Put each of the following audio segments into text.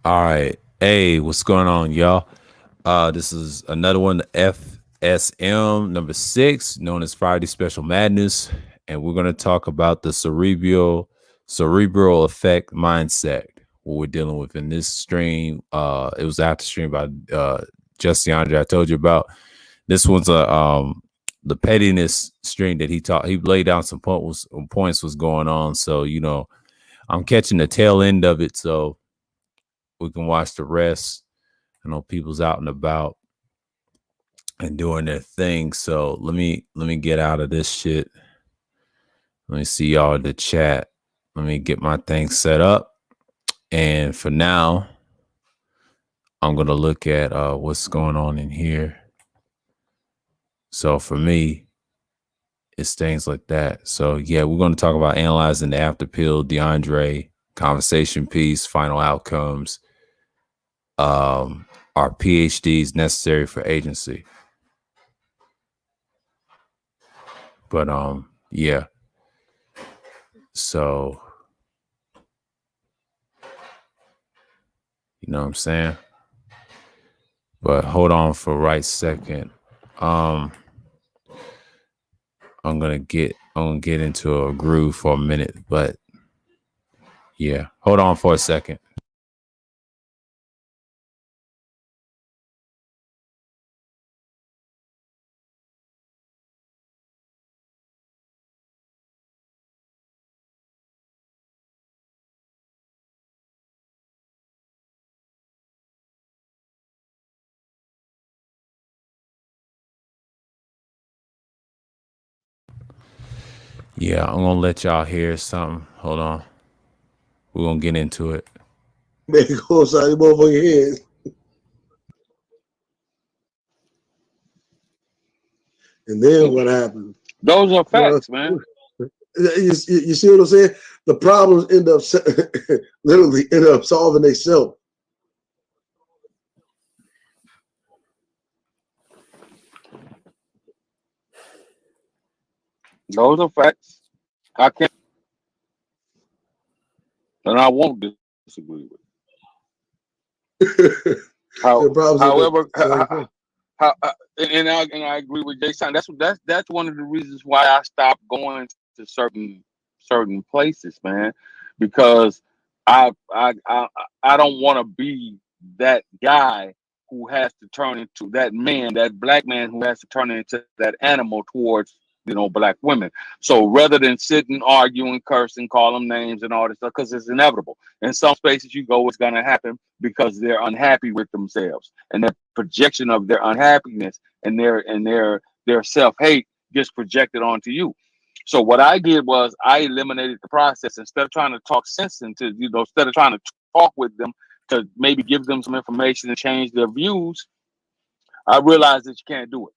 All right. Hey, what's going on, y'all? This is another one, the FSM number 6, known as Friday Special Madness. And we're gonna talk about the cerebral effect mindset. What we're dealing with in this stream. It was after stream by Just DeAndre I told you about. This one's a the pettiness stream that he taught. He laid down some points was going on. So, I'm catching the tail end of it. So we can watch the rest. I know people's out and about and doing their thing. So let me get out of this shit. Let me see y'all in the chat. Let me get my thing set up. And for now, I'm gonna look at what's going on in here. So for me, it's things like that. So yeah, we're gonna talk about analyzing the after pill, DeAndre, conversation piece, final outcomes, are PhDs necessary for agency? But yeah. So you know what I'm saying? But hold on for a right second. I'm gonna get into a groove for a minute, but yeah, hold on for a second. Yeah, I'm gonna let y'all hear something. Hold on. We're gonna get into it. Man, go inside your motherfucking head. And then what happened? Those are facts, man. You see what I'm saying? The problems end up literally end up solving themselves. Those are facts. I can't, and I won't disagree with. The problems However, and I agree with Jason. That's one of the reasons why I stopped going to certain places, man, because I I I, I don't want to be that guy who has to turn into that man, that black man who has to turn into that animal towards black women. So rather than sitting, arguing, cursing, call them names and all this stuff, because it's inevitable. In some spaces you go, it's gonna happen because they're unhappy with themselves, and their projection of their unhappiness and their self-hate gets projected onto you. So what I did was I eliminated the process. Instead of trying to talk sense into, instead of trying to talk with them to maybe give them some information and change their views, I realized that you can't do it.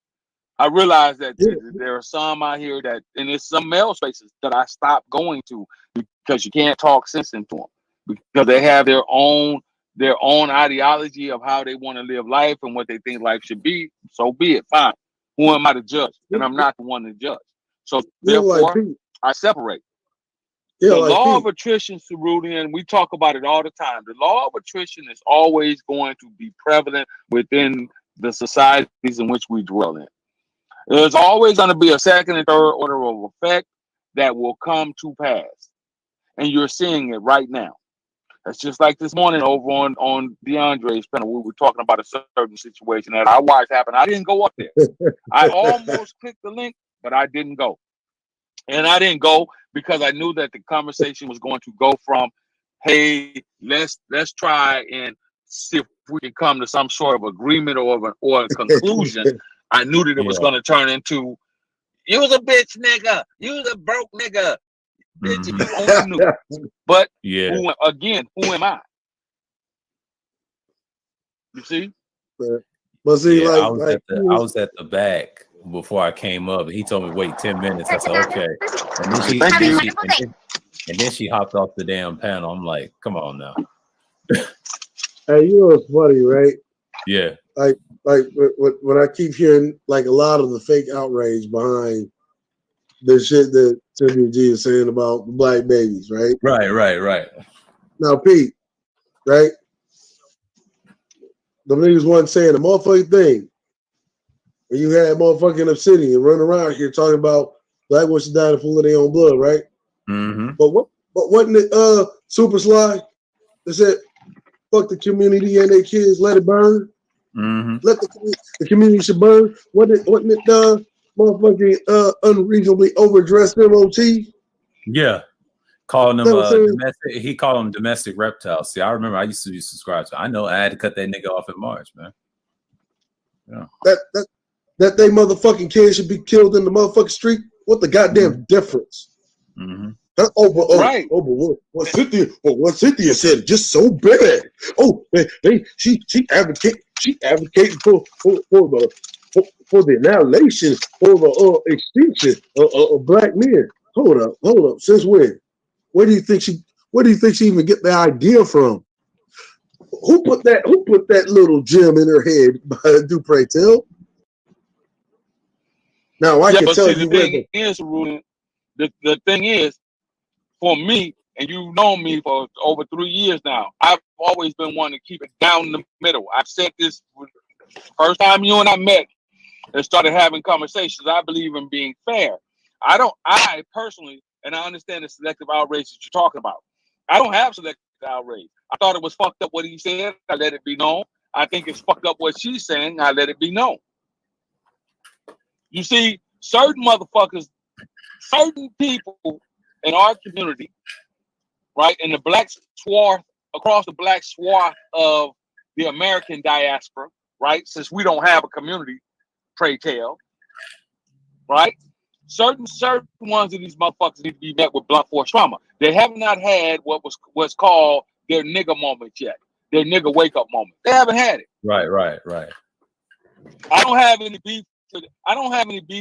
I realized that there are some out here that, and there's some male spaces that I stopped going to because you can't talk sense into them, because they have their own ideology of how they want to live life and what they think life should be. So be it, fine. Who am I to judge? And I'm not the one to judge. So therefore, I separate. The law of attrition, Cerulean, we talk about it all the time. The law of attrition is always going to be prevalent within the societies in which we dwell in. There's always going to be a second and third order of effect that will come to pass. And you're seeing it right now. It's just like this morning over on DeAndre's panel. We were talking about a certain situation that I watched happen. I didn't go up there. I almost clicked the link, but I didn't go. And I didn't go because I knew that the conversation was going to go from, hey, let's try and see if we can come to some sort of agreement or a conclusion. I knew that it was going to turn into, you was a bitch nigga, you was a broke nigga, bitch, if you only knew. But who am I? You see? But see, yeah, I was at the back before I came up. He told me wait 10 minutes. I said okay, and then she hopped off the damn panel. I'm like, come on now. Hey, you know what's funny, right? Yeah. Like when I keep hearing like a lot of the fake outrage behind the shit that WG is saying about black babies, right? Right. Now, Pete, right? the niggas wasn't saying the motherfucking thing. When you had motherfucking Obsidian running around here talking about black women should die in the pool of their own blood, right? Mm-hmm. But wasn't it Super Sly that said, fuck the community and their kids, let it burn? Mm-hmm. Let the community should burn. Wasn't it motherfucking unreasonably overdressed MOT? Yeah. Calling them That was saying, domestic. He called them domestic reptiles. See, I remember I used to be subscribed to. I know I had to cut that nigga off in March, man. Yeah. that they motherfucking kids should be killed in the motherfucking street. What the goddamn difference? Mm-hmm. Right. What Cynthia said just so bad. Oh, she advocating for the annihilation for the extinction of black men. Hold up. Since when? Where do you think she even get the idea from? Who put that little gem in her head? Do pray tell. Now I can tell you where the thing is, for me, and you've known me for over 3 years now, I've always been one to keep it down the middle. I've said this first time you and I met and started having conversations. I believe in being fair. I personally, and I understand the selective outrage that you're talking about. I don't have selective outrage. I thought it was fucked up what he said. I let it be known. I think it's fucked up what she's saying. I let it be known. You see, certain motherfuckers, certain people in our community, right, in the black swath, across the black swath of the American diaspora, right, since we don't have a community, pray tell, right, certain ones of these motherfuckers need to be met with blunt force trauma. They have not had what's called their nigga moment yet, their nigga wake up moment. They haven't had it. Right. I don't have any beef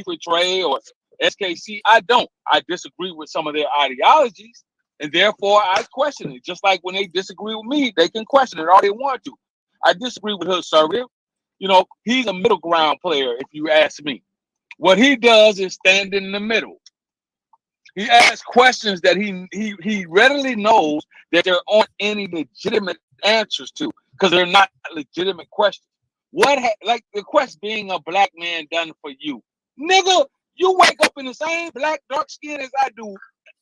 with Trey or SKC. I don't. I disagree with some of their ideologies, and therefore I question it. Just like when they disagree with me, they can question it all they want to. I disagree with Hood Survey. You know, he's a middle ground player, if you ask me. What he does is stand in the middle. He asks questions that he readily knows that there aren't any legitimate answers to, because they're not legitimate questions. Like the question being a black man done for you, nigga? You wake up in the same black dark skin as I do.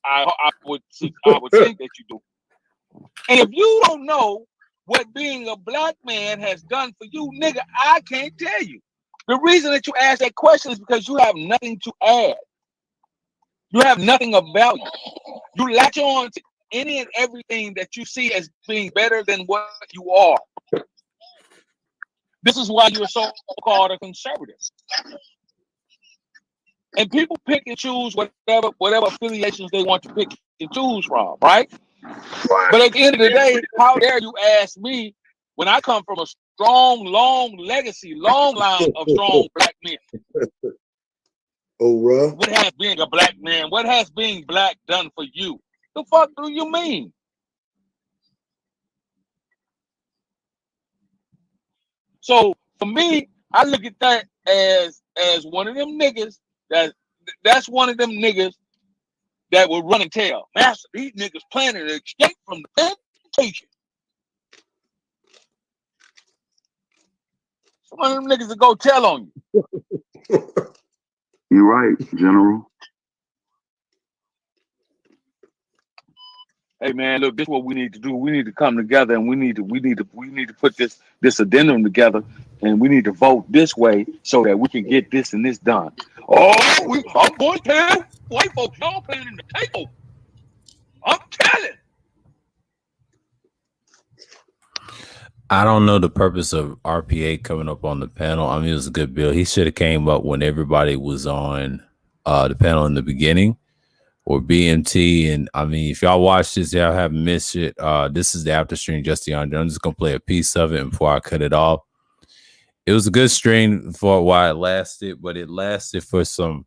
I would think that you do. And if you don't know what being a black man has done for you, nigga, I can't tell you. The reason that you ask that question is because you have nothing to add. You have nothing of value. You latch on to any and everything that you see as being better than what you are. This is why you're so-called a conservative. And people pick and choose whatever affiliations they want to pick and choose from, right? But at the end of the day, how dare you ask me when I come from a strong, long legacy, long line of strong black men? Oh, bro. What has being a black man, what has being black done for you? The fuck do you mean? So for me, I look at that as one of them niggas that's one of them niggas that will run and tell. Master, these niggas planning to escape from the plantation. Some of them niggas will go tell on you. You're right, General. Hey man, look, this is what we need to do. We need to come together, and we need to put this addendum together, and we need to vote this way so that we can get this and this done. Oh, I'm going to tell white folks, y'all planning to take over. I'm telling. I don't know the purpose of RPA coming up on the panel. I mean, it was a good bill. He should have came up when everybody was on the panel in the beginning, or BMT. And I mean, if y'all watch this, y'all haven't missed it. This is the after stream, just I'm just gonna play a piece of it before I cut it off. It was a good stream for a while it lasted, but it lasted for some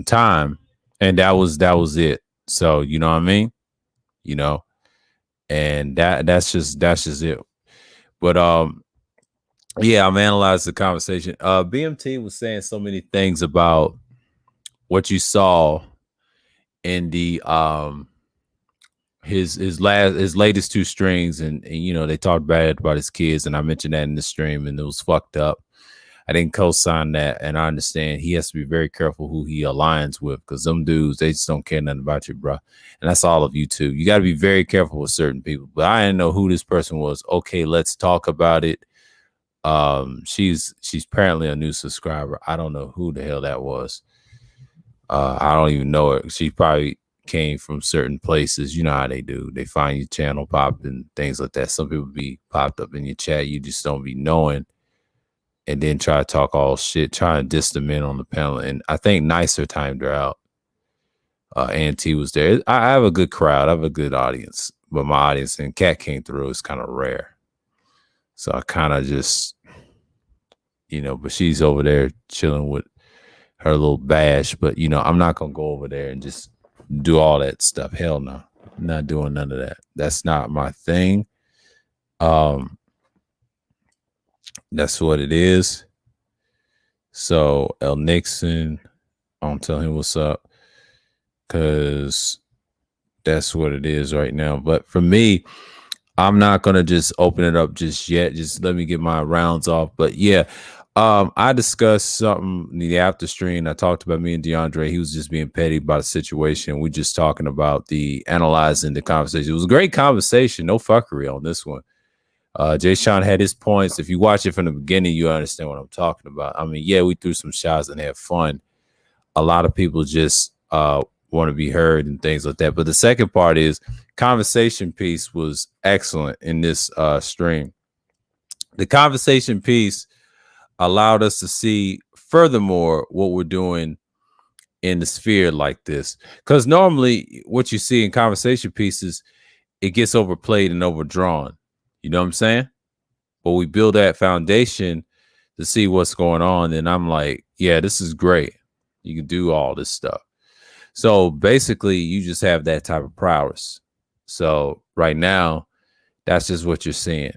time, and that was it. So you know what I mean, you know, and that's just it. But yeah, I'm analyzing the conversation. BMT was saying so many things about what you saw in the his latest two strings, and you know, they talked bad about his kids, and I mentioned that in the stream, and it was fucked up. I didn't co-sign that, and I understand he has to be very careful who he aligns with, because them dudes, they just don't care nothing about you, bro. And that's all of you too. You got to be very careful with certain people. But I didn't know who this person was. Okay, let's talk about it. She's apparently a new subscriber. I don't know who the hell that was. I don't even know her. She probably came from certain places. You know how they do. They find your channel popped and things like that. Some people be popped up in your chat. You just don't be knowing. And then try to talk all shit, trying to diss the men on the panel. And I think Nicer timed her out. A&T was there. I have a good crowd. I have a good audience. But my audience and Cat came through is kind of rare. So I kind of just, you know, but she's over there chilling with her little bash. But, you know, I'm not going to go over there and just do all that stuff. Hell no. I'm not doing none of that. That's not my thing. That's what it is. So L Nixon, I'm telling him what's up, because that's what it is right now. But for me, I'm not gonna just open it up just yet. Just let me get my rounds off. But yeah, I discussed something in the after stream. I talked about me and DeAndre. He was just being petty about a situation. We're just talking about analyzing the conversation. It was a great conversation. No fuckery on this one. Jay Sean had his points. If you watch it from the beginning, you understand what I'm talking about. I mean, yeah, we threw some shots and had fun. A lot of people just want to be heard and things like that. But the second part is conversation piece was excellent in this stream. The conversation piece allowed us to see furthermore what we're doing in the sphere like this. Because normally what you see in conversation pieces, it gets overplayed and overdrawn. You know what I'm saying? But we build that foundation to see what's going on. And I'm like, yeah, this is great. You can do all this stuff. So basically, you just have that type of prowess. So right now, that's just what you're seeing.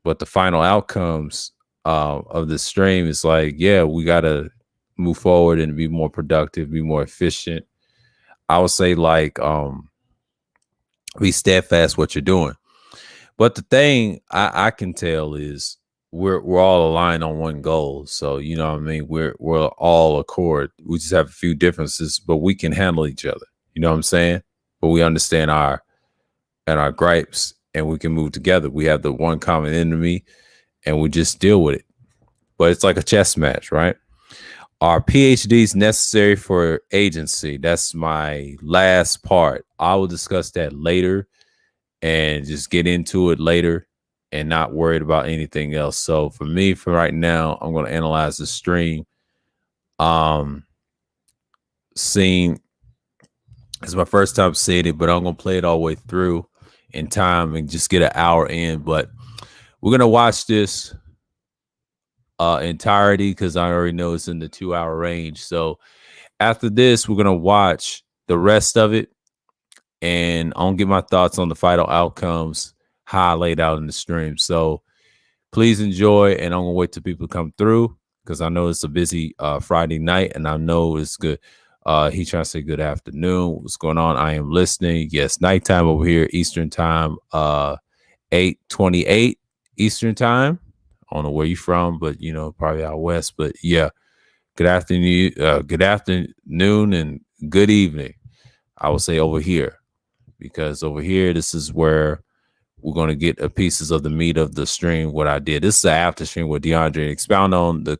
But the final outcomes of the stream is like, yeah, we got to move forward and be more productive, be more efficient. I would say like be steadfast what you're doing. But the thing I can tell is we're all aligned on one goal. So, you know what I mean? We're all accord. We just have a few differences, but we can handle each other. You know what I'm saying? But we understand our gripes and we can move together. We have the one common enemy and we just deal with it. But it's like a chess match, right? Are PhDs necessary for agency? That's my last part. I will discuss that later and just get into it later and not worried about anything else. So for me, for right now, I'm going to analyze the stream. Seeing it's my first time seeing it, but I'm going to play it all the way through in time and just get an hour in. But we're going to watch this entirety because I already know it's in the 2-hour range. So after this, we're going to watch the rest of it. And I'll give my thoughts on the final outcomes, how I laid out in the stream. So please enjoy, and I'm going to wait till people come through because I know it's a busy Friday night, and I know it's good. He trying to say good afternoon. What's going on? I am listening. Yes, nighttime over here, Eastern time, 8:28 Eastern time. I don't know where you're from, but, you know, probably out west. But, yeah, good afternoon, and good evening, I would say over here. Because over here, this is where we're going to get pieces of the meat of the stream, what I did. This is the after stream with DeAndre. Expound on the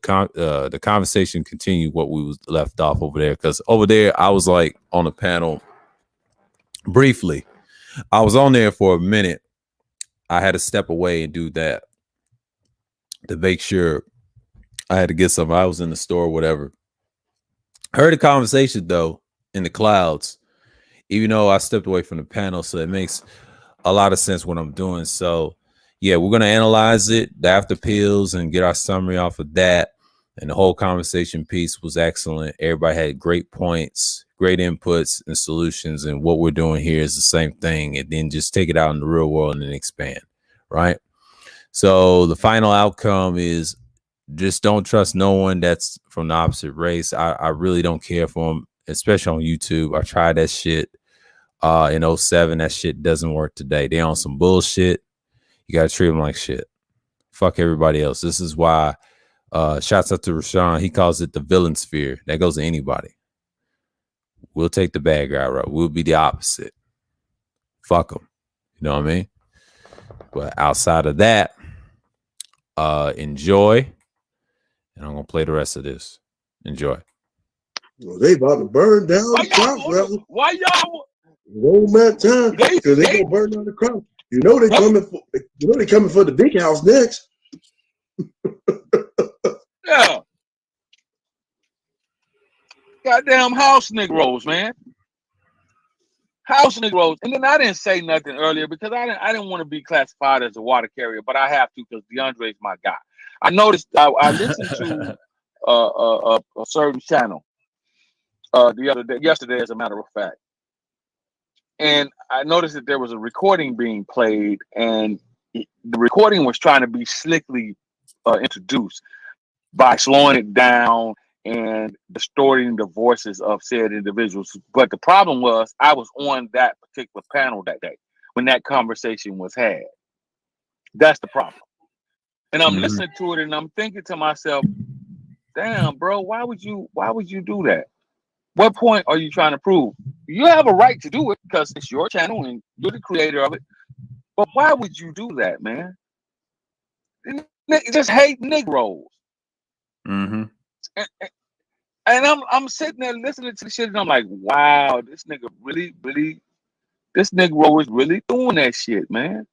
conversation, continue what we was left off over there. Because over there, I was like on the panel briefly. I was on there for a minute. I had to step away and do that to make sure I had to get something. I was in the store, whatever. I heard a conversation, though, in the clouds. Even though I stepped away from the panel, so it makes a lot of sense what I'm doing. So, yeah, we're going to analyze it, the after pills, and get our summary off of that. And the whole conversation piece was excellent. Everybody had great points, great inputs and solutions. And what we're doing here is the same thing. And then just take it out in the real world and then expand, right? So the final outcome is just don't trust no one that's from the opposite race. I really don't care for them, especially on YouTube. I tried that shit. in 07. That shit doesn't work today. They on some bullshit. You gotta treat them like shit. Fuck everybody else. This is why shouts out to Rashawn. He calls it the villain sphere. That goes to anybody. We'll take the bad guy route. We'll be the opposite. Fuck them. You know what I mean? But outside of that, enjoy. And I'm gonna play the rest of this. Enjoy. Well, they about to burn down the crops, brother. Why y'all? No matter time, because they gonna burn down the crops. You know they coming for. You know they coming for the big house next. Yeah. Goddamn house Negroes, man. House Negroes. And then I didn't say nothing earlier because I didn't want to be classified as a water carrier, but I have to because DeAndre is my guy. I noticed I listened to a certain channel yesterday, as a matter of fact. And I noticed that there was a recording being played, and the recording was trying to be slickly introduced by slowing it down and distorting the voices of said individuals. But the problem was I was on that particular panel that day when that conversation was had. That's the problem. And I'm listening to it and I'm thinking to myself, damn, bro, why would you do that? What point are you trying to prove? You have a right to do it because it's your channel and you're the creator of it. But why would you do that, man? Just hate Negroes. Mm-hmm. And I'm sitting there listening to the shit and I'm like, wow, this nigga really, this Negro is really doing that shit, man.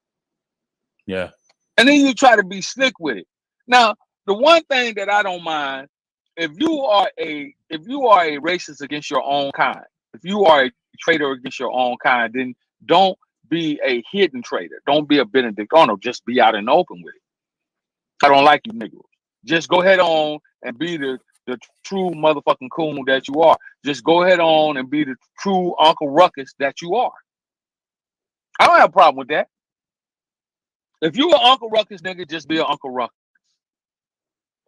Yeah. And then you try to be slick with it. Now, the one thing that I don't mind, if you are a racist against your own kind, if you are a traitor against your own kind, then don't be a hidden traitor. Don't be a Benedict Arnold. Just be out in the open with it. I don't like you niggas. Just go ahead on and be the true motherfucking coon that you are. Just go ahead on and be the true Uncle Ruckus that you are. I don't have a problem with that. If you are Uncle Ruckus, nigga, just be an Uncle Ruckus.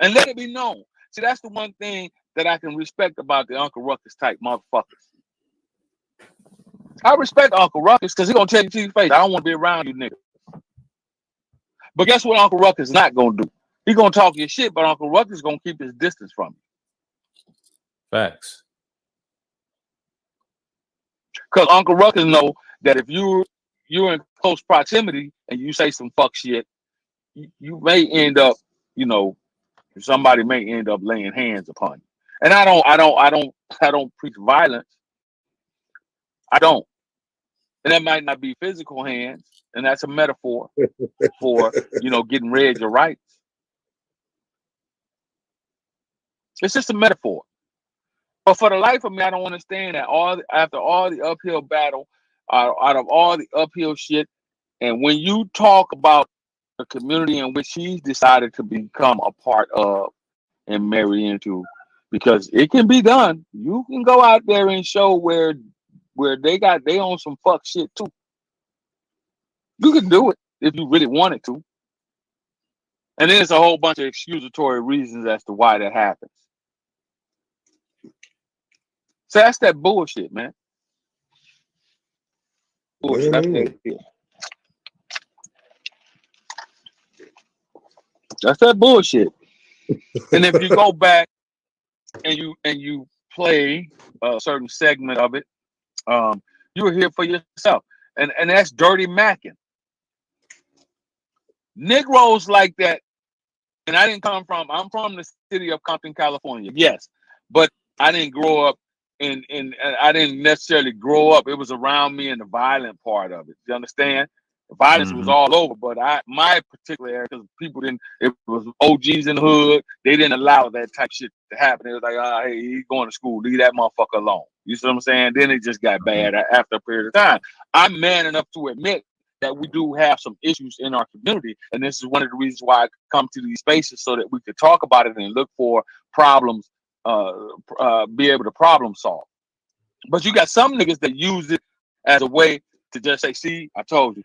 And let it be known. See, that's the one thing that I can respect about the Uncle Ruckus type motherfuckers. I respect Uncle Ruckus because he's going to tell you to your face, I don't want to be around you niggas. But guess what Uncle Ruckus is not going to do? He's going to talk your shit, but Uncle Ruckus is going to keep his distance from you. Facts. Because Uncle Ruckus know that if you're in close proximity and you say some fuck shit, you may end up, somebody may end up laying hands upon you. And I don't preach violence. I don't. And that might not be physical hands, and that's a metaphor for getting rid of your rights. It's just a metaphor. But for the life of me, I don't understand that after all the uphill battle, out of all the uphill shit, and when you talk about the community in which he's decided to become a part of and marry into, because it can be done. You can go out there and show where they own some fuck shit too. You can do it if you really wanted to. And then there's a whole bunch of excusatory reasons as to why that happens. So that's that bullshit, man. Bullshit. That's that bullshit. And if you go back and you play a certain segment of it, you were here for yourself. And that's dirty macking. Negroes like that, and I'm from the city of Compton, California. Yes, but I didn't grow up and I didn't necessarily grow up. It was around me in the violent part of it. You understand? The violence was all over, but my particular area, because people it was OGs in the hood, they didn't allow that type of shit to happen. It was like, hey, he's going to school, leave that motherfucker alone. You see what I'm saying? Then it just got bad after a period of time. I'm man enough to admit that we do have some issues in our community, and this is one of the reasons why I come to these spaces so that we could talk about it and look for problems, be able to problem solve. But you got some niggas that use it as a way to just say, see, I told you.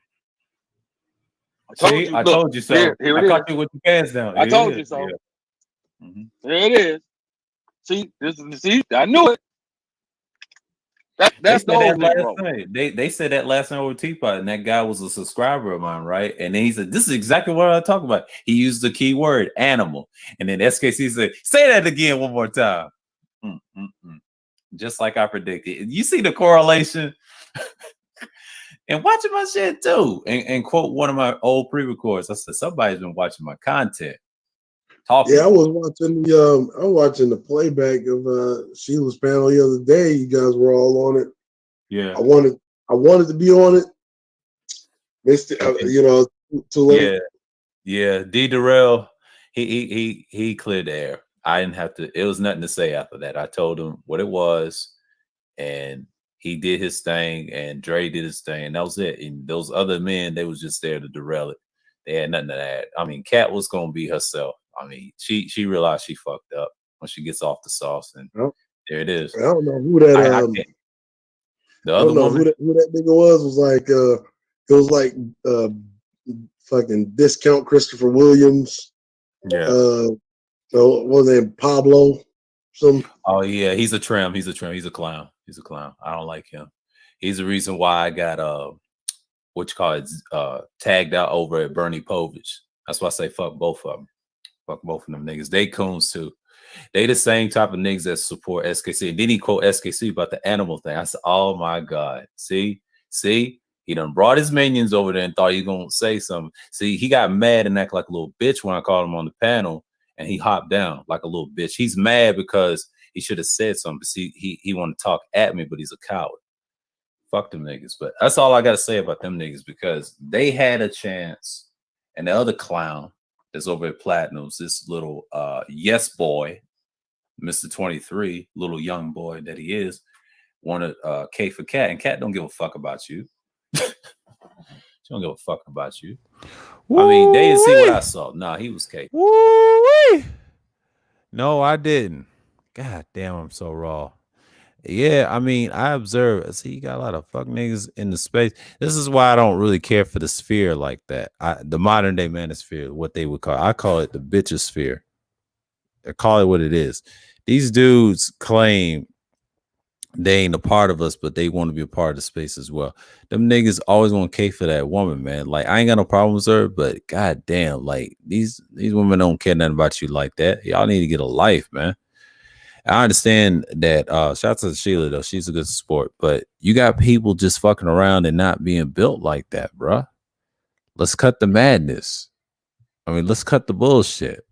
I told you so. Here I caught you with the pants down. I told you so. Yeah. There it is. See, I knew it. That They that's said that those last Negro. night. They said that last night with Teapot, and that guy was a subscriber of mine, right? And then he said, "This is exactly what I talk about." He used the key word "animal," and then SKC said, "Say that again one more time." Just like I predicted. You see the correlation? And watching my shit too, and quote one of my old pre-records. I said, "Somebody's been watching my content." Talking. Yeah, I was watching the playback of Sheila's panel the other day. You guys were all on it. Yeah. I wanted to be on it. Missed it, too late. Yeah. D Darrell, he cleared the air. I didn't have to. It was nothing to say after that. I told him what it was, and he did his thing, and Dre did his thing, and that was it. And those other men, they was just there to derail it. They had nothing to add. I mean, Kat was gonna be herself. I mean, she realized she fucked up when she gets off the sauce, and there it is. I don't know who that. The other woman, who that nigga was like it was like fucking discount Christopher Williams. Yeah. So what was it, Pablo? Oh yeah, he's a trim. He's a clown. He's a clown. I don't like him. He's the reason why I got tagged out over at Bernie Povich. That's why I say fuck both of them. Fuck both of them niggas. They coons too. They the same type of niggas that support SKC. And then he quote SKC about the animal thing. I said, oh my God. See? He done brought his minions over there and thought he gonna say something. See, he got mad and act like a little bitch when I called him on the panel, and he hopped down like a little bitch. He's mad because he should have said something. See, he wanted to talk at me, but he's a coward. Fuck them niggas. But that's all I gotta say about them niggas, because they had a chance, and the other clown that's over at Platinum's, this little yes boy, Mr. 23, little young boy that he is, wanted K for Cat, and Cat don't give a fuck about you. She don't give a fuck about you. Woo-wee. I mean, they didn't see what I saw. Nah, he was K. Woo-wee. No, I didn't. God damn, I'm so raw. Yeah, I mean, I observe. See, you got a lot of fuck niggas in the space. This is why I don't really care for the sphere like that. The modern day manosphere, what they would call. I call it the bitchosphere. I call it what it is. These dudes claim they ain't a part of us, but they want to be a part of the space as well. Them niggas always want to K for that woman, man. Like, I ain't got no problem with her, but goddamn, like these women don't care nothing about you like that. Y'all need to get a life, man. I understand that. Shout out to Sheila though; she's a good sport. But you got people just fucking around and not being built like that, bruh. Let's cut the madness. I mean, let's cut the bullshit.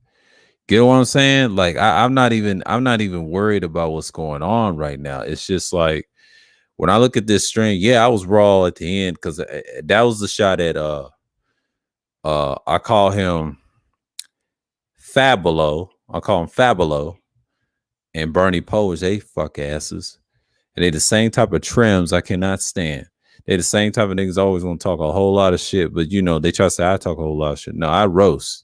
Get what I'm saying? Like, I'm not even worried about what's going on right now. It's just like when I look at this string, yeah, I was raw at the end because that was the shot at I call him Fabulo. I call him Fabulo. And Bernie Povich, they fuck asses. And they the same type of trims I cannot stand. They the same type of niggas always gonna talk a whole lot of shit, but you know, they try to say I talk a whole lot of shit. No, I roast.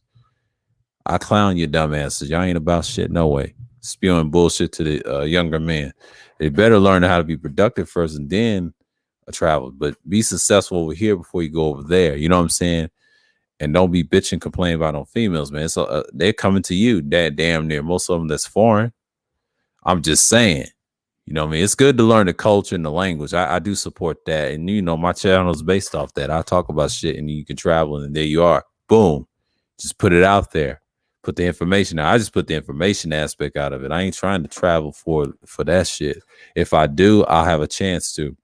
I clown you dumbasses. Y'all ain't about shit, no way. Spewing bullshit to the younger men. They better learn how to be productive first and then travel. But be successful over here before you go over there. You know what I'm saying? And don't be bitching, complaining about no females, man. So they're coming to you, that damn near. Most of them that's foreign. I'm just saying, you know what I mean? It's good to learn the culture and the language. I do support that. And, you know, my channel is based off that. I talk about shit and you can travel and there you are. Boom. Just put it out there. Put the information out. I just put the information aspect out of it. I ain't trying to travel for that shit. If I do, I'll have a chance to.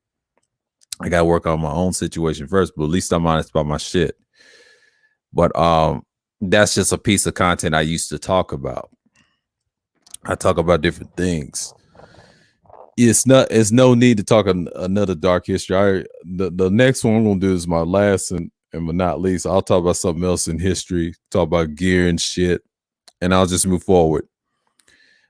I got to work on my own situation first, but at least I'm honest about my shit. But that's just a piece of content I used to talk about. I talk about different things. It's no need to talk another dark history. The next one I'm gonna do is my last and but not least. I'll talk about something else in history, talk about gear and shit, and I'll just move forward.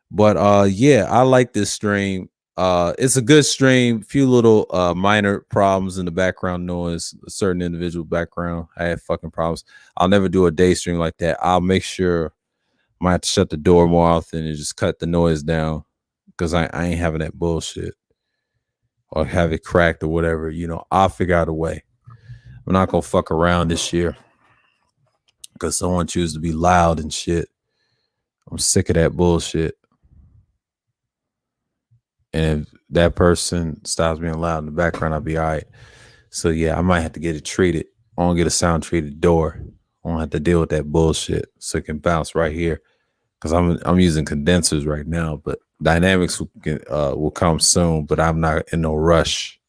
But yeah, I like this stream. It's a good stream. Few little minor problems in the background noise, a certain individual background. I had fucking problems. I'll never do a day stream like that. I'll make sure I might have to shut the door more often and just cut the noise down because I ain't having that bullshit or have it cracked or whatever. You know, I'll figure out a way. I'm not gonna fuck around this year because someone chooses to be loud and shit. I'm sick of that bullshit. And if that person stops being loud in the background, I'll be all right. So yeah, I might have to get it treated. I want to get a sound treated door. I don't have to deal with that bullshit, so it can bounce right here. Because I'm using condensers right now, but dynamics will come soon. But I'm not in no rush.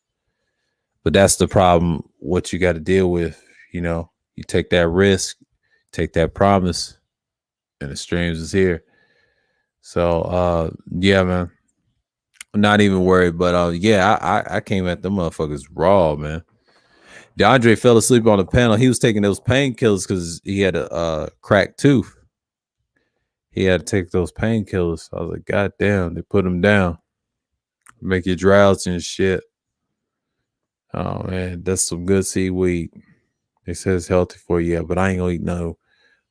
But that's the problem. What you got to deal with, you take that risk, take that promise, and the streams is here. So yeah, man. I'm not even worried, but yeah, I came at the motherfuckers raw, man. DeAndre fell asleep on the panel. He was taking those painkillers because he had a cracked tooth. He had to take those painkillers. I was like, God damn, they put him down. Make you drowsy and shit. Oh man, that's some good seaweed. They say it's healthy for you, but I ain't gonna eat no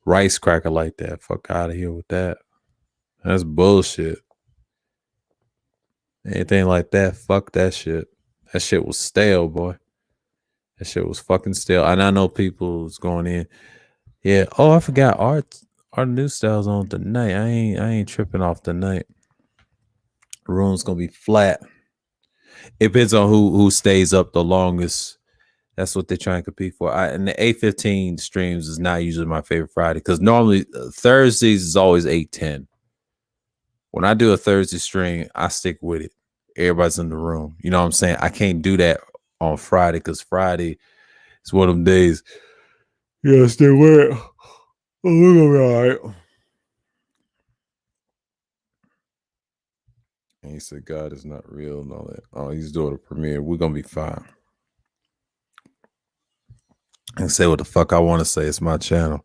rice cracker like that. Fuck out of here with that. That's bullshit. Anything like that, fuck that shit. That shit was stale, boy. That shit was fucking stale. And I know people was going in. Yeah. Oh, I forgot our new style's on tonight. I ain't tripping off tonight. The room's gonna be flat. It depends on who stays up the longest. That's what they're trying to compete for. And the 8:15 streams is not usually my favorite Friday because normally Thursdays is always 8:10. When I do a Thursday stream, I stick with it. Everybody's in the room. You know what I'm saying? I can't do that on Friday because Friday is one of them days. Yeah, stay with it. Oh, we're gonna be all right. And he said, God is not real and all that. Oh, he's doing a premiere. We're gonna be fine. And say what the fuck I want to say. It's my channel.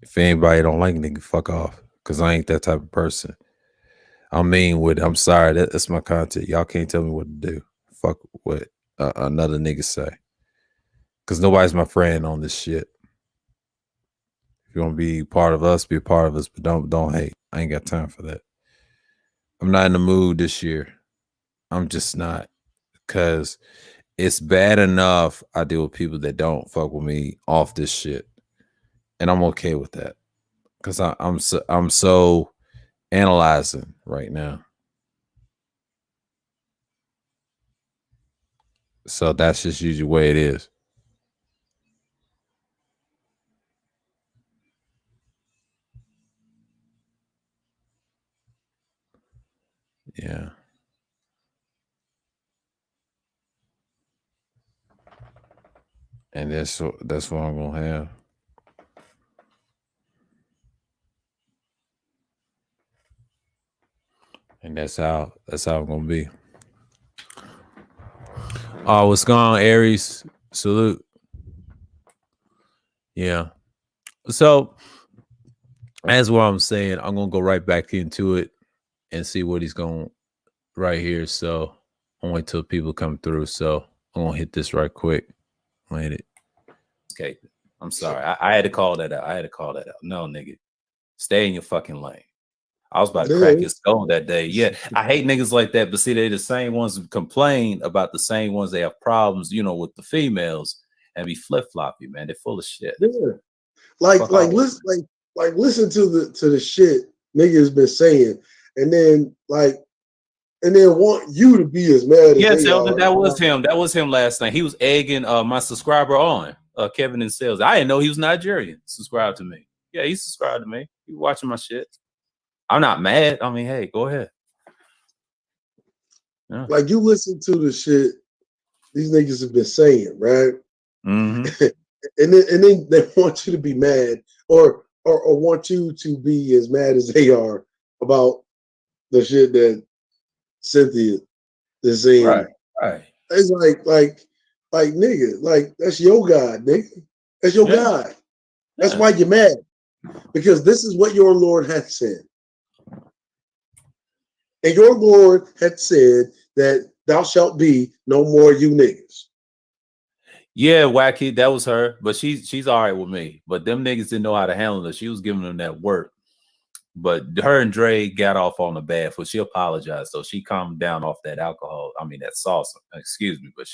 If anybody don't like me, fuck off. Because I ain't that type of person. I mean, I'm sorry. That's my content. Y'all can't tell me what to do. Fuck what another nigga say. Because nobody's my friend on this shit. If you want to be part of us, be a part of us. But don't hate. I ain't got time for that. I'm not in the mood this year. I'm just not. Because it's bad enough I deal with people that don't fuck with me off this shit. And I'm okay with that. Because I'm so analyzing right now. So that's just usually the way it is. Yeah. And that's what I'm gonna have. And that's how it's gonna be. Oh, what's going on, Aries? Salute. Yeah. So as what I'm saying, I'm gonna go right back into it and see what he's going right here. So I'll wait till people come through. So I'm gonna hit this right quick. Hit it. Okay. I'm sorry. I had to call that out. No, nigga. Stay in your fucking lane. I was about to crack his skull that day. Yeah, I hate niggas like that. But see, they're the same ones who complain about the same ones they have problems, with the females and be flip floppy, man. They're full of shit. Yeah. Listen to the shit niggas been saying, and then want you to be as mad as they are. That was him. That was him last night. He was egging my subscriber on, Kevin and Sales. I didn't know he was Nigerian. Subscribe to me. Yeah, he subscribed to me. He watching my shit. I'm not mad. I mean, hey, go ahead. Yeah. Like, you listen to the shit these niggas have been saying, right? Mm-hmm. and then they want you to be mad or want you to be as mad as they are about the shit that Cynthia is saying. Right. It's like nigga, like, that's your God, nigga. That's your God. That's why you're mad. Because this is what your Lord hath said. And your Lord had said that thou shalt be no more you niggas. Yeah, Wacky, that was her. But she's all right with me. But them niggas didn't know how to handle her. She was giving them that work. But her and Dre got off on the bad foot. She apologized. So she calmed down off that alcohol. I mean, that sauce. Excuse me. But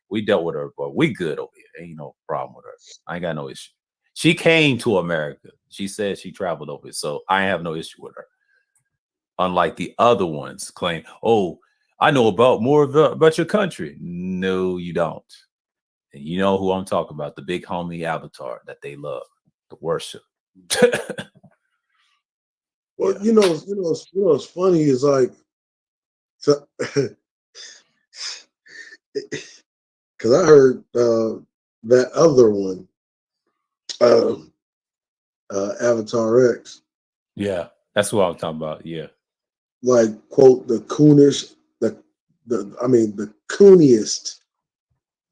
we dealt with her. But we good over here. Ain't no problem with her. I ain't got no issue. She came to America. She said she traveled over here. So I have no issue with her. Unlike the other ones claim, oh, I know about your country. No, you don't. And you know who I'm talking about, the big homie Avatar that they love, the worship. Well, what's funny is like, so, because I heard that other one, Avatar X, Yeah, that's what I'm talking about. Yeah. like quote the coonish, the cooniest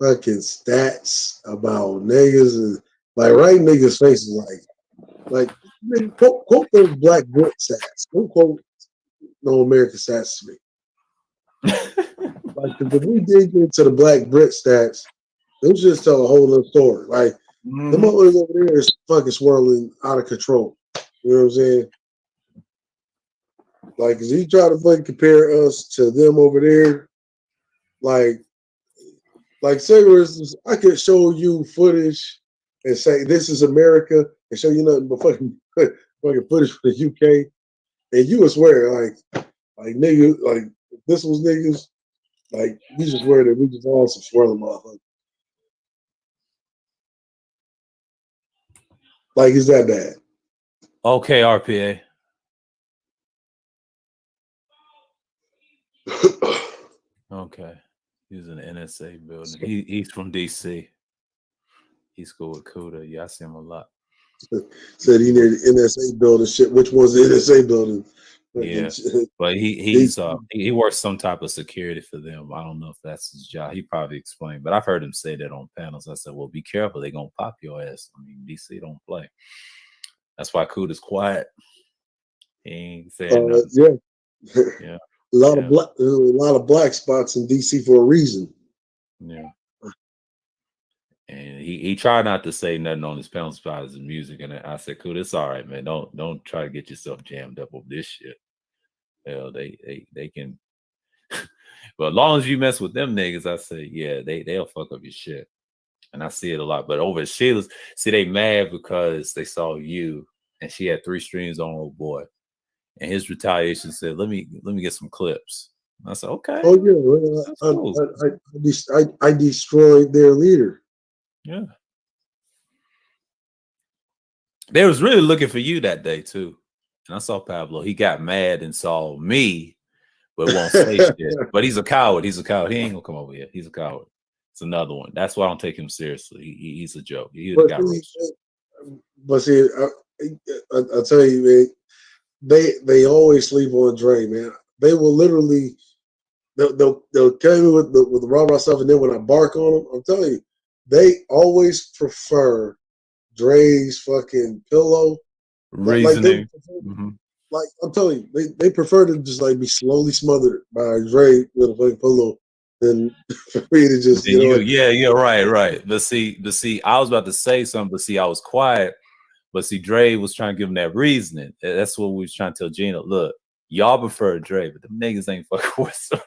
fucking stats about niggas and like right niggas faces like nigga, quote those black Brit stats. Don't quote no American stats to me. Like if we dig into the black Brit stats, those just tell a whole other story. Like the motherfuckers over there is fucking swirling out of control. You know what I'm saying? Like, cause he try to fucking compare us to them over there, like say for instance, I could show you footage and say this is America and show you nothing but fucking footage for the UK, and you would swear like niggas, like if this was niggas, like you just swear that we just all some swirling motherfuckers. Like, is that bad? Okay, RPA. Okay. He's in the NSA building. He's from DC. He's cool with Kuda. Yeah, I see him a lot. Said he near the NSA building. Shit, which one's the NSA building? Yeah, but he works some type of security for them. I don't know if that's his job. He probably explained, but I've heard him say that on panels. I said, well, be careful. They're gonna pop your ass. I mean, DC don't play. That's why Kuda's quiet. He ain't saying nothing. Yeah. A lot of black spots in DC for a reason. Yeah. And he tried not to say nothing on his panel spot as music. And I said, cool, it's all right, man. Don't try to get yourself jammed up over this shit. Hell, they can but as long as you mess with them niggas, I say, yeah, they'll fuck up your shit. And I see it a lot. But over Sheila's, see, they mad because they saw you and she had 3 streams on old boy. And his retaliation said, let me get some clips. And I said, okay. Oh yeah, cool. I destroyed their leader. Yeah. They was really looking for you that day too. And I saw Pablo. He got mad and saw me, but won't say shit. But he's a coward. He's a coward. He ain't gonna come over here. He's a coward. It's another one. That's why I don't take him seriously. He's a joke. He got roasted. But see, I tell you, man, they always sleep on Dre, man. They will literally they'll carry me with the raw stuff, and then when I bark on them, I'm telling you, they always prefer Dre's fucking pillow. Reasoning. Like I'm telling you, they prefer to just like be slowly smothered by Dre with a fucking pillow than for me to just right. But see, I was about to say something, but see, I was quiet. But see, Dre was trying to give him that reasoning. That's what we was trying to tell Gina. Look, y'all prefer Dre, but the niggas ain't fucking with him.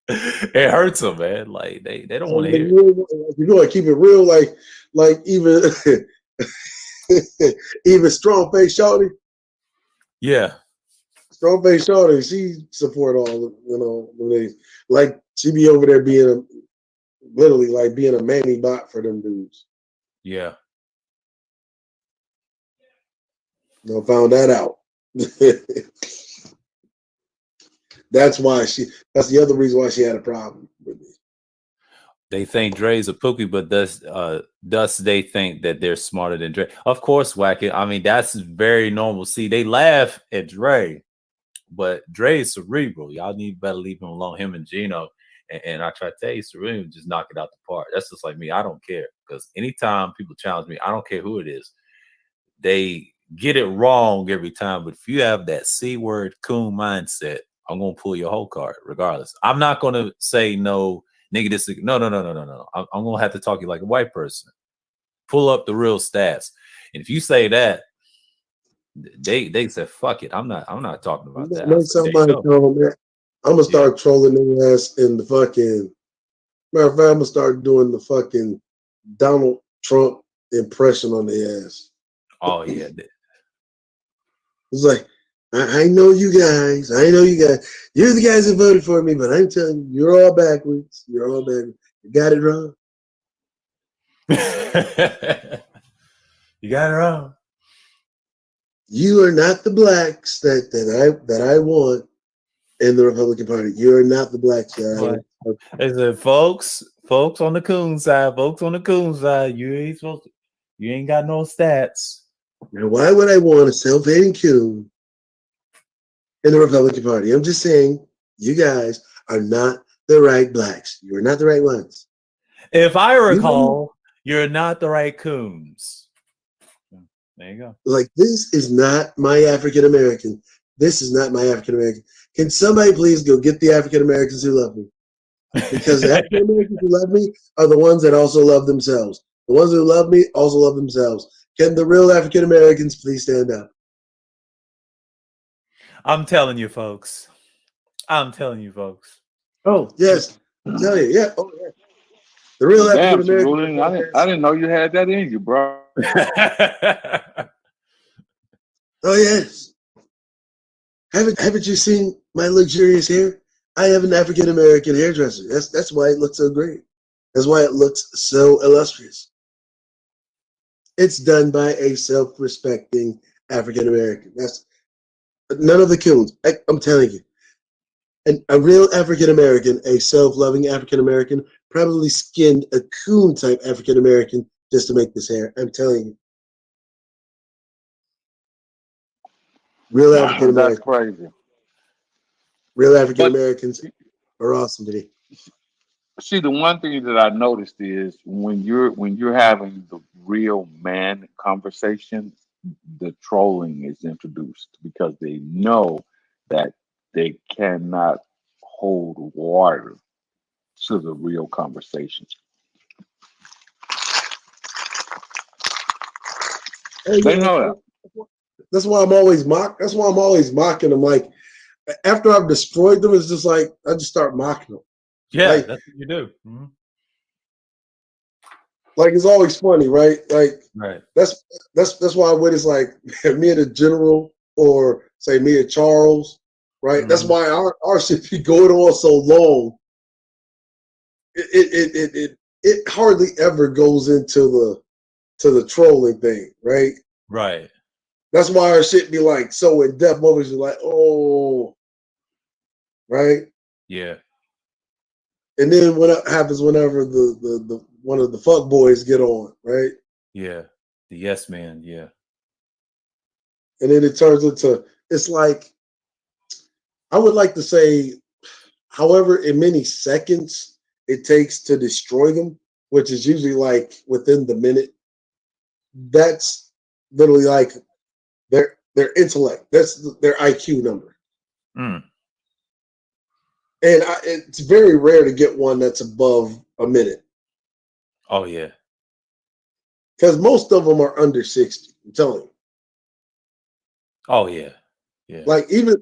It hurts them, man. Like they don't want to hear. You know, like keep it real, like even even strong face shawty. Yeah, strong face shawty. She support all like she be over there being literally like being a Manny bot for them dudes. Yeah. I found that out. That's the other reason why she had a problem with me. They think Dre's a pookie, but thus they think that they're smarter than Dre. Of course, Wacky. I mean, that's very normal. See, they laugh at Dre, but Dre is cerebral. Y'all need better leave him alone, him and Gino. And I try to tell you, cerebral, just knock it out the park. That's just like me. I don't care. Because anytime people challenge me, I don't care who it is. They get it wrong every time. But if you have that C word coon mindset, I'm gonna pull your whole card regardless. I'm not gonna say no, nigga. This no. I'm gonna have to talk to you like a white person. Pull up the real stats, and if you say that, they say fuck it. I'm not talking about that. I'm gonna start trolling their ass in the fucking. Matter of fact, I'm gonna start doing the fucking Donald Trump impression on their ass. Oh yeah. It's like, I know you guys. I know you guys. You're the guys that voted for me, but I'm telling you, you're all backwards. You're all backwards. You got it wrong. You got it wrong. You are not the blacks that I want in the Republican Party. You are not the blacks that I want. I said, folks on the coon side, you ain't supposed to, you ain't got no stats. Now, why would I want a self-hating coon in the Republican Party? I'm just saying, you guys are not the right blacks. You're not the right ones. If I recall, you're not the right coons. There you go. Like, this is not my African American. This is not my African American. Can somebody please go get the African Americans who love me? Because the African Americans who love me are the ones that also love themselves. The ones who love me also love themselves. Can the real African Americans please stand up? I'm telling you, folks. Oh, yes. I tell you, yeah. Oh, yeah. The real Damn, African Cerulean, I didn't know you had that in you, bro. Oh, yes. Haven't you seen my luxurious hair? I have an African American hairdresser. That's why it looks so great. That's why it looks so illustrious. It's done by a self-respecting African American. That's none of the coons. I'm telling you. And a real African American, a self-loving African American, probably skinned a coon type African American just to make this hair. I'm telling you. Real African That's American. crazy. Real African Americans are awesome today. See, the one thing that I noticed is when you're having the real man conversation, the trolling is introduced because they know that they cannot hold water to the real conversation. Hey, They know that. That's why I'm always mocking them. Like, after I've destroyed them, it's just like I just start mocking them. Yeah, like, that's what you do. Mm-hmm. Like, it's always funny, right? Like, right. That's why when it's like me and the general, or say me and Charles, right? Mm-hmm. That's why our shit be going on so long. It hardly ever goes into the trolling thing, right? Right. That's why our shit be like so in depth. Moments you're like, oh, right? Yeah. And then what happens whenever the one of the fuck boys get on, right? Yeah. The yes man, yeah. And then it turns into, it's like, I would like to say, however in many seconds it takes to destroy them, which is usually like within the minute, that's literally like their intellect. That's their IQ number. Mm. And it's very rare to get one that's above a minute. Oh, yeah. Because most of them are under 60, I'm telling you. Oh, yeah. Yeah. Like, even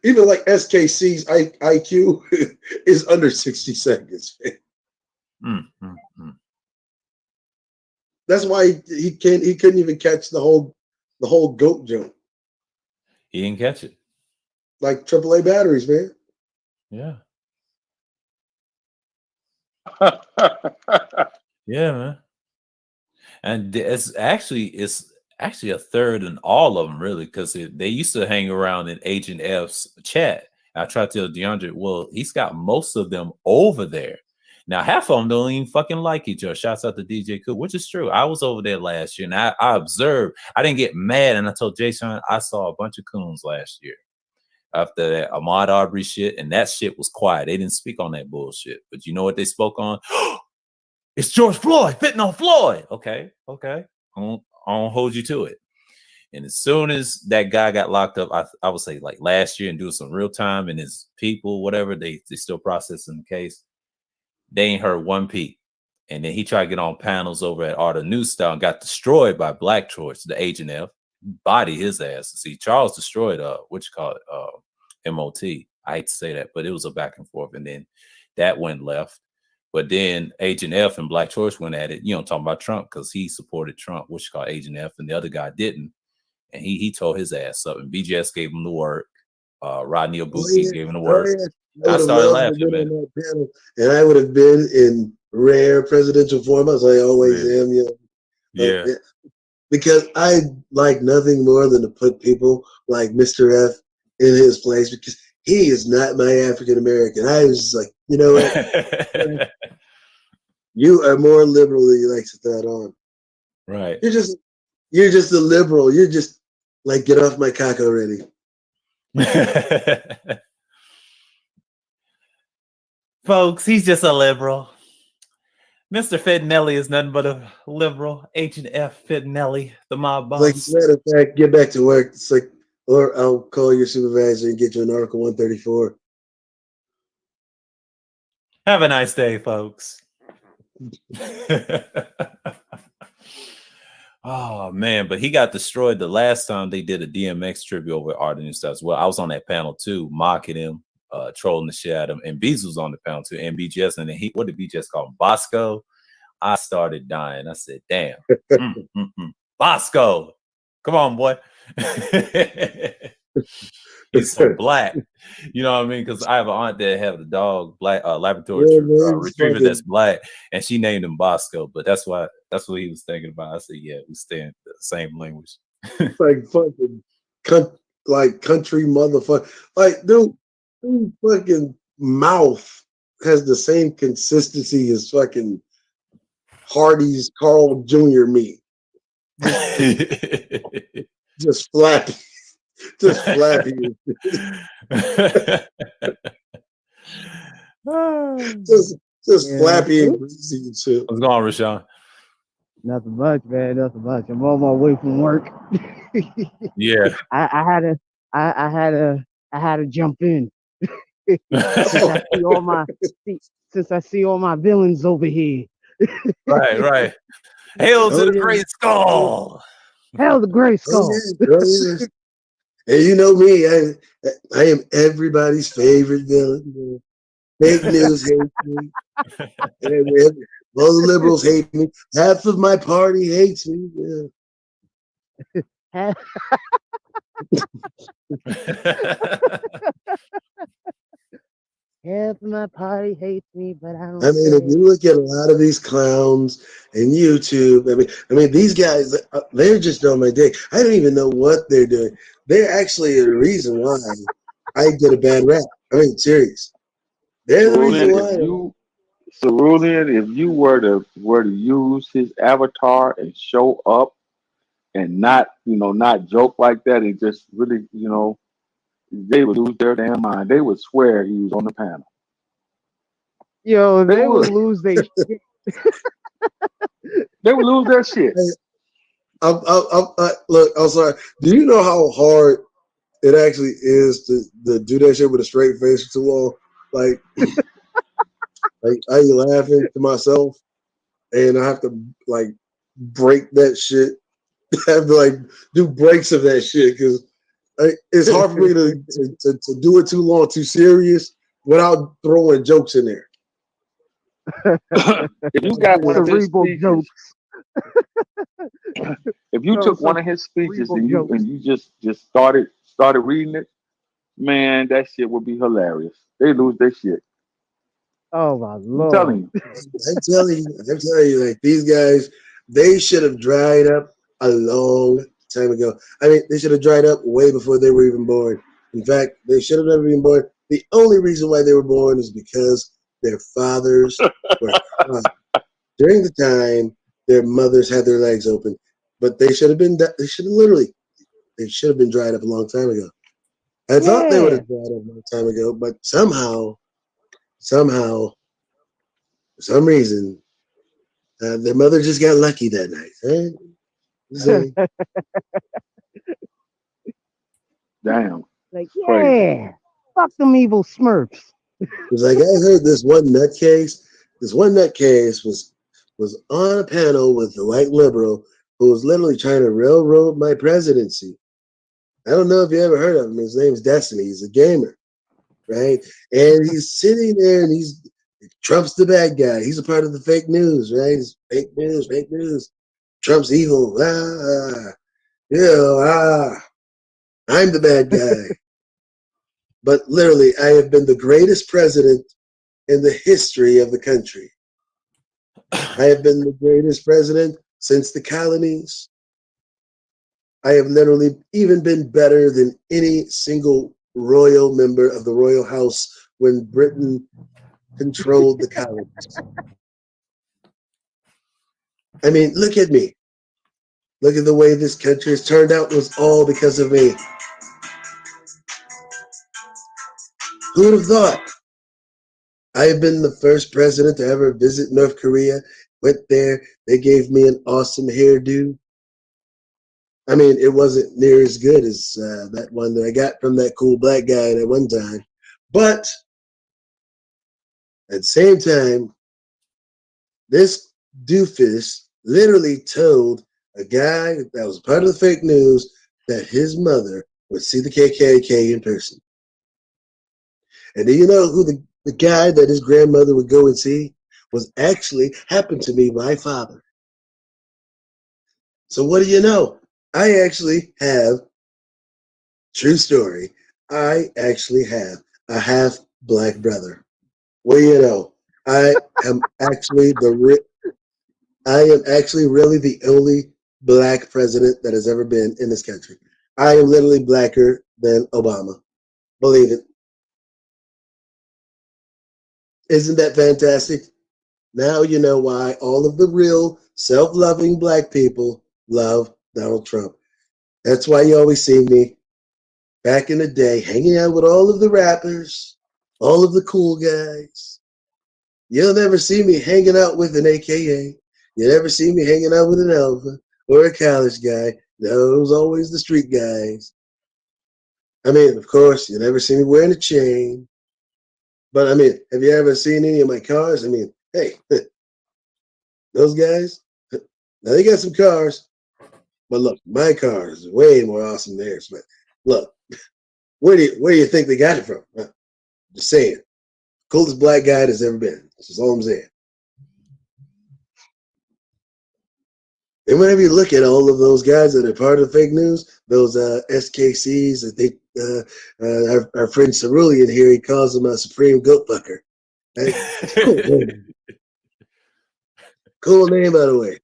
like SKC's IQ is under 60 seconds. That's why he couldn't even catch the whole goat jump. He didn't catch it. Like AAA batteries, man. Yeah. Yeah, man. And it's actually a third in all of them, really, because they used to hang around in Agent F's chat. I tried to tell DeAndre, well, he's got most of them over there. Now, half of them don't even fucking like each other. Shouts out to DJ Cool, which is true. I was over there last year, and I observed. I didn't get mad, and I told Jason I saw a bunch of coons last year after that Ahmaud Arbery shit, and that shit was quiet. They didn't speak on that bullshit. But you know what they spoke on? It's George Floyd, fitting on Floyd. Okay. I won't hold you to it. And as soon as that guy got locked up, I would say like last year and do some real time, and his people, whatever, they still processing the case. They ain't heard one peep. And then he tried to get on panels over at Art of New Style and got destroyed by Black Choice, the Agent F. Body his ass. See, Charles destroyed MOT. I hate to say that, but it was a back and forth. And then that went left. But then Agent F and Black Choice went at it, talking about Trump, because he supported Trump, which is called Agent F, and the other guy didn't. and he tore his ass up. And BGS gave him the work. Rodney Abuki yeah. gave him the work. I I would have started loved to laughing, have been man. on that panel, and I would have been in rare presidential form, as I always Really? am. Yeah. Because I like nothing more than to put people like Mr. F in his place, because he is not my African American. I was just like, you know what? You are more liberal than you like to throw it on. Right. You're just a liberal. You're just like, get off my cock already. Folks, he's just a liberal. Mr. Fittinelli is nothing but a liberal. H&F Fittinelli, the mob boss. Like, matter of fact, get back to work. It's like, or I'll call your supervisor and get you an Article 134. Have a nice day, folks. Oh man, but he got destroyed the last time they did a DMX tribute over at Art and stuff as well. I was on that panel too, mocking him, trolling the shit out of him. And Beaz was on the panel too, and BGS, and then what did BGS call him? Bosco. I started dying. I said, damn. Bosco. Come on, boy. He's so black. You know what I mean? Because I have an aunt that have a dog, black Labrador retriever that's black, and she named him Bosco. But that's what he was thinking about. I said, yeah, we stand the same language. Like fucking country motherfucker. Like, dude fucking mouth has the same consistency as fucking Hardy's Carl Jr. meat. Just flappy. Just flappy. just flappy and greasy and shit. What's going on, Rashawn? Nothing much, man. Nothing much. I'm on my way from work. Yeah. I had to jump in. Since I see all my villains over here. Right. Hail to the Great Skull. Hail the Great Skull. Yeah. And you know me, I am everybody's favorite villain. Fake news hates me. All the liberals hate me. Half of my party hates me. Yeah. Half of my party hates me, but I don't. I mean, if you look at a lot of these clowns and YouTube, I mean, these guys, they're just on my dick. I don't even know what they're doing. They're actually the reason why I get a bad rap. I mean, serious. They're the reason why. Cerulean, if you were to use his avatar and show up and not joke like that and just really, they would lose their damn mind. They would swear he was on the panel. Yo, they would lose their shit. They would lose their shit. Look, I'm sorry. Do you know how hard it actually is to do that shit with a straight face for too long? Like I be laughing to myself, and I have to like break that shit. I have to do breaks of that shit because it's hard for me to do it too long, too serious, without throwing jokes in there. If you got one of his speeches, if you took one of his speeches and you just started reading it, man, that shit would be hilarious. They lose their shit. Oh my Lord! I'm telling you, like these guys, they should have dried up a long time ago. I mean, they should have dried up way before they were even born. In fact, they should have never been born. The only reason why they were born is because their fathers were caught during the time their mothers had their legs open. But they should have been. They should have been dried up a long time ago. I thought they would have dried up a long time ago, but somehow, for some reason, their mother just got lucky that night. So, damn. Like, yeah, fuck them evil Smurfs. It's like I heard this one nutcase. This one nutcase was on a panel with the white liberal who was literally trying to railroad my presidency. I don't know if you ever heard of him. His name's Destiny. He's a gamer, right? And he's sitting there and Trump's the bad guy. He's a part of the fake news, right? It's fake news. Trump's evil. I'm the bad guy. But literally, I have been the greatest president in the history of the country. I have been the greatest president since the colonies. I have literally even been better than any single royal member of the royal house when Britain controlled the colonies. I mean, look at me. Look at the way this country has turned out. It was all because of me. Who would have thought? I have been the first president to ever visit North Korea. Went there. They gave me an awesome hairdo. I mean, it wasn't near as good as that one that I got from that cool black guy at one time. But at the same time, this doofus literally told a guy that was part of the fake news that his mother would see the KKK in person. And do you know who the guy that his grandmother would go and see was actually happened to be my father? So what do you know? I actually have, true story, I actually have a half black brother. What do you know? I am actually really the only black president that has ever been in this country. I am literally blacker than Obama. Believe it. Isn't that fantastic? Now you know why all of the real self-loving black people love Donald Trump. That's why you always see me back in the day hanging out with all of the rappers, all of the cool guys. You'll never see me hanging out with an AKA. You never see me hanging out with an alpha or a college guy. Those always the street guys. I mean, of course, you never see me wearing a chain. But I mean, have you ever seen any of my cars? I mean, hey, those guys, now they got some cars, but look, my car is way more awesome than theirs. But look, where do you think they got it from? Just saying, coolest black guy that's ever been. That's all I'm saying. And whenever you look at all of those guys that are part of the fake news, those SKCs that they, our friend Cerulean here, he calls them a supreme goat fucker. Right? Cool name, by the way.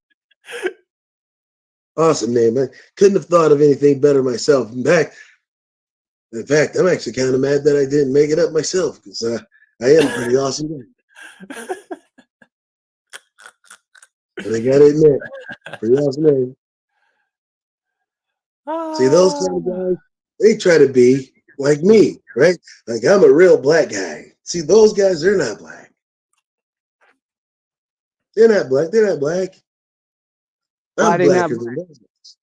Awesome name. I couldn't have thought of anything better myself. In fact, I'm actually kind of mad that I didn't make it up myself because I am a pretty awesome guy. And I gotta admit, pretty awesome name. See, those kind of guys, they try to be like me, right? Like I'm a real black guy. See, those guys, they're not black. They're not black. They're not black. I'm blacker than those guys.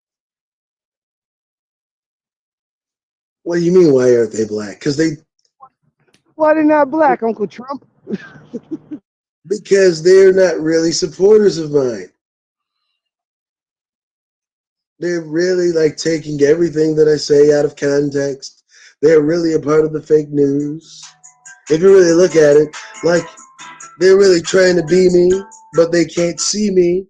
What do you mean, why aren't they black? Because Why they not black, Uncle Trump? Because they're not really supporters of mine. They're really like taking everything that I say out of context. They're really a part of the fake news. If you really look at it, like they're really trying to be me, but they can't see me.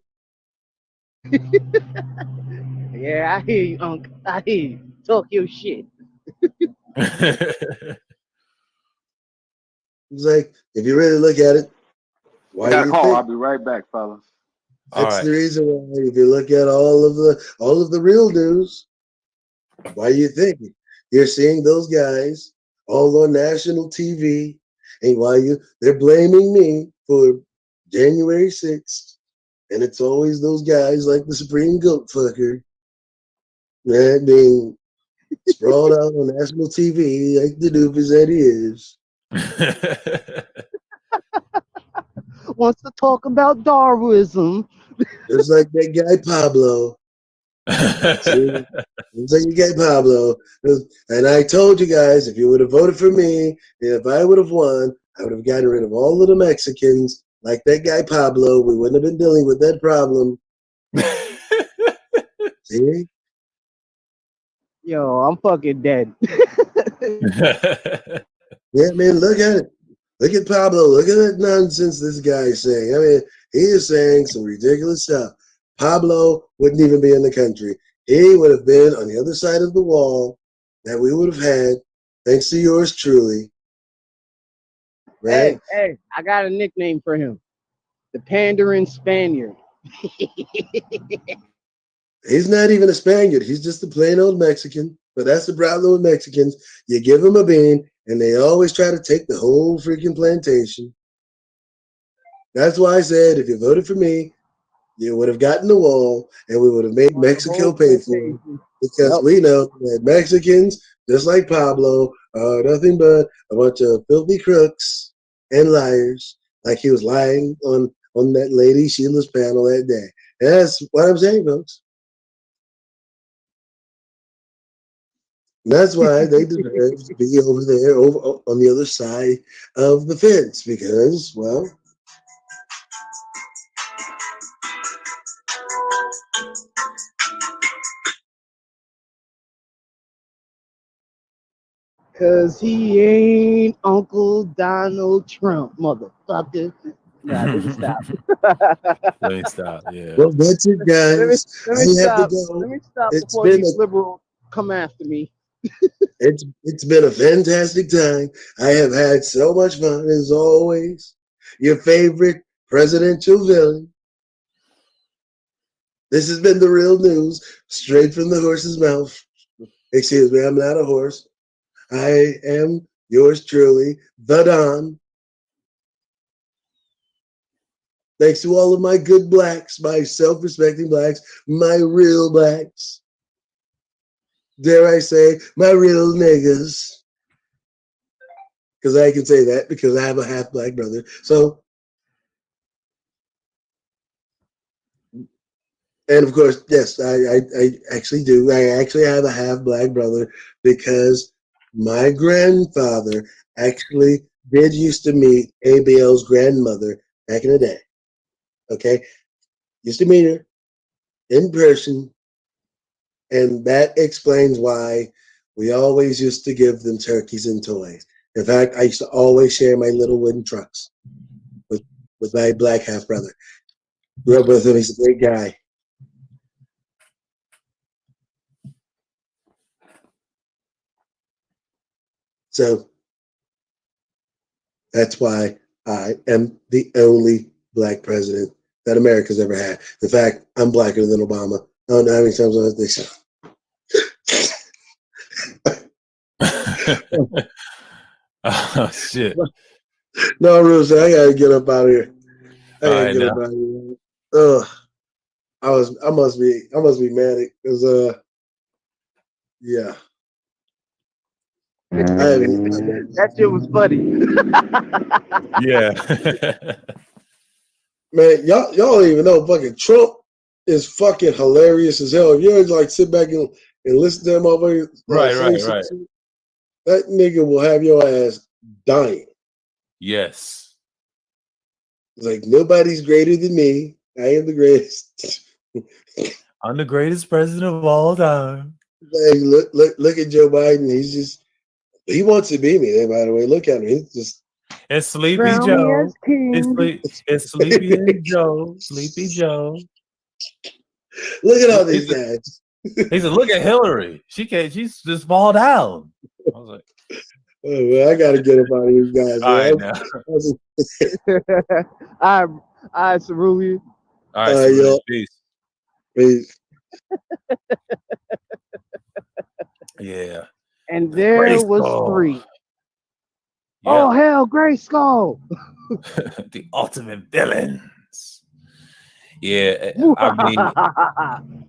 Yeah, I hear you, Unc. I hear you. Talk your shit. It's like, if you really look at it, why I do got a you call. think? I'll be right back, fellas. That's the reason why. If you look at all of the real news, why do you think you're seeing those guys all on national TV, and they're blaming me for January 6th, and it's always those guys like the Supreme Goat Fucker, right, being sprawled out on national TV like the doofus that he is. Wants to talk about Darwinism. It's like that guy Pablo. See? It's like you get Pablo. And I told you guys, if you would have voted for me, if I would have won, I would have gotten rid of all of the Mexicans like that guy Pablo. We wouldn't have been dealing with that problem. See? Yo, I'm fucking dead. Yeah, man, look at it. Look at Pablo. Look at that nonsense this guy is saying. I mean, he is saying some ridiculous stuff. Pablo wouldn't even be in the country. he would have been on the other side of the wall that we would have had, thanks to yours truly. Right? Hey, I got a nickname for him. The Pandering Spaniard. He's not even a Spaniard. He's just a plain old Mexican. But that's the problem with Mexicans. You give them a bean, and they always try to take the whole freaking plantation. That's why I said if you voted for me, you would have gotten the wall, and we would have made Mexico pay for it. Because we know that Mexicans, just like Pablo, are nothing but a bunch of filthy crooks and liars, like he was lying on that lady Sheila's panel that day. And that's what I'm saying, folks. And that's why they deserve to be over there, over on the other side of the fence, because, well, Cause he ain't Uncle Donald Trump, motherfucker. Nah, let me stop. Let me stop. Yeah. well, that's it, guys. Let me I have to stop. go. Let me stop It's before been these liberals come after me. it's been a fantastic time. I have had so much fun as always. Your favorite presidential villain. This has been the real news, straight from the horse's mouth. Excuse me, I'm not a horse. I am yours truly, the Don. Thanks to all of my good blacks, my self-respecting blacks, my real blacks. Dare I say, my real niggas. Because I can say that because I have a half black brother. So, and of course, yes, I actually do. I actually have a half black brother because my grandfather actually did used to meet ABL's grandmother back in the day. Okay? Used to meet her in person. And that explains why we always used to give them turkeys and toys. In fact, I used to always share my little wooden trucks with my black half brother. Grew up with him. He's a great guy. So that's why I am the only black president that America's ever had. In fact, I'm blacker than Obama. I don't know how many times I think so. Oh shit. No, Ruth, I gotta get up out of here. I All gotta right, get now. up out of here. Ugh. I must be manic because yeah. That shit was funny. Yeah. Man, y'all don't even know fucking Trump is fucking hilarious as hell. If you ever like sit back and listen to him over Right. shit, that nigga will have your ass dying. Yes. It's like nobody's greater than me. I am the greatest. I'm the greatest president of all time. Like, look at Joe Biden. He wants to be me. By the way, look at him. He's just It's Sleepy Crown me Joe. as king. It's Sleepy and Joe. Sleepy Joe. look at all these guys. He said, "Look at Hillary. She can't. She's just fall down." I was like, Oh, well, I gotta get up out of these guys. "All right, now. All right, Cerulean. All right, so yo. peace." Peace. Yeah. And there was three. Yep. Oh hell, Grayskull. The ultimate villains. Yeah, I mean,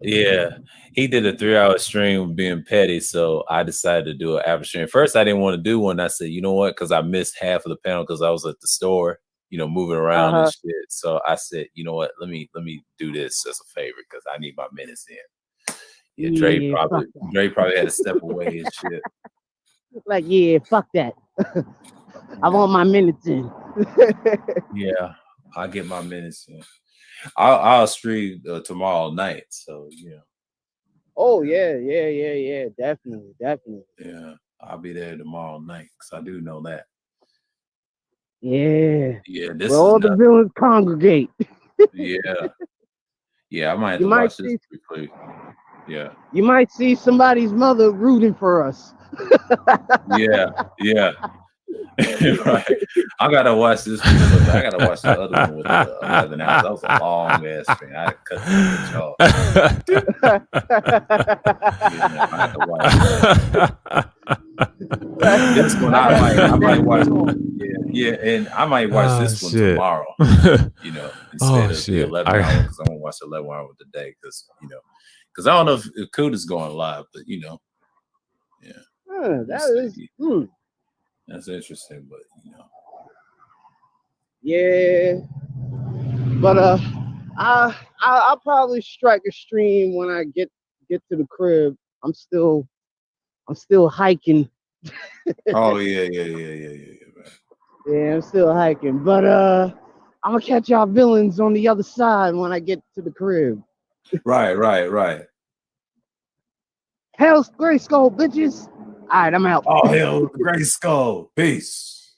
yeah, he did a 3-hour stream being petty, so I decided to do an after stream. First, I didn't want to do one. I said, you know what? Because I missed half of the panel because I was at the store, moving around and shit. So I said, you know what? Let me do this as a favor because I need my minutes in. Yeah, Dre probably had to step away and shit. Like, yeah, fuck that. I want my minutes in. Yeah, I'll get my minutes in. I'll stream tomorrow night. So Oh yeah, definitely. Yeah, I'll be there tomorrow night because I do know that. Yeah. Yeah, this where all the villains congregate. Yeah, I might have to watch this quickly. Yeah. You might see somebody's mother rooting for us. Yeah. Yeah. Right. I gotta watch this one. I gotta watch the other one with 11 hours. That was a long ass stream. I had to cut that bitch off. Yeah, man, I had to watch this one. I might watch. Yeah, and I might watch this one tomorrow. You know, instead of the 11 hour, because I'm gonna watch the 11 hour today. Because because I don't know if Kuda's going live, but that's interesting. But yeah. But I'll probably strike a stream when I get to the crib. I'm still hiking. Oh yeah, man. Yeah, I'm still hiking. But I'm gonna catch y'all villains on the other side when I get to the crib. Right. Hell's Gray Skull, bitches. All right, I'm out. Oh, hell, Gray Skull. Peace.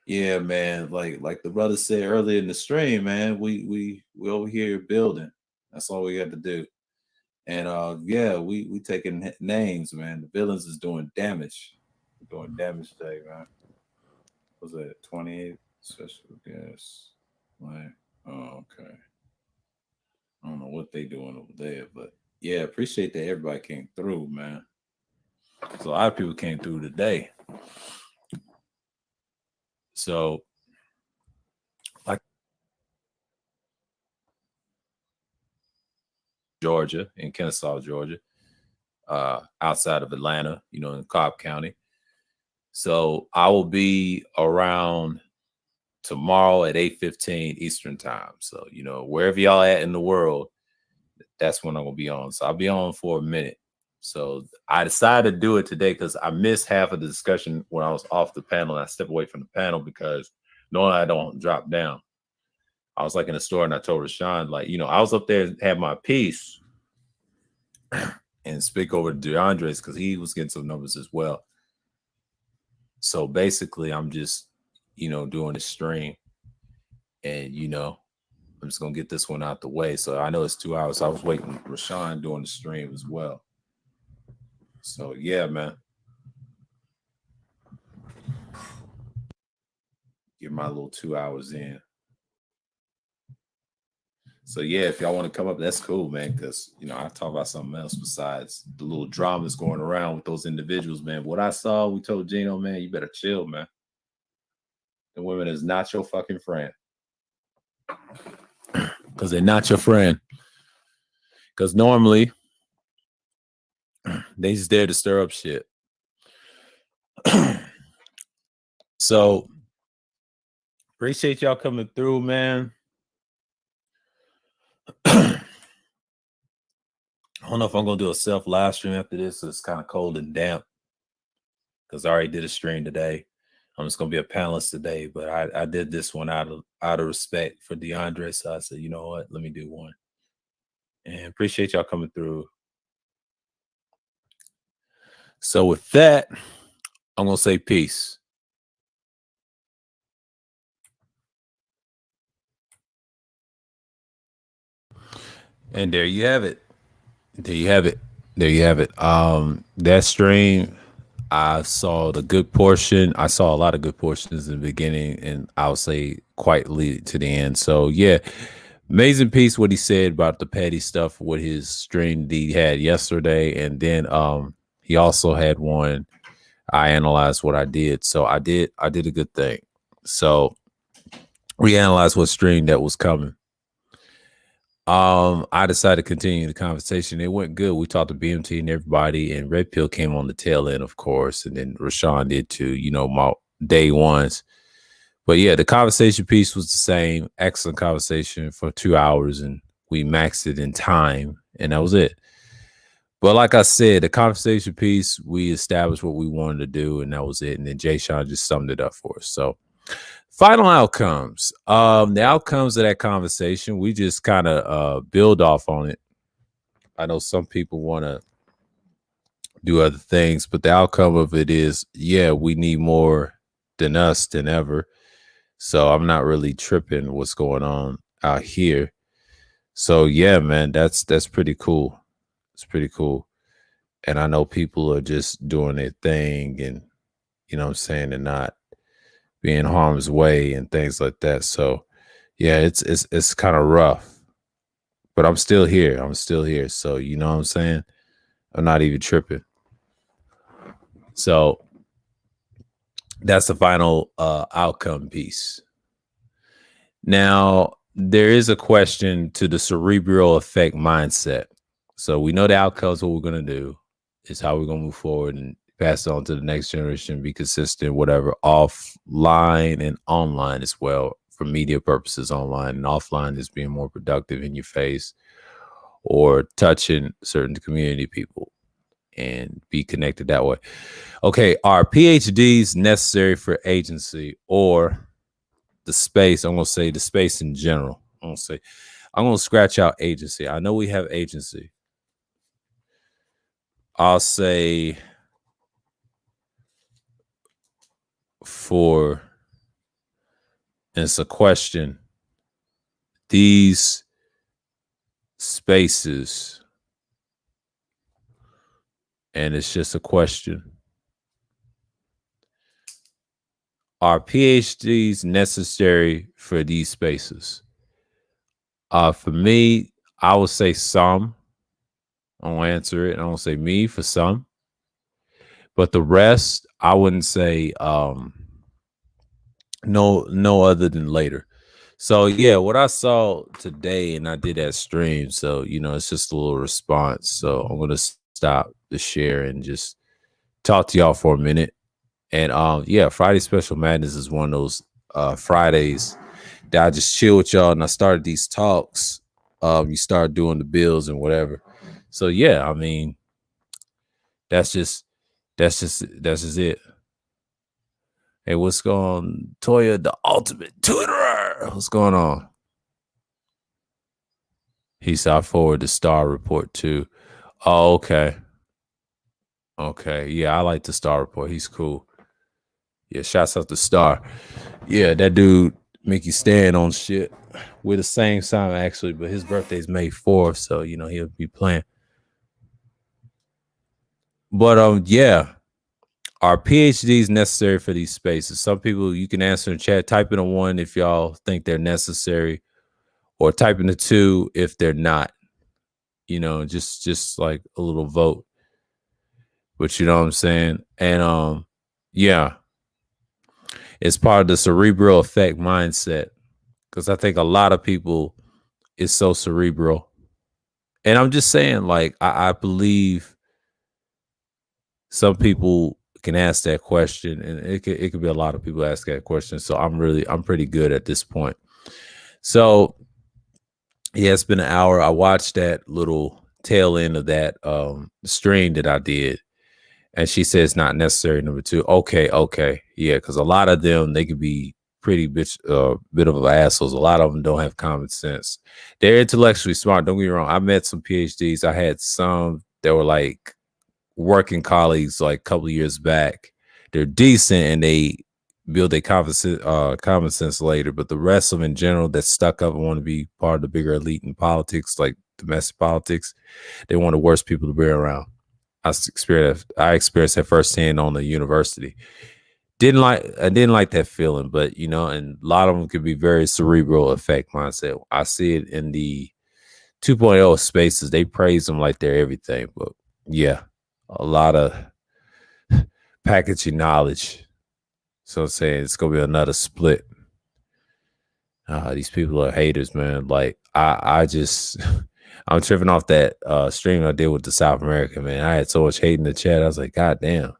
Yeah, man. Like the brother said earlier in the stream, man, we over here building. That's all we got to do. And yeah, we taking names, man. The villains is doing damage. Doing damage today, man. What was that 28 special guests? Like, oh, okay. I don't know what they doing over there, but yeah, appreciate that everybody came through, man. So a lot of people came through today. So, like Georgia, in Kennesaw, Georgia, outside of Atlanta, in Cobb County. So I will be around tomorrow at 8:15 Eastern time. So, wherever y'all at in the world, that's when I'm going to be on. So I'll be on for a minute. So I decided to do it today because I missed half of the discussion when I was off the panel. And I stepped away from the panel because knowing I don't drop down. I was like in the store and I told Rashawn, like, I was up there and had my piece and speak over to DeAndres because he was getting some numbers as well. So basically, I'm just, doing the stream and, I'm just going to get this one out the way. So I know it's 2 hours. So I was waiting for Rashawn doing the stream as well. So, yeah, man. Get my little 2 hours in. So, yeah, if y'all want to come up, that's cool, man, because, I talk about something else besides the little dramas going around with those individuals, man. What I saw, we told Gino, man, you better chill, man. The women is not your fucking friend. Because they're not your friend. Because normally, they just there to stir up shit. So, appreciate y'all coming through, man. I don't know if I'm going to do a self live stream after this. It's kind of cold and damp. Because I already did a stream today. I'm just going to be a panelist today. But I did this one out of respect for DeAndre. So I said, you know what? Let me do one. And appreciate y'all coming through. So with that, I'm going to say peace. And there you have it. That stream, I saw the good portion. I saw a lot of good portions in the beginning, and I'll say quite lead to the end. So yeah, amazing piece what he said about the petty stuff with his stream that he had yesterday, and then he also had one. I analyzed what I did, so I did a good thing. So we analyzed what stream that was coming. I decided to continue the conversation. It went good. We talked to BMT and everybody, and Red Pill came on the tail end, of course, and then Rashawn did too, my day ones. But yeah, the conversation piece was the same. Excellent conversation for 2 hours, and we maxed it in time, and that was it. But like I said, the conversation piece, we established what we wanted to do, and that was it. And then Jay Sean just summed it up for us. So final outcomes. The outcomes of that conversation, we just kind of build off on it. I know some people want to do other things, but the outcome of it is, yeah, we need more than us than ever. So I'm not really tripping what's going on out here. So yeah, man, that's pretty cool. It's pretty cool. And I know people are just doing their thing and you know what I'm saying, and not being in harm's way and things like that. So yeah, it's kind of rough. But I'm still here. I'm still here. So you know what I'm saying? I'm not even tripping. So that's the final outcome piece. Now, there is a question to the cerebral effect mindset. So we know the outcomes, what we're going to do is how we're going to move forward and pass it on to the next generation, be consistent, whatever, offline and online as well, for media purposes online, and offline is being more productive in your face or touching certain community people and be connected that way. Okay, are PhDs necessary for agency or the space? I'm going to say the space in general. I'm going to scratch out agency. I know we have agency. I'll say for, and it's a question, these spaces, and it's just a question. Are PhDs necessary for these spaces? For me, I would say some. I won't answer it. I won't say me for some. But the rest, I wouldn't say no other than later. So yeah, what I saw today, and I did that stream. So you know, it's just a little response. So I'm gonna stop the share and just talk to y'all for a minute. And yeah, Friday Special Madness is one of those Fridays that I just chill with y'all, and I started these talks. You start doing the bills and whatever. So yeah, I mean, that's just it. Hey, what's going on? Toya, the ultimate tutorer. What's going on? He said I forward the Star Report too. Oh, okay. Okay. Yeah, I like the Star Report. He's cool. Yeah, shouts out to Star. Yeah, that dude Mickey stand on shit. We're the same time actually, but his birthday's May 4th, so you know he'll be playing. But yeah. Are PhDs necessary for these spaces? Some people, you can answer in chat. Type in a 1 if y'all think they're necessary, or type in a 2 if they're not. You know, just like a little vote. But you know what I'm saying? And yeah, it's part of the cerebral effect mindset, because I think a lot of people is so cerebral. And I'm just saying, like, I believe some people can ask that question, and it could be a lot of people ask that question. So I'm pretty good at this point. So yeah, it's been an hour. I watched that little tail end of that stream that I did, and she says not necessary. Number 2. Okay, yeah, because a lot of them, they could be pretty bit of assholes. A lot of them don't have common sense. They're intellectually smart. Don't get me wrong. I met some PhDs. I had some that were like working colleagues like a couple of years back. They're decent and they build a common sense later, but the rest of them in general that stuck up and want to be part of the bigger elite in politics, like domestic politics, they want the worst people to be around. I experienced that firsthand on the university. I didn't like that feeling, but you know, and a lot of them could be very cerebral effect mindset. I see it in the 2.0 spaces. They praise them like they're everything, but yeah, a lot of packaging knowledge. So I'm saying it's gonna be another split. These people are haters, man. Like I just I'm tripping off that stream I did with the South America, man. I had so much hate in the chat. I was like, God damn.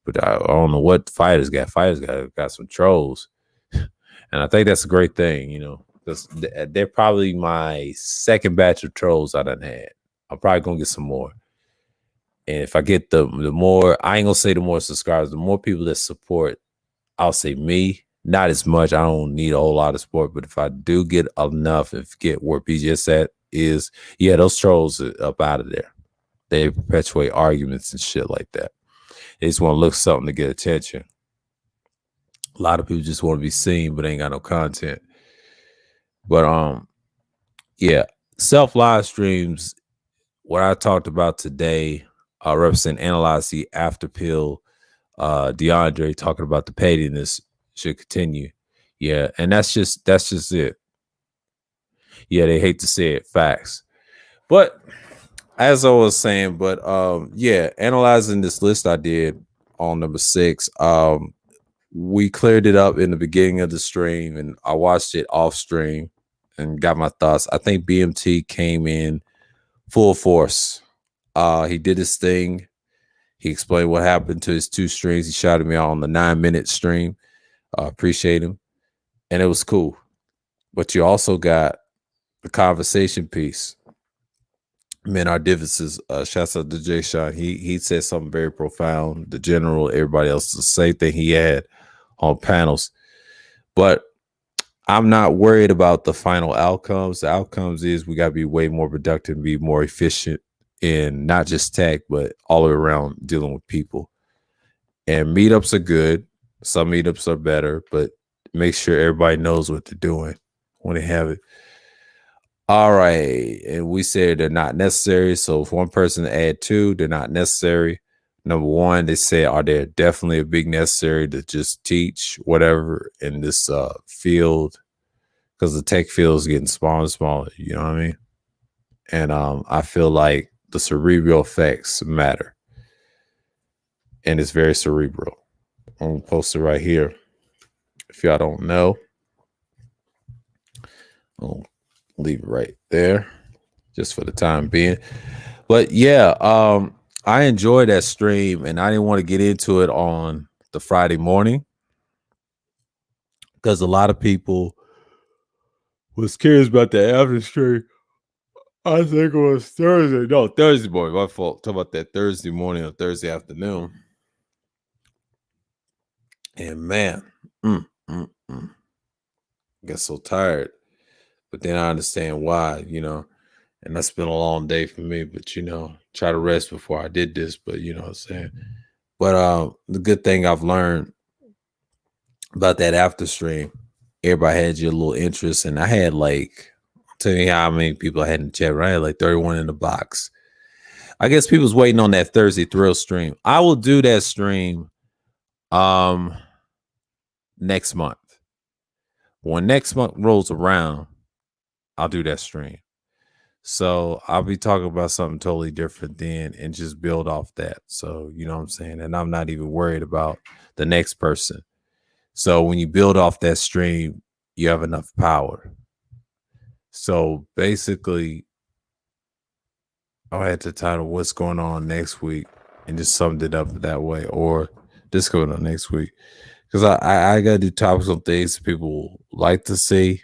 But I don't know what fighters got. Fighters got some trolls. And I think that's a great thing, you know, because they're probably my second batch of trolls I done had. I'm probably gonna get some more. And if I get the more, I ain't gonna say the more subscribers, the more people that support, I'll say me. Not as much. I don't need a whole lot of support, but if I do get enough, if get where PGS at is, yeah, those trolls are up out of there. They perpetuate arguments and shit like that. They just want to look something to get attention. A lot of people just want to be seen, but ain't got no content. But Yeah, self live streams. What I talked about today, represent analyze the after pill. DeAndre talking about the pettiness should continue. Yeah, and that's just it. Yeah, they hate to say it, facts. But as I was saying, yeah, analyzing this list I did on number 6, we cleared it up in the beginning of the stream, and I watched it off stream and got my thoughts. I think BMT came in full force. He did his thing. He explained what happened to his 2 streams. He shouted me out on the 9-minute stream. Appreciate him. And it was cool. But you also got the conversation piece. Men are differences. Shouts out to Jay Sean. He said something very profound. The general, everybody else, the same thing he had on panels. But I'm not worried about the final outcomes. The outcomes is we got to be way more productive and be more efficient in not just tech, but all around dealing with people. And meetups are good. Some meetups are better, but make sure everybody knows what they're doing when they have it. All right. And we said they're not necessary. So if one person add 2, they're not necessary. Number 1, they say, are they definitely a big necessary to just teach whatever in this field? Because the tech field is getting smaller and smaller. You know what I mean? And I feel like the cerebral effects matter. And it's very cerebral. I'm going to post it right here. If y'all don't know, I'll leave it right there just for the time being. But yeah, I enjoyed that stream, and I didn't want to get into it on the Friday morning because a lot of people was curious about the after stream. I think it was Thursday. No, Thursday morning. My fault. Talk about that Thursday morning or Thursday afternoon. And man, got so tired. But then I understand why, and that's been a long day for me. But try to rest before I did this. But you know what I'm saying. But the good thing I've learned about that after stream, everybody had your little interest, and I had tell you how many people I had in the chat. Right, I had like 31 in the box. I guess people's waiting on that Thursday thrill stream. I will do that stream next month. When next month rolls around, I'll do that stream. So I'll be talking about something totally different then and just build off that. So you know what I'm saying? And I'm not even worried about the next person. So when you build off that stream, you have enough power. So basically, I had to title what's going on next week and just summed it up that way, or this going on next week. Because I got to do topics on things that people like to see.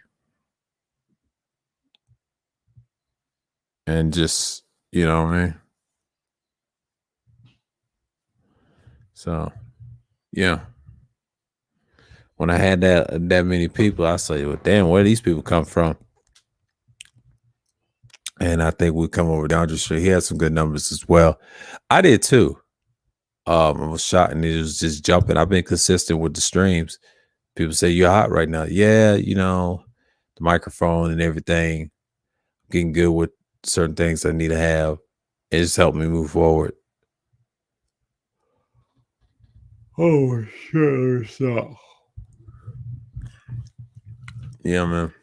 And just, you know what I mean? So, yeah. When I had that many people, I say, well, damn, where these people come from? And I think we come over DeAndre Street. He had some good numbers as well. I did too. I was shocked, and it was just jumping. I've been consistent with the streams. People say you're hot right now. Yeah, the microphone and everything. I'm getting good with certain things I need to have. It just helped me move forward. Oh shit! Stop. Yeah, man.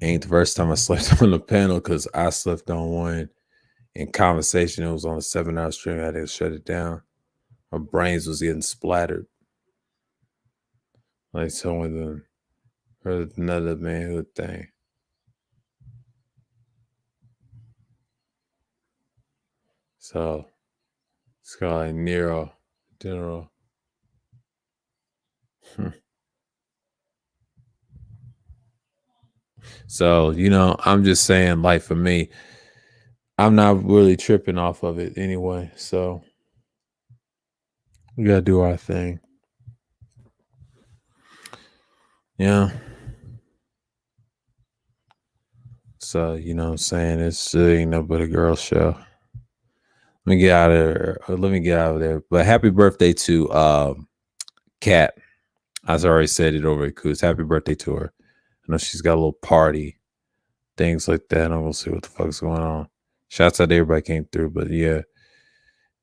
Ain't the first time I slept on the panel because I slept on one in conversation. It was on a 7-hour stream. I had to shut it down. My brains was getting splattered. Like someone heard another manhood thing. So it's called like Nero General. So, I'm just saying, like, for me, I'm not really tripping off of it anyway. So we gotta do our thing. Yeah. So, what I'm saying? It's ain't no but a girl show. Let me get out of there. But happy birthday to Kat. I already said it over at Kuz. Happy birthday to her. I know she's got a little party, things like that. I'm gonna see what the fuck's going on. Shouts out to everybody came through, but yeah,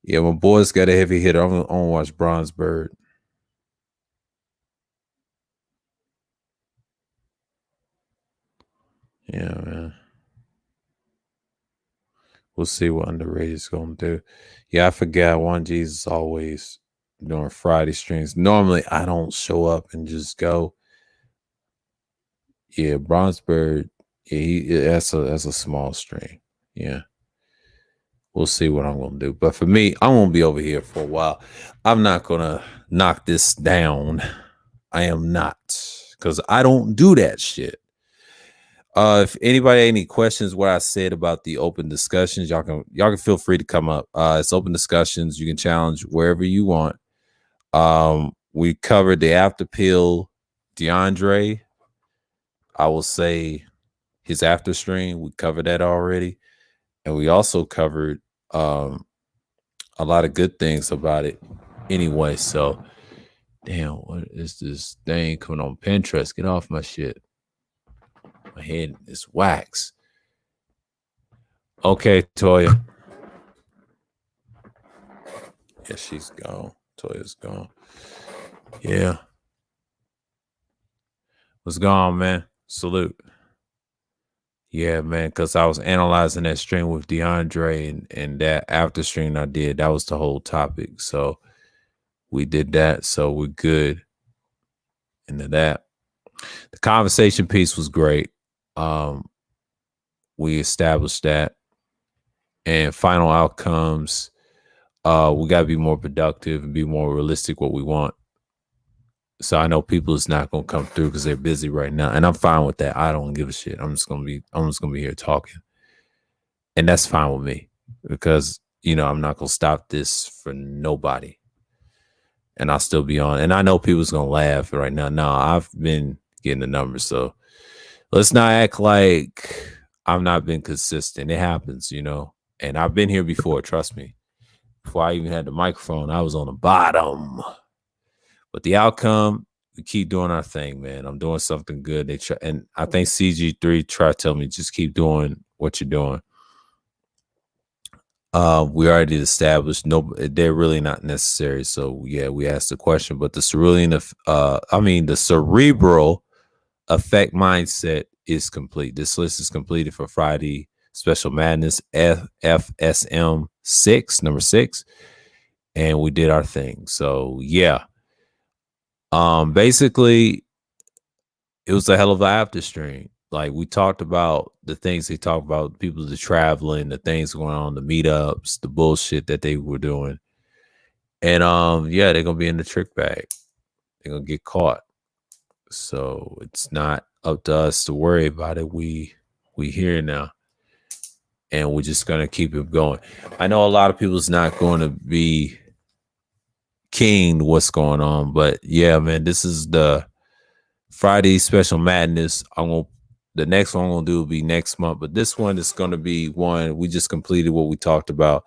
my boys got a heavy hitter. I'm gonna watch Bronze Bird. Yeah, man. We'll see what Underrated is gonna do. Yeah, I forgot One Jesus always doing Friday streams. Normally I don't show up and just go. Yeah, Bronze Bird. Yeah, that's a small stream. Yeah. We'll see what I'm gonna do. But for me, I'm gonna be over here for a while. I'm not gonna knock this down. I am not, because I don't do that shit. If anybody any questions what I said about the open discussions, y'all can feel free to come up. It's open discussions. You can challenge wherever you want. We covered the after pill DeAndre. I will say his after stream. We covered that already. And we also covered a lot of good things about it anyway. So damn, what is this thing coming on Pinterest? Get off my shit. My head is wax. Okay, Toya. Yeah, she's gone. Toya's gone. Yeah. What's gone, man? Salute. Yeah, man, because I was analyzing that stream with DeAndre and that after stream I did. That was the whole topic. So we did that. So we're good into that. The conversation piece was great. We established that. And final outcomes, we got to be more productive and be more realistic what we want. So I know people is not going to come through because they're busy right now. And I'm fine with that. I don't give a shit. I'm just going to be here talking. And that's fine with me because, I'm not going to stop this for nobody. And I'll still be on. And I know people's going to laugh right now. No, I've been getting the numbers. So let's not act like I've not been consistent. It happens, And I've been here before, trust me. Before I even had the microphone, I was on the bottom. But the outcome, we keep doing our thing, man. I'm doing something good. They try, and I think CG3 tried to tell me, just keep doing what you're doing. We already established they're really not necessary. So yeah, we asked the question, but the cerebral effect mindset is complete. This list is completed for Friday Special Madness FSM 6, number 6, and we did our thing. So yeah, basically, it was a hell of an after stream. Like we talked about the things they talked about, people that traveling, the things going on, the meetups, the bullshit that they were doing. And yeah, they're gonna be in the trick bag. They're gonna get caught. So it's not up to us to worry about it. We here now. And we're just gonna keep it going. I know a lot of people's not gonna be keen to what's going on, but yeah, man, this is the Friday Special Madness. The next one I'm gonna do will be next month, but this one is gonna be one we just completed what we talked about.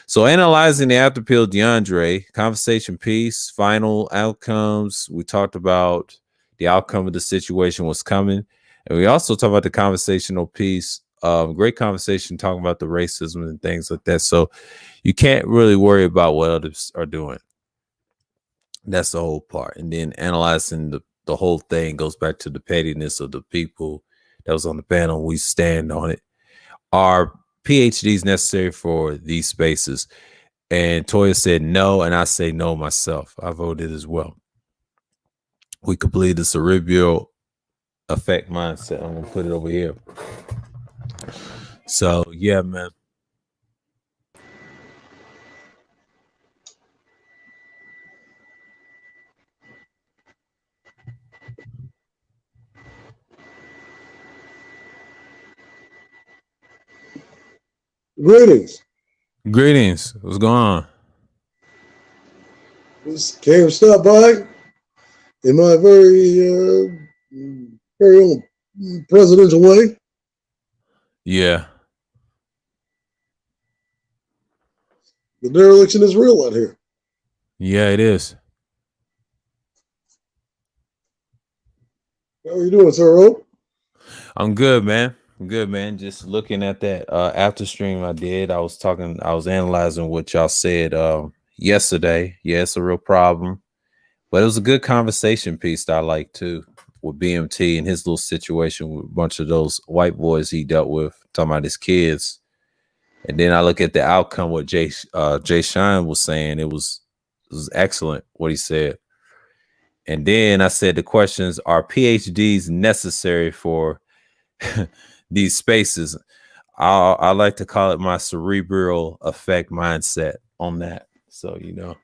So analyzing the after pill DeAndre, conversation piece, final outcomes. We talked about the outcome of the situation was coming, and we also talked about the conversational piece. Great conversation talking about the racism and things like that. So you can't really worry about what others are doing. That's the whole part. And then analyzing the whole thing goes back to the pettiness of the people that was on the panel. We stand on it. Are PhDs necessary for these spaces? And Toya said no, and I say no myself. I voted as well. We completed the cerebral effect mindset. I'm gonna put it over here. So yeah, man. Greetings. What's going on? Just came to stop by in my very own presidential way. Yeah. The dereliction is real out here. Yeah, it is. How are you doing, Sir Hope? I'm good, man. I'm good, man. Just looking at that after stream I did. I was analyzing what y'all said yesterday. Yeah, it's a real problem. But it was a good conversation piece that I like too, with BMT and his little situation with a bunch of those white boys he dealt with, talking about his kids. And then I look at the outcome, what Jay Shine was saying. It was excellent what he said. And then I said the questions, are PhDs necessary for these spaces? I like to call it my cerebral effect mindset on that. So, you know,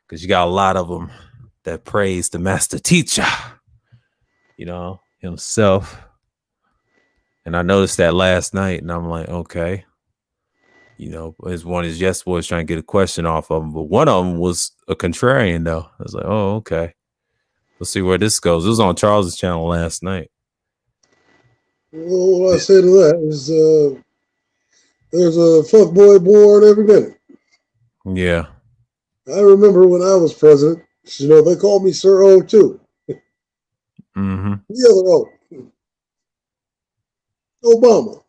because you got a lot of them that praise the master teacher, you know, himself. And I noticed that last night, and I'm like, okay, you know, his yes boy was trying to get a question off of him, but one of them was a contrarian though. I was like, oh, okay, let's see where this goes. It was on Charles's channel last night. Well, what I say to that is, there's a fuck boy born every minute. Yeah. I remember when I was president, you know, they called me Sir O too. Mm-hmm. The other O. Obama.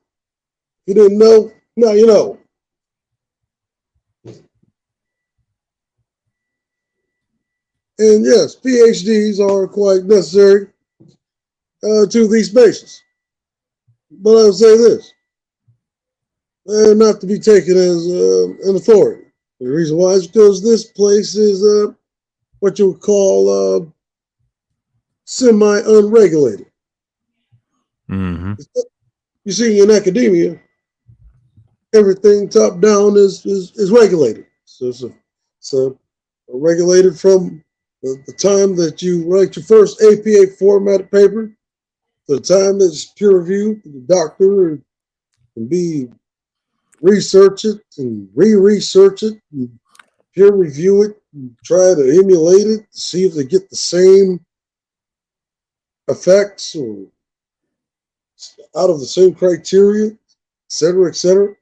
You didn't know? Now you know. And yes, PhDs are quite necessary to these spaces. But I'll say this. They're not to be taken as an authority. The reason why is because this place is what you would call semi-unregulated. Mm-hmm. You see, in academia, everything top down is regulated. So it's regulated from the time that you write your first APA formatted paper to the time that it's peer reviewed, the doctor can be research it and re-research it and peer review it and try to emulate it to see if they get the same effects or out of the same criteria, et cetera, et cetera.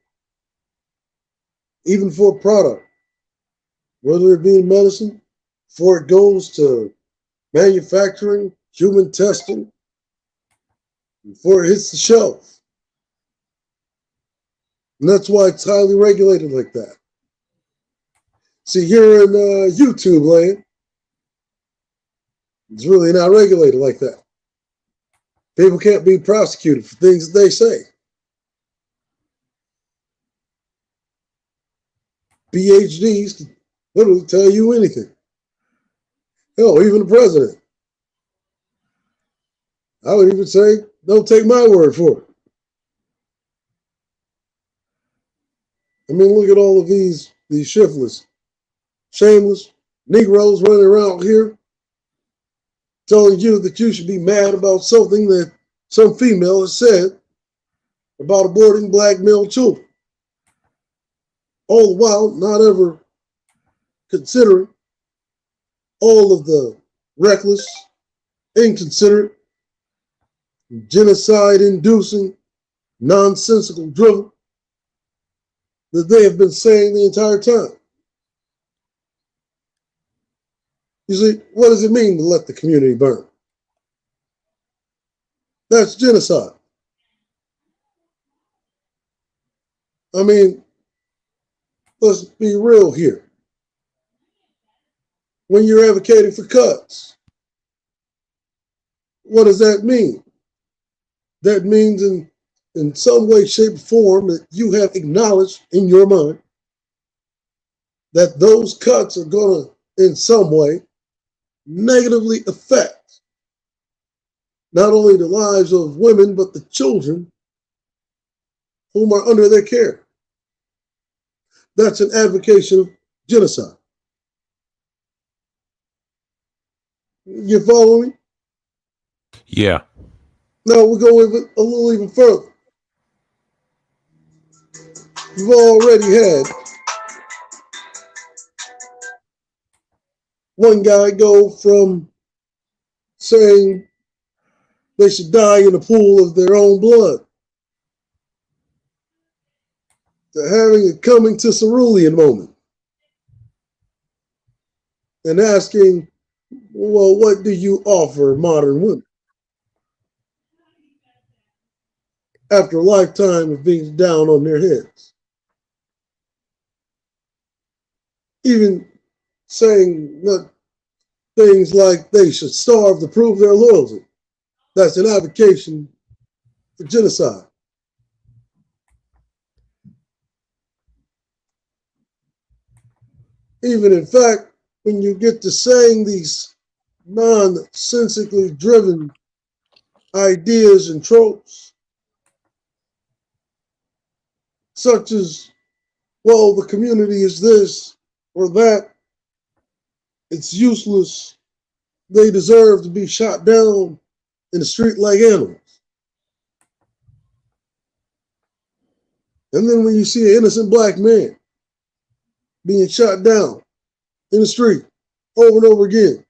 Even for a product, whether it be in medicine, before it goes to manufacturing, human testing, before it hits the shelf. And that's why it's highly regulated like that. See, here in YouTube land, it's really not regulated like that. People can't be prosecuted for things that they say. PhDs can literally tell you anything. Hell, even the president. I would even say, don't take my word for it. I mean, look at all of these shiftless, shameless Negroes running around here telling you that you should be mad about something that some female has said about aborting black male children. All the while, not ever considering all of the reckless, inconsiderate, genocide-inducing, nonsensical drivel that they have been saying the entire time. You see, what does it mean to let the community burn? That's genocide. I mean, let's be real here. When you're advocating for cuts, what does that mean? That means in some way, shape, or form that you have acknowledged in your mind that those cuts are going to, in some way, negatively affect not only the lives of women, but the children whom are under their care. That's an advocation of genocide. You follow me? Yeah. Now we go even a little even further. You've already had one guy go from saying they should die in a pool of their own blood to having a coming to cerulean moment and asking, well, what do you offer modern women? after a lifetime of being down on their heads. Even saying that things like they should starve to prove their loyalty. That's an avocation for genocide. Even in fact, when you get to saying these nonsensically driven ideas and tropes, such as, well, the community is this or that, it's useless, they deserve to be shot down in the street like animals. And then when you see an innocent black man being shot down in the street over and over again,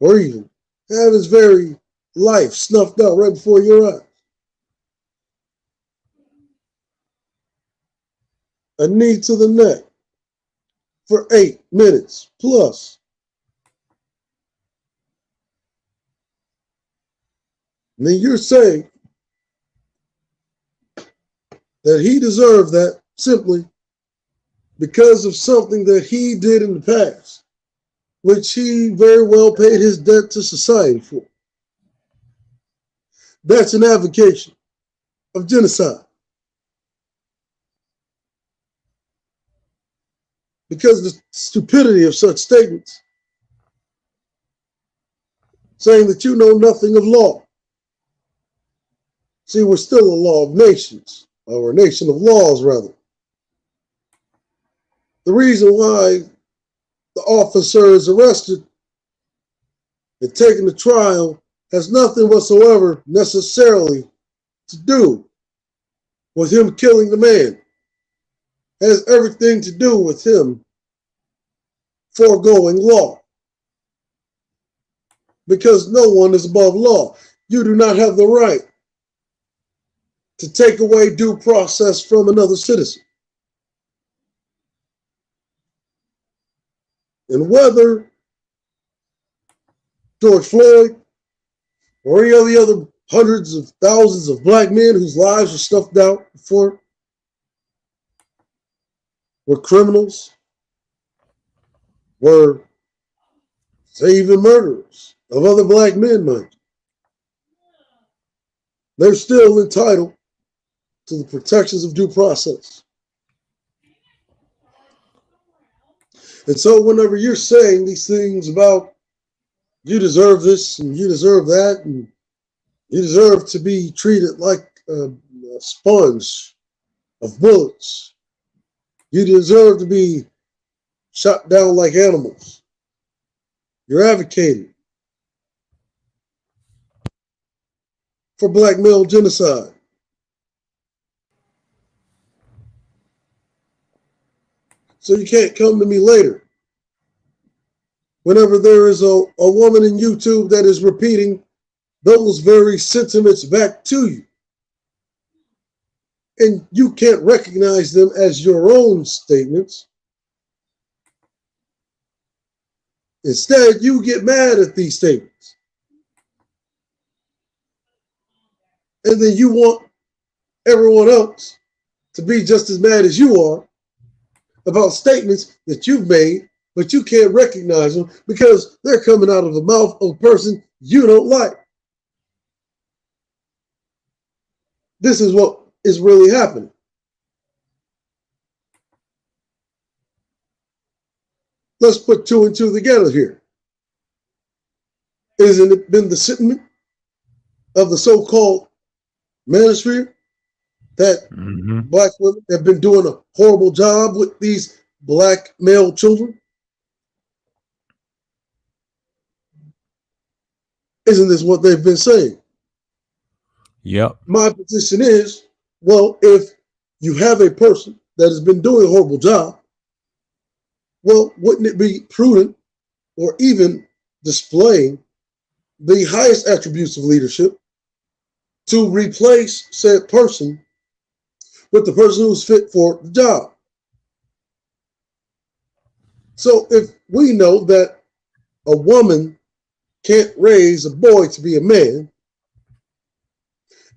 or even have his very life snuffed out right before your eyes, a knee to the neck for 8 minutes plus. And then you're saying that he deserved that simply because of something that he did in the past, which he very well paid his debt to society for. That's an avocation of genocide. Because the stupidity of such statements, saying that you know nothing of law. See, we're still a law of nations, or a nation of laws, rather. The reason why the officer is arrested and taken to trial has nothing whatsoever necessarily to do with him killing the man. It has everything to do with him foregoing law. Because no one is above law. You do not have the right to take away due process from another citizen. And whether George Floyd or any of the other hundreds of thousands of black men whose lives were snuffed out before were criminals, were, say, even murderers of other black men, mind you, they're still entitled to the protections of due process. And so whenever you're saying these things about you deserve this and you deserve that and you deserve to be treated like a sponge of bullets, you deserve to be shot down like animals, you're advocating for black male genocide. So you can't come to me later whenever there is a woman in YouTube that is repeating those very sentiments back to you, and you can't recognize them as your own statements. Instead, you get mad at these statements. And then you want everyone else to be just as mad as you are about statements that you've made, but you can't recognize them because they're coming out of the mouth of a person you don't like. This is what is really happening. Let's put two and two together here. Isn't it been the sentiment of the so-called manosphere that black women have been doing a horrible job with these black male children? Isn't this what they've been saying? Yep. My position is, well, if you have a person that has been doing a horrible job, well, wouldn't it be prudent or even displaying the highest attributes of leadership to replace said person with the person who's fit for the job? So if we know that a woman can't raise a boy to be a man,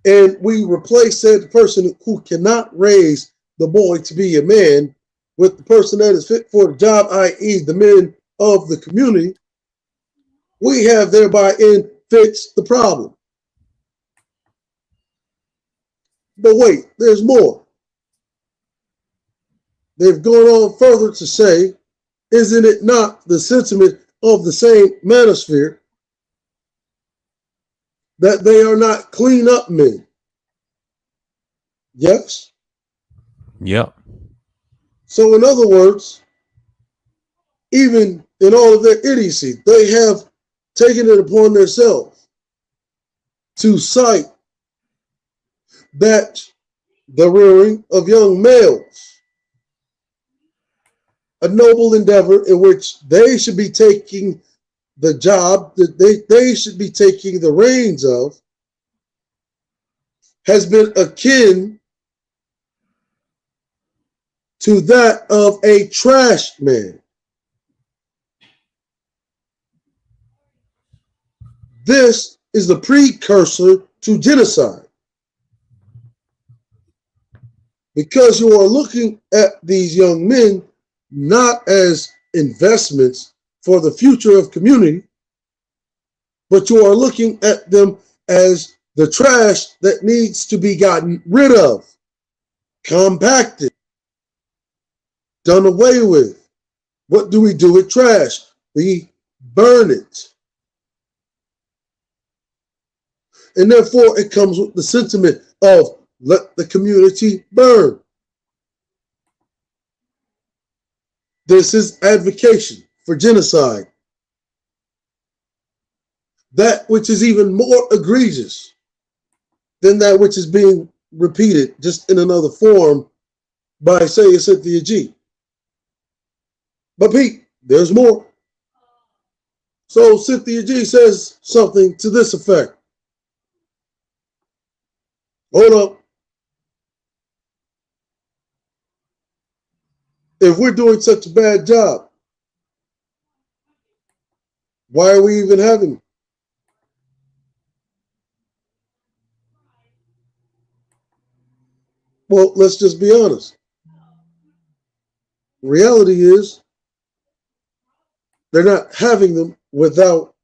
and we replace said person who cannot raise the boy to be a man with the person that is fit for the job, i.e. the men of the community, we have thereby fixed the problem. But wait, there's more. They've gone on further to say, isn't it not the sentiment of the same manosphere that they are not clean up men? Yes? Yep. So in other words, even in all of their idiocy, they have taken it upon themselves to cite that the rearing of young males, a noble endeavor in which they should be taking the job that they should be taking the reins of, has been akin to that of a trash man. This is the precursor to genocide. Because you are looking at these young men not as investments for the future of community, but you are looking at them as the trash that needs to be gotten rid of, compacted, done away with. What do we do with trash? We burn it. And therefore, it comes with the sentiment of let the community burn. This is advocation for genocide. That which is even more egregious than that which is being repeated just in another form by, say, Cynthia G. But Pete, there's more. So Cynthia G says something to this effect. Hold up. If we're doing such a bad job, why are we even having it? Well, let's just be honest. Reality is they're not having them without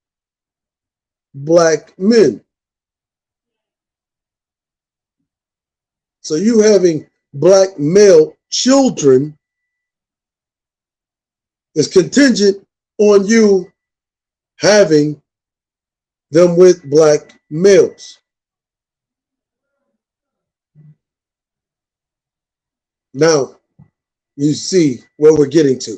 black men. So you having black male children is contingent on you having them with black males. Now, you see where we're getting to.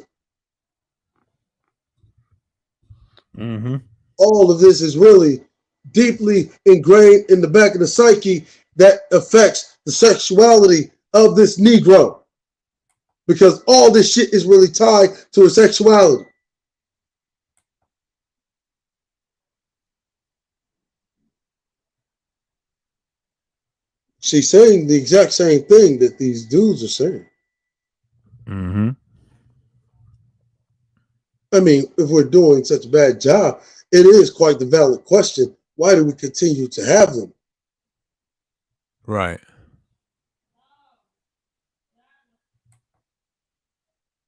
Mm-hmm. All of this is really deeply ingrained in the back of the psyche that affects the sexuality of this Negro. Because all this shit is really tied to his sexuality. She's saying the exact same thing that these dudes are saying. Mm-hmm. I mean, if we're doing such a bad job, it is quite the valid question. Why do we continue to have them? Right.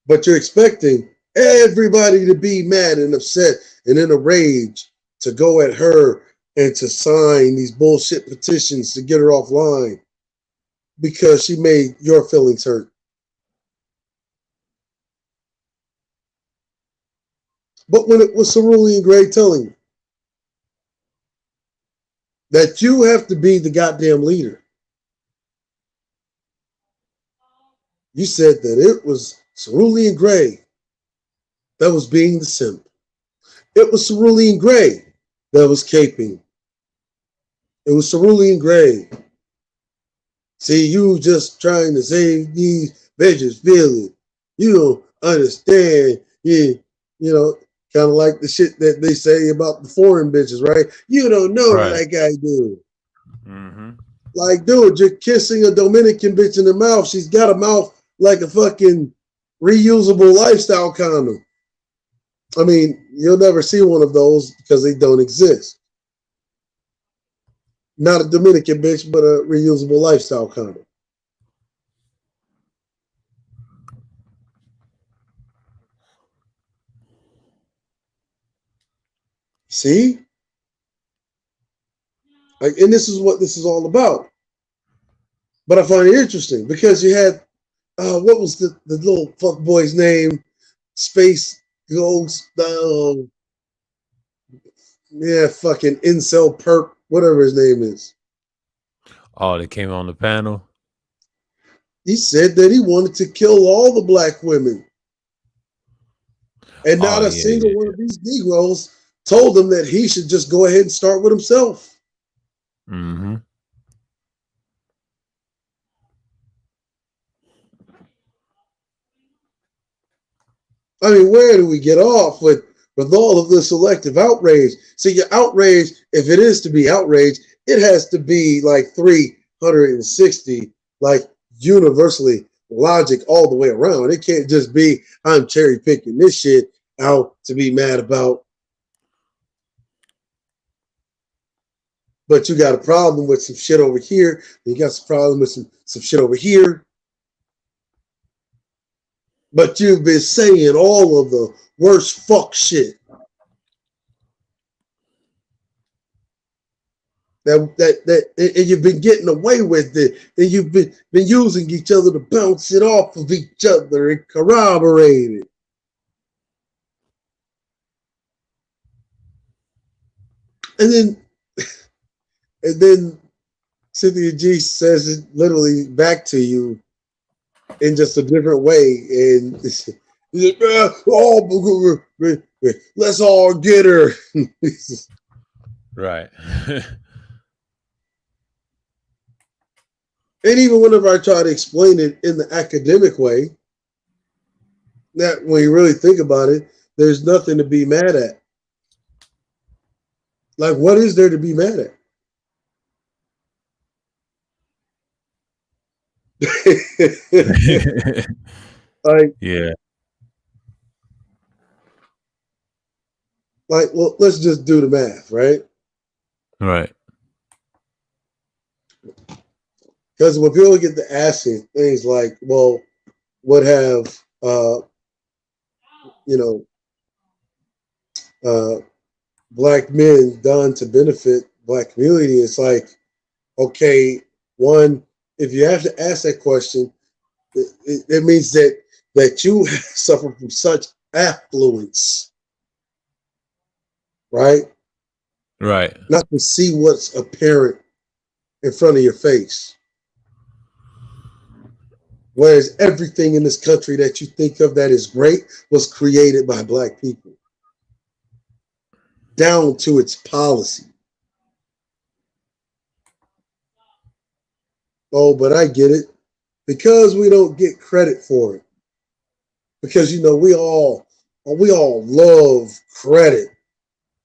But you're expecting everybody to be mad and upset and in a rage to go at her and to sign these bullshit petitions to get her offline because she made your feelings hurt. But when it was Cerulean Gray telling you that you have to be the goddamn leader, you said that it was Cerulean Gray that was being the simp. It was Cerulean Gray that was caping. It was Cerulean Gray. See, you just trying to save these bitches' feelings. You don't understand. You know, kind of like the shit that they say about the foreign bitches, right? You don't know what that guy do. Mm-hmm. Like, dude, you're kissing a Dominican bitch in the mouth. She's got a mouth like a fucking reusable lifestyle condom. I mean, you'll never see one of those because they don't exist. Not a Dominican bitch, but a reusable lifestyle condom. See? Like, and this is what this is all about. But I find it interesting because you had, what was the little fuck boy's name? Space Ghost, yeah, fucking incel perp, whatever his name is. Oh, they came on the panel. He said that he wanted to kill all the black women. And not a single one of these Negroes told him that he should just go ahead and start with himself. Mm-hmm. I mean, where do we get off with all of this selective outrage? So your outrage, if it is to be outrage, it has to be like 360, like universally logic all the way around. It can't just be, I'm cherry picking this shit out to be mad about. But you got a problem with some shit over here. You got some problem with some shit over here. But you've been saying all of the worst fuck shit. That and you've been getting away with it, and you've been using each other to bounce it off of each other and corroborate it. And then Cynthia G says it literally back to you in just a different way, and let's all get her. Right. And even whenever I try to explain it in the academic way, that when you really think about it, there's nothing to be mad at. Like, what is there to be mad at? Like, yeah. Like, well, let's just do the math, right? Right. Because when people get to asking things like, well, what have black men done to benefit black community? It's like, okay, one, if you have to ask that question, it means that you suffer from such affluence, right? Right. Not to see what's apparent in front of your face. Whereas everything in this country that you think of that is great was created by black people, down to its policy. Oh, but I get it. Because we don't get credit for it. Because, we all love credit.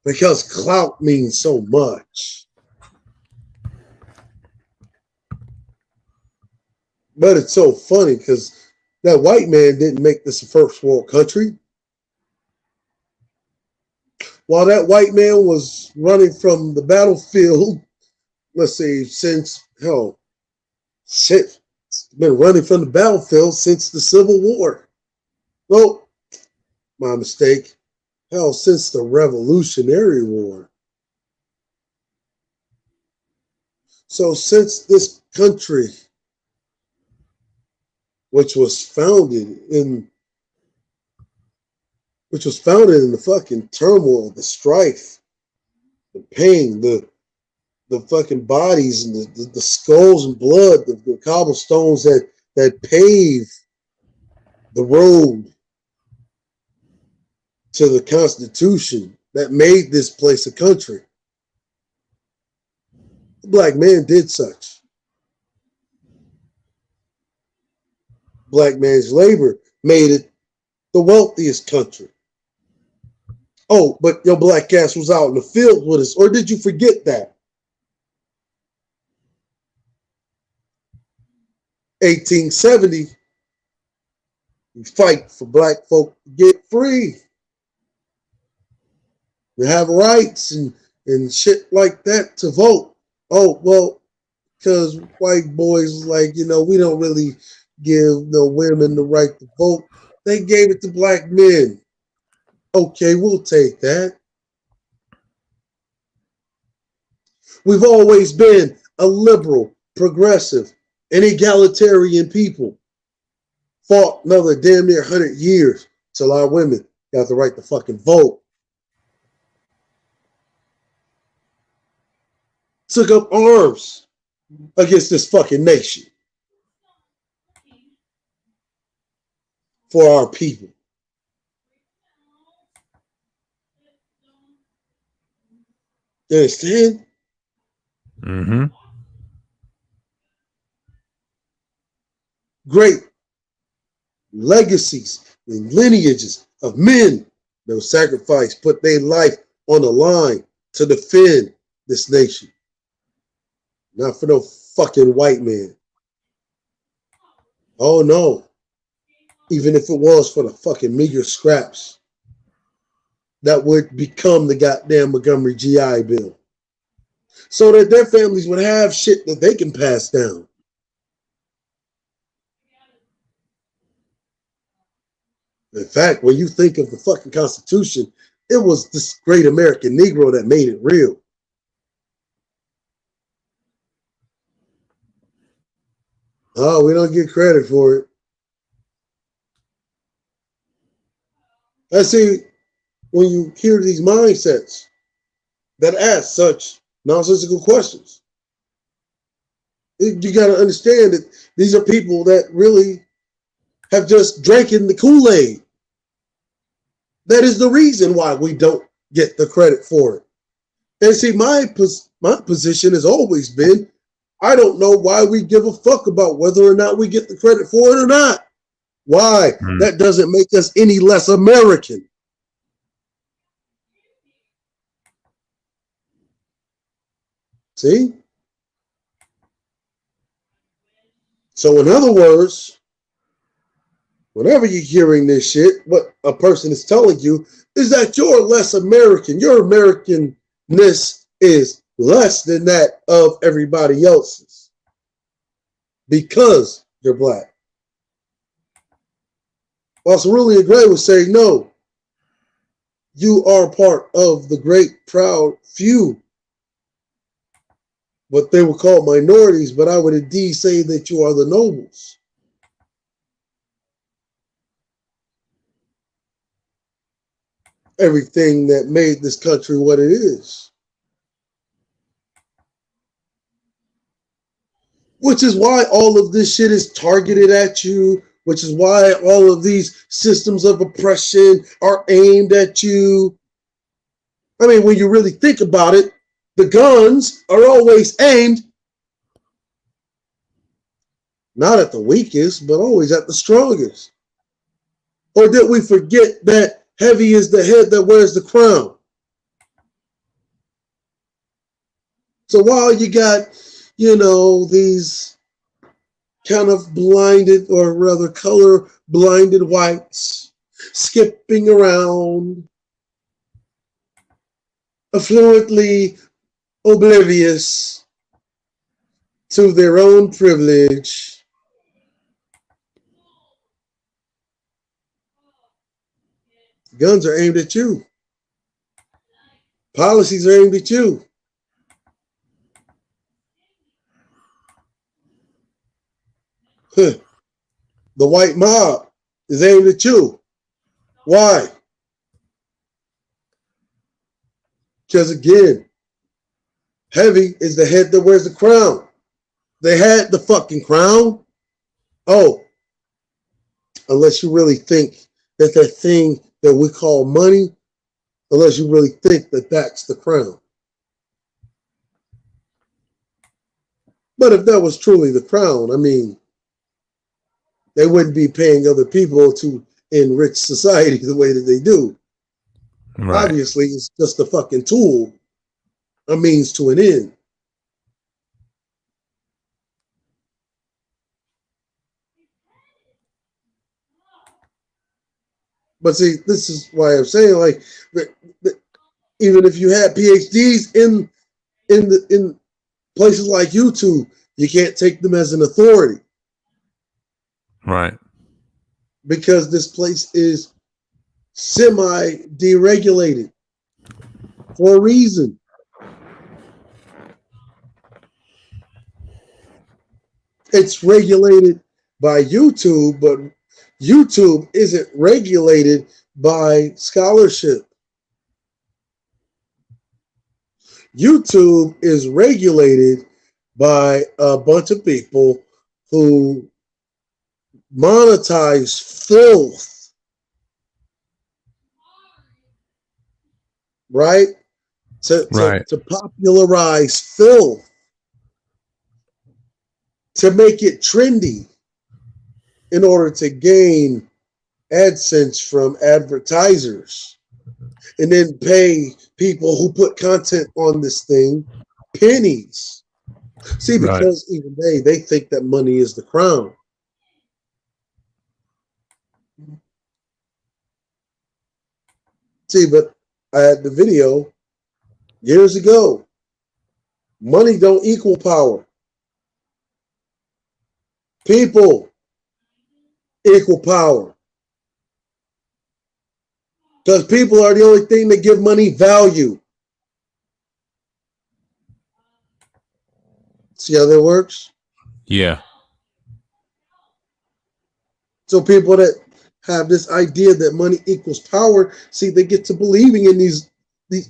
Because clout means so much. But it's so funny because that white man didn't make this a first world country. While that white man was running from the battlefield, let's say since been running from the battlefield since the Civil War. No, my mistake. Since the Revolutionary War. So since this country, which was founded in the fucking turmoil, the strife, the pain, the fucking bodies and the skulls and blood, the cobblestones that pave the road to the Constitution that made this place a country. The black man did such. Black man's labor made it the wealthiest country. Oh, but your black ass was out in the field with us, or did you forget that? 1870, we fight for black folk to get free. We have rights and shit like that to vote. Oh, well, because white boys, like, we don't really give no women the right to vote. They gave it to black men. Okay, we'll take that. We've always been a liberal, progressive, and egalitarian people. Fought another damn near 100 years till our women got the right to fucking vote. Took up arms against this fucking nation for our people. You understand? Mm-hmm. Great legacies and lineages of men that were sacrificed, put their life on the line to defend this nation. Not for no fucking white man. Oh no. Even if it was for the fucking meager scraps that would become the goddamn Montgomery GI Bill. So that their families would have shit that they can pass down. In fact, when you think of the fucking Constitution, it was this great American Negro that made it real. Oh, we don't get credit for it. I see, when you hear these mindsets that ask such nonsensical questions, you got to understand that these are people that really have just drinking the Kool-Aid. That is the reason why we don't get the credit for it. And see, my position has always been, I don't know why we give a fuck about whether or not we get the credit for it or not. Why? That doesn't make us any less American. See? So in other words, whenever you're hearing this shit, what a person is telling you is that you're less American. Your Americanness is less than that of everybody else's because you're black. While Cerulean Gray would say, no, you are part of the great, proud few, what they would call minorities, but I would indeed say that you are the nobles. Everything that made this country what it is. Which is why all of this shit is targeted at you, which is why all of these systems of oppression are aimed at you. I mean, when you really think about it, the guns are always aimed not at the weakest, but always at the strongest. Or did we forget that heavy is the head that wears the crown? So while you got, these kind of blinded, or rather color blinded whites skipping around, affluently oblivious to their own privilege, guns are aimed at you. Policies are aimed at you. The white mob is aimed at you. Why? Because again, heavy is the head that wears the crown. They had the fucking crown. Oh, unless you really think that thing that we call money, unless you really think that that's the crown. But if that was truly the crown, I mean, they wouldn't be paying other people to enrich society the way that they do. Right. Obviously, it's just a fucking tool, a means to an end. But see, this is why I'm saying, like, even if you had PhDs in places like YouTube, you can't take them as an authority Right. because this place is semi-deregulated for a reason. It's regulated by YouTube, but YouTube isn't regulated by scholarship. YouTube is regulated by a bunch of people who monetize filth, right? To popularize filth, to make it trendy in order to gain AdSense from advertisers, and then pay people who put content on this thing pennies. See, because even they think that money is the crown. See, but I had the video years ago. Money don't equal power. People equal power. Because people are the only thing that give money value. See how that works? Yeah. So people that have this idea that money equals power, see, they get to believing in these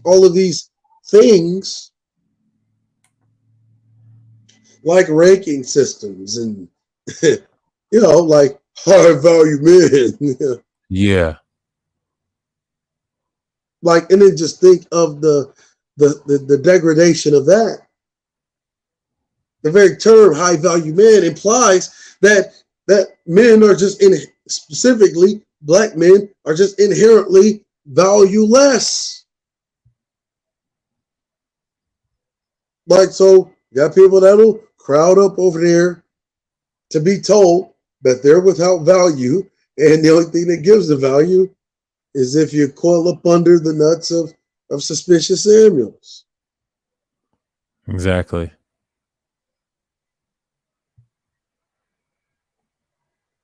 all of these things like ranking systems and like high value men. Yeah. Like, and then just think of the degradation of that. The very term high value man implies that men are just specifically black men are just inherently valueless. Like, so you got people that'll crowd up over there to be told that they're without value, and the only thing that gives the value is if you coil up under the nuts of Suspicious Samuels. Exactly.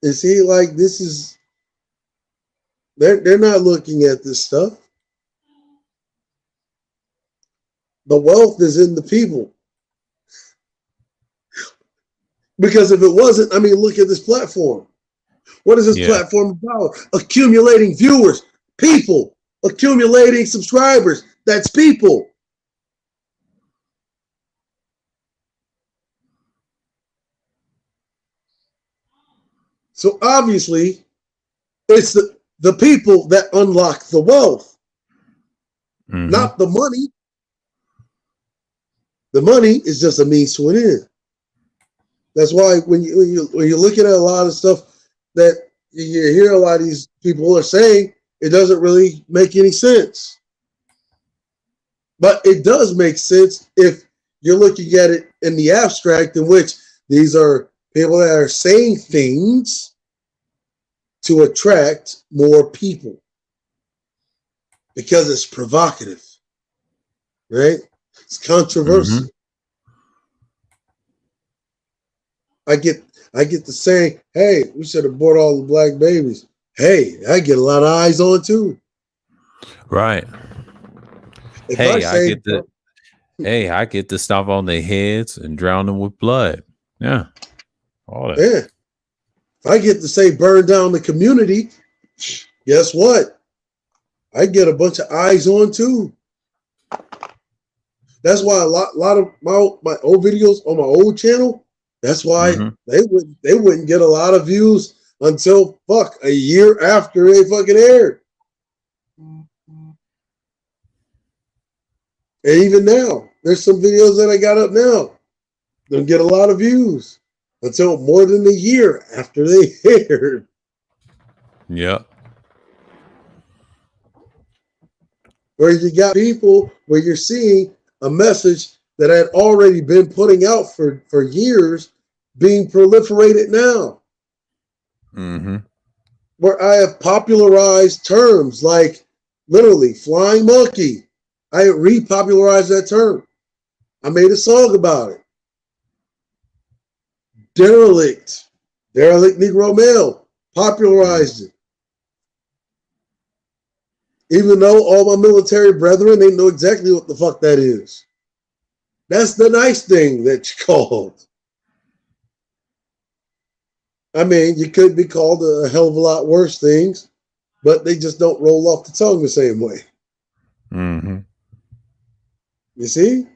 You see, like, this is, they're not looking at this stuff. The wealth is in the people. Because if it wasn't, I mean, look at this platform. What is this platform about? Accumulating viewers, people, accumulating subscribers. That's people. So obviously, it's the people that unlock the wealth, not the money. The money is just a means to an end. That's why when you're looking at a lot of stuff that you hear a lot of these people are saying, it doesn't really make any sense. But it does make sense if you're looking at it in the abstract, in which these are people that are saying things to attract more people because it's provocative, right? It's controversial. I get the saying, hey, we should have bought all the black babies. Hey, I get a lot of eyes on too. Right. I get to stomp on their heads and drown them with blood. Yeah. All that. Yeah. If I get to say burn down the community, guess what? I get a bunch of eyes on too. That's why a lot of my old videos on my old channel, that's why they wouldn't get a lot of views until a year after they fucking aired. And even now, there's some videos that I got up now. Don't get a lot of views until more than a year after they aired. Yep. Where you got people where you're seeing a message that had already been putting out for years being proliferated now. Where I have popularized terms like literally flying monkey. I repopularized that term. I made a song about it. derelict Negro male popularized it. Even though all my military brethren, they know exactly what the fuck that is. That's the nice thing that you called. I mean, you could be called a hell of a lot worse things, but they just don't roll off the tongue the same way. Mm-hmm. You see?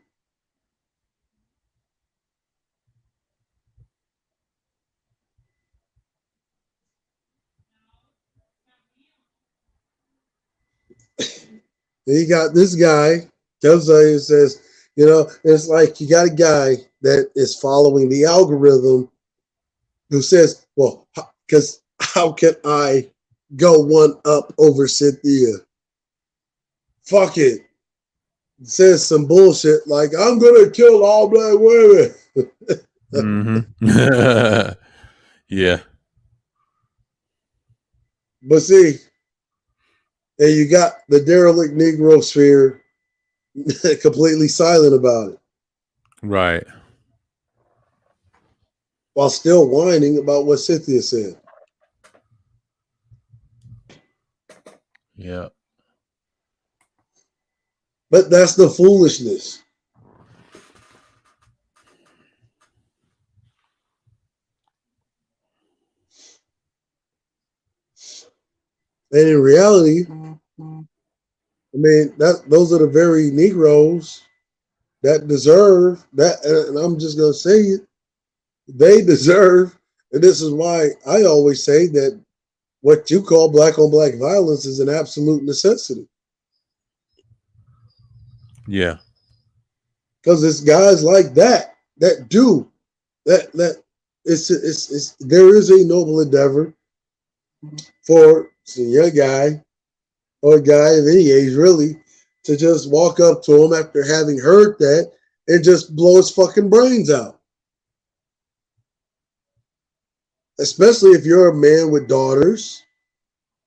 You got this guy comes out and says, you know, it's like you got a guy that is following the algorithm who says, well, because how can I go one up over Cynthia? Fuck it. Says some bullshit like, I'm going to kill all black women. Mm-hmm. Yeah. But see, and you got the derelict Negro sphere completely silent about it Right. while still whining about what Cynthia said. Yeah. But that's the foolishness. And in reality, I mean, those are the very Negroes that deserve that. And I'm just going to say it. They deserve, and this is why I always say that what you call black on black violence is an absolute necessity. Yeah. Because it's guys like that do that it's there is a noble endeavor for a young guy or a guy of any age really to just walk up to him after having heard that and just blow his fucking brains out. Especially if you're a man with daughters,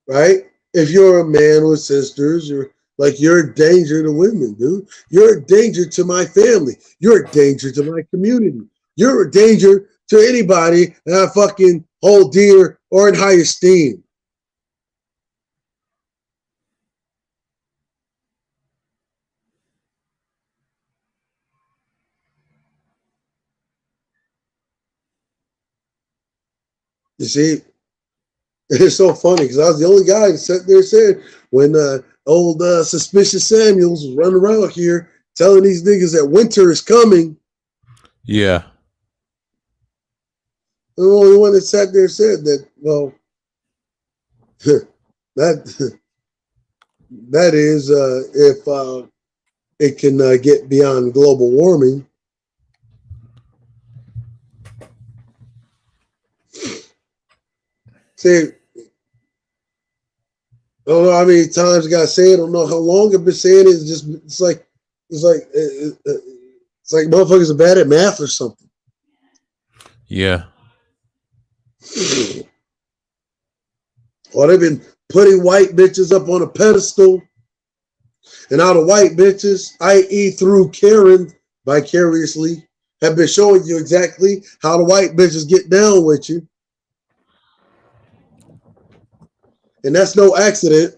right? If you're a man with sisters, you're a danger to women, dude. You're a danger to my family. You're a danger to my community. You're a danger to anybody that I fucking hold dear or in high esteem. You see, it's so funny because I was the only guy that sat there and said when old Suspicious Samuels was running around here telling these niggas that winter is coming. Yeah. I'm the only one that sat there and said that, well, that is if it can get beyond global warming. See, I don't know how many times I got to say it. I don't know how long I've been saying it. It's like motherfuckers are bad at math or something. Yeah. Or they've been putting white bitches up on a pedestal, and all the white bitches, i.e. through Karen, vicariously, have been showing you exactly how the white bitches get down with you. And that's no accident.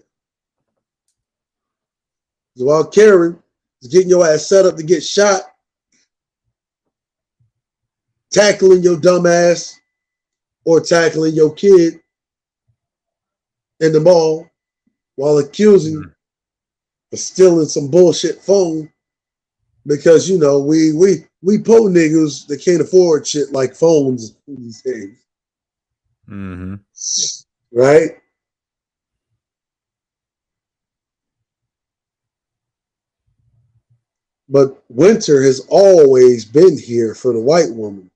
While Karen is getting your ass set up to get shot, tackling your dumb ass or tackling your kid in the mall while accusing of stealing some bullshit phone because, you know, we po niggas that can't afford shit like phones these days. Mm-hmm. Right? But winter has always been here for the white woman.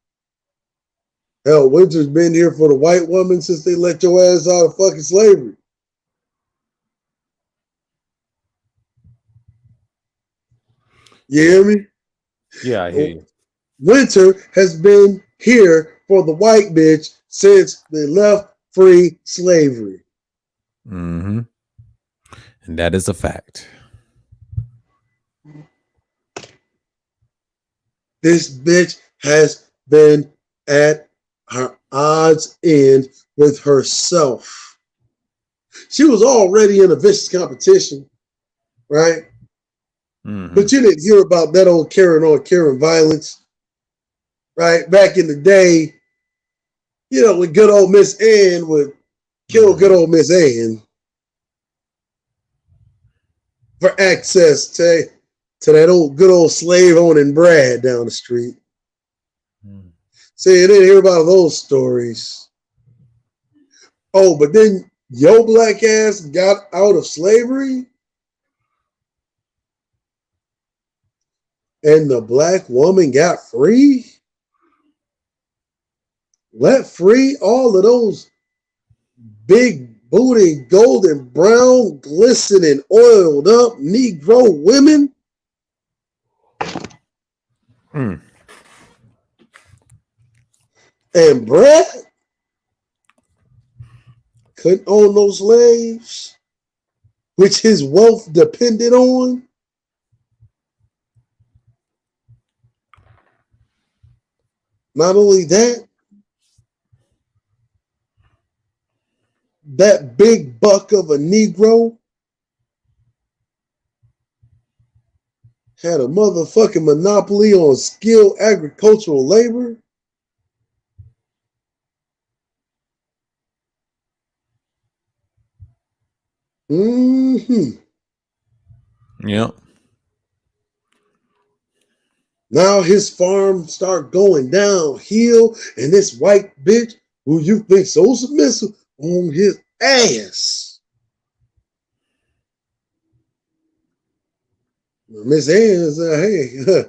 Hell, winter's been here for the white woman since they let your ass out of fucking slavery. You hear me? Yeah, I hear you. Winter has been here for the white bitch since they left free slavery. Mm-hmm. And that is a fact. This bitch has been at her odds end with herself. She was already in a vicious competition, right? Mhm. But you didn't hear about that old Karen on Karen violence, right? Back in the day, you know, when good old Miss Ann would kill good old Miss Ann for access to that old good old slave owning Brad down the street. Mhm. See, you didn't hear about those stories. Oh, but then your black ass got out of slavery and the black woman got free? Let free all of those big booty, golden brown, glistening, oiled up Negro women? Mm. And Brad couldn't own those slaves, which his wealth depended on? Not only that, that big buck of a Negro had a motherfucking monopoly on skilled agricultural labor. Mm-hmm. Yep. Now his farm start going downhill, and this white bitch who you think so submissive on his ass. Miss Ann said, hey,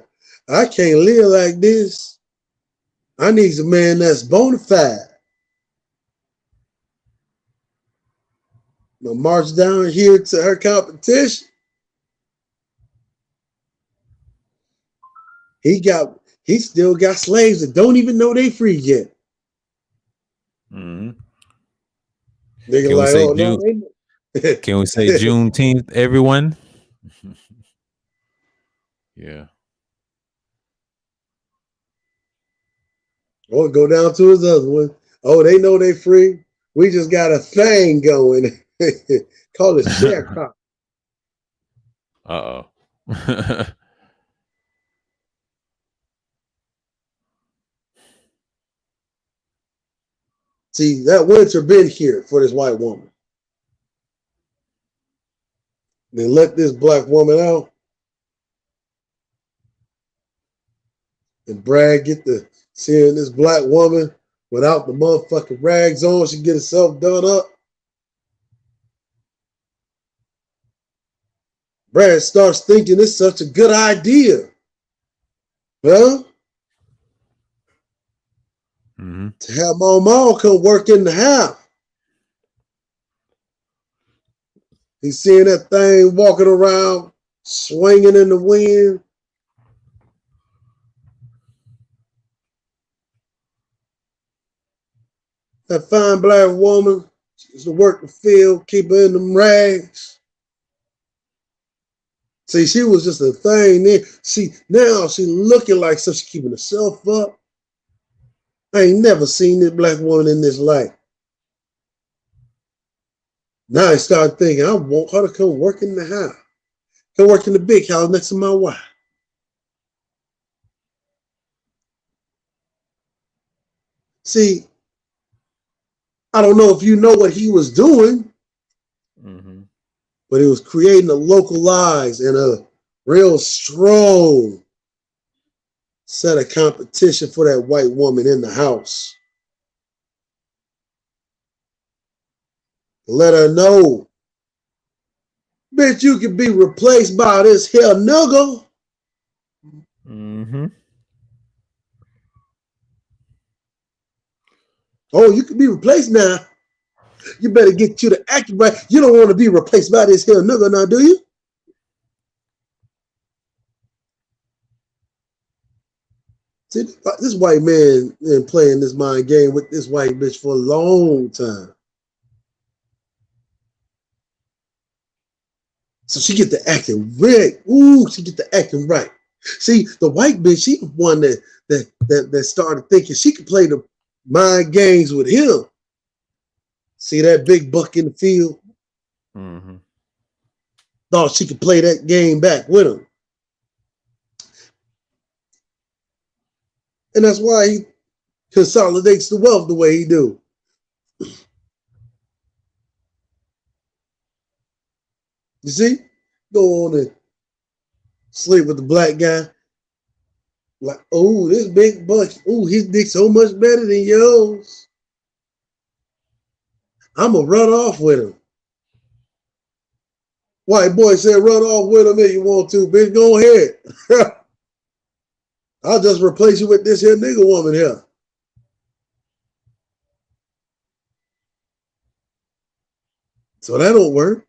I can't live like this. I need a man that's bona fide. I march down here to her competition. He still got slaves that don't even know they free yet. Mhm. Nigga Can we like, say oh no, June? they Can we say Juneteenth, everyone? Yeah. oh, go down to his other one. Oh, they know they free. We just got a thing going. Call it sharecrop. Uh-oh. See, that winter been here for this white woman. They let this black woman out. And Brad get to seeing this black woman without the motherfucking rags on. She get herself done up. Brad starts thinking it's such a good idea. Huh? Mm-hmm. To have my mom come work in the house. He's seeing that thing walking around, swinging in the wind. That fine black woman used to work the field, keep her in them rags. See, she was just a thing then. See, now she looking like so she keeping herself up. I ain't never seen this black woman in this life. Now I start thinking, I want her to come work in the house. Come work in the big house next to my wife. See, I don't know if you know what he was doing, Mm-hmm. but he was creating a localized and a real strong set of competition for that white woman in the house. Let her know, bitch, you can be replaced by this here nigga. Mm-hmm. Oh, you can be replaced now. You better get you to act right. You don't want to be replaced by this here nigga now, do you? See, this white man been playing this mind game with this white bitch for a long time. So she get to acting right. Ooh, she get to acting right. See, the white bitch, she the one that started thinking she could play the mind games with him. See that big buck in the field? Mm-hmm. Thought she could play that game back with him. And that's why he consolidates the wealth the way he do. You see? Go on and sleep with the black guy. Like, oh, this big buck. Oh, his dick so much better than yours. I'm going to run off with him. White boy said, run off with him if you want to, bitch. Go ahead. I'll just replace you with this here nigga woman here. So that don't work.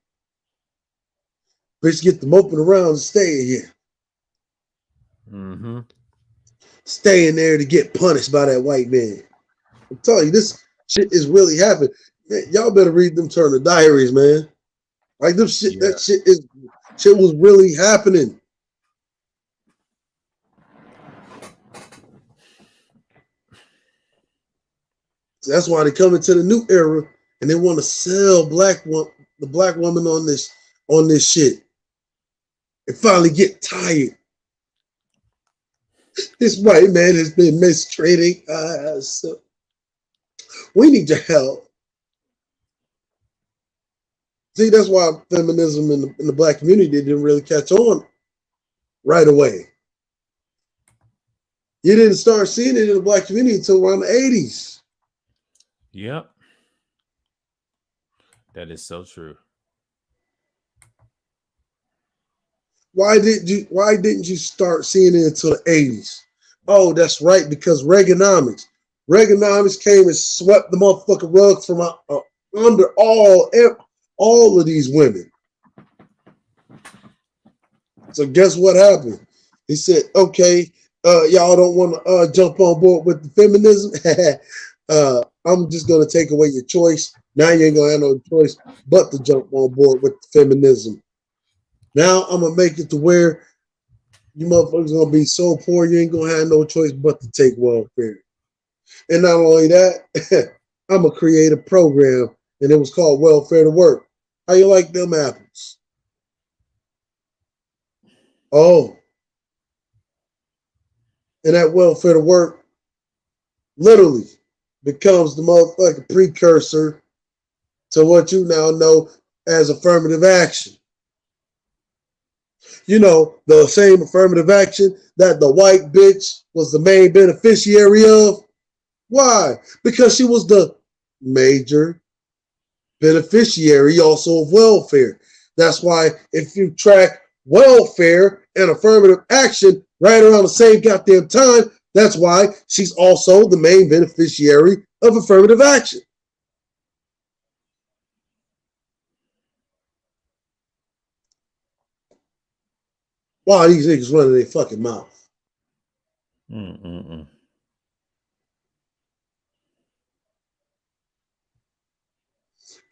Bitch, get them open around and stay here. Mm-hmm. Staying there to get punished by that white man. I'm telling you, this shit is really happening. Man, y'all better read them Turner diaries, man. Like them shit, that shit was really happening. So that's why they come into the new era and they want to sell the black woman on this shit. And finally get tired. This white man has been mistreating us. We need your help. See, that's why feminism in the black community didn't really catch on right away. You didn't start seeing it in the black community until around the 80s. Yep. That is so true. Why didn't you start seeing it until the 80s? Oh, that's right, because Reaganomics. Reaganomics came and swept the motherfucking rug from under all of these women. So guess what happened? He said, okay, y'all don't want to jump on board with the feminism. I'm just going to take away your choice. Now you ain't going to have no choice but to jump on board with the feminism. Now I'm going to make it to where you motherfuckers going to be so poor you ain't going to have no choice but to take welfare. And not only that, I'm going to create a program, and it was called Welfare to Work. How you like them apples? Oh. And that welfare to work literally becomes the motherfucking precursor to what you now know as affirmative action. You know, the same affirmative action that the white bitch was the main beneficiary of. Why? Because she was the major beneficiary also of welfare. That's why if you track welfare and affirmative action right around the same goddamn time, that's why she's also the main beneficiary of affirmative action. Why are these niggas running their fucking mouth? Mm-mm-mm.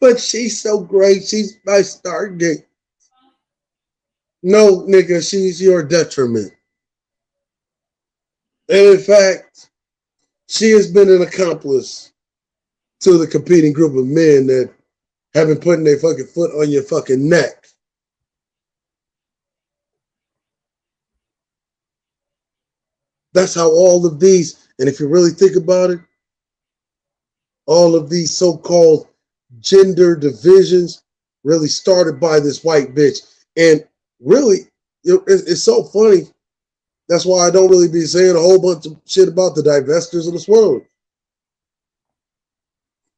But she's so great. She's my Stargate. No, nigga, she's your detriment. And in fact, she has been an accomplice to the competing group of men that have been putting their fucking foot on your fucking neck. That's how all of these, and if you really think about it, all of these so-called gender divisions really started by this white bitch. And really, it's so funny. That's why I don't really be saying a whole bunch of shit about the divestors of this world.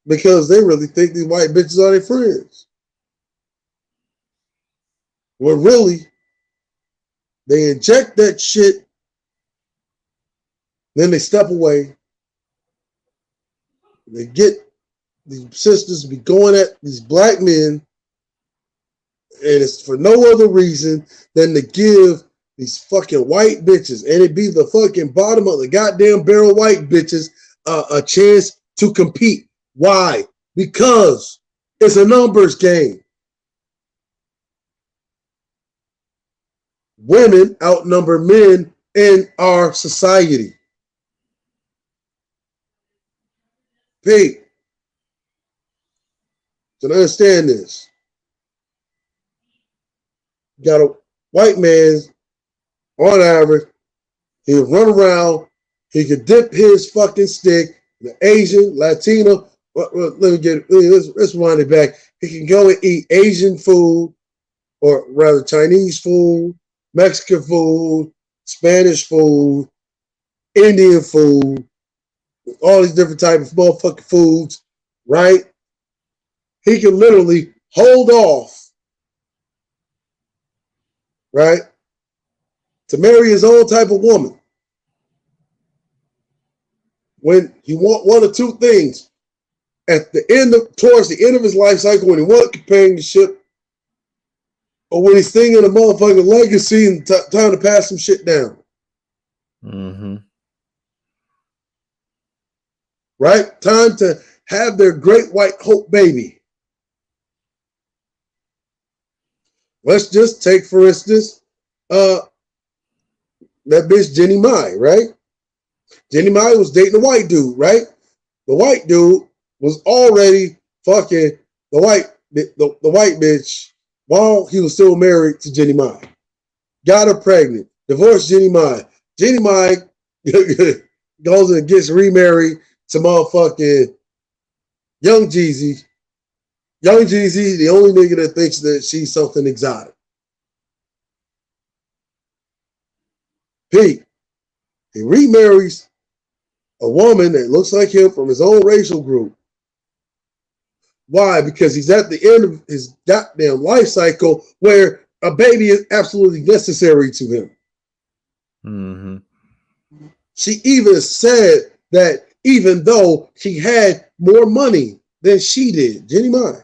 Because they really think these white bitches are their friends. Well, really, they inject that shit, then they step away. They get these sisters to be going at these black men, and it's for no other reason than to give these fucking white bitches, and it be the fucking bottom of the goddamn barrel white bitches, a chance to compete. Why? Because it's a numbers game. Women outnumber men in our society. Pete, to understand this, you got a white man on average, he'll run around, he could dip his fucking stick, the Asian, Latino, let's wind it back. He can go and eat Asian food, or rather Chinese food, Mexican food, Spanish food, Indian food, all these different types of motherfucking foods, right? He can literally hold off, right, to marry his own type of woman. When he want one or two things, towards the end of his life cycle, when he wants companionship, or when he's thinking of motherfucking legacy and time to pass some shit down. Mm-hmm. Right? Time to have their great white hope baby. Let's just take, for instance, that bitch Jenny Mai, right? Jenny Mai was dating a white dude, right? The white dude was already fucking the white bitch while he was still married to Jenny Mai. Got her pregnant. Divorced Jenny Mai. Jenny Mai goes and gets remarried to motherfucking Young Jeezy. Young Jeezy, the only nigga that thinks that she's something exotic. Pete, he remarries a woman that looks like him from his own racial group. Why? Because he's at the end of his goddamn life cycle where a baby is absolutely necessary to him. Mm-hmm. She even said that even though he had more money than she did, Jenny Mai,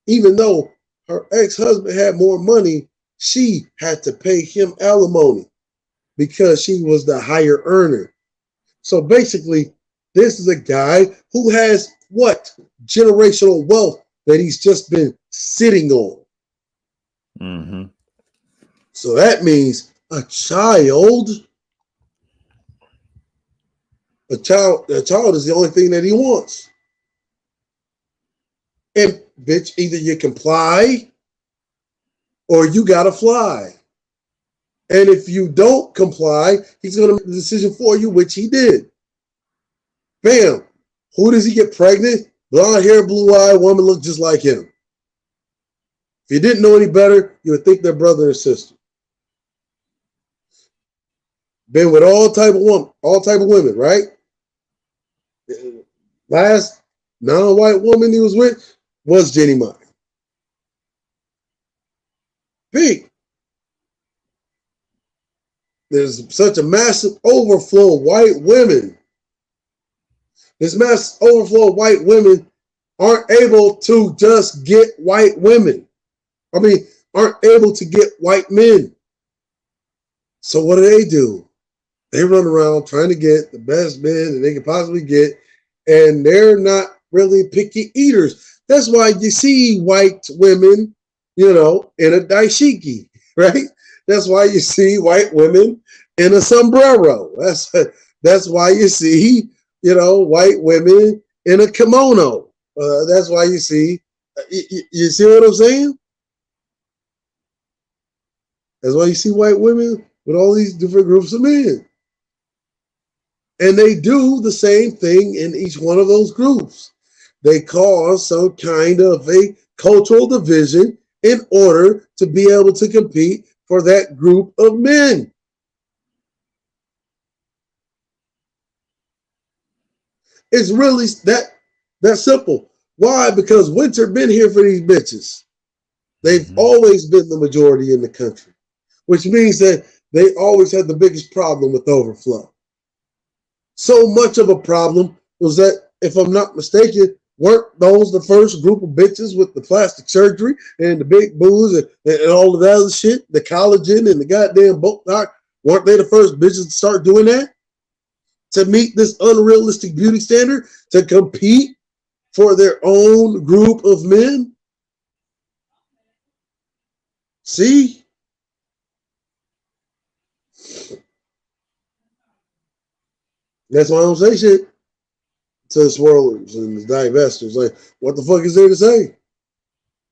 even though her ex-husband had more money, she had to pay him alimony because she was the higher earner. So basically, this is a guy who has what? Generational wealth that he's just been sitting on. Mm-hmm. So that means a child is the only thing that he wants. And bitch, either you comply or you gotta fly. And if you don't comply, he's gonna make the decision for you, which he did. Bam. Who does he get pregnant? Blonde hair, blue eye woman look just like him. If you didn't know any better, you would think they're brother and sister. Been with all type of women, right? Last non-white woman he was with was Jenny Mai. Pete, there's such a massive overflow of white women. This massive overflow of white women aren't able to just get white women. Aren't able to get white men. So what do? They run around trying to get the best men that they can possibly get, and they're not really picky eaters. That's why you see white women, in a dashiki, right? That's why you see white women in a sombrero. That's why you see, white women in a kimono. That's why you see, you see what I'm saying? That's why you see white women with all these different groups of men. And they do the same thing in each one of those groups. They cause some kind of a cultural division in order to be able to compete for that group of men. It's really that simple. Why? Because winter been here for these bitches. They've always been the majority in the country, which means that they always had the biggest problem with overflow. So much of a problem was that, if I'm not mistaken, weren't those the first group of bitches with the plastic surgery and the big boobs and all of that other shit, the collagen and the goddamn Botox? Weren't they the first bitches to start doing that? To meet this unrealistic beauty standard, to compete for their own group of men? See? That's why I don't say shit. to the swirlers and the divestors. Like, what the fuck is there to say?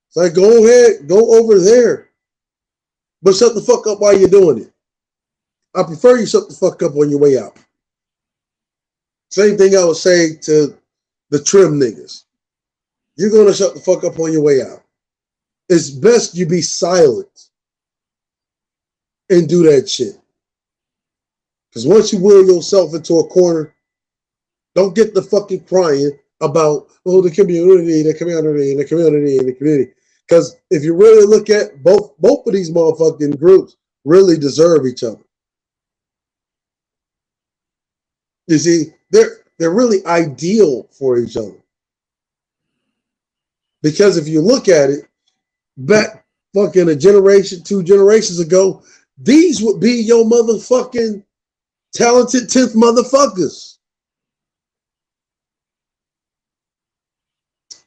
It's like, go ahead, go over there. But shut the fuck up while you're doing it. I prefer you shut the fuck up on your way out. Same thing I would say to the trim niggas. You're going to shut the fuck up on your way out. It's best you be silent and do that shit. Because once you will yourself into a corner, don't get the fucking crying about, oh, the community, the community, the community, and the community. Because if you really look at both of these motherfucking groups really deserve each other. You see, they're really ideal for each other. Because if you look at it, back fucking a generation, 2 generations ago, these would be your motherfucking talented 10th motherfuckers.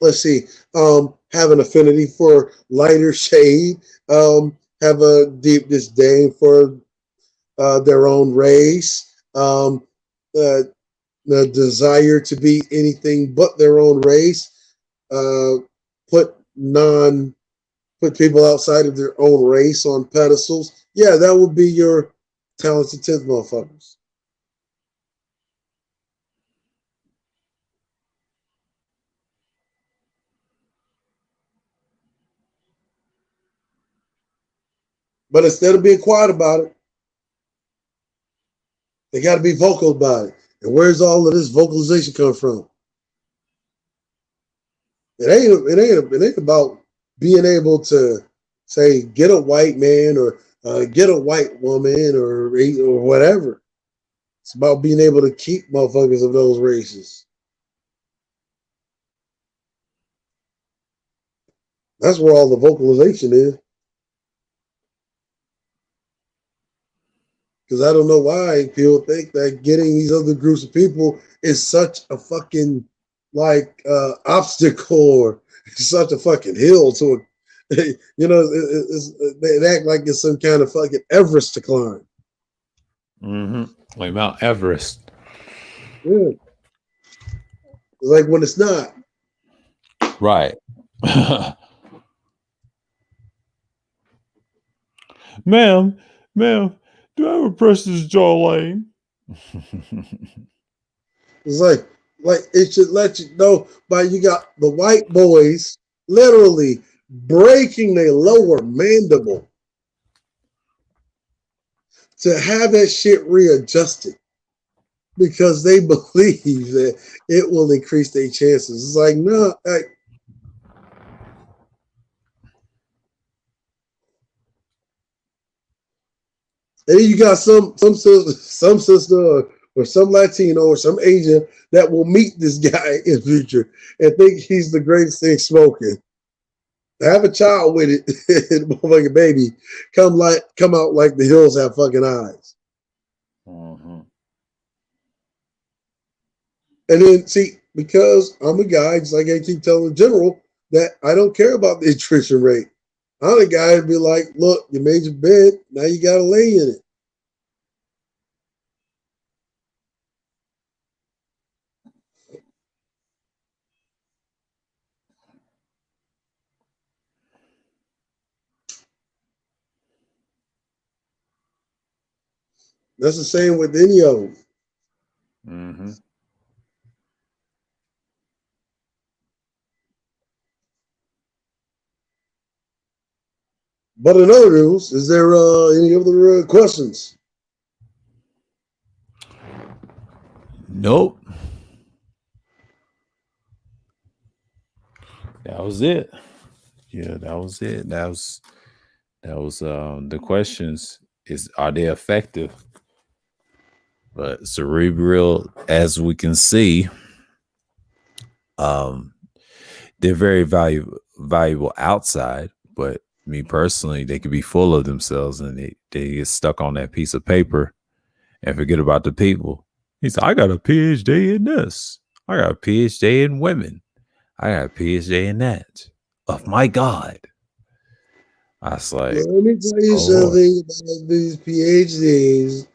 Let's see, have an affinity for lighter shade, have a deep disdain for their own race, the desire to be anything but their own race, put people outside of their own race on pedestals. Yeah, that would be your talented 10th motherfuckers. But instead of being quiet about it, they got to be vocal about it. And where's all of this vocalization come from? It ain't about being able to say get a white man or get a white woman or whatever. It's about being able to keep motherfuckers of those races. That's where all the vocalization is. Because I don't know why people think that getting these other groups of people is such a fucking obstacle or such a fucking hill to it. You know, they act like it's some kind of fucking Everest to climb. Mm-hmm. Like Mount Everest. Yeah. It's like when it's not. Right. Ma'am, do I ever press this jaw lane? It's like it should let you know by you got the white boys literally breaking their lower mandible to have that shit readjusted because they believe that it will increase their chances. It's like, no, and you got some sister or some Latino or some Asian that will meet this guy in the future and think he's the greatest thing smoking. Have a child with it, and motherfucking baby come out like the hills have fucking eyes. Mm-hmm. And then see, because I'm a guy, just like I keep telling the general, that I don't care about the attrition rate. I'm the guy to be like, look, you made your bed, now you gotta lay in it. That's the same with any of them. Mm-hmm. But in other news, is there any other questions? Nope. That was it. Yeah, that was it. That was the questions are they effective? But Cerebral, as we can see, they're very valuable outside, but me personally, they could be full of themselves and they get stuck on that piece of paper and forget about the people. He said, I got a PhD in this. I got a PhD in women. I got a PhD in that. Of my God. I was like, let me tell you something about these PhDs.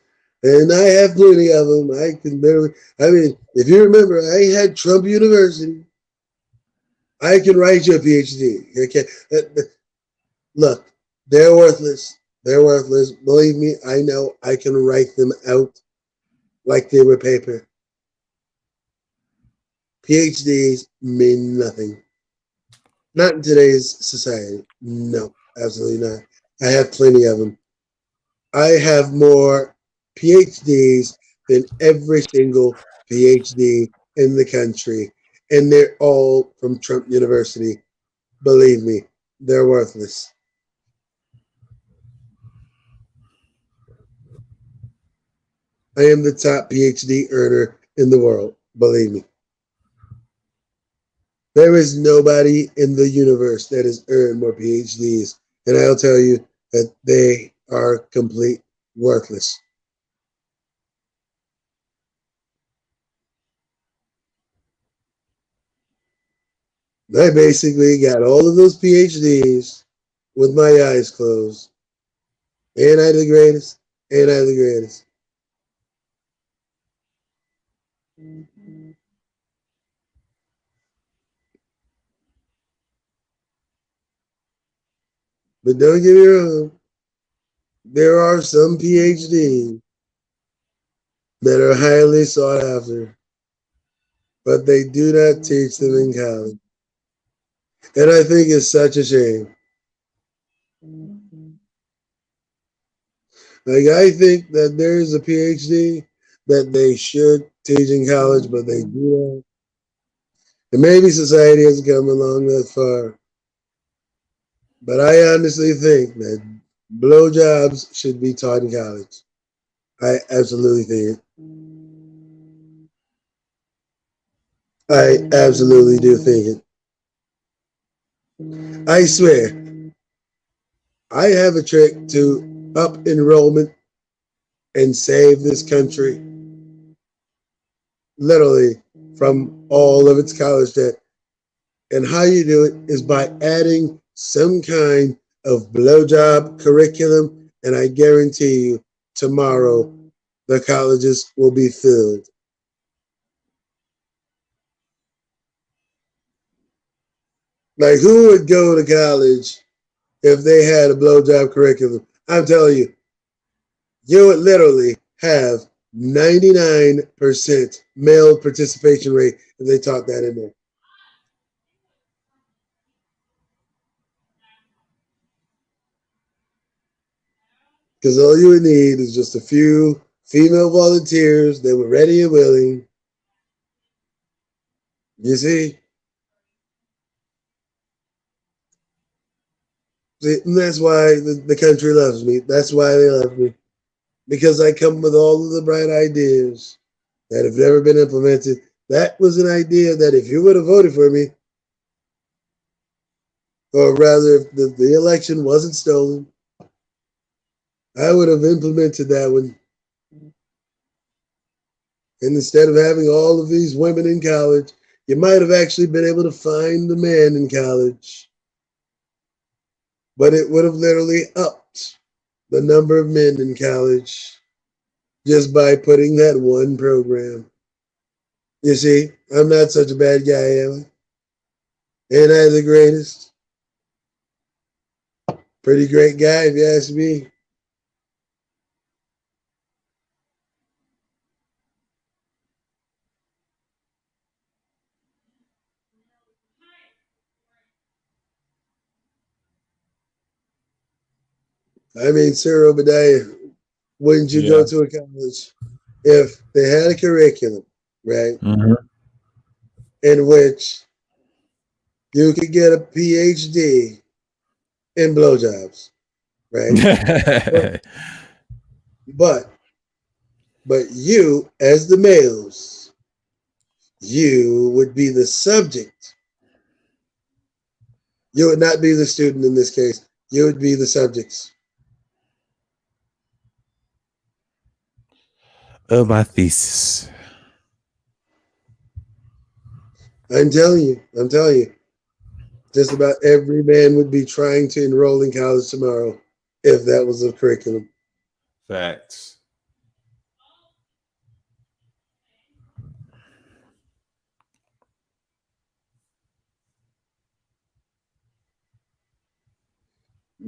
And I have plenty of them. I can barely, I mean, if you remember, I had Trump University. I can write you a PhD. Okay. Look, they're worthless. They're worthless. Believe me, I know I can write them out like they were paper. PhDs mean nothing. Not in today's society. No, absolutely not. I have plenty of them. I have more PhDs than every single PhD in the country, and they're all from Trump University. Believe me, they're worthless. I am the top PhD earner in the world. Believe me. There is nobody in the universe that has earned more PhDs, and I'll tell you that they are complete worthless. I basically got all of those PhDs with my eyes closed. And I the greatest, and I the greatest. But don't get me wrong, there are some PhDs that are highly sought after, but they do not teach them in college. And I think it's such a shame. Like, I think that there is a PhD that they should teach in college, but they do not. And maybe society hasn't come along that far. But I honestly think that blowjobs should be taught in college. I absolutely think it. I absolutely do think it. I swear, I have a trick to up enrollment and save this country literally from all of its college debt. And how you do it is by adding some kind of blowjob curriculum, and I guarantee you tomorrow the colleges will be filled. Like, who would go to college if they had a blowjob curriculum? I'm telling you, you would literally have 99% male participation rate if they taught that in there. Because all you would need is just a few female volunteers that were ready and willing. You see? And that's why the country loves me. That's why they love me. Because I come with all of the bright ideas that have never been implemented. That was an idea that if you would have voted for me, or rather if the election wasn't stolen, I would have implemented that one. And instead of having all of these women in college, you might have actually been able to find a man in college. But it would have literally upped the number of men in college just by putting that one program. You see, I'm not such a bad guy, am I? Ain't I the greatest? Pretty great guy, if you ask me. I mean, Sir Obadiah, wouldn't you go to a college if they had a curriculum, right? Mhm. In which you could get a PhD in blowjobs, right? But you, as the males, you would be the subject. You would not be the student in this case. You would be the subjects. My thesis. I'm telling you, just about every man would be trying to enroll in college tomorrow if that was the curriculum. Facts.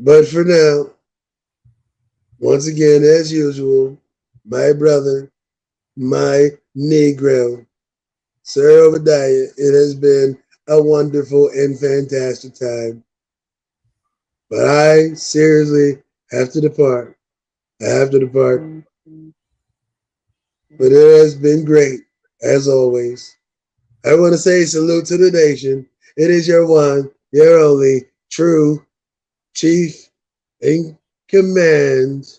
But for now, once again, as usual, my brother, my Negro, Sir Obadiah, it has been a wonderful and fantastic time. But I seriously have to depart. I have to depart. But it has been great, as always. I want to say salute to the nation. It is your one, your only, true chief in command,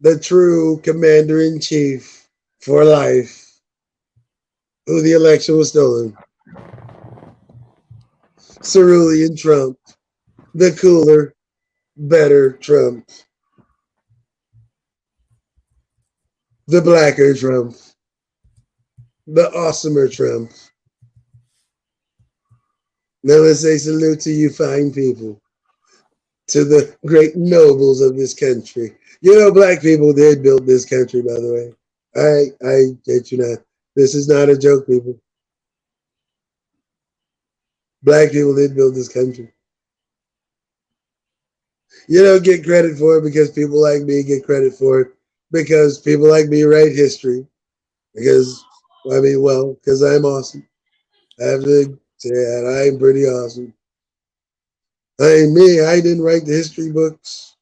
the true commander in chief for life, who the election was stolen. Cerulean Trump, the cooler, better Trump, the blacker Trump, the awesomer Trump. Now let's say salute to you fine people, to the great nobles of this country. You know, black people did build this country, by the way. I get you not. This is not a joke, people. Black people did build this country. You don't get credit for it because people like me get credit for it because people like me write history. Because, because I'm awesome. I have to say that I'm pretty awesome. I didn't write the history books.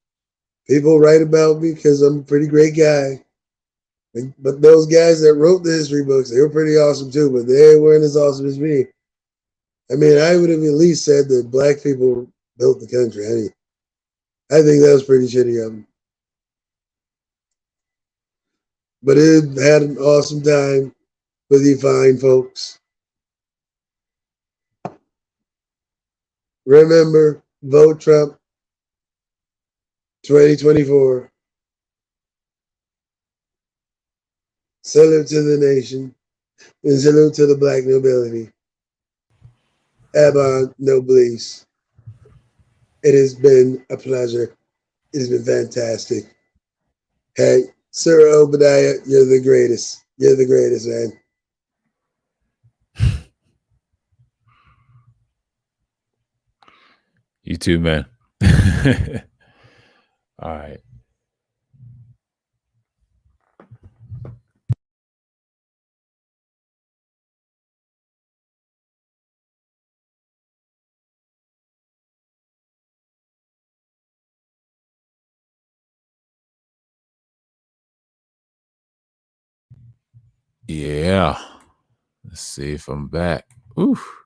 People write about me because I'm a pretty great guy. But those guys that wrote the history books, they were pretty awesome too, but they weren't as awesome as me. I would have at least said that black people built the country. I think that was pretty shitty of them. But it had an awesome time with you fine folks. Remember, vote Trump 2024. Salute to the nation and salute to the black nobility. Abba Nobilis. It has been a pleasure. It has been fantastic. Hey, Sir Obadiah, you're the greatest. You're the greatest, man. You too, man. All right. Yeah. Let's see if I'm back. Oof.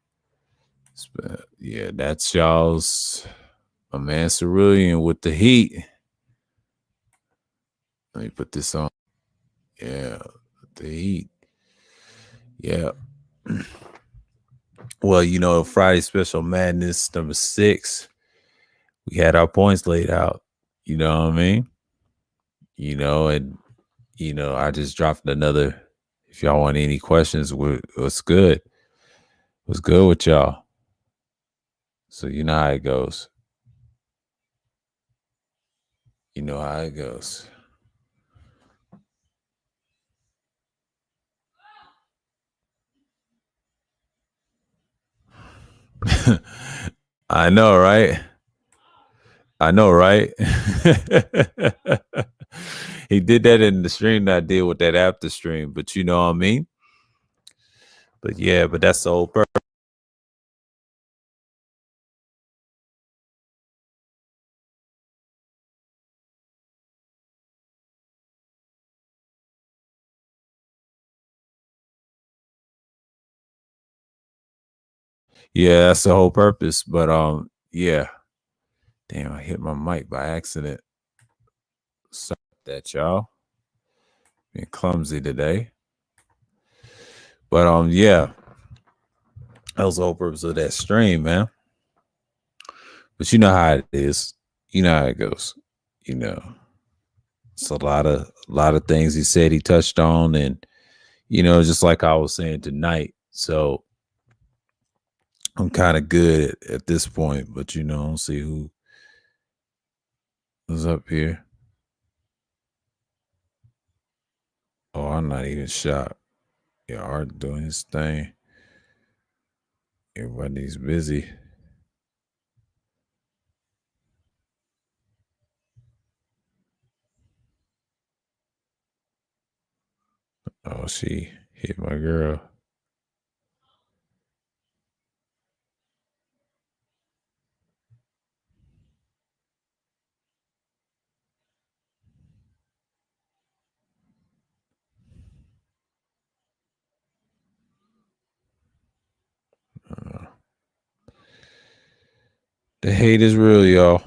Yeah, that's y'all's my man Cerulean with the heat. Let me put this on. Yeah, the heat. Yeah. Well, Friday Special Madness number 6. We had our points laid out. You know what I mean? I just dropped another. If y'all want any questions, what's good? What's good with y'all? So you know how it goes. You know how it goes. I know, right? I know, right? He did that in the stream that I did with that after stream, but you know what I mean? But yeah, but that's the whole purpose. Yeah, that's the whole purpose. But yeah. Damn, I hit my mic by accident. Sorry about that, y'all. Being clumsy today. But yeah. That was the whole purpose of that stream, man. But you know how it is. You know how it goes. It's a lot of things he said he touched on, and just like I was saying tonight. So I'm kind of good at this point, but I'll see who is up here. Oh, I'm not even shocked. Yeah, Art doing his thing. Everybody's busy. Oh, she hit my girl. The hate is real, y'all.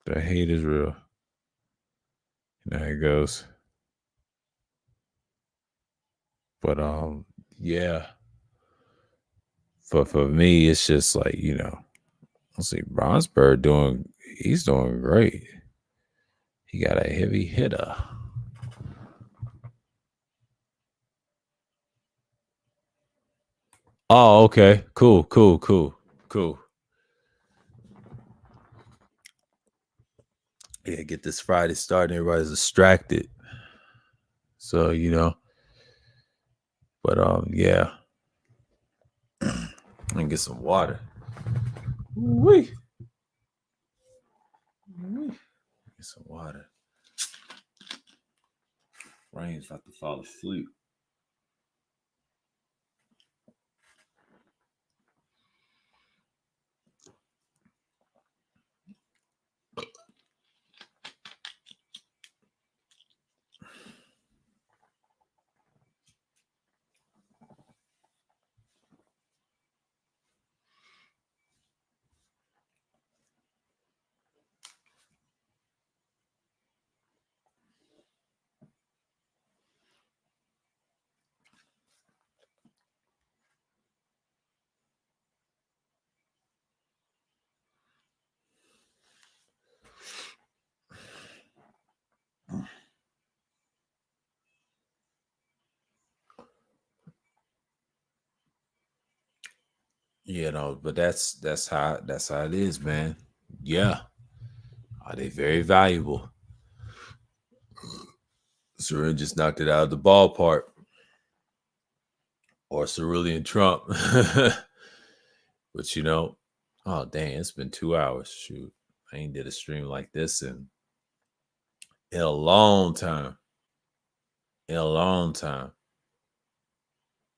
The hate is real. You know how it goes. But yeah. For me, it's just like, you know, let's see, Bronsberg he's doing great. He got a heavy hitter. Oh, okay. Cool. Yeah, get this Friday started. Everybody's distracted. So, you know. But yeah. And get some water. Wee. Get some water. Rain's about to fall asleep. You know, but that's how it is, man. Yeah. Are they very valuable? Cerulean just knocked it out of the ballpark. Or Cerulean Trump. But you know, oh dang, it's been 2 hours. Shoot. I ain't did a stream like this in a long time.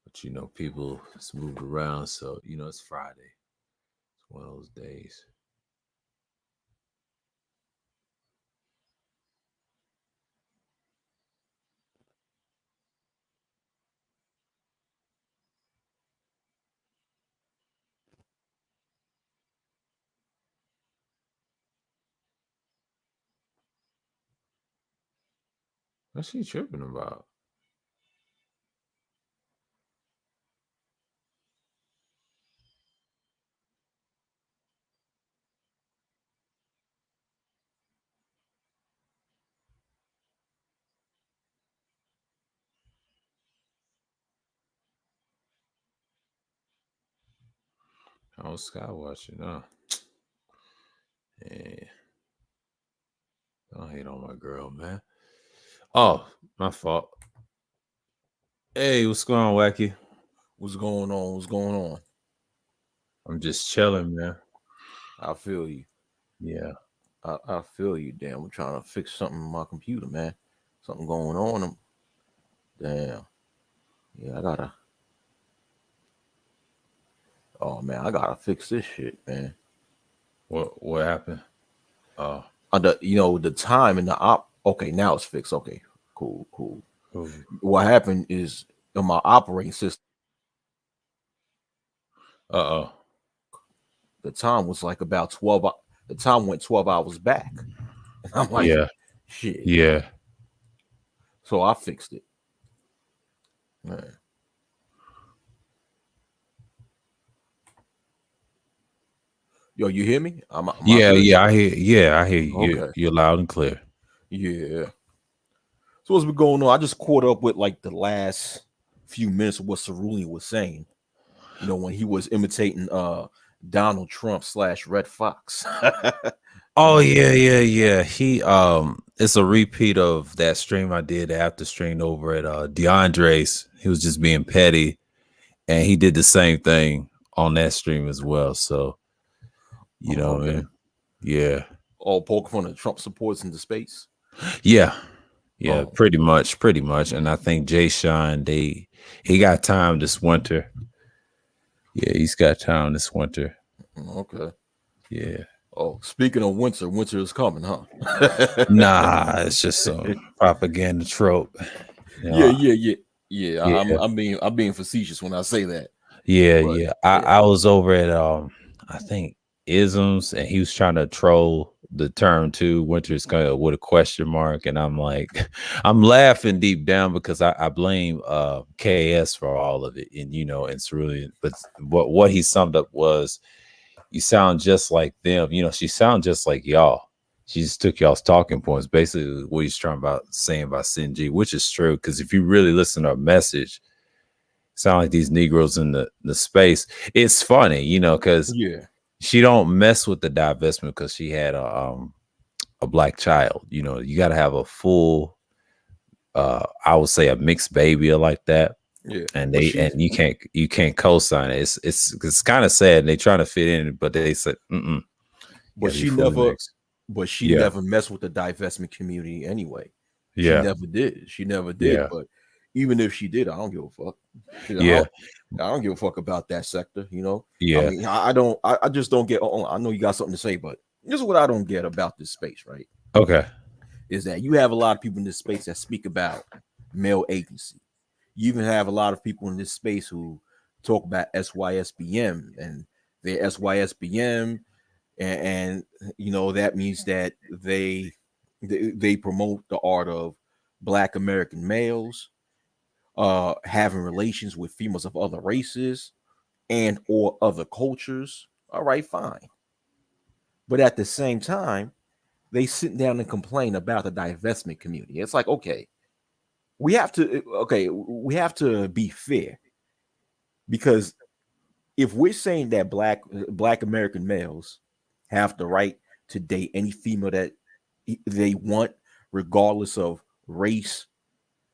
But you know, people just moved around, so you know it's Friday. It's one of those days. What's she tripping about? I was sky watching, huh? Yeah. Don't hate on my girl, man. Oh, my fault. Hey, what's going on, Wacky? What's going on? I'm just chilling, man. I feel you. Yeah. I feel you. Damn, I'm trying to fix something on my computer, man. Something going on. Damn. Yeah, I gotta fix this shit, man. What happened? The time and the op. Okay, now it's fixed. Okay, cool. Ooh. What happened is in my operating system, Uh-oh. the time was like about 12. The time went 12 hours back. I'm like, Yeah. shit. Yeah. So I fixed it. Man. Yo, you hear me? Yeah, I hear. Yeah, I hear you. Okay. You're loud and clear. Yeah. So what's been going on? I just caught up with like the last few minutes of what Cerulean was saying. You know, when he was imitating Donald Trump / Red Fox. Oh yeah. He it's a repeat of that stream I did after stream over at DeAndre's. He was just being petty, and he did the same thing on that stream as well. So you know, okay. man. Yeah. All poking fun of Trump supports into space. Yeah. Yeah, Oh. pretty much. And I think Jay Sean, he got time this winter. Yeah, he's got time this winter. Okay. Yeah. Oh, speaking of winter, winter is coming, huh? Nah, it's just some propaganda trope. You know, Yeah. yeah. I'm being facetious when I say that. Yeah, But, yeah. I was over at I think Isms, and he was trying to troll the term too. Winter's coming with a question mark, and I'm like, I'm laughing deep down because I blame KS for all of it, and it's really. But what he summed up was, you sound just like them. She sound just like y'all. She just took y'all's talking points, basically what he's trying about saying about Sinji, which is true. Because if you really listen to her message, sound like these Negroes in the space. It's funny, because she don't mess with the divestment because she had a black child. You got to have a full, I would say a mixed baby or like that. Yeah, and you can't co-sign it. It's kind of sad. They trying to fit in, but they said, but she never messed with the divestment community anyway. Yeah, she never did. Yeah. But even if she did, I don't give a fuck. Yeah, I don't give a fuck about that sector. Yeah, I mean, I just don't get. I know you got something to say, but this is what I don't get about this space, right? Okay, is that you have a lot of people in this space that speak about male agency. You even have a lot of people in this space who talk about SYSBM and their SYSBM, and that means that they promote the art of Black American males having relations with females of other races and or other cultures. All right, fine. But at the same time, they sit down and complain about the divestment community. It's like, okay, we have to be fair, because if we're saying that black American males have the right to date any female that they want, regardless of race,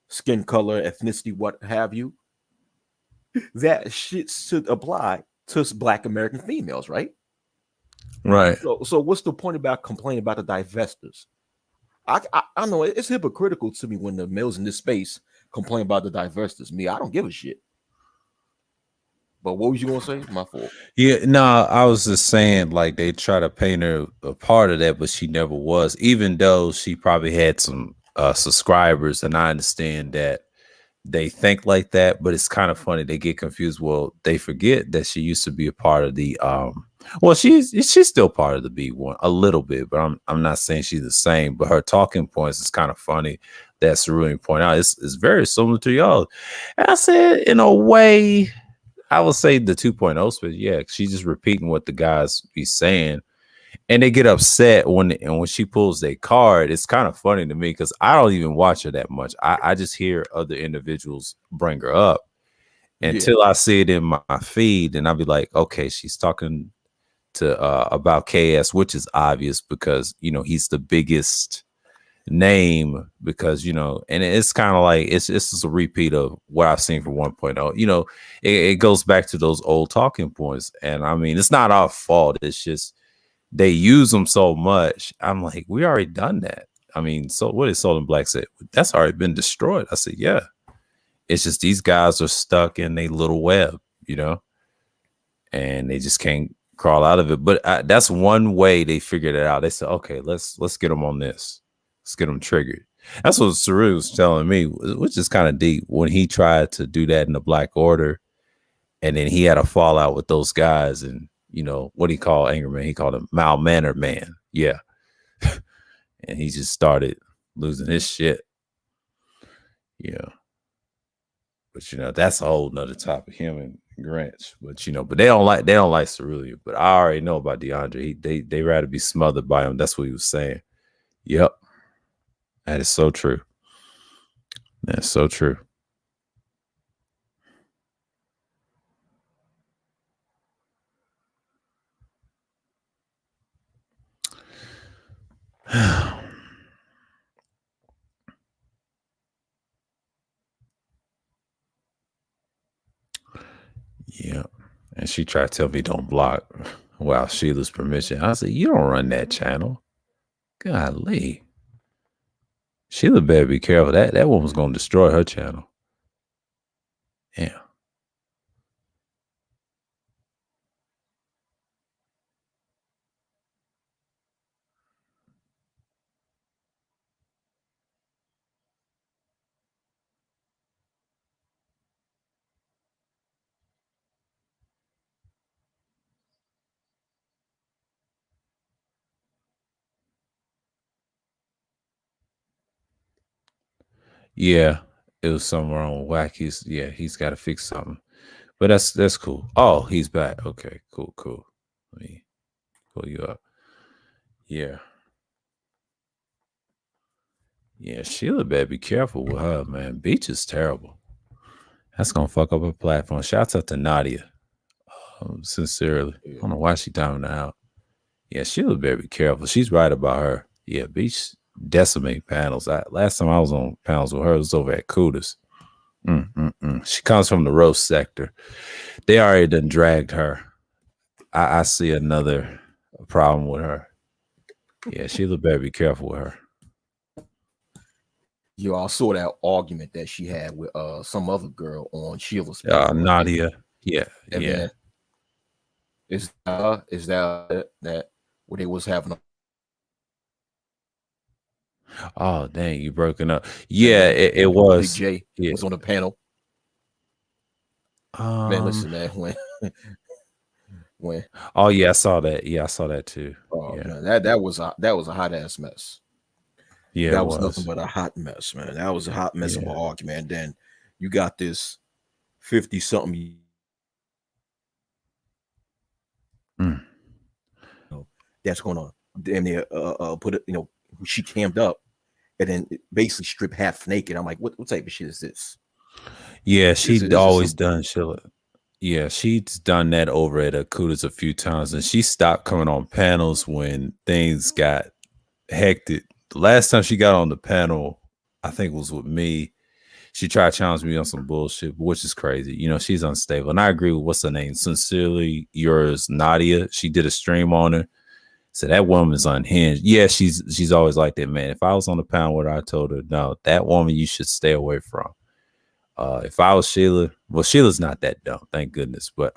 skin color, ethnicity, what have you, that shit should apply to Black American females, right? Right. So what's the point about complaining about the divestors? I know it's hypocritical to me when the males in this space complain about the divestors. Me, I don't give a shit. But what was you gonna say? My fault. Yeah, no, I was just saying, like, they try to paint her a part of that, but she never was, even though she probably had some subscribers, and I understand that they think like that, but it's kind of funny. They get confused. Well, they forget that she used to be a part of the well, she's still part of the B1 a little bit, but I'm not saying she's the same, but her talking points is kind of funny. That's really point out. It's very similar to y'all. And I said, in a way, I would say the 2.0 space, yeah, she's just repeating what the guys be saying. And they get upset when she pulls their card. It's kind of funny to me because I don't even watch her that much. I just hear other individuals bring her up until I see it in my feed, and I'll be like, okay, she's talking to about KS, which is obvious because he's the biggest name, because and it's kind of like it's just a repeat of what I've seen for 1.0. It goes back to those old talking points, and I mean, it's not our fault. It's just they use them so much. I'm like, we already done that. I mean, so what did Solon Black say? That's already been destroyed. I said, yeah. It's just these guys are stuck in a little web, and they just can't crawl out of it. But that's one way they figured it out. They said, okay, let's get them on this. Let's get them triggered. That's what Saru was telling me, which is kind of deep, when he tried to do that in the Black Order, and then he had a fallout with those guys, and what do he call Angerman? He called him mal-mannered man. Yeah. And he just started losing his shit. Yeah. But that's a whole nother topic, him and Grinch. But but they don't like Cerulean. But I already know about DeAndre. They rather be smothered by him. That's what he was saying. Yep. That is so true. That's so true. Yeah. And she tried to tell me don't block without Sheila's permission. I said, you don't run that channel. Golly. Sheila better be careful. That woman's gonna destroy her channel. Yeah. Yeah, it was something wrong with Wacky's. Yeah, he's got to fix something. But that's cool. Oh, he's back. Okay, cool. Let me pull you up. Yeah. Yeah, Sheila better be careful with her, man. Beach is terrible. That's gonna fuck up her platform. Shouts out to Nadia. Sincerely. I don't know why she timing that out. Yeah, Sheila better be careful. She's right about her. Yeah, Beach decimate panels. Last time I was on panels with her, it was over at Kudas. She comes from the roast sector. They already done dragged her. I see another problem with her. Yeah, Sheila better be careful with her. You all saw that argument that she had with some other girl on Sheila's Nadia. Yeah. And yeah. man, is that where they was having Oh dang, you broken up. Yeah, it was. Big J was on the panel. Man, listen, man, when oh yeah, I saw that. Yeah, I saw that too. Oh yeah. man, that was a hot ass mess. Yeah, that was nothing but a hot mess, man. That was a hot mess of an argument. And then you got this 50-something that's gonna damn near put it, she cammed up and then basically strip half naked. I'm like, what type of shit is this? Yeah, she'd always done Sheila. Yeah, she's done that over at Akudas a few times, and she stopped coming on panels when things got hectic. The last time she got on the panel, I think it was with me. She tried to challenge me on some bullshit, which is crazy. She's unstable. And I agree with what's her name? Sincerely Yours, Nadia. She did a stream on her. So that woman's unhinged. Yeah, she's always like that, man. If I was on the panel with her, I told her, no, that woman you should stay away from. If I was Sheila, well, Sheila's not that dumb, thank goodness. But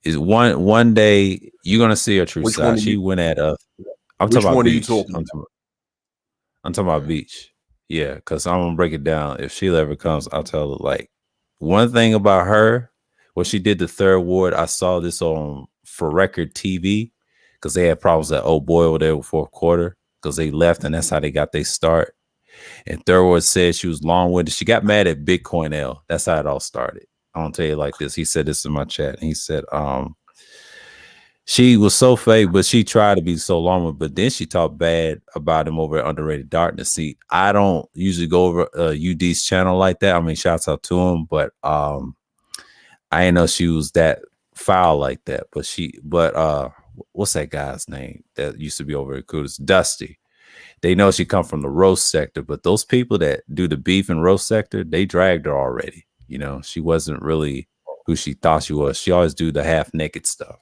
is one day you're gonna see her true side. She went at I'm talking about Beach. I'm talking about Beach. Yeah, because I'm gonna break it down. If Sheila ever comes, I'll tell her like one thing about her. When she did the third ward, I saw this on For Record TV because they had problems at Old Boy over there with fourth quarter because they left and that's how they got their start. And Third Ward said she was long-winded. She got mad at Bitcoin L. That's how it all started. I'm gonna tell you like this. He said this in my chat. And he said, she was so fake, but she tried to be so long, but then she talked bad about him over at Underrated Darkness. See, I don't usually go over UD's channel like that. I mean, shouts out to him, but I didn't know she was that foul like that. But what's that guy's name that used to be over at Kudas? Dusty. They know she come from the roast sector, but those people that do the beef and roast sector, they dragged her already. She wasn't really who she thought she was. She always do the half naked stuff.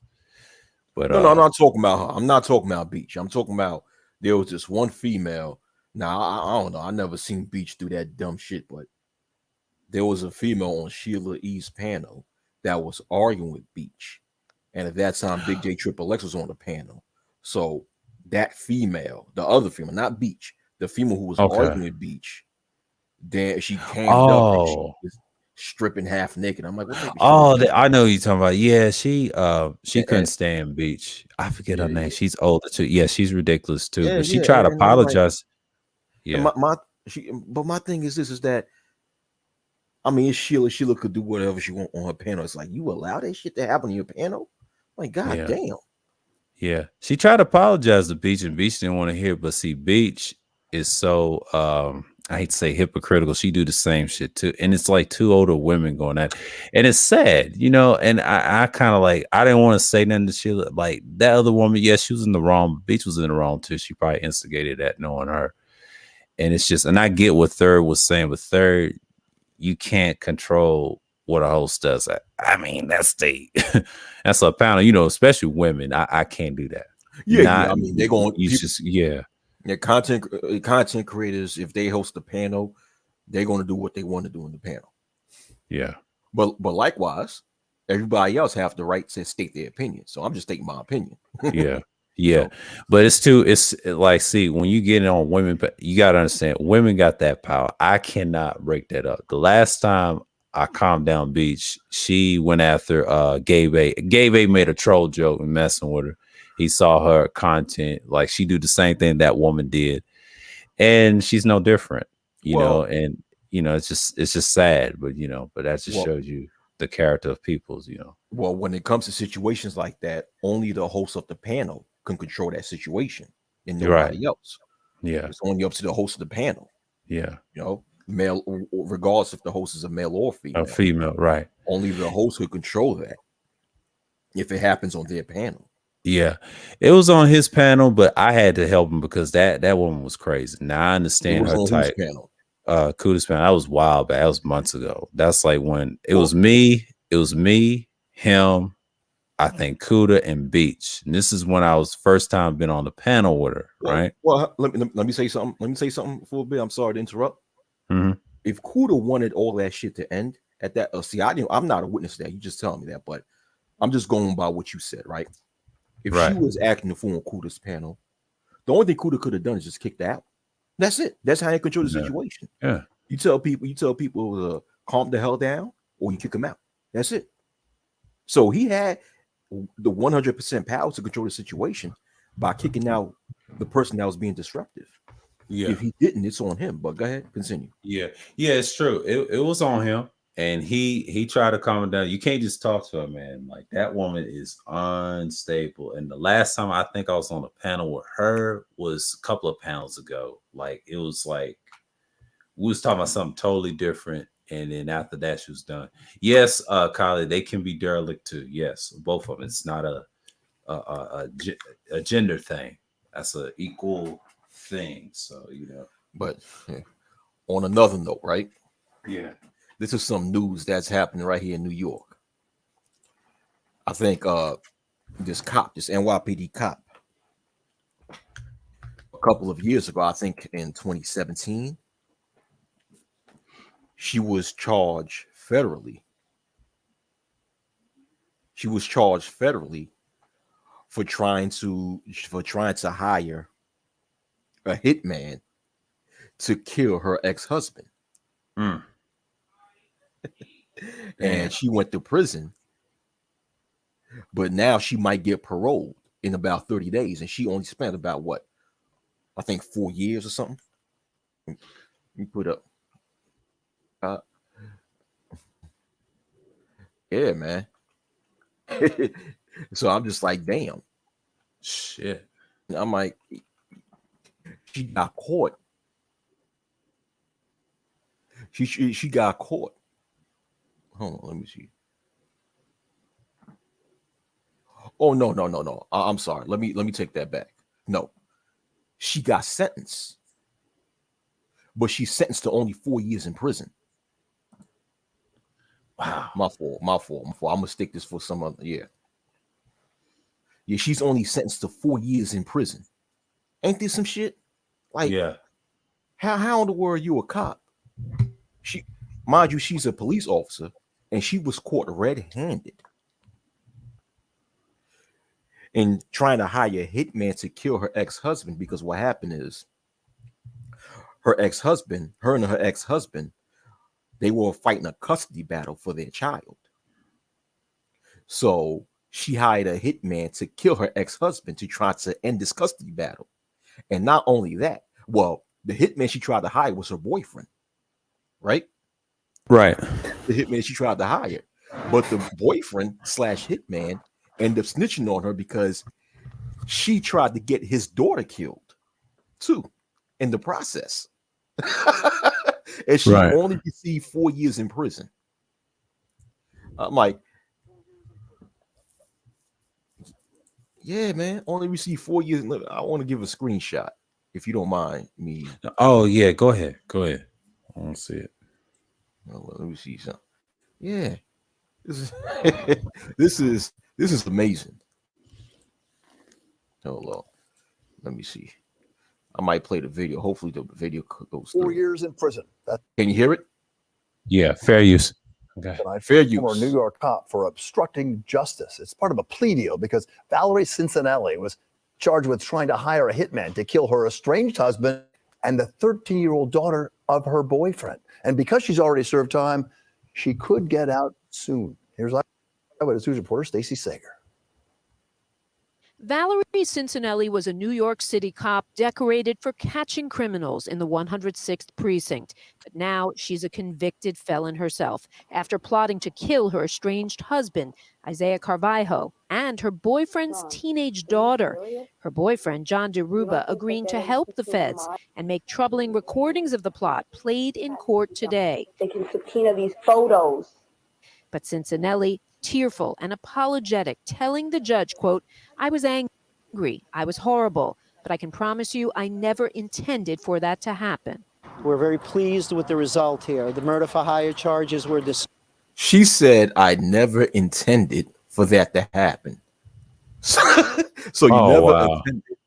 But no, I'm not talking about her. I'm not talking about Beach. I'm talking about there was this one female. Now I don't know. I never seen Beach do that dumb shit, but there was a female on Sheila E's panel that was arguing with Beach, and at that time, Big J Triple X was on the panel. So that female, the other female, not Beach, the female who was arguing with Beach, then she came up and she was stripping half naked. I'm like, what I know who you're talking about. Yeah, she couldn't stand Beach. I forget her name. She's older too. Yeah, she's ridiculous too. But she tried to apologize. Like, but my thing is this: is that I mean, it's Sheila. Sheila could do whatever she want on her panel. It's like you allow that shit to happen on your panel. Like, god damn. Yeah, she tried to apologize to Beach, and Beach didn't want to hear. But see, Beach is so I hate to say hypocritical. She do the same shit too, and it's like two older women going at, and it's sad, And I kind of like I didn't want to say nothing to Sheila. Like that other woman, yes, she was in the wrong. Beach was in the wrong too. She probably instigated that, knowing her. And it's just, and I get what Third was saying, but Third, you can't control what a host does. I mean, that's a panel, especially women. I can't do that. Yeah, I mean, they're going. Yeah, content creators, if they host a panel, they're going to do what they want to do in the panel. Yeah. But likewise, everybody else have the right to state their opinion. So I'm just stating my opinion. Yeah. Yeah. So, But it's like, see, when you get on women, but you got to understand, women got that power. I cannot break that up. The last time I calmed down Beach, she went after Gabe A. Gabe A made a troll joke and messing with her. He saw her content, like she do the same thing that woman did. And she's no different, you know, and it's just sad, but but that just shows you the character of people's, Well, when it comes to situations like that, only the host of the panel can control that situation and nobody else. Yeah. It's only up to the host of the panel. Yeah. Male, or regardless if the host is a male or female. A female, right. Only the host could control that if it happens on their panel. Yeah, it was on his panel, but I had to help him because that woman was crazy. Now I understand her type. Kuda's panel. That was wild, but that was months ago. That's like when it was me, him, I think Kuda and Beach. And this is when I was first time been on the panel with her, right? Well, let me say something. Let me say something for a bit. I'm sorry to interrupt. Mm-hmm. If Kuda wanted all that shit to end at that, I'm not a witness to that. You just telling me that, but I'm just going by what you said, right? If she was acting the fool on Kuda's panel, the only thing Kuda could have done is just kicked out. That's it. That's how you control the situation. Yeah. You tell people to calm the hell down, or you kick them out. That's it. So he had the 100% power to control the situation by kicking out the person that was being disruptive. Yeah. If he didn't, it's on him. But go ahead, continue. Yeah, it's true. It was on him, and he tried to calm it down. You can't just talk to her, man. Like that woman is unstable. And the last time I think I was on a panel with her was a couple of panels ago. Like it was like we was talking about something totally different. And then after that, she was done. Yes, Kylie, they can be derelict too. Yes, both of them. It's not a gender thing. That's an equal thing. So But on another note, right? Yeah. This is some news that's happening right here in New York. I think this NYPD cop, a couple of years ago, I think in 2017, she was charged federally. She was charged federally for trying to hire a hitman to kill her ex-husband. And she went to prison, but now she might get paroled in about 30 days, and she only spent about what, I think 4 years or something. You put up yeah, man. So I'm just like, damn, shit. I'm like, she got caught. She got caught. Hold on, let me see. Oh no. I'm sorry. Let me take that back. No, she got sentenced, but she's sentenced to only 4 years in prison. Wow, my fault. I'm gonna stick this for some other. Yeah, she's only sentenced to 4 years in prison. Ain't this some shit? Like, yeah, how in the world are you a cop? Mind you, she's a police officer, and she was caught red-handed in trying to hire a hitman to kill her ex-husband, because what happened is her and her ex-husband, they were fighting a custody battle for their child. So she hired a hitman to kill her ex-husband to try to end this custody battle. And not only that, well, the hitman she tried to hire was her boyfriend, right? Right. The hitman she tried to hire. But the boyfriend / hitman ended up snitching on her because she tried to get his daughter killed too in the process. And she only received 4 years in prison. I'm like, yeah, man, only received 4 years. I want to give a screenshot, if you don't mind me. Oh yeah, go ahead. I want to see it. Let me see something. Yeah, this is amazing. Hold on, let me see. I might play the video. Hopefully the video goes 4 through. years in prison. That's Can you hear it? Yeah, fair use. Okay. tonight. Fair Former New use. York cop for obstructing justice. It's part of a plea deal because Valerie Cincinnati was charged with trying to hire a hitman to kill her estranged husband and the 13-year-old daughter of her boyfriend. And because she's already served time, she could get out soon. Here's Eyewitness News reporter Stacey Sager. Valerie Cincinnati was a New York City cop decorated for catching criminals in the 106th precinct. But now she's a convicted felon herself after plotting to kill her estranged husband, Isaiah Carvalho, and her boyfriend's teenage daughter. Her boyfriend, John DeRuba, agreeing to help the feds and make troubling recordings of the plot played in court today. They can subpoena these photos. But Cincinnati, tearful and apologetic, telling the judge, quote, "I was angry, I was horrible, but I can promise you I never intended for that to happen." We're very pleased with the result here. The murder for hire charges were dismissed. She said, I never intended for that to happen. So you Oh, never wow. intended.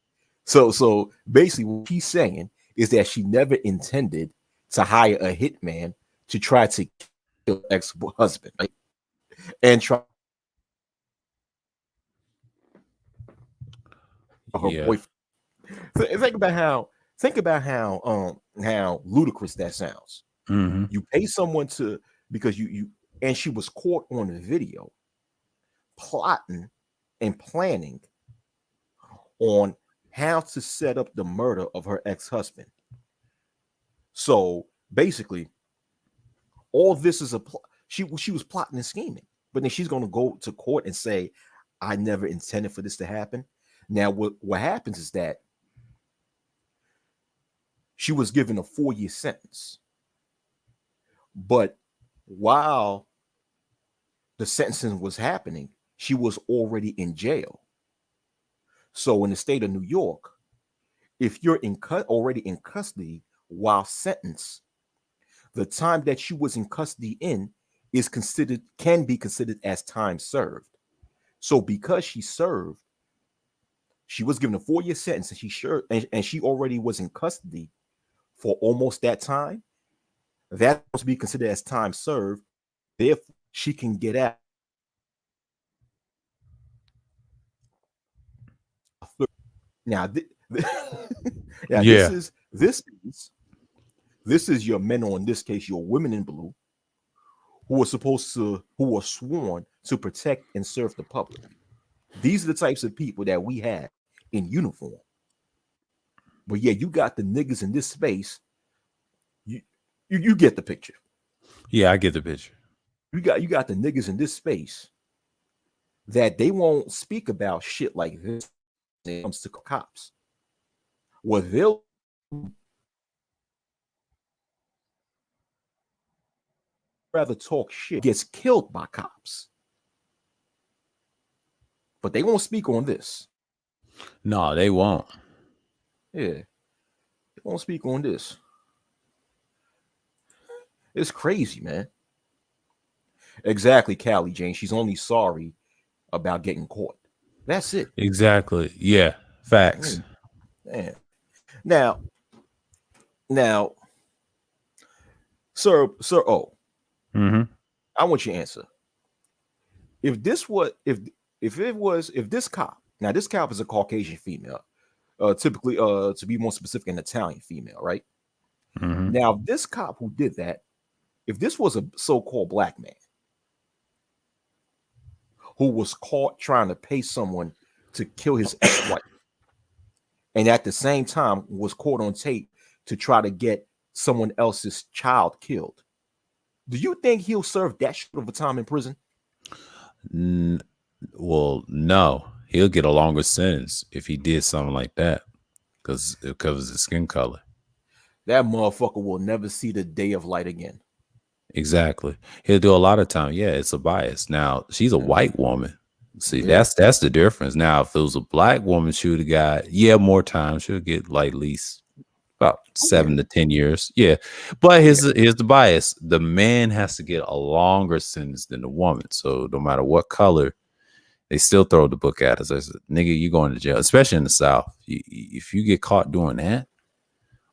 So basically what she's saying is that she never intended to hire a hitman to try to kill ex-husband, right? And try her Yeah. boyfriend. Think about how ludicrous that sounds. Mm-hmm. You pay someone to because you and she was caught on video plotting and planning on how to set up the murder of her ex-husband. So basically, all this is she was plotting and scheming, but then she's going to go to court and say, I never intended for this to happen. Now, what happens is that she was given a 4-year sentence, but while the sentencing was happening, she was already in jail. So in the state of New York, if you're already in custody while sentenced, the time that she was in custody can be considered as time served. So because she served, she was given a 4-year sentence, and she already was in custody for almost that time. That must be considered as time served. Therefore, she can get out. Now, Yeah. this is your men, or in this case, your women in blue, who are sworn to protect and serve the public. These are the types of people that we have in uniform. But yeah, you got the niggas in this space. You get the picture. Yeah, I get the picture. You got the niggas in this space that they won't speak about shit like this when it comes to cops. What they'll rather talk shit gets killed by cops. But they won't speak on this. No, they won't. Yeah. They won't speak on this. It's crazy, man. Exactly, Callie Jane. She's only sorry about getting caught. That's it. Exactly. Yeah. Facts. Man. Now, Sir O, Mm-hmm. I want your answer. If this cop, now this cop is a Caucasian female, typically, to be more specific, an Italian female, right? Mm-hmm. Now, this cop who did that, if this was a so-called black man who was caught trying to pay someone to kill his ex-wife, and at the same time was caught on tape to try to get someone else's child killed, do you think he'll serve that short of a time in prison? Well, no. He'll get a longer sentence if he did something like that because it covers his skin color. That motherfucker will never see the day of light again. Exactly. He'll do a lot of time. Yeah, it's a bias. Now, she's a white woman. See, that's the difference. Now, if it was a black woman, she would have got, more time. She'll get like at least about 7 to 10 years. Yeah. But here's the bias. The man has to get a longer sentence than the woman. So no matter what color, they still throw the book at us. I said, nigga, you going to jail, especially in the South. If you get caught doing that,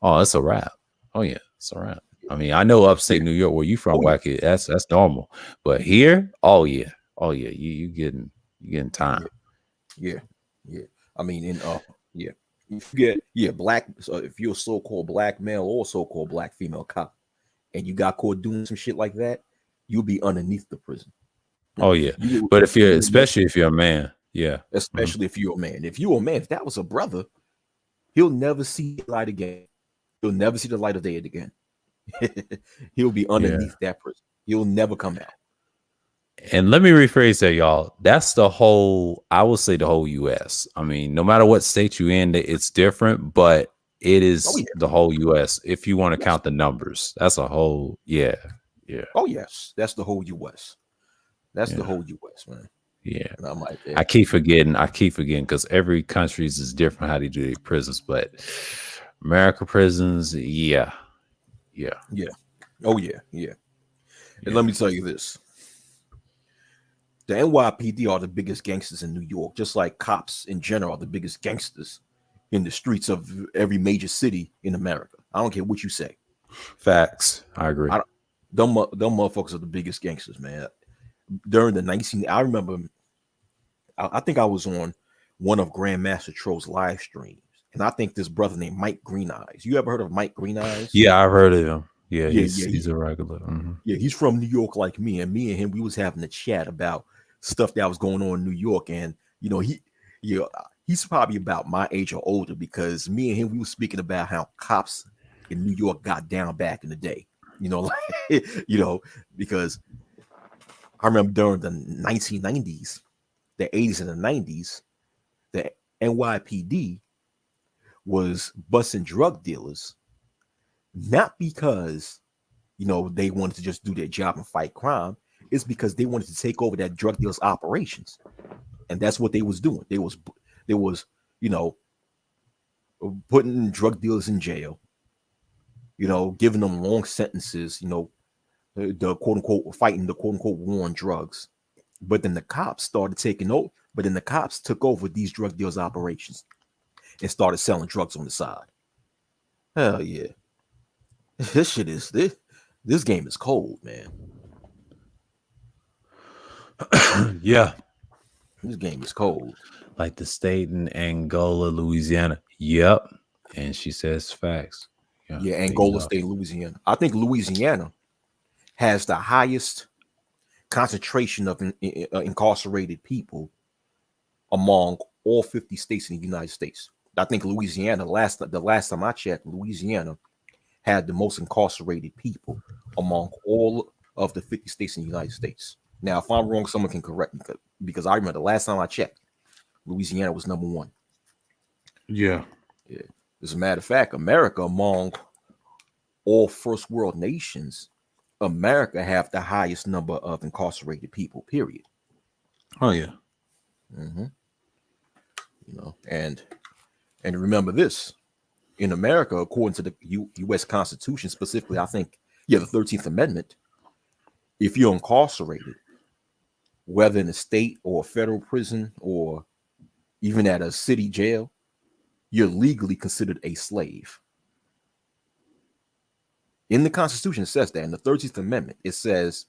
Oh, it's a wrap. Oh yeah, it's a wrap. I mean, I know upstate New York where you from, Wacky. That's normal. But here, oh yeah, you getting time. Yeah. I mean, yeah. If you get black, so if you're a so-called black male or so-called black female cop, and you got caught doing some shit like that, you'll be underneath the prison. Oh yeah, but especially if you're a man, yeah, especially if you're a man. If you're a man, if that was a brother, he'll never see the light again. He'll never see the light of day again. He'll be underneath that prison. He'll never come out. And let me rephrase that, y'all. That's the whole, I will say the whole US. I mean, no matter what state you're in, it's different, but it is the whole US. If you want to count the numbers, that's a whole, yeah. Oh, yes. That's the whole US. That's the whole US, man. Yeah. And I'm like, I keep forgetting because every country is different how they do their prisons, but America prisons, yeah. Oh, yeah. And let me tell you this. The NYPD are the biggest gangsters in New York, just like cops in general are the biggest gangsters in the streets of every major city in America. I don't care what you say. Facts. I agree. Them motherfuckers are the biggest gangsters, man. During the I remember, I think I was on one of Grandmaster Troll's live streams, and I think this brother named Mike Green Eyes. You ever heard of Mike Green Eyes? Yeah, I've heard of him. Yeah, he's a regular. Mm-hmm. Yeah, he's from New York like me, and him, we was having a chat about stuff that was going on in New York, and he's probably about my age or older, because me and him, we were speaking about how cops in New York got down back in the day. Because I remember during the 1990s, the 80s and the 90s, the NYPD was busting drug dealers, not because they wanted to just do their job and fight crime. It's because they wanted to take over that drug dealers' operations, and that's what they was doing. They was putting drug dealers in jail, giving them long sentences, the quote unquote fighting the quote unquote war on drugs. But then the cops started taking over. But then the cops took over these drug dealers' operations and started selling drugs on the side. Hell yeah. This game is cold, man. Yeah. This game is cold. Like the state in Angola, Louisiana. Yep. And she says facts. Yeah, Angola State, Louisiana. I think Louisiana has the highest concentration of incarcerated people among all 50 states in the United States. I think Louisiana, the last time I checked, Louisiana had the most incarcerated people among all of the 50 states in the United States. Now, if I'm wrong, someone can correct me, because I remember the last time I checked, Louisiana was number one. Yeah. As a matter of fact, America, among all first world nations, America have the highest number of incarcerated people, period. Oh, yeah. Mm-hmm. And remember this, in America, according to the U.S. Constitution, specifically, I think, the 13th Amendment, if you're incarcerated, whether in a state or a federal prison or even at a city jail, you're legally considered a slave. In the Constitution, it says that. In the 13th Amendment, it says,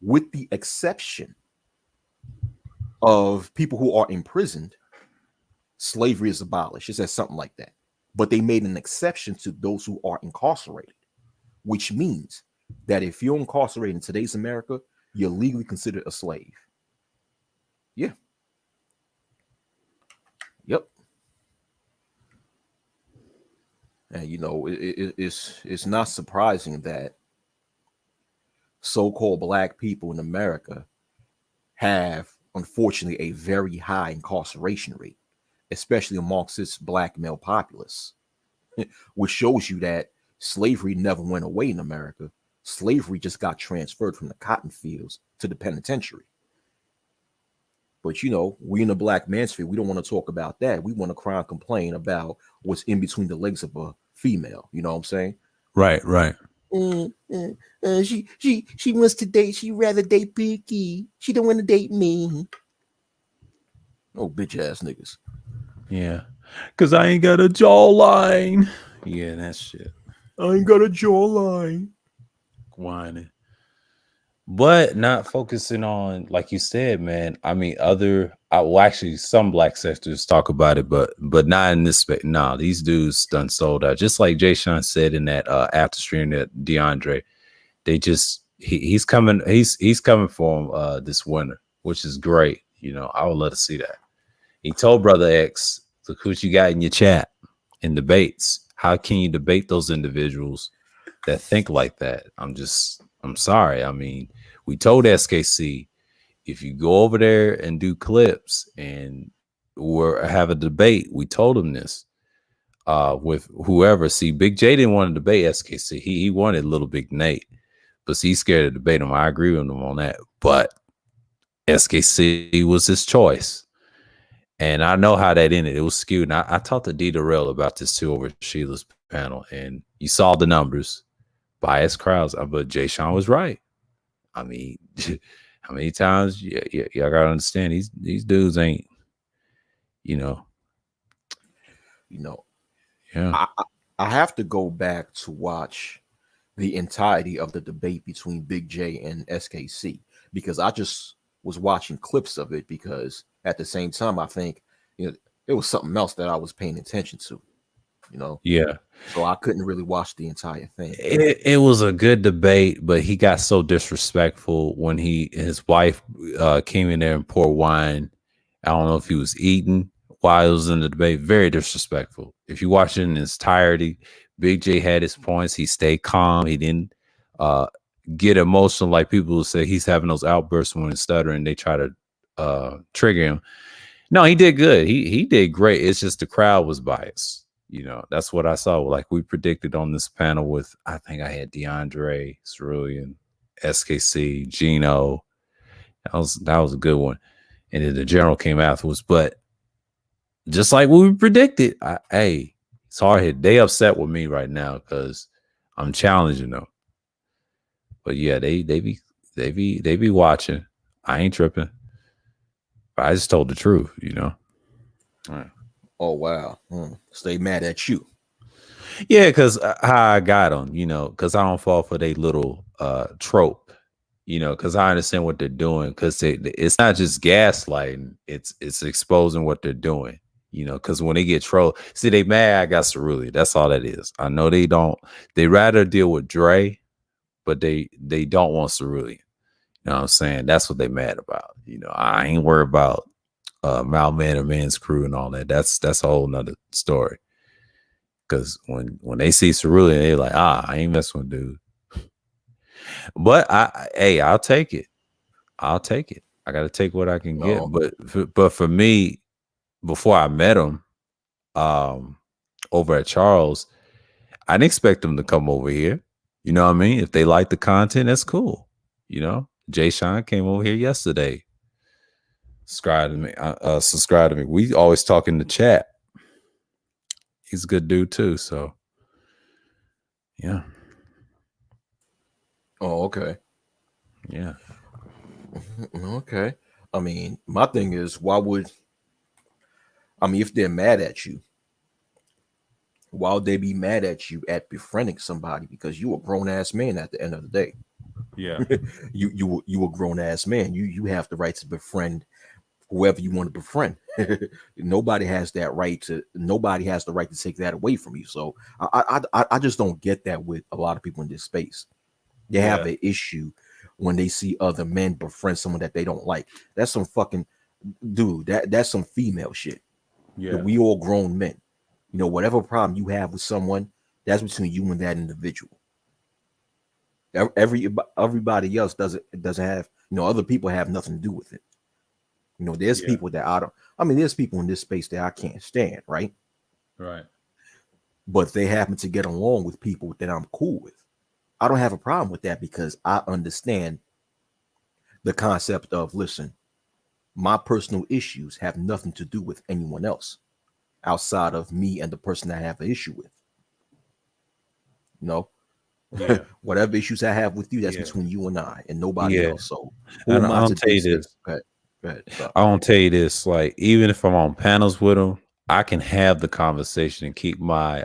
with the exception of people who are imprisoned, slavery is abolished. It says something like that. But they made an exception to those who are incarcerated, which means that if you're incarcerated in today's America, you're legally considered a slave. Yeah. Yep. And it's not surprising that so-called black people in America have, unfortunately, a very high incarceration rate, especially amongst its black male populace, which shows you that slavery never went away in America. Slavery just got transferred from the cotton fields to the penitentiary. But we in the black manosphere, we don't want to talk about that. We want to cry and complain about what's in between the legs of a female. You know what I'm saying? Right. She wants to date. She rather date Biggie. She don't want to date me. Oh, bitch ass niggas. Yeah, because I ain't got a jawline. Yeah, that shit. I ain't got a jawline. Whining. But not focusing on, like you said, man. I mean, well, actually, some black sectors talk about it, but not in this space. Nah, these dudes done sold out. Just like Jay Sean said in that after stream that DeAndre, they just he's coming for him this winter, which is great. You know, I would love to see that. He told Brother X, look what you got in your chat in debates. How can you debate those individuals that think like that? I'm sorry. I mean, we told SKC, if you go over there and do clips and or have a debate, we told him this with whoever. See, Big J didn't want to debate SKC. He wanted Little Big Nate, but he's scared to debate him. I agree with him on that. But SKC was his choice. And I know how that ended. It was skewed. And I talked to D. Darrell about this too over Sheila's panel. And you saw the numbers. Biased crowds. But Jay Sean was right. I mean, how many times y'all gotta understand these dudes ain't, Yeah. I have to go back to watch the entirety of the debate between Big J and SKC because I just was watching clips of it because at the same time I think it was something else that I was paying attention to. Yeah. So I couldn't really watch the entire thing. It was a good debate, but he got so disrespectful when his wife came in there and poured wine. I don't know if he was eating while it was in the debate. Very disrespectful. If you watch it in its entirety, Big J had his points. He stayed calm. He didn't get emotional like people will say he's having those outbursts when he's stuttering. They try to trigger him. No, he did good. He did great. It's just the crowd was biased. That's what I saw. Like we predicted on this panel with, I think I had DeAndre, Cerulean, SKC, Gino. That was a good one. And then the general came afterwards. But just like we predicted, it's hard hit. They upset with me right now because I'm challenging them. But yeah, they be watching. I ain't tripping. But I just told the truth, All right. Oh wow. So they mad at you. Yeah, because how I got them, because I don't fall for their little trope, because I understand what they're doing, because it's not just gaslighting, it's exposing what they're doing, because when they get trolled, see, they mad I got Cerulean. That's all that is. I know they rather deal with Dre, but they don't want Cerulean. You know what I'm saying? That's what they mad about. I ain't worried about Malman or Man's Crew and all that. That's a whole nother story. Because when they see Cerulean, they're like, I ain't messing with dude. But I'll take it. I gotta take what I can get. But for me, before I met him, over at Charles, I didn't expect them to come over here. You know what I mean? If they like the content, that's cool. Jay Sean came over here yesterday. Subscribe to me. We always talk in the chat. He's a good dude too. So, yeah. Oh, okay. Yeah. Okay. I mean, my thing is, if they're mad at you, why would they be mad at you at befriending somebody? Because you a grown ass man at the end of the day. Yeah. you a grown ass man. You have the right to befriend whoever you want to befriend. Nobody has the right to take that away from you. So I just don't get that with a lot of people in this space. They have an issue when they see other men befriend someone that they don't like. That's some fucking dude. That's some female shit. Yeah. We all grown men. Whatever problem you have with someone, that's between you and that individual. Everybody else doesn't have, other people have nothing to do with it. There's people that there's people in this space that I can't stand, right? Right. But they happen to get along with people that I'm cool with. I don't have a problem with that because I understand the concept of, listen, my personal issues have nothing to do with anyone else outside of me and the person I have an issue with. Whatever issues I have with you, that's between you and I and nobody else. So I'll tell you this. Go ahead. I won't tell you this. Like, even if I'm on panels with them, I can have the conversation and keep my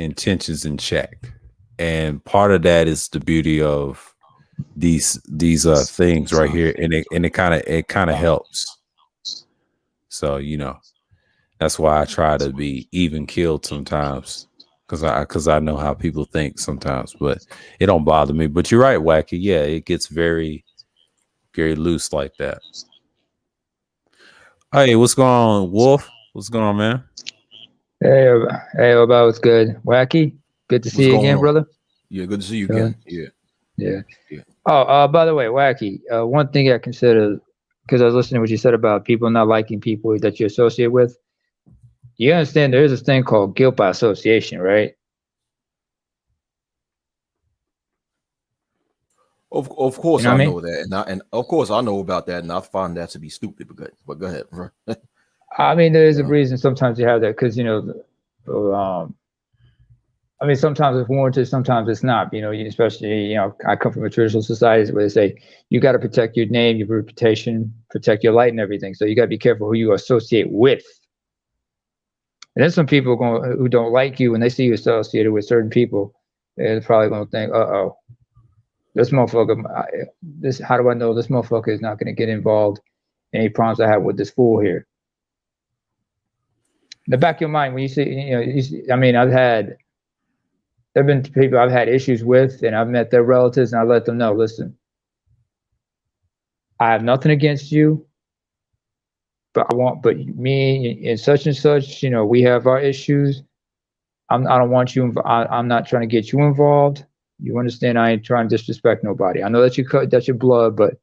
intentions in check, and part of that is the beauty of these things right here, and it kind of helps. So that's why I try to be even keeled sometimes, because I know how people think sometimes, but it don't bother me. But you're right, Wacky. Yeah, it gets very, very loose like that. Hey, what's going on, Wolf? What's going on, man? Hey, about what's good? Wacky, good to see you again, brother. Yeah, good to see you again. Yeah. Oh, by the way, Wacky, one thing I consider, because I was listening to what you said about people not liking people that you associate with. You understand there is this thing called guilt by association, right? Of course, You know I what I know that, and of course I know about that, and I find that to be stupid. But go ahead, bro. I mean, there is a reason sometimes you have that, because I mean, sometimes it's warranted, sometimes it's not. Especially I come from a traditional society where they say you got to protect your name, your reputation, protect your light, and everything. So you got to be careful who you associate with. And then some people who don't like you, when they see you associated with certain people, they're probably going to think, "Uh-oh, this motherfucker. How do I know this motherfucker is not going to get involved in any problems I have with this fool here?" In the back of your mind, when you see, I mean, there have been people I've had issues with, and I've met their relatives, and I let them know, listen, I have nothing against you, but me and such, we have our issues. I don't want you. I'm not trying to get you involved. You understand? I ain't trying to disrespect nobody. I know that that's your blood, but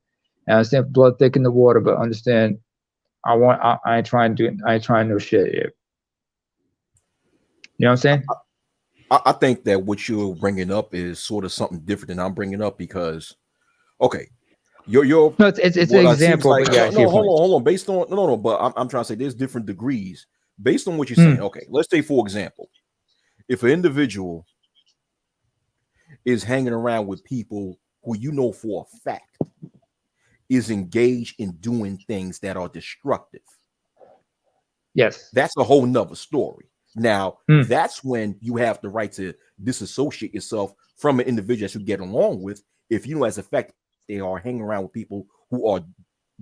I understand blood thick in the water. But understand, I ain't trying no shit here. You know what I'm saying? I think that what you're bringing up is sort of something different than I'm bringing up, because, okay, your no, it's an example. Like, but yeah, no, hold on. Based on no, but I'm trying to say there's different degrees based on what you're saying. Okay, let's say, for example, if an individual is hanging around with people who you know for a fact is engaged in doing things that are destructive, yes, that's a whole nother story. Now, that's when you have the right to disassociate yourself from an individual that you get along with, if you know as a fact they are hanging around with people who are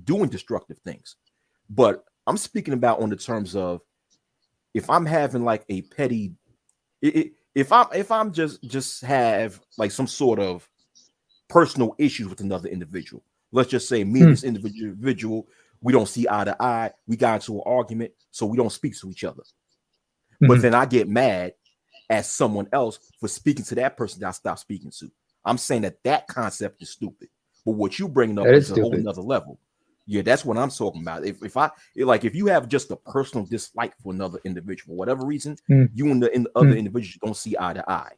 doing destructive things. But I'm speaking about on the terms of, if I'm having like a petty, if I'm just have like some sort of personal issues with another individual. Let's just say me and this individual, we don't see eye to eye. We got into an argument, so we don't speak to each other. But then I get mad at someone else for speaking to that person that I stopped speaking to. I'm saying that concept is stupid. But what you bringing up is a whole nother level. Yeah, that's what I'm talking about. If you have just a personal dislike for another individual for whatever reason, you and the other individuals don't see eye to eye.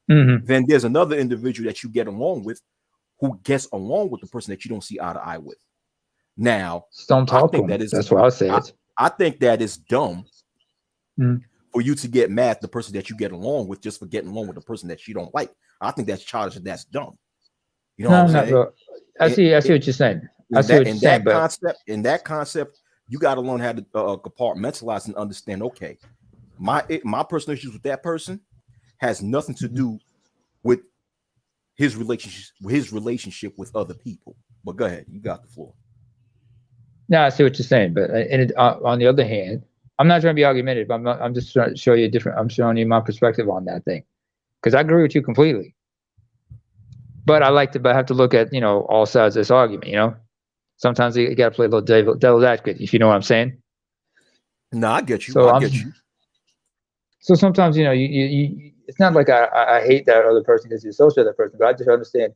Then there's another individual that you get along with who gets along with the person that you don't see eye to eye with. Now, don't talk to them. That's what I said. I think that is dumb for you to get mad at the person that you get along with just for getting along with the person that you don't like. I think that's childish and that's dumb. You know what I'm saying? I see what you're saying. In that concept, you got to learn how to compartmentalize and understand. Okay, my personal issues with that person has nothing to do with his relationship with other people. But go ahead, you got the floor. No, I see what you're saying, but on the other hand, I'm not trying to be argumentative. I'm just trying to show you I'm showing you my perspective on that thing, because I agree with you completely. But I have to look at all sides of this argument. Sometimes you got to play a little devil's advocate, if you know what I'm saying. No, I get you. So I get you. So sometimes you it's not like I hate that other person because you associate with that person, but I just understand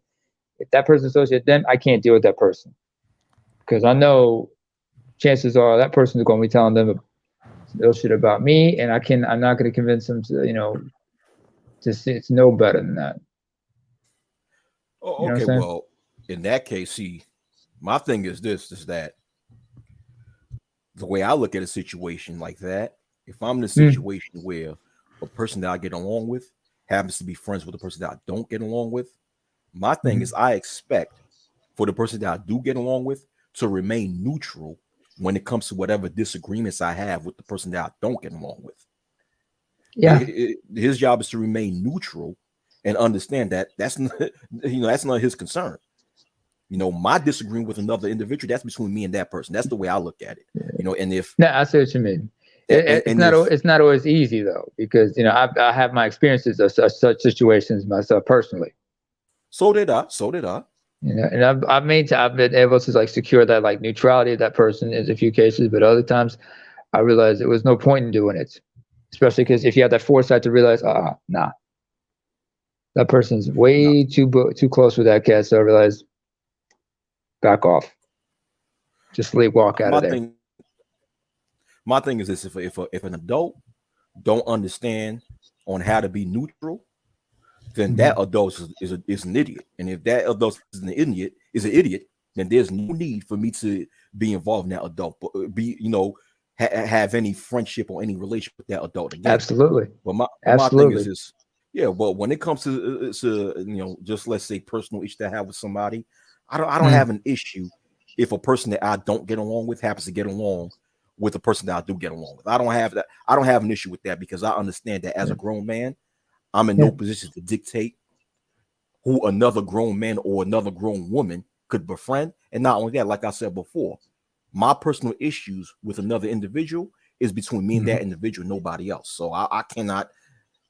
if that person associates them, I can't deal with that person, because I know chances are that person is going to be telling them shit about me, and I'm not going to convince them to to know better than that. Oh, okay, well, in that case, see, my thing is that the way I look at a situation like that, if I'm in a situation where a person that I get along with happens to be friends with a person that I don't get along with, my thing is I expect for the person that I do get along with to remain neutral when it comes to whatever disagreements I have with the person that I don't get along with. Yeah. His job is to remain neutral and understand that that's not, that's not his concern. My disagreeing with another individual, that's between me and that person. That's the way I look at it. And if No, I see what you mean. It's not always easy though, because I have my experiences of such situations myself personally. So did I. And I've been able to like secure that like neutrality of that person in a few cases, but other times I realized there was no point in doing it, especially because if you have that foresight to realize, nah, that person's way too close with that cat, so I realized back off, just walk out of there. My thing is this: if an adult don't understand on how to be neutral, then that adult is an idiot. And if that adult is an idiot, then there's no need for me to be involved in that adult, but have any friendship or any relationship with that adult again. Absolutely. But my thing is this: but when it comes to just let's say personal issue that I have with somebody, I don't have an issue if a person that I don't get along with happens to get along with a person that I do get along with. I don't have that. I don't have an issue with that because I understand that as a grown man, I'm in no position to dictate who another grown man or another grown woman could befriend. And not only that, like I said before, my personal issues with another individual is between me and that individual, nobody else. So I cannot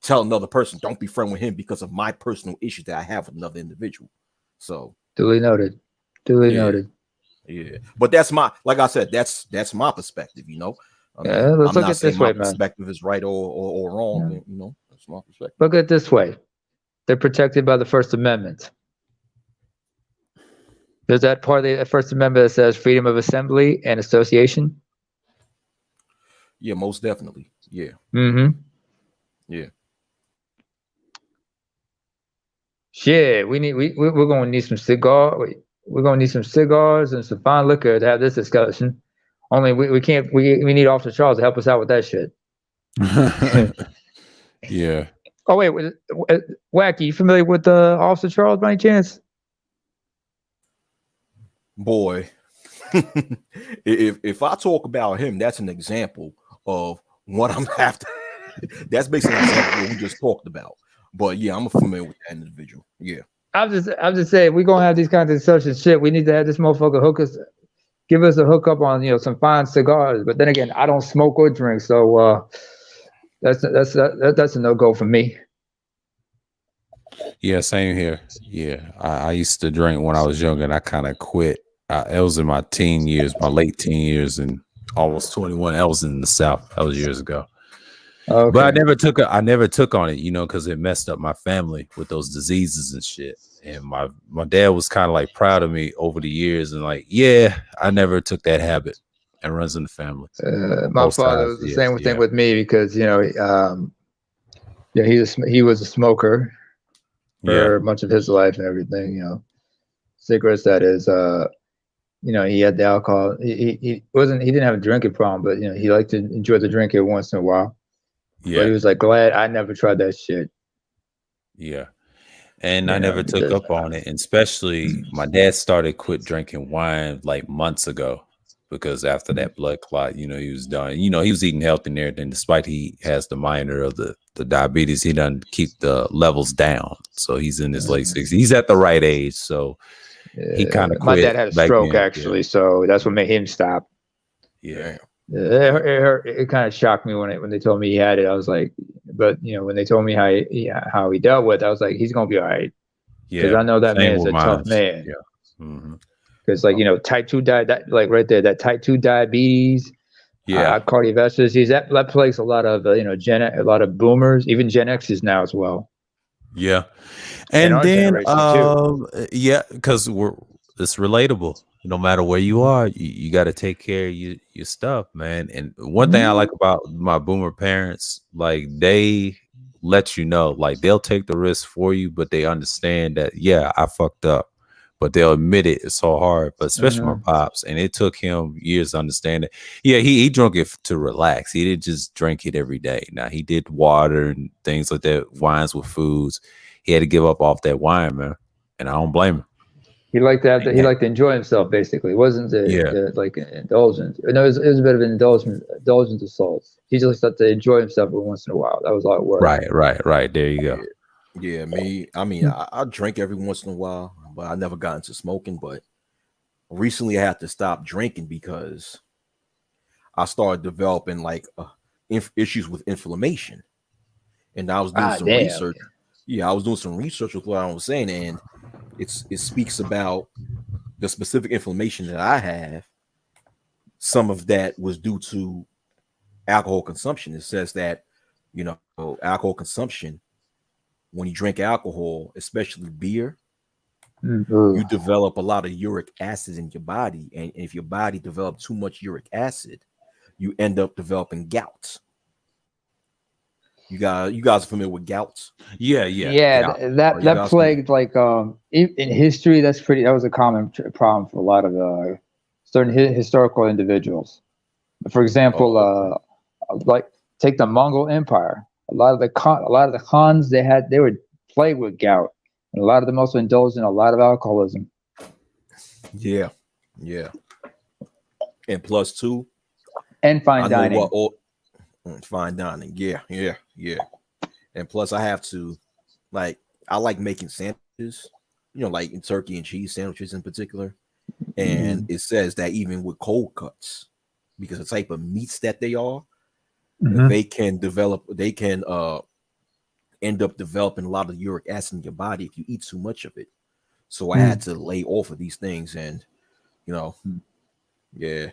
tell another person, don't be friend with him because of my personal issues that I have with another individual. So duly noted. Noted. Yeah, but that's like I said, that's my perspective. Let's look at it this way, man. Perspective is right or wrong. That's my perspective. Look at it this way: they're protected by the First Amendment. There's that part of the First Amendment that says freedom of assembly and association. Yeah, most definitely. Yeah. Yeah. Shit, we're gonna need some We're gonna need some cigars and some fine liquor to have this discussion. Only we can't. We need Officer Charles to help us out with that shit. Yeah. Oh wait, Wacky, you familiar with Officer Charles by any chance? Boy, if I talk about him, that's an example of what I'm after. That's basically an example of what we just talked about. But yeah, I'm familiar with that individual. Yeah. I'm just saying, we're gonna have these kinds of discussions. Shit, we need to have this motherfucker give us a hookup on some fine cigars. But then again, I don't smoke or drink, so that's a no-go for me. Yeah, same here. Yeah, I used to drink when I was younger, and I kind of quit. It was in my late teen years, and almost 21. I was in the South. That was years ago. Okay. But I never took on it, because it messed up my family with those diseases and shit. And my dad was kind of like proud of me over the years, and like, yeah, I never took that habit, and runs in the family. My father was the same thing with me because he was a smoker for much of his life and everything. Cigarettes, that is. He had the alcohol. He didn't have a drinking problem, but he liked to enjoy the drink every once in a while. Yeah, but he was like glad I never tried that shit. Yeah, and I never took up on it. And especially my dad started quit drinking wine like months ago because after that blood clot, he was done. He was eating healthy and everything. Despite he has the minor of the diabetes, he doesn't keep the levels down. So he's in his late 60s. He's at the right age. So he kind of quit. My dad had a stroke actually, so that's what made him stop. Yeah. It kind of shocked me when they told me he had it. I was like, but when they told me how he dealt with it, I was like, he's gonna be all right. Because I know that man is a tough man. Yeah. Because type 2 like right there, that type 2 diabetes, cardiovascular disease, that plagues a lot of a lot of boomers, even Gen X's now as well. Yeah, and then because it's relatable. No matter where you are, you got to take care of your stuff, man. And one thing I like about my boomer parents, like they let you know, like they'll take the risk for you, but they understand that, I fucked up, but they'll admit it. It's so hard, but especially my pops. And it took him years to understand it. Yeah, he drank it to relax. He didn't just drink it every day. Now he did water and things like that, wines with foods. He had to give up off that wine, man. And I don't blame him. He liked to have to, he Yeah. liked to enjoy himself. Basically, it wasn't like indulgence. No, it was a bit of an indulgence of sorts. He just liked to enjoy himself every once in a while. That was all it was. Right. There you go. Yeah, me. I mean, I drink every once in a while, but I never got into smoking. But recently, I had to stop drinking because I started developing like issues with inflammation, and I was doing some research. Yeah, I was doing some research with what I was saying, and it speaks about the specific inflammation that I have. Some of that was due to alcohol consumption. It says that, you know, alcohol consumption, when you drink alcohol, especially beer, you develop a lot of uric acid in your body. And if your body develops too much uric acid, you end up developing gout. You guys are familiar with gouts? Yeah. That plagued like in history. That was a common problem for a lot of certain historical individuals. For example, like take the Mongol Empire. A lot of the Khans they were plagued with gout, and a lot of them also indulged in a lot of alcoholism. Yeah. And plus two, and fine dining. Fine dining, yeah. And plus, I have to, like, I like making sandwiches, you know, like in turkey and cheese sandwiches in particular. And it says that even with cold cuts, because the type of meats that they are, they can end up developing a lot of uric acid in your body if you eat too much of it. So I had to lay off of these things, and you know, yeah.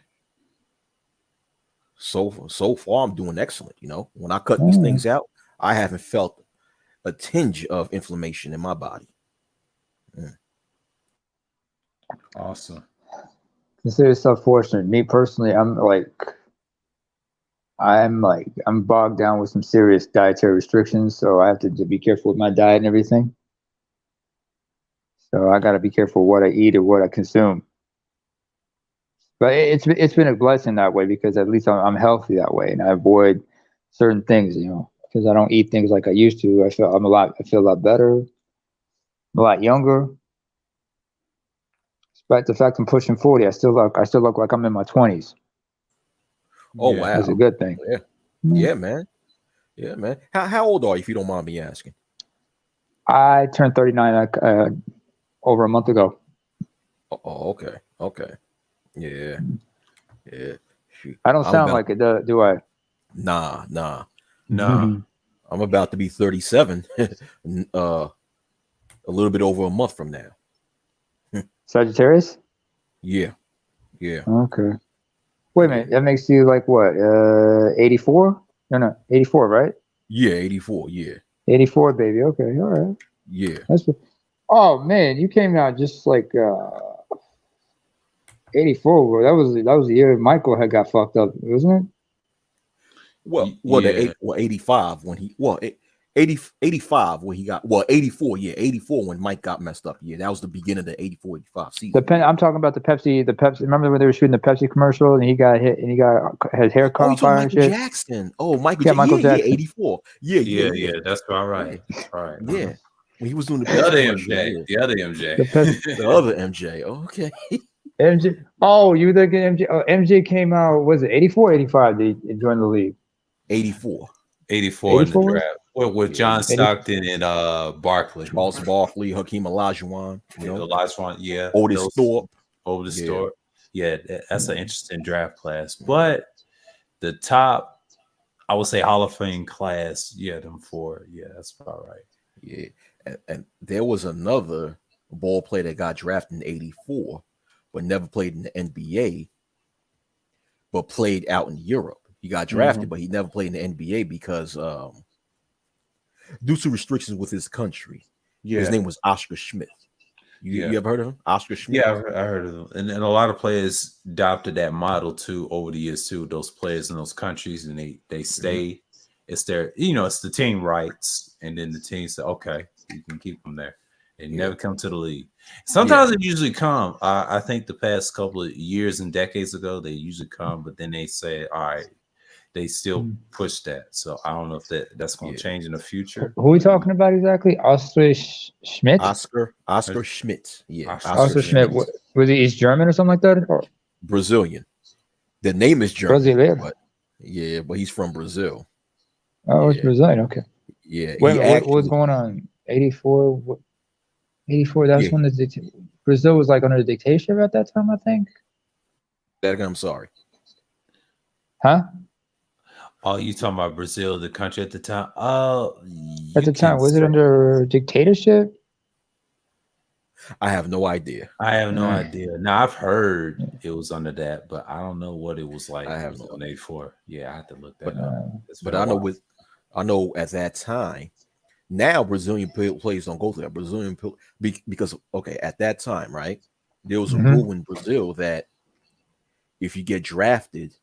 So far, I'm doing excellent. You know, when I cut these things out, I haven't felt a tinge of inflammation in my body. Awesome. Consider yourself fortunate. Me personally, I'm bogged down with some serious dietary restrictions, so I have to be careful with my diet and everything. So I got to be careful what I eat or what I consume. But it's been a blessing that way, because at least I'm healthy that way, and I avoid certain things, you know, because I don't eat things like I used to. I feel a lot better, a lot younger. Despite the fact I'm pushing 40, I still look like I'm in my 20s. Oh wow, that's a good thing. Yeah, man. How old are you, if you don't mind me asking? I turned 39 over a month ago. Oh, okay. Yeah. I don't sound like it, do I? Nah. I'm about to be 37. A little bit over a month from now. Sagittarius? Yeah. Okay. Wait a minute. That makes you like what? 84? No, 84, right? Yeah, 84. Yeah. 84, baby. Okay, all right. Yeah. Oh man, you came out just like 84. Bro. That was the year Michael had got fucked up, wasn't it? Well, 85 when he 85 when he got 84. Yeah, 84 when Mike got messed up. Yeah, that was the beginning of the 84-85 season. I'm talking about the Pepsi. Remember when they were shooting the Pepsi commercial and he got hit and he got his hair caught on fire and shit? Jackson. Oh, Michael Jackson. Yeah, 84. Yeah. That's about right. Right. Yeah. When he was doing the other MJ. The other MJ. The other MJ. Okay. MJ. Oh, you thinking MJ? Oh, MJ came out. Was it 84, 85? They joined the league. 84 in the draft. With John Stockton and Barkley. Charles Barkley, Hakeem Olajuwon. Olajuwon, yeah. Otis Thorpe. Yeah, that's an interesting draft class. But the top, I would say Hall of Fame class, yeah, them four. Yeah, that's about right. Yeah. And there was another ball player that got drafted in 84, but never played in the NBA, but played out in Europe. He got drafted, but he never played in the NBA because due to restrictions with his country. Yeah. His name was Oscar Schmidt. You ever heard of him? Oscar Schmidt? Yeah, I heard of him. And a lot of players adopted that model too over the years too. Those players in those countries, and they stay. It's their, it's the team rights, and then the team said, okay, you can keep them there. They never come to the league. Sometimes it usually come. I think the past couple of years and decades ago, they usually come, but then they say, all right, they still push that. So I don't know if that's going to change in the future. Who are we talking about exactly? Oscar Schmidt? Oscar Schmidt. Yeah. Oscar Schmidt. Was he East German or something like that? Or Brazilian. The name is German. Brazilian. But he's from Brazil. Oh, it's Brazilian. Okay. Yeah. Wait, what was going on? 84? 84, that's when Brazil was like under the dictatorship at that time, I think. I'm sorry. Huh? Oh, you talking about Brazil, the country at the time? At the time, was it under dictatorship? I have no idea. I have no idea. Now I've heard it was under that, but I don't know what it was like. I have on 84. Yeah, I have to look that up. But I know at that time. Now Brazilian players don't go to that. Brazilian because at that time, right? There was a rule in Brazil that if you get drafted,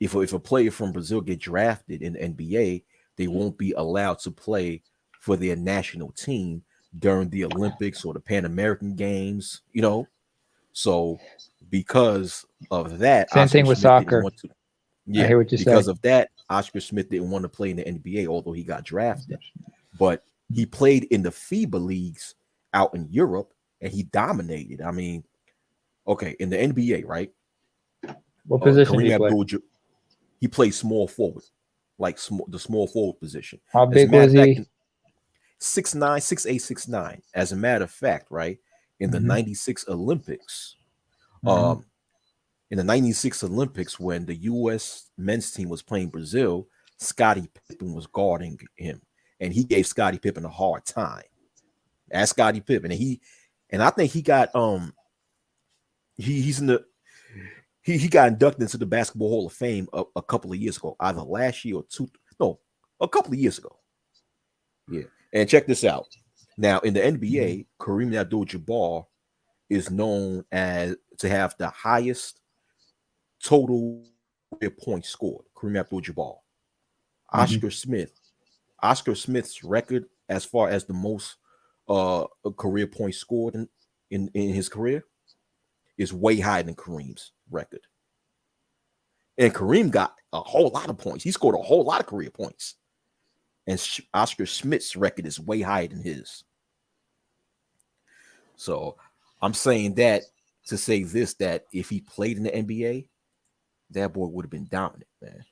if a player from Brazil get drafted in the NBA, they won't be allowed to play for their national team during the Olympics or the Pan American Games. So because of that, same thing with soccer. Yeah, I hear what you're because saying. of that, Oscar Smith didn't want to play in the NBA, although he got drafted. But he played in the FIBA leagues out in Europe, and he dominated. I mean, in the NBA, right? What position did he play? He played small forward, like the small forward position. How big was he? 6'9", 6'8", 6'9". As a matter of fact, right, in the 96 Olympics, in the 96 Olympics, when the U.S. men's team was playing Brazil, Scottie Pippen was guarding him, and he gave Scottie Pippen a hard time. That's Scottie Pippen, and I think he got he got inducted into the Basketball Hall of Fame a couple of years ago, either last year or a couple of years ago. Yeah, and check this out. Now in the NBA, Kareem Abdul-Jabbar is known to have the highest total points scored. Kareem Abdul-Jabbar. Oscar Smith's record as far as the most career points scored in his career is way higher than Kareem's record. And Kareem got a whole lot of points. He scored a whole lot of career points. And Oscar Smith's record is way higher than his. So I'm saying that to say this, that if he played in the NBA, that boy would have been dominant, man.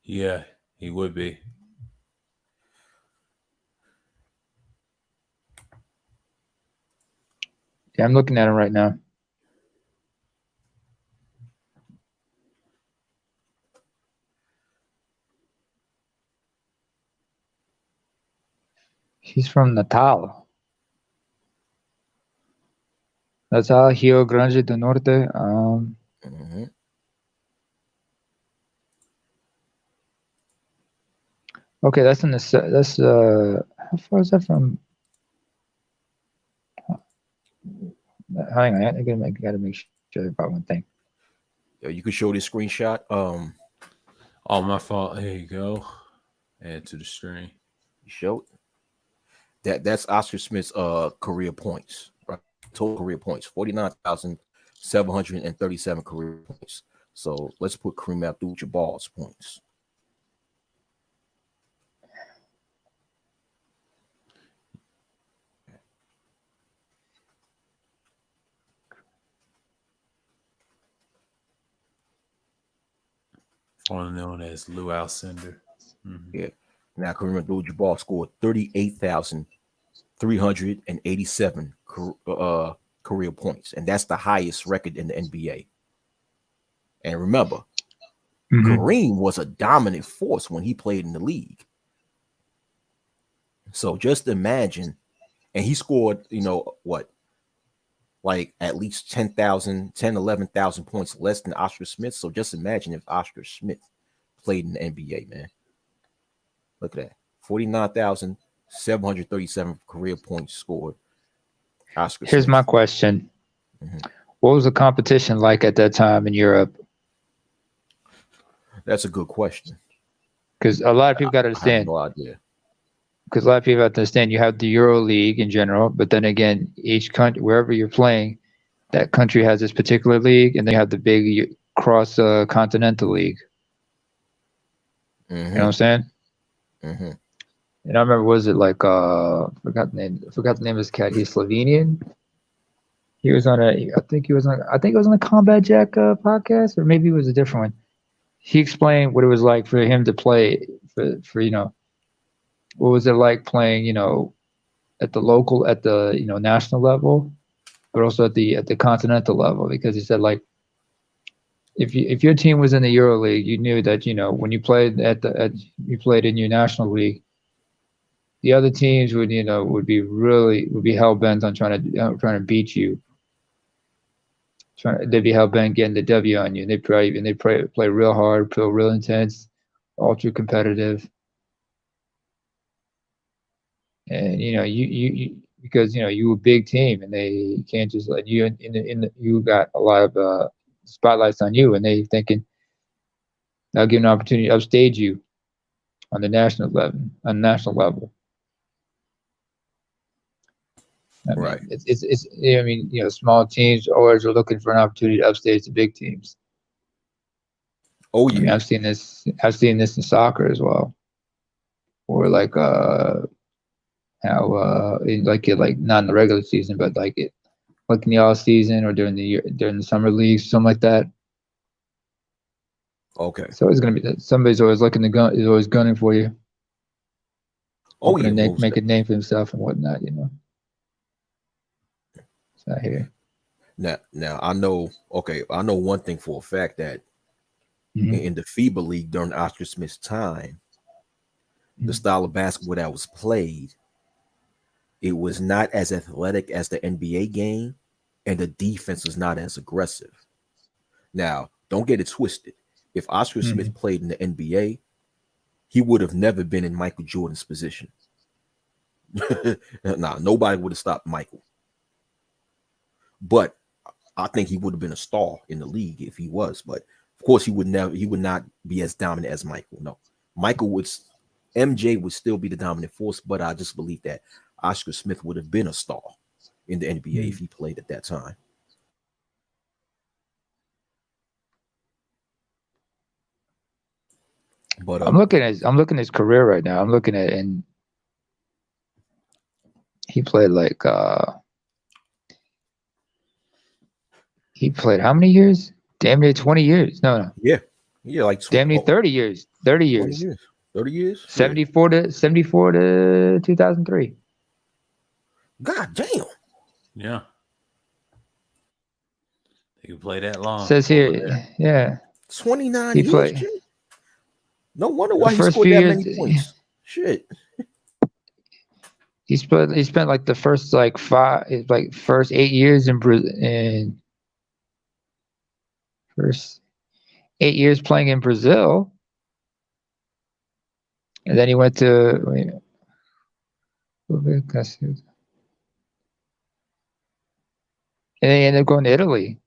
Yeah, he would be. Yeah, I'm looking at him right now. He's from Natal. Natal, Rio Grande do Norte. Okay, that's in the. That's how far is that from? Hang on, I gotta make sure about one thing. You can show this screenshot. Oh, my fault. Here you go. Add to the stream. You show it. That's Oscar Smith's career points, right? Total career points, 49,737 career points. So let's put Kareem Abdul-Jabbar's points. Formerly known as Lou Alcindor. Yeah. Now Kareem Abdul-Jabbar scored 38,387 career points, and that's the highest record in the NBA. And remember, Kareem was a dominant force when he played in the league. So just imagine, and he scored, like at least 11,000 points less than Oscar Smith. So just imagine if Oscar Smith played in the NBA, man. Look at that. 49,737 career points scored. Oscar Here's Smith. my question. What was the competition like at that time in Europe? That's a good question. Because a lot of people got to understand. I have no idea. because a lot of people have to understand you have the Euro League in general, but then again, each country, wherever you're playing, that country has this particular league, and they have the big cross continental league. You know what I'm saying? Mm-hmm. And I remember, was it like forgot the name of this cat. He's Slovenian. He was on I think it was on a Combat Jack podcast, or maybe it was a different one. He explained what it was like for him to play for what was it like playing, at the national level, but also at the continental level, because he said, like, if your team was in the Euro League, you knew that, when you played you played in your national league, the other teams would be hell bent on trying to beat you. They'd be hell bent getting the W on you. They play real hard, play real intense, ultra competitive. And you because you a big team, and they can't just let you you got a lot of spotlights on you, and they thinking they'll give an opportunity to upstage you on the national level. Right. It's small teams always are looking for an opportunity to upstage the big teams. Oh yeah. I've seen this in soccer as well, or like how not in the regular season, but like in the off season or during the summer leagues, something like that. Okay. So it's gonna be somebody's always looking to gun, is always gunning for you. Oh yeah, make a name for himself and whatnot, It's not here. Now I know one thing for a fact, that in the FIBA league during Oscar Smith's time, the style of basketball that was played, it was not as athletic as the NBA game, and the defense was not as aggressive. Now, don't get it twisted. If Oscar Smith played in the NBA, he would have never been in Michael Jordan's position. Nah, nobody would have stopped Michael. But I think he would have been a star in the league if he was. But of course, he would not be as dominant as Michael. No, MJ would still be the dominant force, but I just believe that Oscar Smith would have been a star in the NBA if he played at that time. But I'm looking at his career right now. I'm looking at, and he played he played how many years? Damn near 20 years. No. Yeah, like damn near 30 years. 30 years. 30 years. 74 to 2003. God damn. Yeah. You play that long. Says here, yeah. 29 he years. Played. No wonder why he first scored few that years, many points. Shit. He spent like the first first 8 years first 8 years playing in Brazil. And then he went to and then he ended up going to Italy.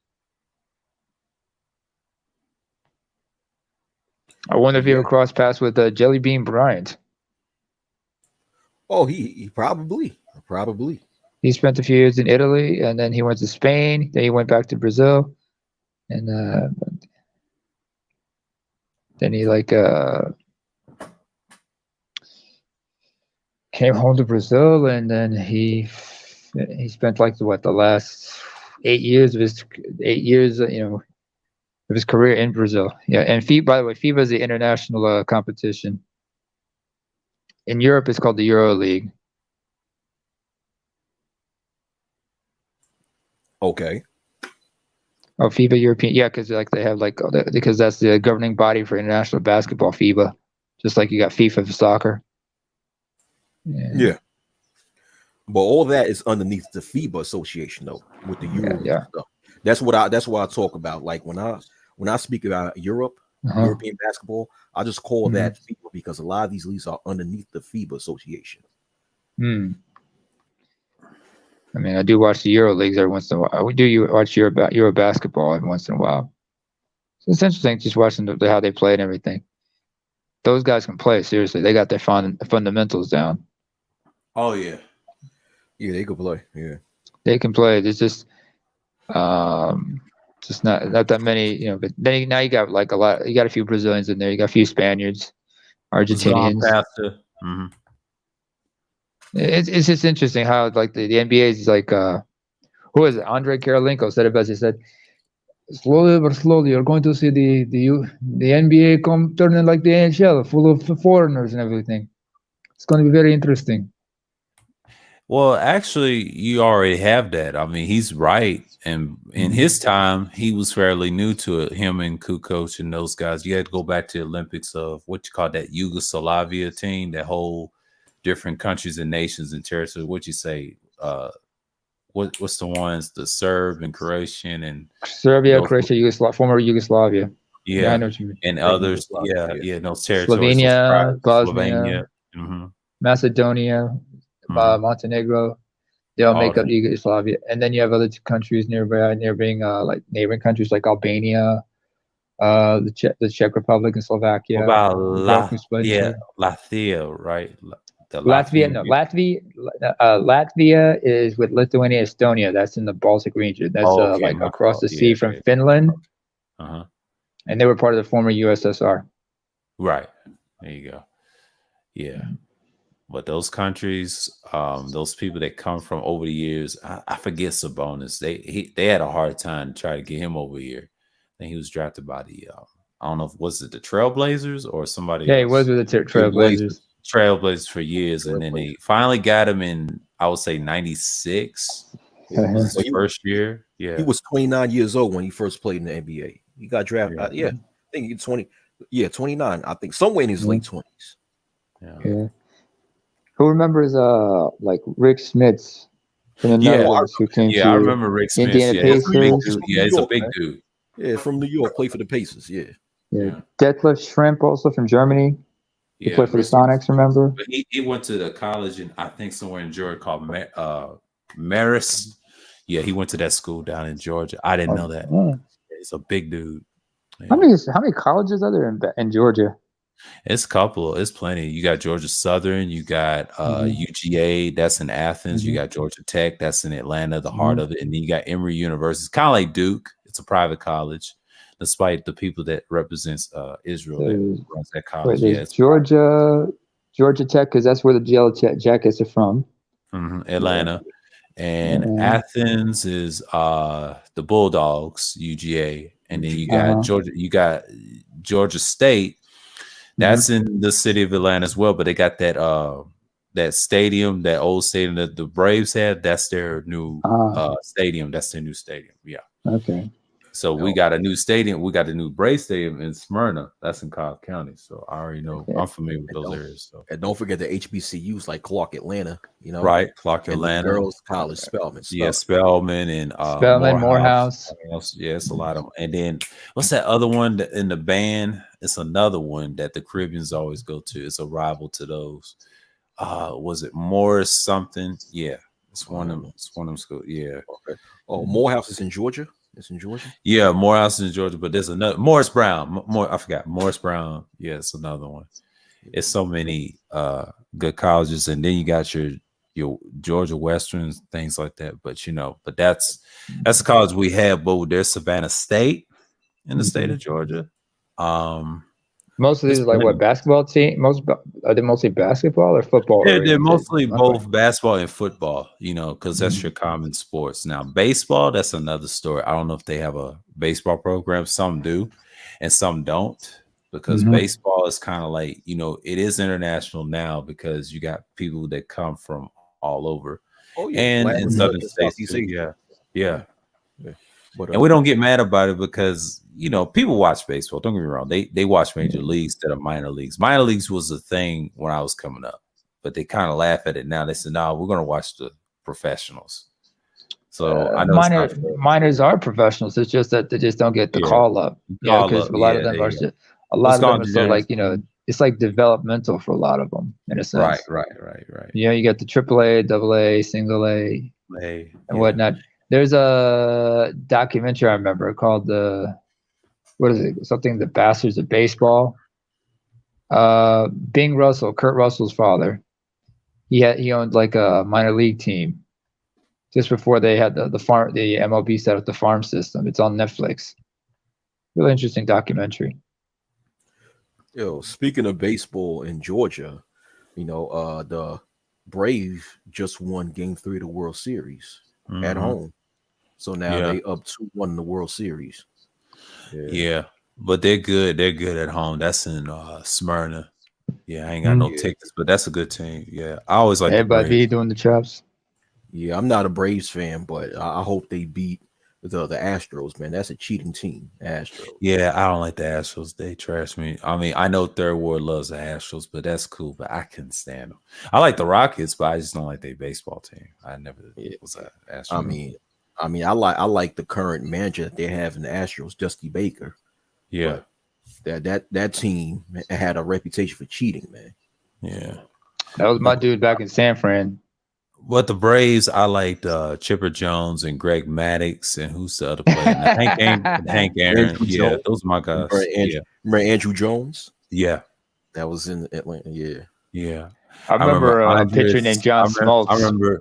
I wonder if he ever crossed paths with Jelly Bean Bryant. Oh, he probably. He spent a few years in Italy, and then he went to Spain. Then he went back to Brazil, and then he came home to Brazil, and then he spent the last 8 years of his of his career in Brazil. Yeah, and by the way, FIBA is the international competition. In Europe, it's called the Euro League. Okay. Oh, FIBA European, yeah, because they have because that's the governing body for international basketball, FIBA. Just like you got FIFA for soccer. Yeah. But all that is underneath the FIBA association, though, with the Euro stuff. That's what I talk about. Like when I speak about Europe, European basketball, I just call that FIBA because a lot of these leagues are underneath the FIBA association. I mean, I do watch the Euro leagues every once in a while. We do watch Euro basketball every once in a while. So it's interesting just watching how they play and everything. Those guys can play, seriously. They got their fundamentals down. Oh yeah. Yeah, they could play. Yeah. They can play. There's just not that many, you know. But then now you got like a lot. You got a few Brazilians in there. You got a few Spaniards, Argentinians. Pastor. Mm-hmm. It's just interesting how like the NBA is like who is it? Andre Karolinko said it best. He said, "Slowly but slowly, you're going to see the NBA come turning like the NHL, full of foreigners and everything. It's going to be very interesting." Well, actually, you already have that. I mean, he's right. And in his time, he was fairly new to it. Him and Kukoc and those guys. You had to go back to the Olympics of what you call that Yugoslavia team, that whole different countries and nations and territories. What you say? What's the ones? The Serb and Croatian and Serbia, Croatia, former Yugoslavia. Yeah, I know what you mean. and others. Yeah, those territories. Slovenia, Bosnia, Slovenia, mm-hmm. Macedonia, Montenegro. They all make up Yugoslavia, and then you have other countries nearby, like neighboring countries like Albania, the Czech Republic, and Slovakia. What about Latvia, right? Latvia, no, Latvia is with Lithuania, Estonia. That's in the Baltic region. That's like across the sea from Finland. Uh-huh. And they were part of the former USSR. Right. There you go. Yeah. But those countries, those people that come from over the years, I forget Sabonis. They had a hard time to try to get him over here. I think he was drafted by the I don't know if was it the Trailblazers or somebody. Yeah, else. he was with the Trailblazers. Trailblazers for years, and then they finally got him in, I would say, 96. Was his first year. Yeah, he was 29 years old when he first played in the NBA. He got drafted. I think he's 20. Yeah, 29. I think somewhere in his late 20s. Yeah. Who remembers like Rick Smits from the Netherlands who came to I remember Rick Smits. Indiana Pacers. He's a big dude. Yeah, from New York, played for the Pacers. Yeah. Detlef Schrempf also from Germany. He played for the Sonics, remember? But he went to the college in, I think, somewhere in Georgia called Marist. Yeah, he went to that school down in Georgia. I didn't know that. Yeah. He's a big dude. Yeah. How many colleges are there in Georgia? It's a couple. It's plenty. You got Georgia Southern. You got UGA. That's in Athens. You got Georgia Tech. That's in Atlanta, the heart of it. And then you got Emory University. It's kind of like Duke. It's a private college, despite the people that represents Israel that runs that college. Wait, Georgia Tech, because that's where the Yellow Jackets are from. Atlanta. And Athens is the Bulldogs, UGA. And then you got Georgia. You got Georgia State. That's in the city of Atlanta as well. But they got that stadium, that old stadium that the Braves had. That's their new stadium. That's their new stadium. Yeah. Okay. So we got a new stadium. We got a new Braves stadium in Smyrna. That's in Cobb County. So I already know. I'm familiar with those areas. So. And don't forget the HBCUs like Clark Atlanta. You know, right? Clark Atlanta, Girls College, Spelman. Yeah, Spelman and Morehouse. Yeah, it's a lot of them. And then what's that other one in the band? It's another one that the Caribbeans always go to. It's a rival to those. Was it Morris something? Yeah, it's one of them. It's one of them schools. Yeah. Okay. Oh, Morehouse is in Georgia. It's in Georgia. Yeah, Morehouse is in Georgia, but there's another Morris Brown. I forgot Morris Brown. Yeah, it's another one. It's so many good colleges, and then you got your Georgia Westerns, things like that. But but that's the college we have. But there's Savannah State in the state of Georgia. Most of these are like what basketball team? Are they mostly basketball or football? They're mostly both basketball and football, because that's your common sports. Now, baseball, that's another story. I don't know if they have a baseball program. Some do, and some don't, because baseball is kind of like, it is international now because you got people that come from all over. Oh, yeah. And in southern states, yeah. And we don't get mad about it because, people watch baseball. Don't get me wrong. They watch major leagues instead of minor leagues. Minor leagues was a thing when I was coming up, but they kind of laugh at it now. They said, no, we're going to watch the professionals. So I know minors are professionals. It's just that they just don't get the call up. Because a lot of them are so like, it's like developmental for a lot of them in a sense. Right. You got the AAA, AA, single A, and whatnot. There's a documentary I remember called what is it? Something The Bastards of Baseball. Bing Russell, Kurt Russell's father, He owned like a minor league team just before they had the MLB set up the farm system. It's on Netflix. Really interesting documentary. Yo, speaking of baseball in Georgia, the Braves just won Game 3 of the World Series at home. So now they up 2-1 in the World Series. Yeah, but they're good. They're good at home. That's in Smyrna. Yeah, I ain't got no tickets, but that's a good team. Yeah, I always like everybody the be doing the chops. Yeah, I'm not a Braves fan, but I hope they beat the Astros, man. That's a cheating team, Astros. Yeah, I don't like the Astros. They trash me. I mean, I know Third Ward loves the Astros, but that's cool. But I couldn't stand them. I like the Rockets, but I just don't like their baseball team. I never was an Astros. I like the current manager that they have in the Astros, Dusty Baker. Yeah, but that team had a reputation for cheating, man. Yeah, that was my dude back in San Fran. But the Braves, I liked Chipper Jones and Greg Maddux, and who's the other player? Hank Aaron. Andrew Yeah, Jones. those are my guys. Remember Andrew Jones? Yeah, that was in Atlanta. Yeah. I remember a pitcher named John Smoltz.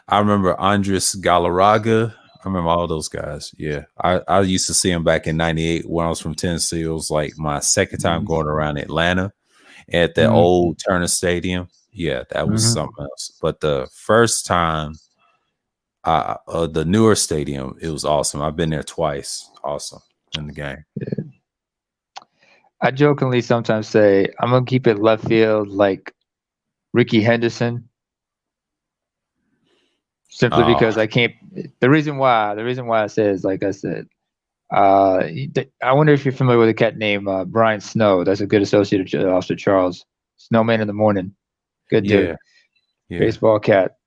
I remember Andres Galarraga. I remember all those guys. Yeah, I used to see them back in '98 when I was from Tennessee. It was like my second time going around Atlanta at that old Turner Stadium. Yeah, that was something else. But the first time, the newer stadium, it was awesome. I've been there twice. Awesome in the game. Yeah. I jokingly sometimes say I'm gonna keep it left field like Ricky Henderson, simply because I can't. The reason why I say is like I said. I wonder if you're familiar with a cat named Brian Snow. That's a good associate of Officer Charles. Snowman in the Morning. Good dude. Yeah. Baseball cat.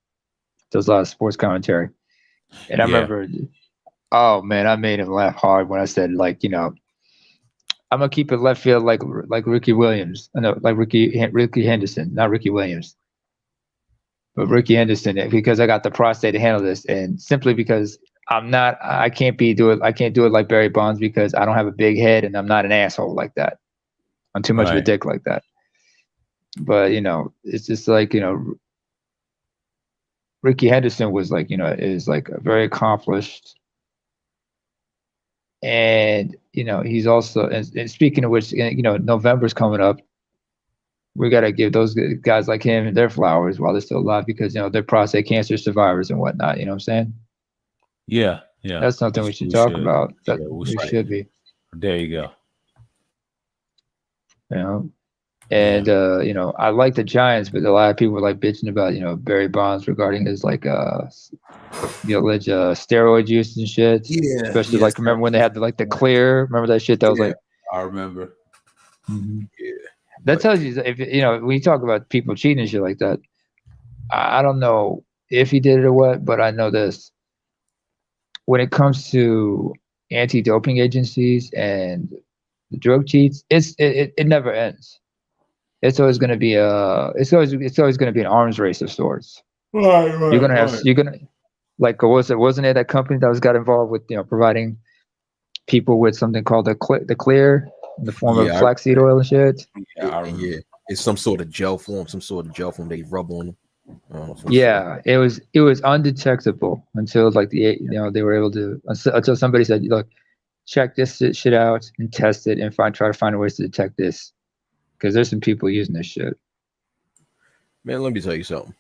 Does a lot of sports commentary. And I remember, oh man, I made him laugh hard when I said, like, I'm gonna keep it left field like Ricky Williams. No, like Ricky Henderson, not Ricky Williams. But Ricky Henderson, because I got the prostate to handle this, and simply because I can't do it like Barry Bonds because I don't have a big head and I'm not an asshole like that. I'm too much of a dick like that. But it's just like Ricky Henderson was like is like a very accomplished, and he's also and speaking of which, November's coming up. We got to give those guys like him their flowers while they're still alive because they're prostate cancer survivors and whatnot. You know what I'm saying? Yeah. That's something we should talk about. That we should be. There you go. And I like the Giants, but a lot of people were like bitching about Barry Bonds regarding his like alleged steroid use and shit. Yeah, especially like remember when they had the clear? Remember that shit? That was like I remember. Yeah, that tells you if when you talk about people cheating and shit like that. I don't know if he did it or what, but I know this: when it comes to anti-doping agencies and the drug cheats, it never ends. It's always going to be it's always going to be an arms race of sorts. Right. You're gonna like wasn't it that company that got involved with providing people with something called the clear in the form of flaxseed oil and shit. Yeah, it's some sort of gel form they rub on them. It was undetectable until like they were able to until somebody said, look, check this shit out and test it and try to find ways to detect this. Because there's some people using this shit. Man, let me tell you something,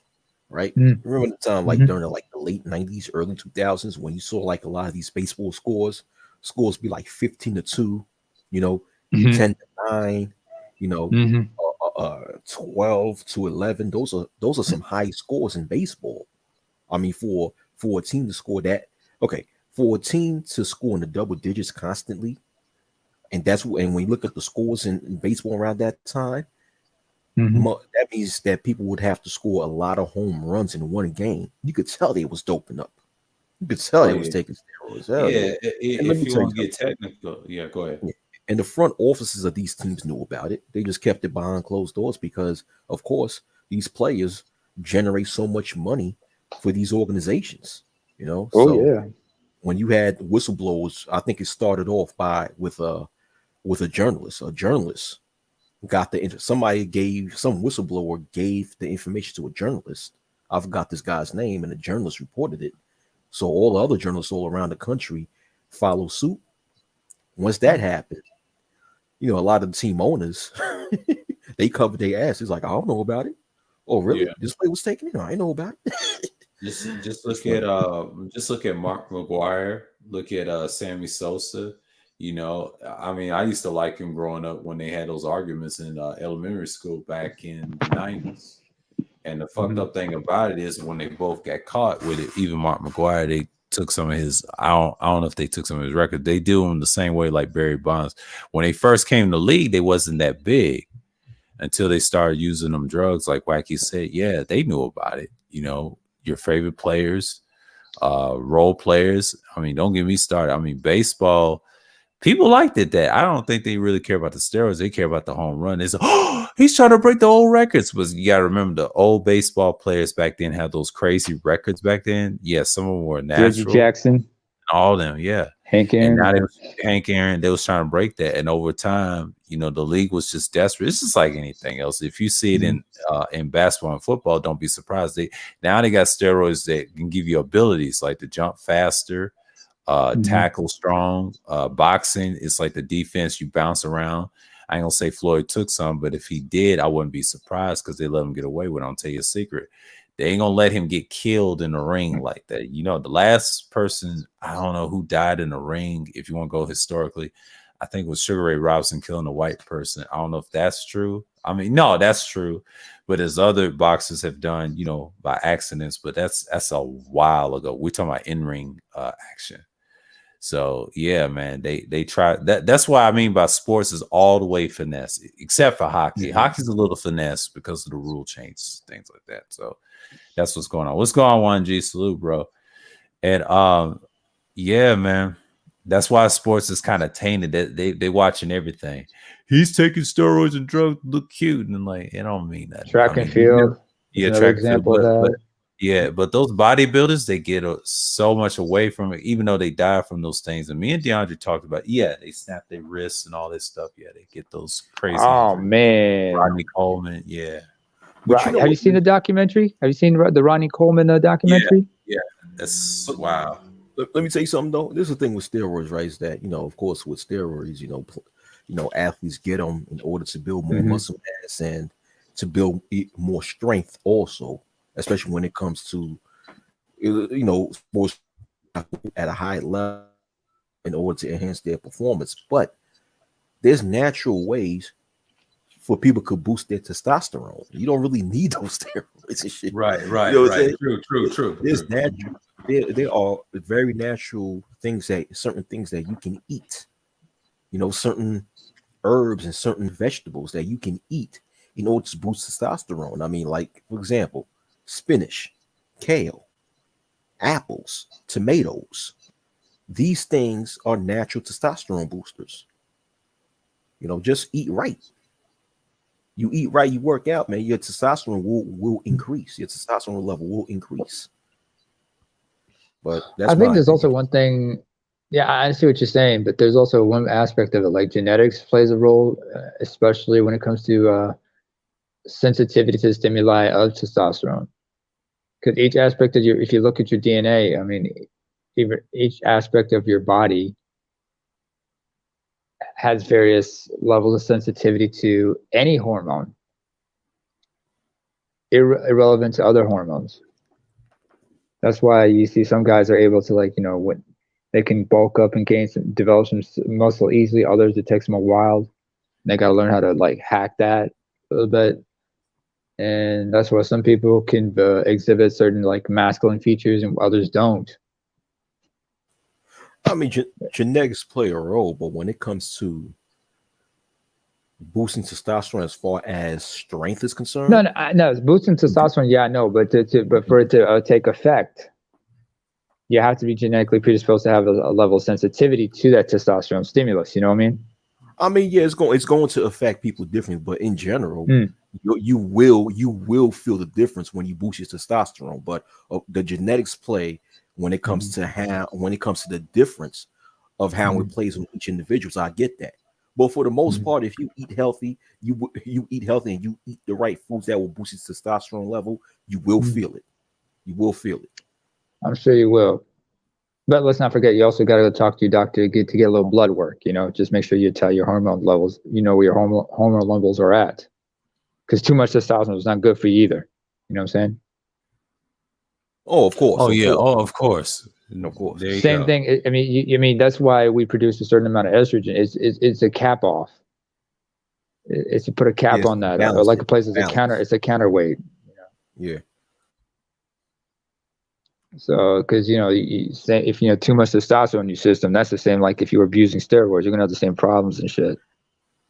right? Remember the time, like during the late 90s, early 2000s, when you saw like a lot of these baseball scores be like 15-2, 10-9, 12-11. Those are some high scores in baseball. I mean, for a team to score that, for a team to score in the double digits constantly. And when you look at the scores in baseball around that time, that means that people would have to score a lot of home runs in one game. You could tell they was doping up. You could tell they was taking steroids. If you want to get technical, go ahead. And the front offices of these teams knew about it. They just kept it behind closed doors because, of course, these players generate so much money for these organizations. When you had whistleblowers, I think it started off with a journalist. A journalist got somebody gave some whistleblower gave the information to a journalist. I forgot this guy's name, and the journalist reported it. So all the other journalists all around the country follow suit. Once that happened, a lot of the team owners they covered their ass. It's like, I don't know about it. Oh, really? Yeah. This play was taken in? I didn't know about it. Just look at Mark McGuire. Look at Sammy Sosa. I used to like him growing up when they had those arguments in elementary school back in the 90s. And the fucked up thing about it is when they both got caught with it, even Mark McGuire, they took some of his, I don't know if they took some of his records. They do him the same way like Barry Bonds. When they first came to the league, they wasn't that big until they started using them drugs. Like Wacky said, yeah, they knew about it. Your favorite players, role players. I mean, don't get me started. I mean, baseball, people liked it that. I don't think they really care about the steroids. They care about the home run. It's he's trying to break the old records. But you got to remember the old baseball players back then had those crazy records back then. Yeah, some of them were natural. Reggie Jackson. All of them, yeah. Hank Aaron. Hank Aaron, they was trying to break that. And over time, the league was just desperate. It's just like anything else. If you see it in basketball and football, don't be surprised. Now they got steroids that can give you abilities like to jump faster, tackle strong. Boxing, it's like the defense, you bounce around. I ain't gonna say Floyd took some, but if he did, I wouldn't be surprised because they let him get away with it. I'll tell you a secret. They ain't gonna let him get killed in the ring like that. The last person, I don't know who died in the ring, if you want to go historically, I think it was Sugar Ray Robinson killing a white person. I don't know if that's true. I mean, no, that's true. But as other boxers have done, by accidents, but that's a while ago. We're talking about in-ring action. So yeah, man, they try that. That's why I mean by sports is all the way finesse, except for hockey. Hockey's a little finesse because of the rule changes, things like that. So that's what's going on. What's going on, 1G? Salute, bro. And yeah, man, that's why sports is kind of tainted. They watching everything. He's taking steroids and drugs, look cute, and like it don't mean that. Track and field. Yeah, track and field. But those bodybuilders, they get so much away from it, even though they die from those things. And me and DeAndre talked about, they snap their wrists and all this stuff. Yeah, they get those crazy. Oh man, Rodney Coleman. Yeah. Right. Have you seen the documentary? Have you seen the Ronnie Coleman documentary? Yeah. That's wow. Let me tell you something though. This is the thing with steroids, right? Is that of course, with steroids, athletes get them in order to build more muscle mass and to build more strength, also, especially when it comes to sports at a high level in order to enhance their performance. But there's natural ways for people to boost their testosterone. You don't really need those steroids and shit. Right. True. There's natural. There are very natural things certain things that you can eat. Certain herbs and certain vegetables that you can eat in order to boost testosterone. I mean, like for example, spinach, kale, apples, tomatoes. These things are natural testosterone boosters. Just eat right. You eat right, you work out, man, your testosterone will increase. Your testosterone level will increase. But I think there's also one thing. Yeah, I see what you're saying, but there's also one aspect of it, like genetics plays a role, especially when it comes to sensitivity to the stimuli of testosterone. Because each aspect of if you look at your DNA, I mean, even each aspect of your body has various levels of sensitivity to any hormone, irrelevant to other hormones. That's why you see some guys are able to, like, when they can bulk up and develop some muscle easily. Others, it takes them a while. They got to learn how to hack that a little bit. And that's why some people can exhibit certain masculine features and others don't. I mean, genetics play a role, but when it comes to boosting testosterone as far as strength is concerned, no, boosting testosterone, yeah, no, but for it to take effect, you have to be genetically predisposed to have a level of sensitivity to that testosterone stimulus. You know what I mean? I mean, yeah, it's going to affect people differently, but in general, you will feel the difference when you boost your testosterone. But the genetics play when it comes to the difference of how it plays on each individual. So I get that. But for the most part, if you eat healthy, you eat healthy and you eat the right foods that will boost your testosterone level, you will feel it. You will feel it. I'm sure you will. But let's not forget, you also got to go talk to your doctor to get a little blood work. Just make sure you tell your hormone levels. Where your hormone levels are at, because too much testosterone is not good for you either. You know what I'm saying? Oh, of course. Oh yeah. Oh, of course. Of course. There you Same go. thing. I mean, that's why we produce a certain amount of estrogen. It's a cap off. It's to put a cap Yes, on that, or balance like it. a place as a Balance. counter. It's a counterweight. Yeah. So, because you say if too much testosterone in your system, that's the same like if you were abusing steroids, you're gonna have the same problems and shit.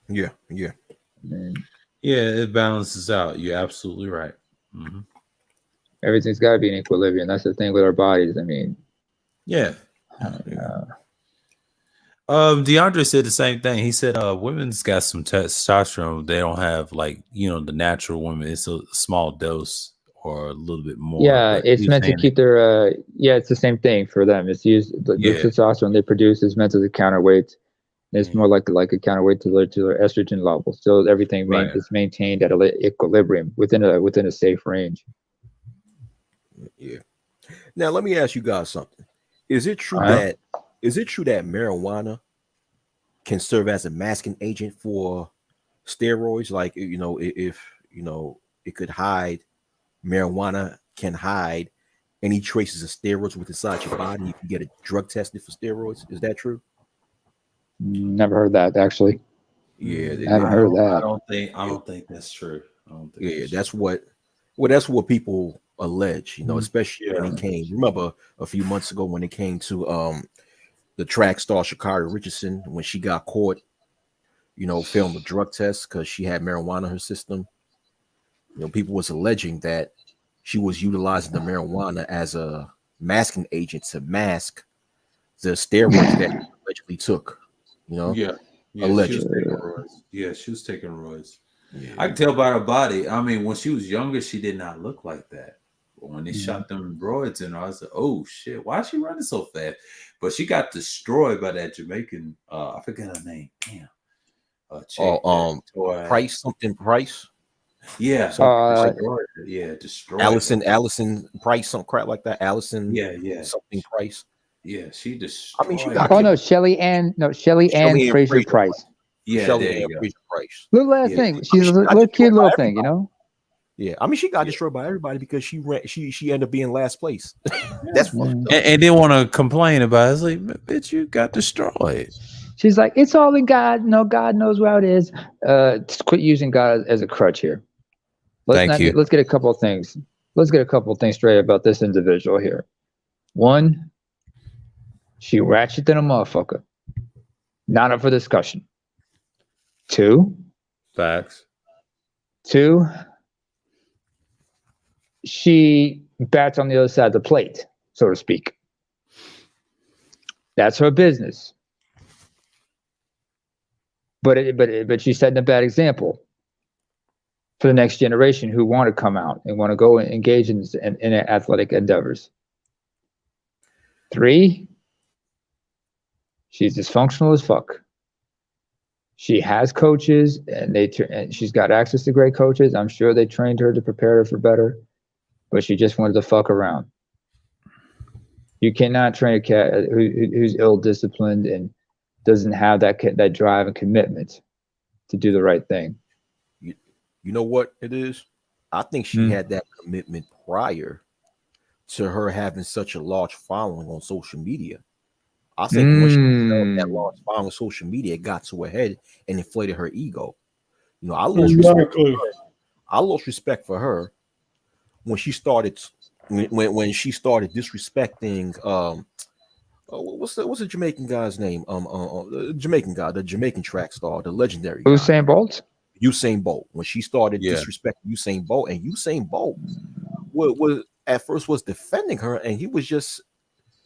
Yeah. Yeah. Yeah, it balances out. You're absolutely right. Everything's got to be in equilibrium. That's the thing with our bodies. I mean, Yeah. DeAndre said the same thing. He said women's got some testosterone. They don't have the natural women. It's a small dose or a little bit more. yeah, but it's he was meant to saying keep their it's the same thing for them. It's used the testosterone they produce is meant as a counterweight. It's more like a counterweight to their estrogen level. So everything is maintained at equilibrium within a safe range. Yeah. Now let me ask you guys something. Is it true that marijuana can serve as a masking agent for steroids? Like if it could hide, marijuana can hide any traces of steroids with inside your body. You can get a drug tested for steroids. Is that true? Never heard that actually. Yeah, I haven't heard that. I don't think that's true. That's what people allege, especially when it came. Remember a few months ago when it came to the track star Sha'Carri Richardson, when she got caught, failing the drug test because she had marijuana in her system. People was alleging that she was utilizing the marijuana as a masking agent to mask the steroids that she allegedly took. Allegedly. She was taking roids. I can tell by her body. I mean, when she was younger, she did not look like that. But when they shot them roids in her, I was like, oh shit, why is she running so fast? But she got destroyed by that Jamaican, I forget her name. Damn. Price. Yeah. Destroyed. Allison Price, some crap like that. Allison. Yeah. Something Price. Yeah, she destroyed. I mean, she got Shelly Ann Fraser Price. Yeah, Shelly Ann Fraser Price. Little ass thing. She's a little cute little thing, Yeah, I mean, she got destroyed by everybody because she ended up being last place. That's fucked up. And didn't want to complain about it. It's like, bitch, you got destroyed. She's like, it's all in God. No, God knows where it is. Just quit using God as a crutch here. Let's get a couple of things. Let's get a couple of things straight about this individual here. One, she ratcheted a motherfucker. Not up for discussion. Two. Facts. Two. She bats on the other side of the plate, so to speak. That's her business. But she's setting a bad example for the next generation who want to come out and want to go and engage in athletic endeavors. Three, she's dysfunctional as fuck. She has coaches, and she's got access to great coaches. I'm sure they trained her to prepare her for better, but she just wanted to fuck around. You cannot train a cat who's ill-disciplined and doesn't have that drive and commitment to do the right thing. You know what it is? I think she had that commitment prior to her having such a large following on social media. I think when she developed that large following on social media, it got to her head and inflated her ego. I lost respect for her when she started when she started disrespecting what's the Jamaican guy's name? The Jamaican guy, the Jamaican track star, the legendary Usain Bolt. Usain Bolt. When she started disrespecting Usain Bolt, and Usain Bolt was at first was defending her, and he was just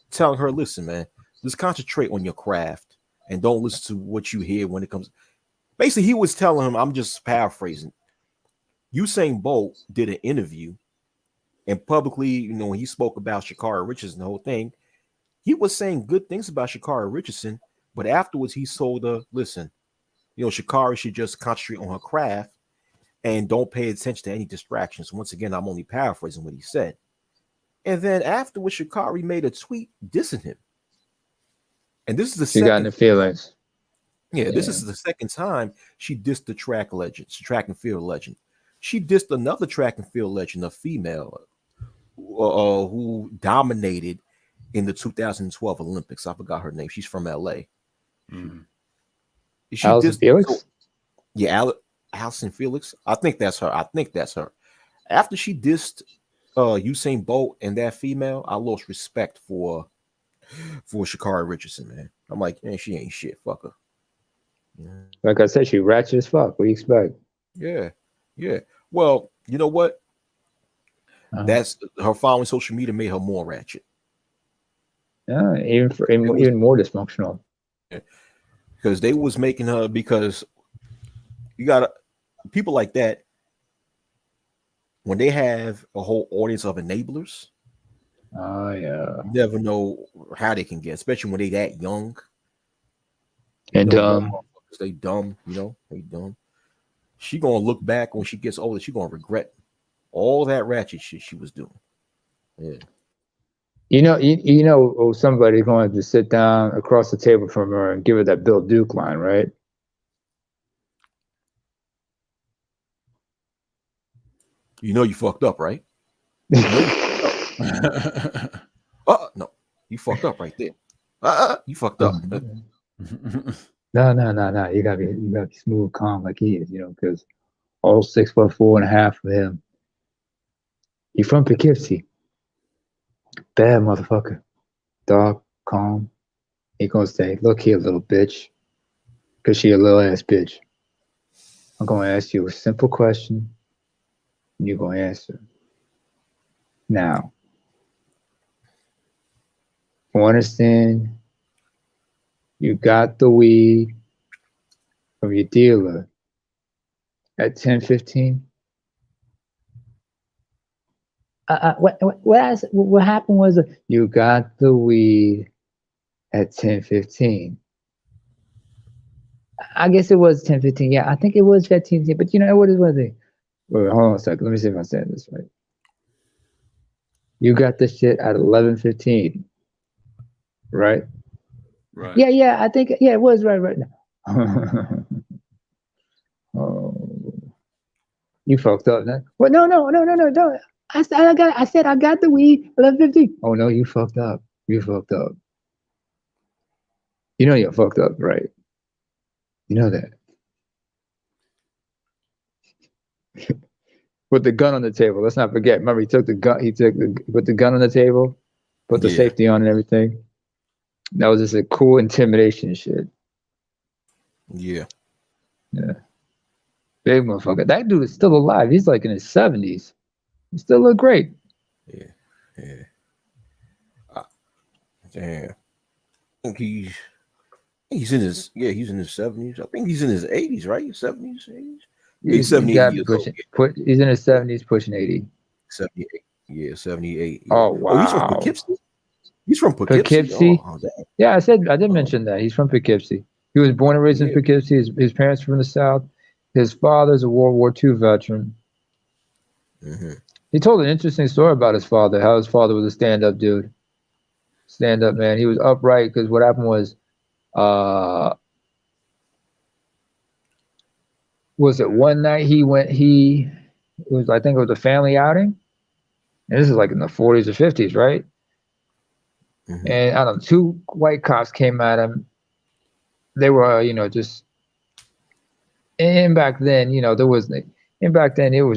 telling her, "Listen, man, just concentrate on your craft and don't listen to what you hear when it comes." Basically, he was telling him, I'm just paraphrasing. Usain Bolt did an interview, and publicly, when he spoke about Sha'Carri Richardson, the whole thing, he was saying good things about Sha'Carri Richardson, but afterwards he told her, listen, Sha'Carri should just concentrate on her craft and don't pay attention to any distractions. Once again, I'm only paraphrasing what he said. And then afterwards, Sha'Carri made a tweet dissing him. And this is the She got in the feelings. Yeah, this is the second time she dissed the track and field legend. She dissed another track and field legend, a female who dominated in the 2012 Olympics. I forgot her name. She's from LA. Mm-hmm. Allison Felix? Allison Felix. I think that's her. After she dissed Usain Bolt and that female, I lost respect for Sha'Carri Richardson, man. I'm like, man, she ain't shit. Fuck her. Yeah. Like I said, she ratchet as fuck. What do you expect? Yeah. Well, you know what? That's her following social media made her more ratchet. Yeah, even more dysfunctional. Because they was making her, because you got people like that, when they have a whole audience of enablers. Oh yeah. You never know how they can get, especially when they that young. And dumb. They dumb, they dumb. She gonna look back when she gets older, she gonna regret all that ratchet shit she was doing. Yeah. Somebody's going to sit down across the table from her and give her that Bill Duke line, right? You fucked up, right? No, you fucked up right there. You fucked up. No. You gotta be smooth, calm like he is, because all 6'4.5" of him. You from Poughkeepsie. Bad motherfucker. Dog, calm. He gonna say, look here, little bitch. Cause she a little ass bitch. I'm gonna ask you a simple question. And you're gonna answer. Now, I understand you got the weed from your dealer at 10:15. What happened was you got the weed at 10:15. I guess it was 10:15. Yeah, I think it was 15. But what is one thing? Wait, hold on a second. Let me see if I said this right. You got the shit at 11:15, right? Right. Yeah. I think it was right now. Oh, you fucked up. Well, no. I said I got the weed 11:15. Oh no, you fucked up. You fucked up. You're fucked up, right? You know that. Put the gun on the table. Let's not forget. Remember, he took the gun. Put the gun on the table. Put the safety on and everything. That was just a cool intimidation shit. Yeah. Big motherfucker. That dude is still alive. He's like in his 70s. He still look great. Yeah. Damn. I think he's in his 70s. I think he's in his 80s, right? 70s, 80s. He's 78 years old. He's in his 70s, pushing 80. 78. Yeah, 78. Yeah. Oh wow. He's from Poughkeepsie. He's from Poughkeepsie. Poughkeepsie. Yeah, I did Oh. mention that. He's from Poughkeepsie. He was born and raised in Poughkeepsie. His parents were from the South. His father's a World War II veteran. Mm-hmm. He told an interesting story about his father, how his father was a stand-up dude. Stand-up man. He was upright because what happened was it one night I think it was a family outing. And this is like in the 40s or 50s, right? Mm-hmm. And I don't know, two white cops came at him. They were, just, and back then, it was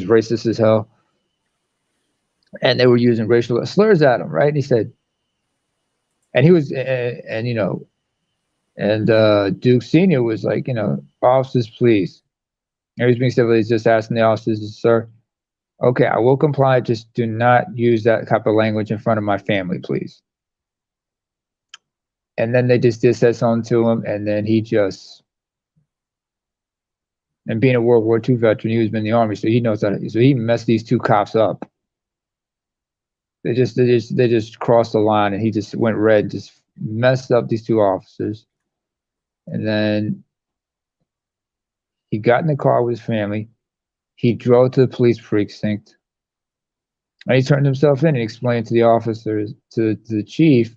racist as hell. And they were using racial slurs at him, right? And he said, and he was, Duke Sr. was like, officers, please. And he was being civil. He's just asking the officers, sir, okay, I will comply. Just do not use that type of language in front of my family, please. And then they just said something to him, and then and being a World War II veteran, he was in the army, so he knows that. So he messed these two cops up. They just crossed the line, and he just went red, just messed up these two officers. And then He got in the car with his family. He drove to the police precinct. And he turned himself in and explained to the officers, to the chief,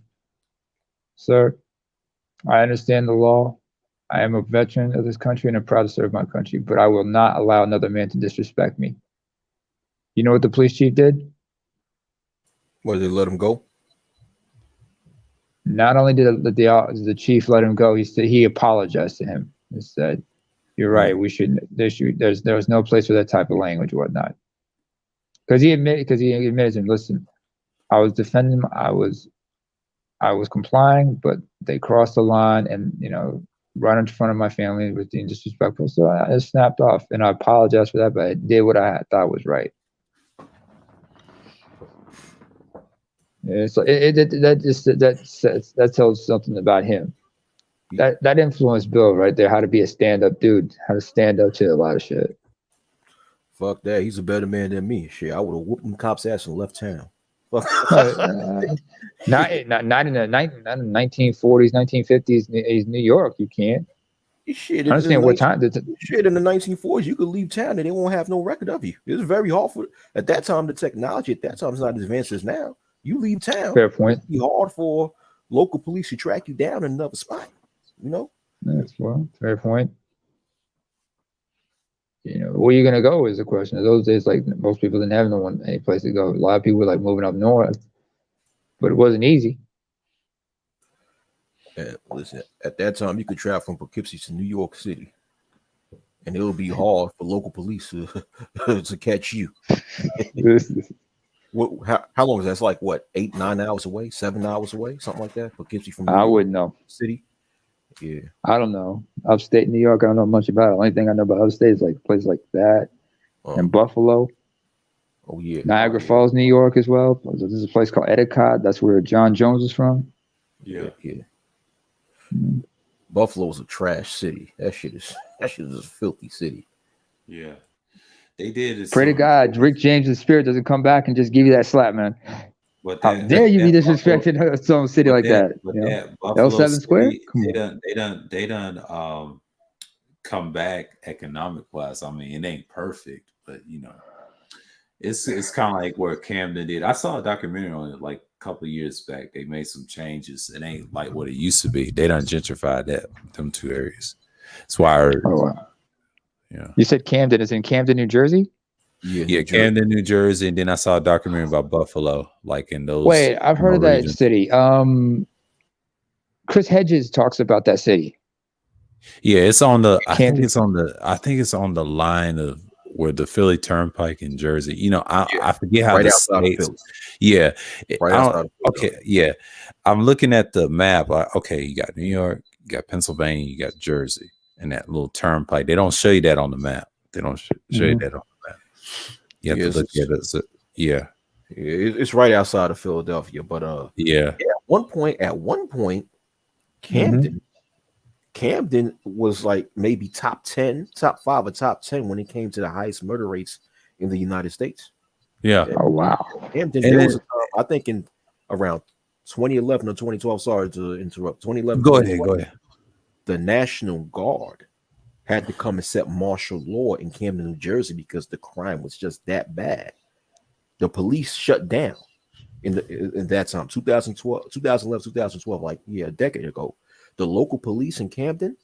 sir, I understand the law. I am a veteran of this country and I'm proud to serve my country, but I will not allow another man to disrespect me. You know what the police chief did? What, did they let him go? Not only did the chief let him go, he apologized to him and said, "You're right. We shouldn't. There's no place for that type of language or whatnot." Because he admitted to him, listen, I was defending him. I was complying, but they crossed the line and right in front of my family was being disrespectful. So I snapped off and I apologized for that, but I did what I thought was right. Yeah, so that tells something about him. That influenced Bill right there, how to be a stand-up dude, how to stand up to a lot of shit. Fuck that. He's a better man than me. Shit, I would have whooped them cops' ass and left town. Not in the 1940s, 1950s, New York. You can't. Shit, I understand what time. Shit, in the 1940s, you could leave town and they won't have no record of you. It's very hard for at that time. The technology at that time is not as advanced as now. You leave town. Fair point. It'd be hard for local police to track you down in another spot. That's fair point. Where you gonna go is the question. In those days, like most people didn't have any place to go. A lot of people were like moving up north, but it wasn't easy. Listen, at that time, you could travel from Poughkeepsie to New York City, and it'll be hard for local police to catch you. How long is that? It's like what, 8-9 hours away, 7 hours away, something like that. Poughkeepsie from New I York wouldn't know. City. Yeah, I don't know. Upstate New York, I don't know much about it. The only thing I know about upstate is like places like that and Buffalo. Oh yeah, Niagara Falls, New York as well. There's a place called Endicott. That's where John Jones is from. Yeah. Buffalo's a trash city. That shit is a filthy city. Yeah, they did. Pray to God, Rick James' spirit doesn't come back and just give you that slap, man. How dare you be disrespecting some city like that? L7 Square? They done come back economic wise. I mean, it ain't perfect, but it's kind of like where Camden did. I saw a documentary on it like a couple of years back. They made some changes. It ain't like what it used to be. They done gentrified them two areas. That's why I heard. Oh wow. You said Camden is in Camden, New Jersey? Yeah, Camden, New Jersey, and then I saw a documentary about Buffalo, like in those. Wait, I've heard of that city. Chris Hedges talks about that city. Yeah, it's on the. I think it's on the line of where the Philly Turnpike in Jersey. I forget how the states. Yeah, okay, yeah. I'm looking at the map. Okay, you got New York, you got Pennsylvania, you got Jersey, and that little turnpike. They don't show you that on the map. They don't show you that on. You have to look at it. Yeah, it's right outside of Philadelphia, but At one point, Camden was like maybe top 5 or top 10 when it came to the highest murder rates in the United States. Yeah. Oh wow. Camden, there was a time, I think in around 2011 or 2012. Sorry to interrupt. 2011. Go ahead. The National Guard had to come and set martial law in Camden, New Jersey, because the crime was just that bad. The police shut down in that time, 2011, 2012, like a decade ago. The local police in Camden,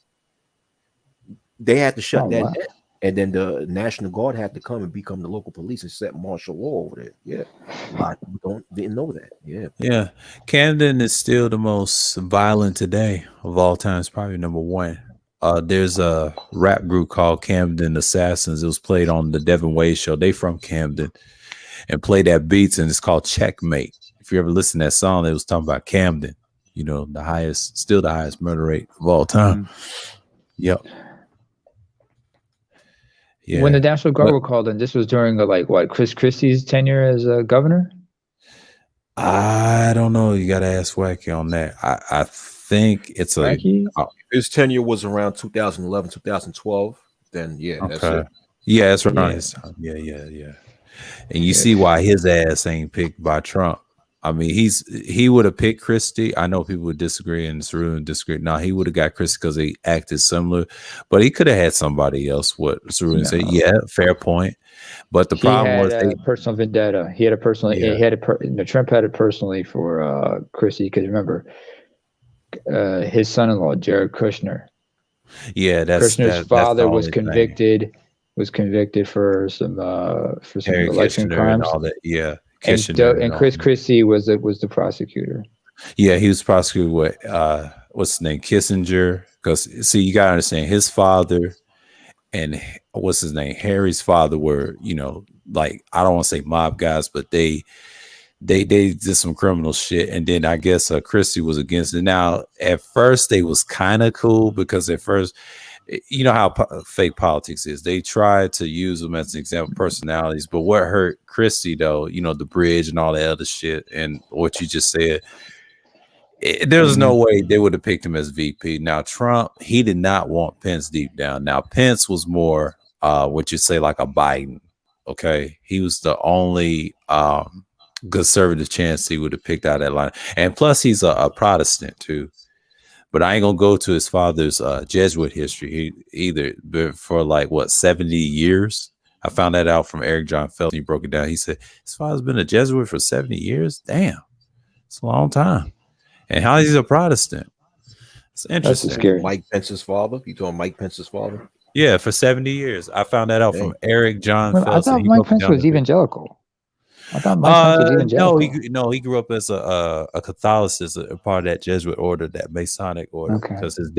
they had to shut that down, and then the National Guard had to come and become the local police and set martial law over there. Yeah, a lot of people didn't know that. Yeah. Camden is still the most violent today of all time. It's probably number one. There's a rap group called Camden Assassins. It was played on the Devin Wade show. They from Camden and play that beats, and it's called Checkmate. If you ever listen to that song, it was talking about Camden. The highest murder rate of all time. Yep. Yeah. When the National Guard were called in, this was during Chris Christie's tenure as governor? I don't know. You got to ask Wacky on that. I think it's his tenure was around 2011, 2012. Then that's it. Yeah, that's around his time. Yeah. And you see why his ass ain't picked by Trump. I mean, he would have picked Christie. I know people would disagree and Cerulli disagree. No, he would have got Christie because they acted similar, but he could have had somebody else. What Cerulli said, yeah, fair point. But the problem was a personal vendetta. He had a personal. Yeah. He had Trump had it personally for Christie. Because remember, his son-in-law Jared Kushner. Yeah, Kushner's father was convicted. Was convicted for some Harry election Kitchener crimes. and all that. Yeah, And Chris Christie was the prosecutor. Yeah, he was prosecuted with what's his name, Kissinger. Because see, you gotta understand, his father and what's his name, Harry's father were, like, I don't want to say mob guys, but they did some criminal shit. And then I guess Christie was against it. Now, at first, they was kind of cool because at first, you know how fake politics is. They tried to use them as an example, personalities. But what hurt Christie, though, the bridge and all that other shit, and what you just said, there was no way they would have picked him as VP. Now, Trump, he did not want Pence deep down. Now, Pence was more, what you say, like a Biden. Okay, he was the only conservative chance he would have picked out that line, and plus, he's a Protestant too. But I ain't gonna go to his father's Jesuit history either. But for 70 years, I found that out from Eric John Phelps. He broke it down. He said his father's been a Jesuit for 70 years. Damn, it's a long time. And how he's a Protestant? It's interesting. That's scary. Mike Pence's father. You talking Mike Pence's father? Yeah, for 70 years. I found that out from Eric John Phelps. I thought Mike Pence was evangelical. I thought Mike Pence was evangelical. He grew up as a Catholicism, a part of that Jesuit order, that Masonic order. Okay. Because his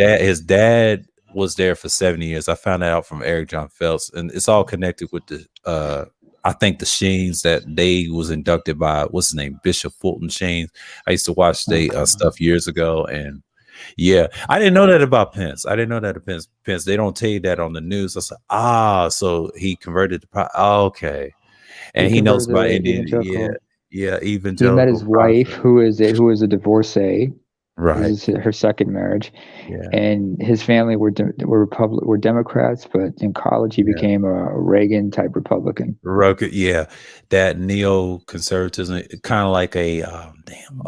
dad was there for 70 years. I found that out from Eric John Phelps, and it's all connected with the I think the Sheens that they was inducted by, what's his name, Bishop Fulton Sheens. I used to watch stuff years ago, and yeah, I didn't know that about Pence. I didn't know that about Pence. They don't tell you that on the news. I said, so he converted to okay. And he knows about Indian. Yeah, evangelical. He met his wife, who is a divorcee. Right. This is her second marriage. Yeah. And his family were Democrats, but in college he became a Reagan type Republican. Yeah, that neoconservatism, kind of like a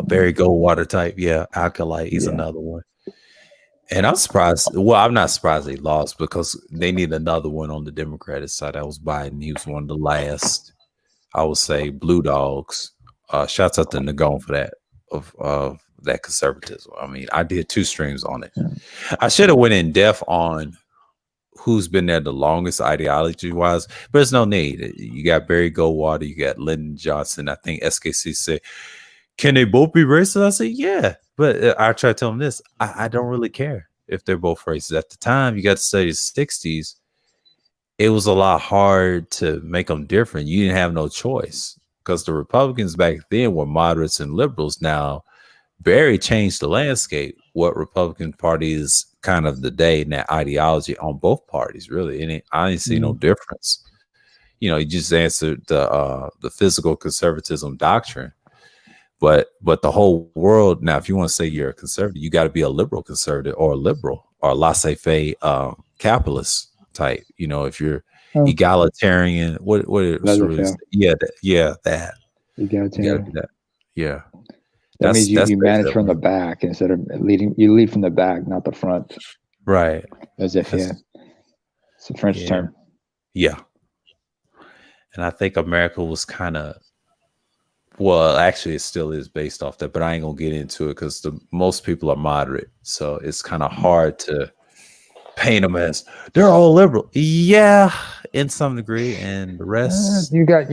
Barry Goldwater type. Yeah, Acolyte. He's another one. And I'm surprised. Well, I'm not surprised they lost because they need another one on the Democratic side. That was Biden. He was one of the last, I would say, blue dogs. Shouts out to Nagone for that of that conservatism. I mean, I did 2 streams on it. Yeah. I should have went in depth on who's been there the longest ideology wise, but there's no need. You got Barry Goldwater, you got Lyndon Johnson. I think SKC said, can they both be racist? I said, yeah. But I try to tell them this. I don't really care if they're both racist. At the time, you got to study the 60s. It was a lot hard to make them different. You didn't have no choice because the Republicans back then were moderates and liberals. Now, Barry changed the landscape. What Republican Party is kind of the day and that ideology on both parties, really. And I didn't see no difference. He just answered the physical conservatism doctrine. But the whole world now, if you want to say you're a conservative, you got to be a liberal conservative or a liberal or a laissez-faire capitalist type. If you're egalitarian, what that. Egalitarian. Yeah. That means you manage from the back instead of leading. You lead from the back, not the front. Right. As if it's a French term. Yeah. And I think America was kind of. Well, actually, it still is based off that, but I ain't gonna get into it because most people are moderate, so it's kind of hard to paint them as they're all liberal. Yeah, in some degree, and the rest. You got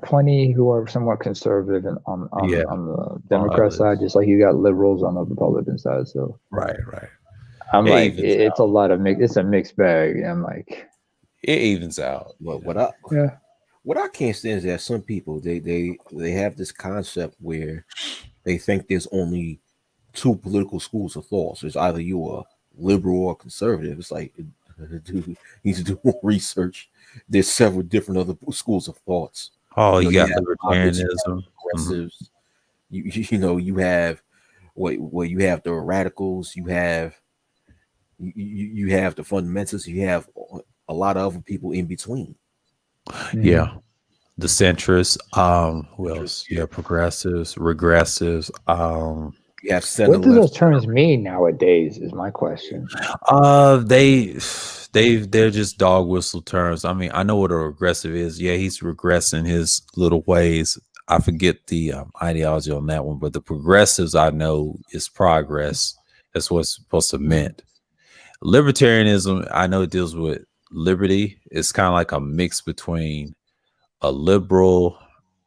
plenty who are somewhat conservative on the Democrat side, just like you got liberals on the Republican side. So right. I'm like, it's a lot of it's a mixed bag. I'm like, it evens out. What I can't stand is that some people they have this concept where they think there's only 2 political schools of thought. So it's either you are liberal or conservative. It's like, dude, you need to do more research. There's several different other schools of thoughts. Oh, you got libertarianism, progressives. You have you have the radicals. You have the fundamentalists. You have a lot of other people in between. Yeah. the centrists. Who else? Yeah, progressives, regressives. You have What center do those left. terms mean nowadays? Is my question. They're just dog whistle terms. I mean, I know what a regressive is. Yeah, he's regressing his little ways. I forget the ideology on that one, but the progressives I know is progress. That's what's supposed to meant. Libertarianism, I know it deals with liberty. It's kind of like a mix between a liberal,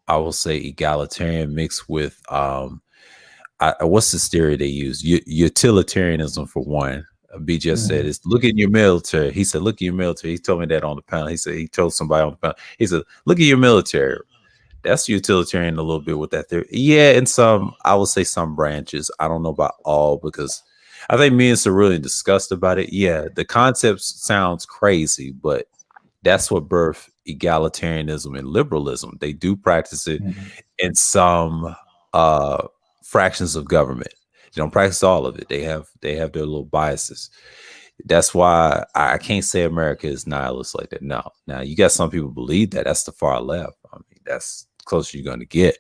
I will say egalitarian mixed with what's the theory they use? Utilitarianism for one. B just said is look at your military. He said, look at your military. He told me that on the panel. He said he told somebody on the panel. He said, look at your military. That's utilitarian a little bit with that theory. Yeah, in some, I would say some branches. I don't know about all because I think me and Cerulean discussed about it. Yeah, the concept sounds crazy, but that's what birthed egalitarianism and liberalism. They do practice it in some fractions of government. They don't practice all of it. They have their little biases. That's why I can't say America is nihilist like that. No. Now you got some people believe that. That's the far left. I mean, that's closer you're going to get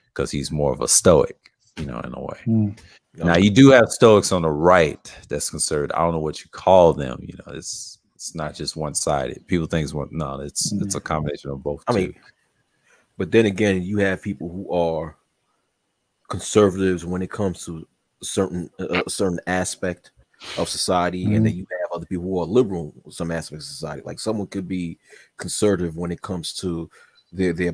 because he's more of a stoic, in a way. Now you do have stoics on the right that's conservative. I don't know what you call them. It's not just one sided. People think it's a combination of both. I mean, but then again, you have people who are conservatives when it comes to a certain aspect of society, and then you have other people who are liberal in some aspects of society. Like someone could be conservative when it comes to their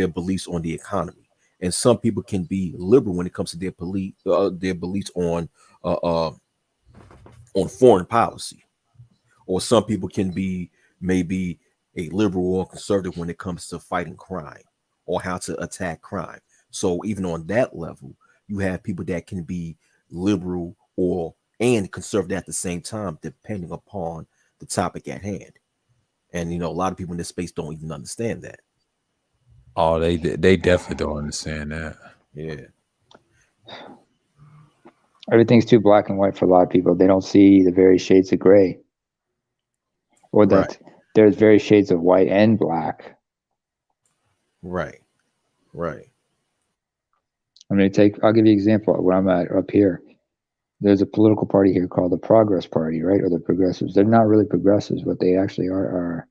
beliefs on the economy, and some people can be liberal when it comes to their beliefs on foreign policy, or some people can be maybe a liberal or conservative when it comes to fighting crime or how to attack crime. So even on that level, you have people that can be liberal and conservative at the same time, depending upon the topic at hand. And a lot of people in this space don't even understand that. Oh, they definitely don't understand that. Yeah. Everything's too black and white for a lot of people. They don't see the various shades of gray, or that there's various shades of white and black. Right. I'll give you an example of where I'm at up here. There's a political party here called the Progress Party, right? Or the Progressives. They're not really progressives. What they actually are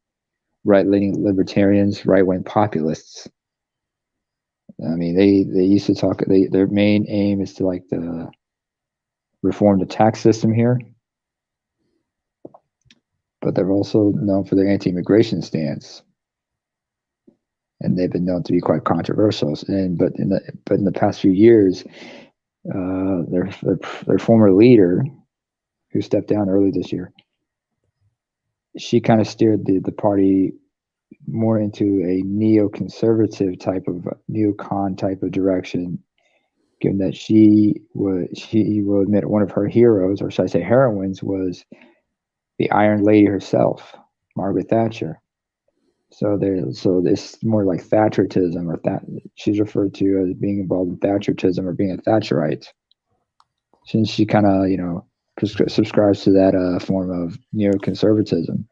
right-leaning libertarians, right-wing populists. I mean, they used to talk. Their main aim is to reform the tax system here, but they're also known for their anti-immigration stance, and they've been known to be quite controversial. But in the past few years, their former leader, who stepped down early this year, she kind of steered the party more into a neoconservative neocon type of direction, given that she will admit one of her heroes, or should I say heroines, was the Iron Lady herself, Margaret Thatcher. So it's more like Thatcherism, or that she's referred to as being involved in Thatcherism or being a Thatcherite, since she kind of subscribes to that form of neoconservatism,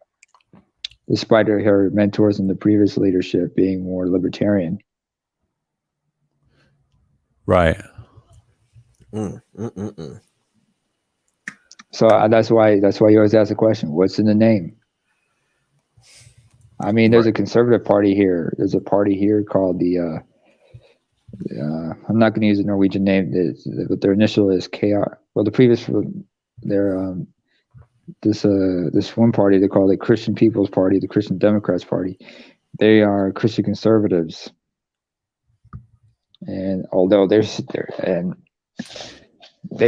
despite her mentors in the previous leadership being more libertarian. Right. So that's why you always ask the question, what's in the name? I mean, there's a conservative party here. There's a party here called the I'm not going to use a Norwegian name, but their initial is KR. Well, this one party, they call it Christian People's Party, the Christian Democrats Party. They are Christian conservatives, and although they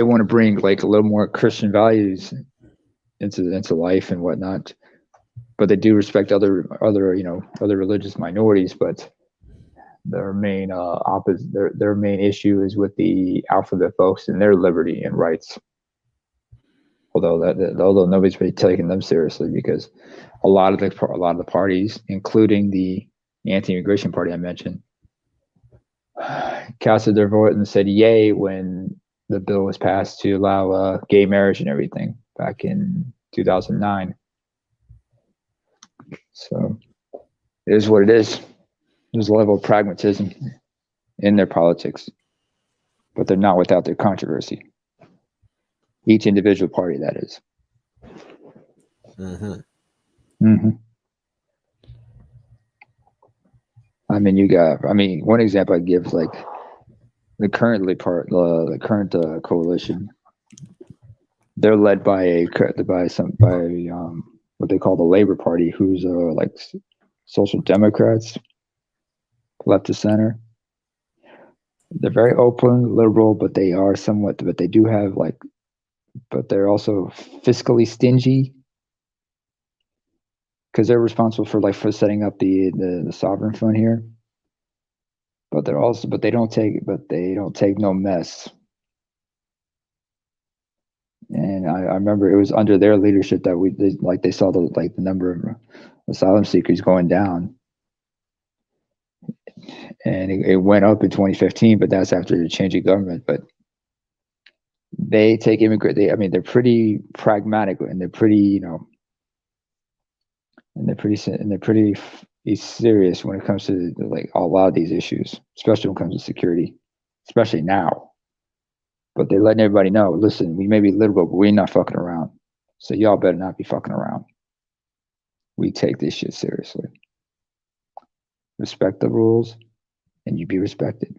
want to bring like a little more Christian values into life and whatnot, but they do respect other religious minorities. But their main their main issue is with the alphabet folks and their liberty and rights. Although nobody's really taking them seriously, because a lot of the parties, including the anti-immigration party I mentioned, casted their vote and said yay when the bill was passed to allow gay marriage and everything back in 2009. So it is what it is. There's a level of pragmatism in their politics, but they're not without their controversy. Each individual party, that is. I mean, one example I give is like the current coalition. They're led by what they call the Labor Party, who's like social democrats, left to center. They're very open, liberal, but they are somewhat. But they do have but they're also fiscally stingy because they're responsible for setting up the sovereign fund here. But they don't take no mess. And I remember it was under their leadership that they saw the number of asylum seekers going down, and it went up in 2015. But that's after the change of government. But they take they're pretty pragmatic, and they're pretty serious when it comes to a lot of these issues, especially when it comes to security, especially now. But they're letting everybody know, listen, we may be liberal, but we're not fucking around. So y'all better not be fucking around. We take this shit seriously. Respect the rules, and you be respected.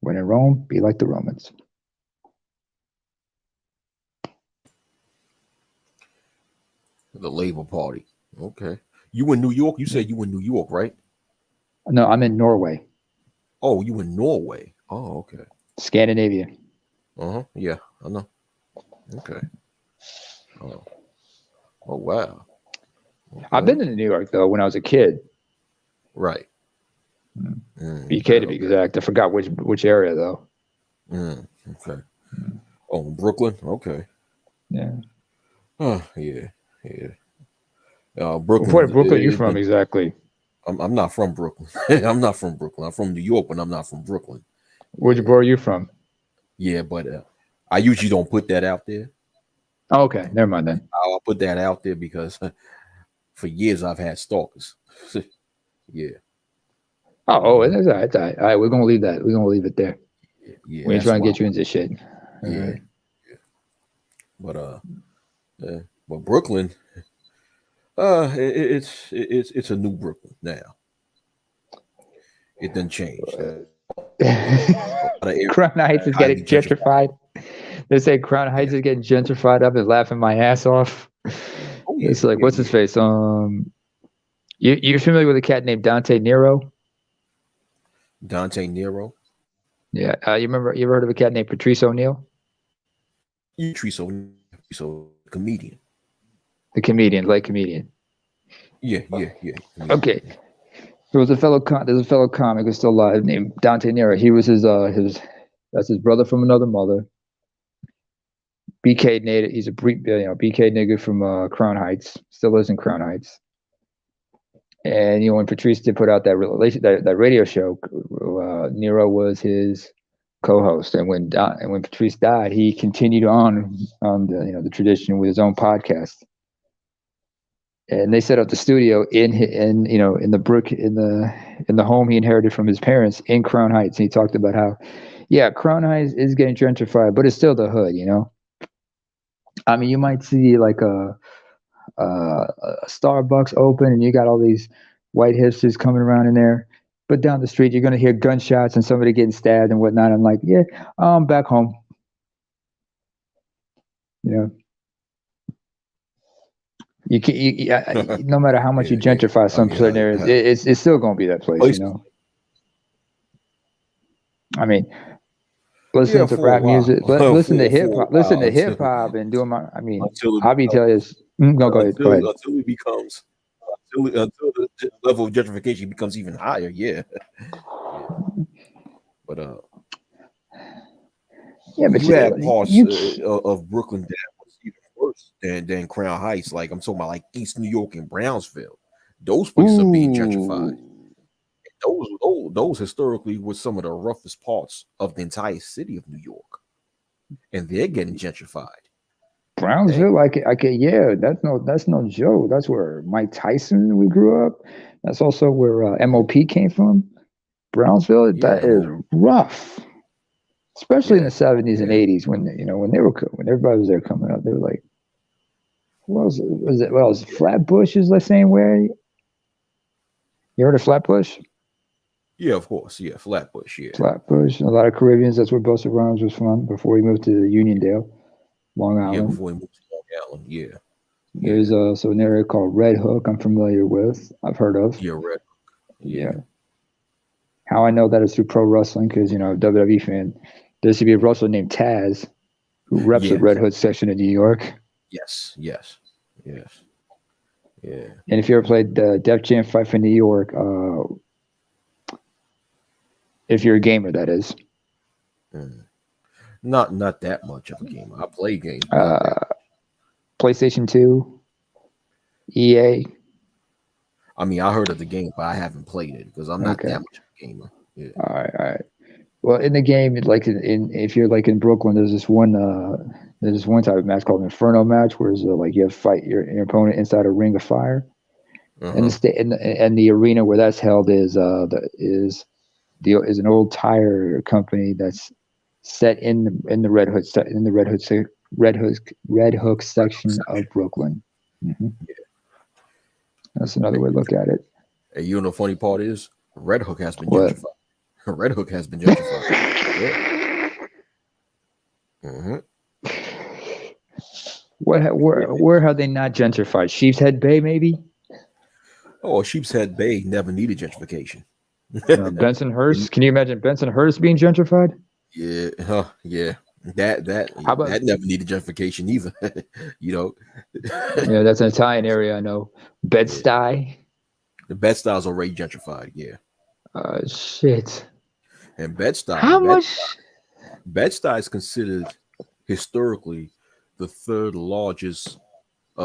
When in Rome, be like the Romans. The Labor Party. Okay. You in New York? You said you in New York, right? No, I'm in Norway. Oh, you in Norway. Oh, okay. Scandinavia. Yeah, I know. Okay. Oh wow. Okay. I've been to New York though when I was a kid. Right. BK to be exact. I forgot which area though. Okay. Oh, Brooklyn. Okay. Yeah. Oh yeah. Brooklyn. Where Brooklyn you from exactly? I'm not from Brooklyn. I'm not from Brooklyn. I'm from New York, but I'm not from Brooklyn. Where are you from? Yeah, but I usually don't put that out there. Oh, okay, never mind then. I'll put that out there because for years I've had stalkers. Yeah. Oh, it's all right. All right, we're gonna leave that. We're gonna leave it there. Yeah. We ain't trying to get you into shit. Yeah. But Brooklyn, it's a new Brooklyn now. It done changed. Crown Heights is getting gentrified. They say Crown Heights is getting gentrified. I've been laughing my ass off. It's like, what's his face? You're familiar with a cat named Dante Nero? Dante Nero? Yeah. You ever heard of a cat named Patrice O'Neal? Patrice comedian. The comedian, like comedian. Yeah. Okay. There's a fellow comic who's still alive named Dante Nero. He was that's his brother from another mother. BK native. He's a BK nigga from Crown Heights. Still lives in Crown Heights. And when Patrice did put out that radio show, Nero was his co-host. And when Patrice died, he continued on the tradition with his own podcast. And they set up the studio in the home he inherited from his parents in Crown Heights. And he talked about how, Crown Heights is getting gentrified, but it's still the hood, I mean, you might see like a Starbucks open, and you got all these white hipsters coming around in there. But down the street, you're gonna hear gunshots and somebody getting stabbed and whatnot. I'm like, I'm back home. You can no matter how much you gentrify some certain areas, it's still gonna be that place, I mean, listen to rap music, listen to hip hop, and doing my. I mean, I'll be telling you. No, go ahead. Until the level of gentrification becomes even higher, yeah. But but you had parts of Brooklyn that was even worse than Crown Heights. Like I'm talking about, like East New York and Brownsville. Those places are being gentrified. Those historically were some of the roughest parts of the entire city of New York, and they're getting gentrified. Brownsville, yeah, that's no joke. That's where Mike Tyson we grew up. That's also where MOP came from. Brownsville, that is rough, especially in the 70s and 80s when when everybody was there coming up. They were like, what else was it? Well, Flatbush is the same way. You heard of Flatbush? Yeah, of course. Yeah, Flatbush. Yeah, Flatbush. A lot of Caribbeans. That's where Busta Rhymes was from before he moved to Uniondale, Long Island. Yeah, before he moved to Long Island. Yeah. There's also an area called Red Hook. I'm familiar with. I've heard of. Yeah, Red Hook. Yeah. How I know that is through pro wrestling because WWE fan. There used to be a wrestler named Taz who reps the Red Hood section in New York. Yes. Yeah. And if you ever played the Def Jam Fight for New York, if you're a gamer, that is. Not that much of a gamer. I play games. PlayStation 2, EA. I mean, I heard of the game, but I haven't played it because I'm not that much of a gamer. Yeah. All right. Well, in the game, if you're like in Brooklyn, there's this one type of match called an Inferno match, where it's like you have to fight your opponent inside a ring of fire. And the arena where that's held is an old tire company that's set in the Red Hook section of Brooklyn. Mm-hmm. Yeah. That's another way to look at it. And you know the funny part is Red Hook has been gentrified. Red Hook has been gentrified. Where have they not gentrified? Sheepshead Bay, maybe? Oh, Sheepshead Bay never needed gentrification. Bensonhurst. Can you imagine Bensonhurst being gentrified? Yeah, yeah. That never needed gentrification either. Yeah, that's an Italian area. I know. Bed-Stuy. The Bed-Stuy is already gentrified. Yeah. Shit. And Bed-Stuy. How much? Bed-Stuy is considered historically the third largest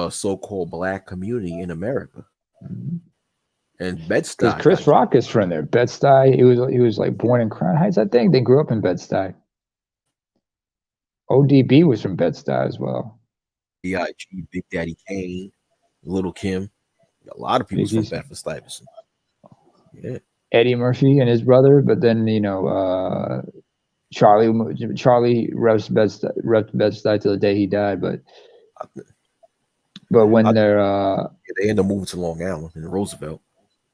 so-called black community in America. Mm-hmm. And Bed-Stuy. Chris Rock is from there. Bed-Stuy. He was like born in Crown Heights, I think. They grew up in Bed-Stuy. ODB was from Bed-Stuy as well. B.I.G., Big Daddy Kane, Little Kim. A lot of people from Bedford-Stuyvesant. Yeah. Eddie Murphy and his brother, but then Charlie reps Bed-Stuy till the day he died. But when they end up moving to Long Island in Roosevelt,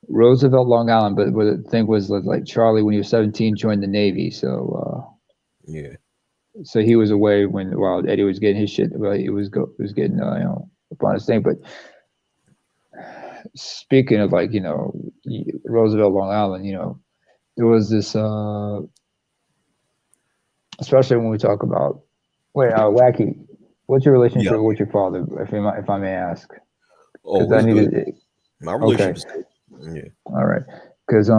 Long Island. But the thing was like Charlie, when he was 17, joined the Navy. So so he was away while Eddie was getting his shit. Well, he was getting upon his thing. But speaking of Roosevelt, Long Island, there was this, especially when we talk about, Wacky, what's your relationship with your father, if I may ask? Oh, my relationship is good. Yeah. All right, because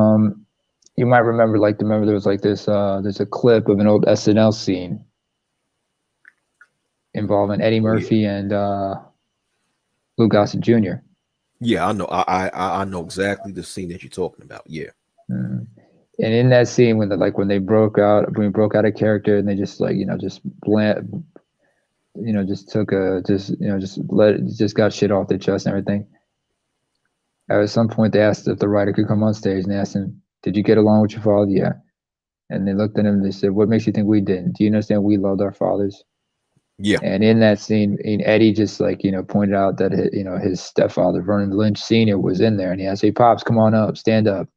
you might remember there was this there's a clip of an old SNL scene involving Eddie Murphy and Lou Gossett Jr. Yeah, I know. I know exactly the scene that you're talking about. Yeah. And in that scene, when we broke out a character, and they just just got shit off their chest and everything. At some point, they asked if the writer could come on stage, and they asked him, "Did you get along with your father?" Yeah. And they looked at him and they said, "What makes you think we didn't? Do you understand we loved our fathers?" Yeah. And in that scene, Eddie just pointed out that his stepfather, Vernon Lynch Sr., was in there, and he asked, "Hey, Pops, come on up, stand up."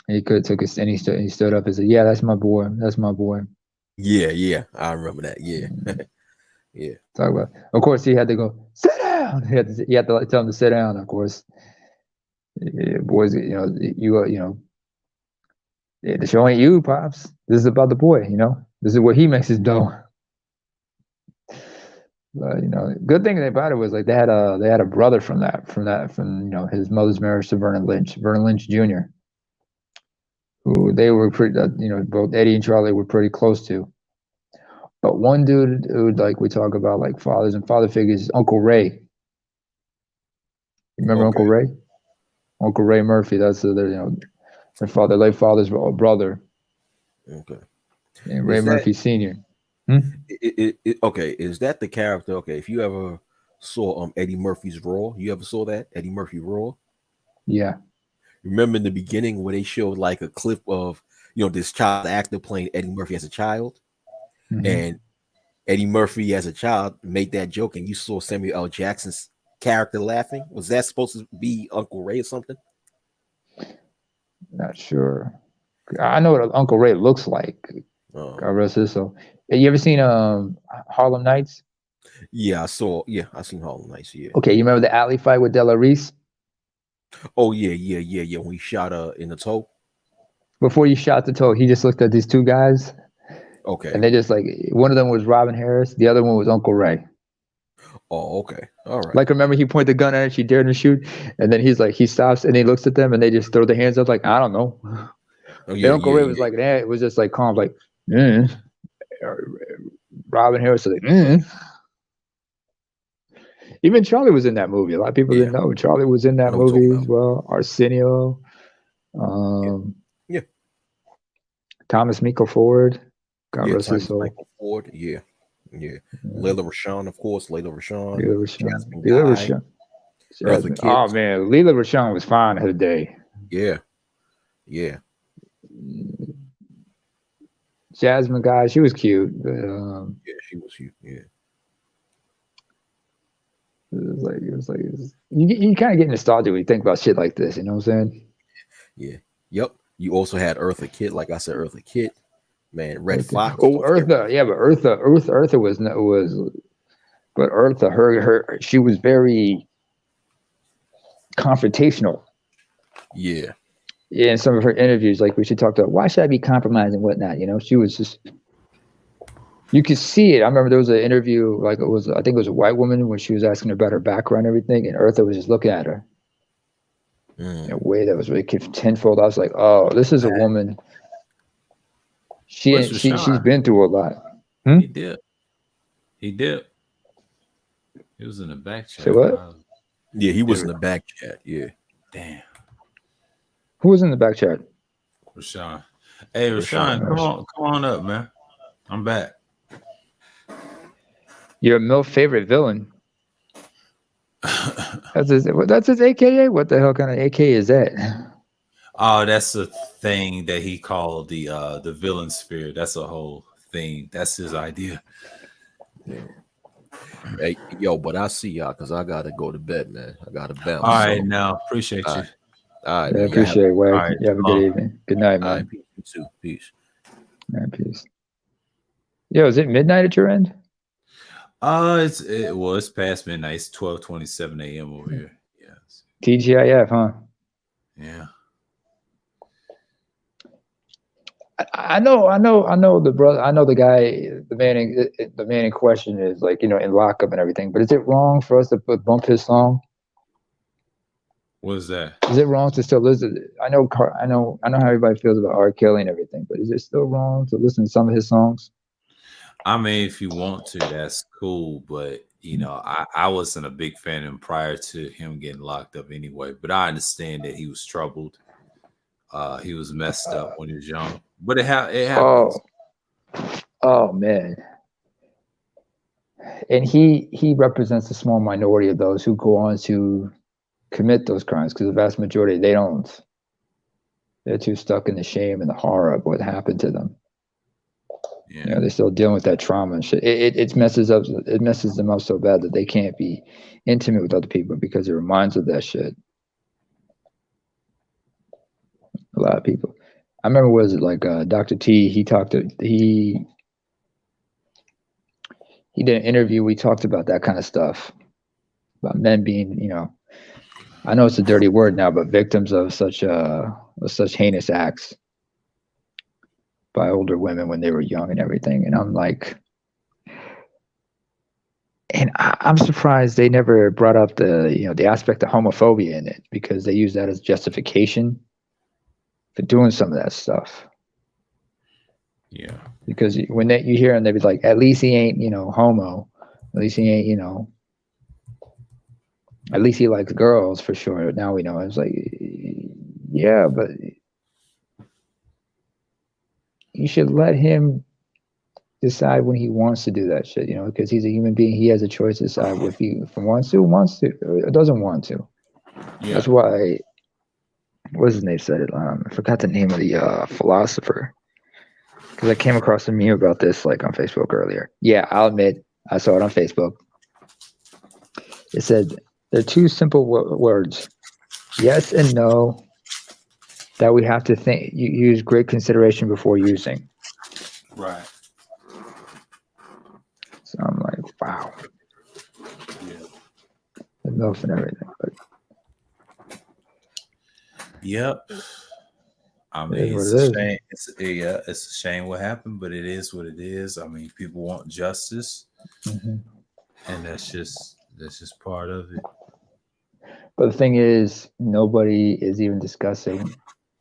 And he he stood up and said, "Yeah, that's my boy. That's my boy." Yeah, I remember that. Yeah, yeah. Talk about. Of course, he had to go sit down. He had to tell him to sit down. Of course, boys, the show ain't you, Pops. This is about the boy. This is where he makes his dough. But good thing about it was they had a brother from his mother's marriage to Vernon Lynch Jr., who they were pretty, both Eddie and Charlie were pretty close to. But one dude who we talk about fathers and father figures, Uncle Ray. Remember Uncle Ray? Uncle Ray Murphy. That's their late father's brother. Okay. And Ray Murphy Sr. Okay, is that the character? Okay, if you ever saw Eddie Murphy's Raw, you ever saw that Eddie Murphy Raw? Yeah. Remember in the beginning where they showed like a clip of this child actor playing Eddie Murphy as a child, and Eddie Murphy as a child made that joke, and you saw Samuel L. Jackson's character laughing. Was that supposed to be Uncle Ray or something? Not sure. I know what Uncle Ray looks like. God rest his soul. Have you ever seen Harlem Nights? Yeah, I saw. Yeah, I seen Harlem Nights. Yeah. Okay, you remember the alley fight with Della Reese? Oh yeah. When he shot her in the toe. Before you shot the toe, he just looked at these two guys. Okay. And they just like, one of them was Robin Harris, the other one was Uncle Ray. Oh, okay. All right. Like, remember he pointed the gun at her, she dared him to shoot, and then he's like, he stops and he looks at them and they just throw their hands up like, I don't know. Oh, yeah, Uncle Ray was like, that. It was just like calm, like, Robin Harris was like, Even Charlie was in that movie. A lot of people didn't know Charlie was in that movie as well. Arsenio, Thomas Michael Ford. God rest his soul. Michael Ford. Yeah. Layla Rashawn, of course. Layla Rashawn. Oh man, Layla Rashawn was fine her day. Yeah. Jasmine Guy, she was cute. But, yeah, she was cute. Yeah. It was like you kind of get nostalgic when you think about shit like this. You know what I'm saying? Yeah. Yep. You also had Eartha Kitt, like I said, Eartha Kitt. Man, Red Fox. Oh, Eartha, yeah, but Eartha but Eartha, her, she was very confrontational. Yeah. Yeah, in some of her interviews, like when she talked about why should I be compromised and whatnot, she was just, you could see it. I remember there was an interview, like I think it was a white woman when she was asking her about her background and everything, and Eartha was just looking at her in a way that was really tenfold. I was like, oh, this is a woman. She's been through a lot. He did. He was in the back chat. Say what? Yeah, he was in the back chat. Yeah. Damn. Who was in the back chat? Rashawn. Hey, Rashawn, come on up, man. I'm back. Your MILF favorite villain. That's his AKA? What the hell kind of AKA is that? Oh, that's a thing that he called the villain spirit. That's a whole thing. That's his idea. Hey, but I see y'all because I gotta go to bed, man. I gotta bounce. All right, now appreciate you. All right, I appreciate it, Wade. Right, you have a good evening. Good night, man. All right, peace. You too. Peace. All right, peace. Yo, is it midnight at your end? It's past midnight. It's 12:27 a.m. over here. Yes. TGIF, huh? Yeah. I know the brother. I know the guy. The man in question is like in lockup and everything. But is it wrong for us to bump his song? What is that? Is it wrong to still listen? I know how everybody feels about R. Kelly and everything, but is it still wrong to listen to some of his songs? I mean, if you want to, that's cool. But I wasn't a big fan of him prior to him getting locked up anyway. But I understand that he was troubled. He was messed up when he was young. But it happens. Oh man. And he represents a small minority of those who go on to commit those crimes, because the vast majority they don't. They're too stuck in the shame and the horror of what happened to them. Yeah, they're still dealing with that trauma and shit. It messes them up so bad that they can't be intimate with other people because it reminds them of that shit. A lot of people. I remember, was it like Dr. T? He did an interview. We talked about that kind of stuff, about men being, I know it's a dirty word now, but victims of such heinous acts by older women when they were young and everything. And I'm like, and I'm surprised they never brought up the aspect of homophobia in it, because they use that as justification for doing some of that stuff. Yeah. Because when you hear them, they be like, at least he ain't, homo. At least he ain't, at least he likes girls for sure. Now we know. It's like, yeah, but you should let him decide when he wants to do that shit, you know, because he's a human being. He has a choice to decide if he wants to, or doesn't want to. Yeah. That's why, what's his name said it? I forgot the name of the philosopher. Because I came across a meme about this like on Facebook earlier. Yeah, I'll admit, I saw it on Facebook. It said, there are two simple words, yes and no, that we have to think, use great consideration before using. Right. So I'm like, wow. Yeah. The MILF and everything. But Yep. I it mean, is it's what a it is. shame. It's a shame what happened, but it is what it is. I mean, people want justice, Mhm. and that's just part of it. But the thing is, nobody is even discussing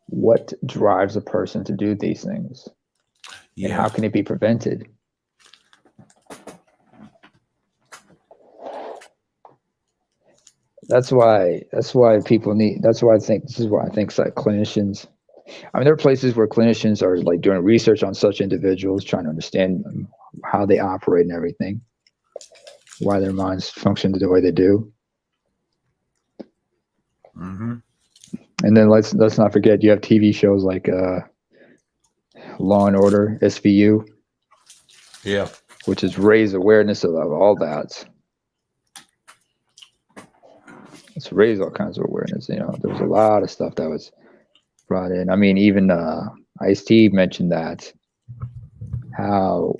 what drives a person to do these things. And how can it be prevented? That's why people need, that's why I think, this is why I think like clinicians, I mean, there are places where clinicians are like doing research on such individuals, trying to understand how they operate and everything, why their minds function the way they do. Mm-hmm. And then let's not forget, you have TV shows like Law and Order, SVU. Yeah. Which has raised awareness of all that. It's raised all kinds of awareness. You know, there was a lot of stuff that was brought in. I mean, even Ice-T mentioned that, how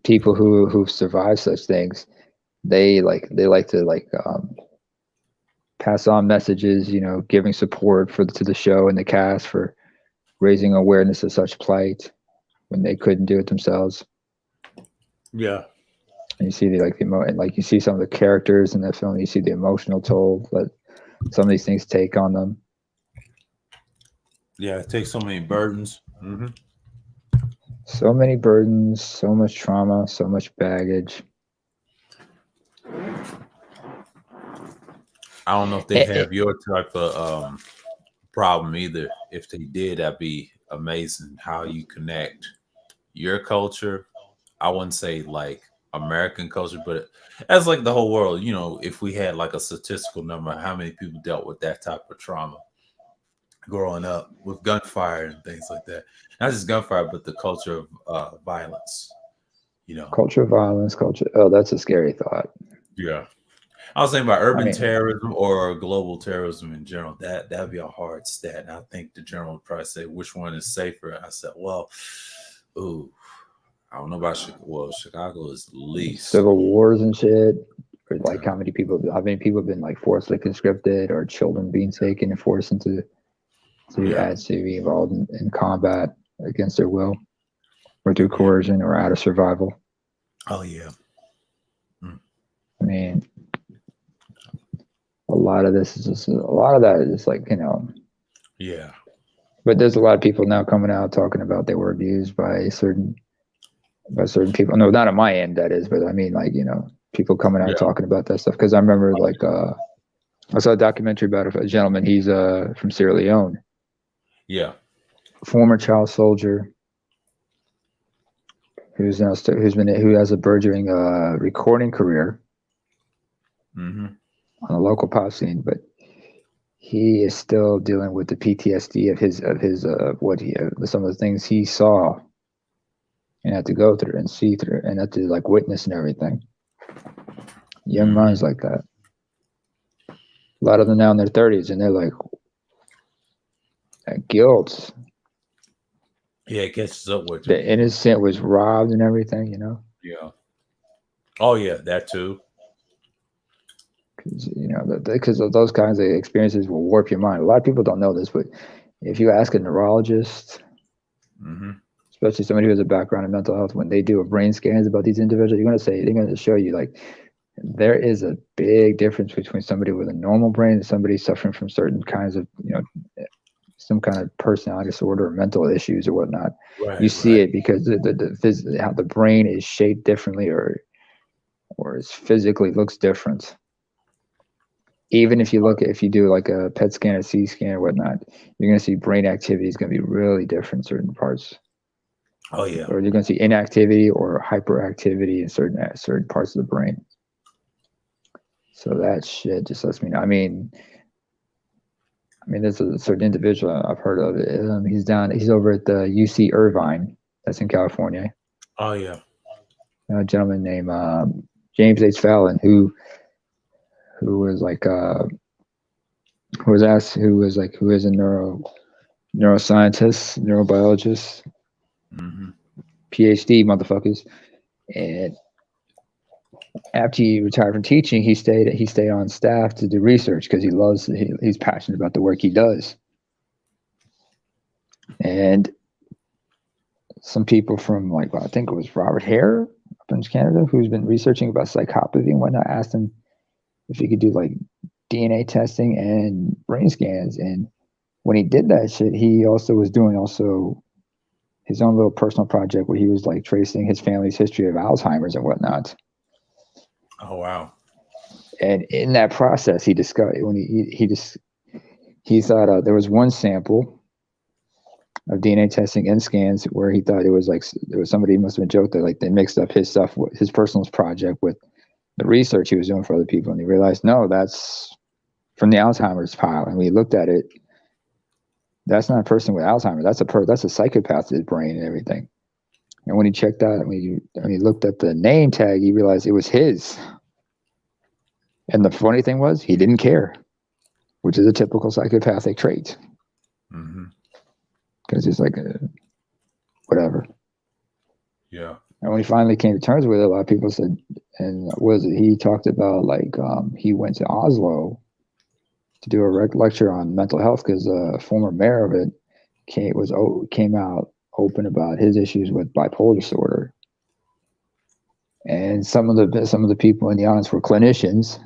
people who've survived such things, they like to pass on messages, you know, giving support to the show and the cast for raising awareness of such plight when they couldn't do it themselves. Yeah. And you see you see some of the characters in the film, you see the emotional toll that some of these things take on them. Yeah, it takes so many burdens. Mm-hmm. So many burdens, so much trauma, so much baggage. I don't know if they have your type of problem either. If they did, that'd be amazing how you connect your culture. I wouldn't say like American culture, but as like the whole world, you know, if we had like a statistical number, how many people dealt with that type of trauma growing up with gunfire and things like that. Not just gunfire, but the culture of violence, you know. Culture of violence, oh, that's a scary thought. Yeah. I was thinking about urban terrorism or global terrorism in general. That'd be a hard stat. And I think the general would probably say which one is safer. And I said, well, I don't know about Chicago. Well, Chicago is least. Civil wars and shit. Or like how many people have been like forcibly conscripted, or children being taken and forced into to be involved in combat against their will, or through coercion, or out of survival. Oh yeah. I mean, a lot of that is just like, you know. Yeah. But there's a lot of people now coming out talking about they were abused by certain people. No, not on my end, that is, but I mean, like, you know, people coming out talking about that stuff. Because I remember, like, I saw a documentary about a gentleman. He's from Sierra Leone. Yeah. Former child soldier who has a burgeoning recording career on the local pop scene, but he is still dealing with the PTSD of his some of the things he saw and had to go through and see through and had to like witness and everything. Young minds like that. A lot of them now in their 30s, and they're like, that guilt. Yeah, it catches up with you. The innocent was robbed and everything, you know? Yeah. Oh, yeah, that too. You know, because of those kinds of experiences will warp your mind. A lot of people don't know this, but if you ask a neurologist, especially somebody who has a background in mental health, when they do a brain scans about these individuals, they're going to show you like there is a big difference between somebody with a normal brain and somebody suffering from certain kinds of, you know, some kind of personality disorder or mental issues or whatnot. Right, you see it because how the brain is shaped differently, or it's physically looks different. Even if you do like a PET scan, a CT scan or whatnot, you're going to see brain activity is going to be really different in certain parts. Oh yeah. or you're going to see inactivity or hyperactivity in certain parts of the brain. So that shit just lets me know. I mean, there's a certain individual I've heard of. He's over at the UC Irvine, that's in California. Oh yeah. A gentleman named James H. Fallon, who was like who is a neuroscientist, neurobiologist, PhD motherfuckers. And after he retired from teaching, he stayed on staff to do research because he's passionate about the work he does. And some people from I think it was Robert Hare up in Canada, who's been researching about psychopathy and whatnot, asked him if he could do like DNA testing and brain scans. And when he did that shit, he also was doing his own little personal project where he was like tracing his family's history of Alzheimer's and whatnot. Oh wow. And in that process, he discovered when he thought there was one sample of DNA testing and scans where he thought it was somebody must have been joked that like they mixed up his stuff, his personal project with the research he was doing for other people, and he realized no, that's from the Alzheimer's pile. And we looked at it. That's not a person with Alzheimer's. That's a psychopath's brain and everything. And when he checked out, when he looked at the name tag, he realized it was his. And the funny thing was, he didn't care, which is a typical psychopathic trait. Because it's like, whatever. Yeah. And when he finally came to terms with it, a lot of people said, he talked about he went to Oslo to do a lecture on mental health because a former mayor of it came out open about his issues with bipolar disorder. And some of the people in the audience were clinicians.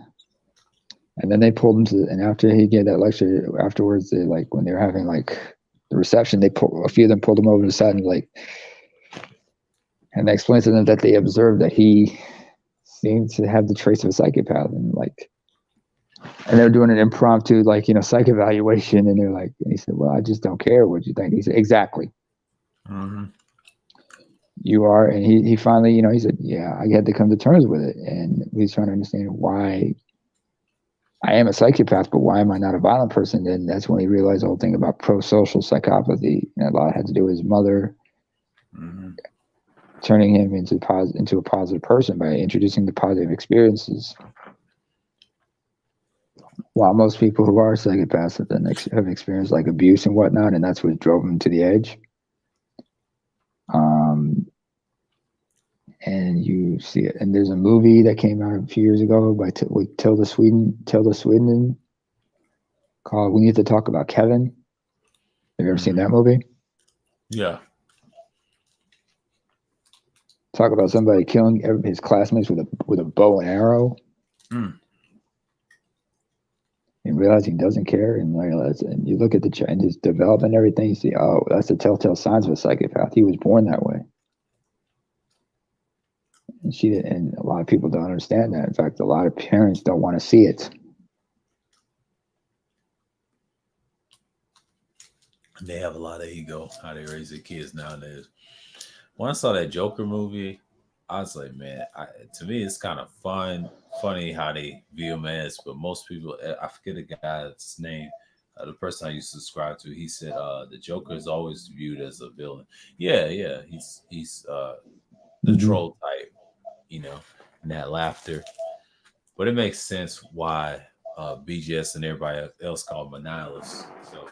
And then they pulled him and after he gave that lecture, afterwards, when they were having the reception, a few of them pulled him over to the side and they explained to them that they observed that he seemed to have the trace of a psychopath, and they were doing an impromptu psych evaluation, and they're and he said, well, I just don't care what you think. He said, exactly. You are. And he finally, he said, yeah, I had to come to terms with it. And we was trying to understand why I am a psychopath, but why am I not a violent person? And that's when he realized the whole thing about prosocial psychopathy. And a lot had to do with his mother turning him into a positive person by introducing the positive experiences. While most people who are psychopaths have experienced abuse and whatnot, and that's what drove them to the edge. And you see it. And there's a movie that came out a few years ago with Tilda Swinton called We Need to Talk About Kevin. Have you ever seen that movie? Yeah. Talk about somebody killing his classmates with a bow and arrow. And realize he doesn't care, and you look at his development and everything, you see, oh, that's the telltale signs of a psychopath. He was born that way. And a lot of people don't understand that. In fact, a lot of parents don't want to see it. They have a lot of ego how they raise their kids nowadays. When I saw that Joker movie, I was like, man, to me, it's kind of funny how they view him as, but most people, I forget the guy's name, the person I used to subscribe to, he said the Joker is always viewed as a villain. Yeah, he's the troll type, and that laughter. But it makes sense why BGS and everybody else called him a nihilist. So,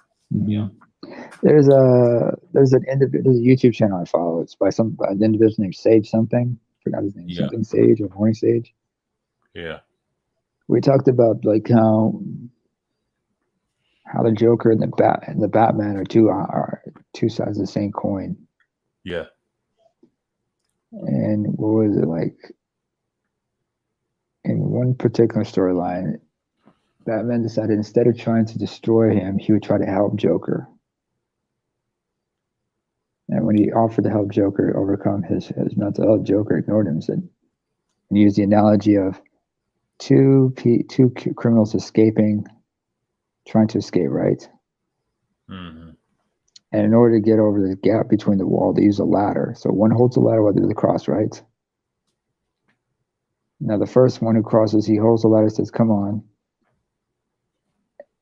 There's a YouTube channel I follow. It's by an individual named Sage something. Forgot his name. Something Sage or Morning Sage. Yeah. We talked about how the Joker and the Batman are two sides of the same coin. Yeah. And what was it in one particular storyline, Batman decided instead of trying to destroy him, he would try to help Joker. And when he offered to help Joker overcome his mental health, Joker ignored him and used the analogy of two criminals trying to escape, right? And in order to get over the gap between the wall, they use a ladder. So one holds the ladder while they do the cross, right? Now the first one who crosses, he holds the ladder, says, "Come on."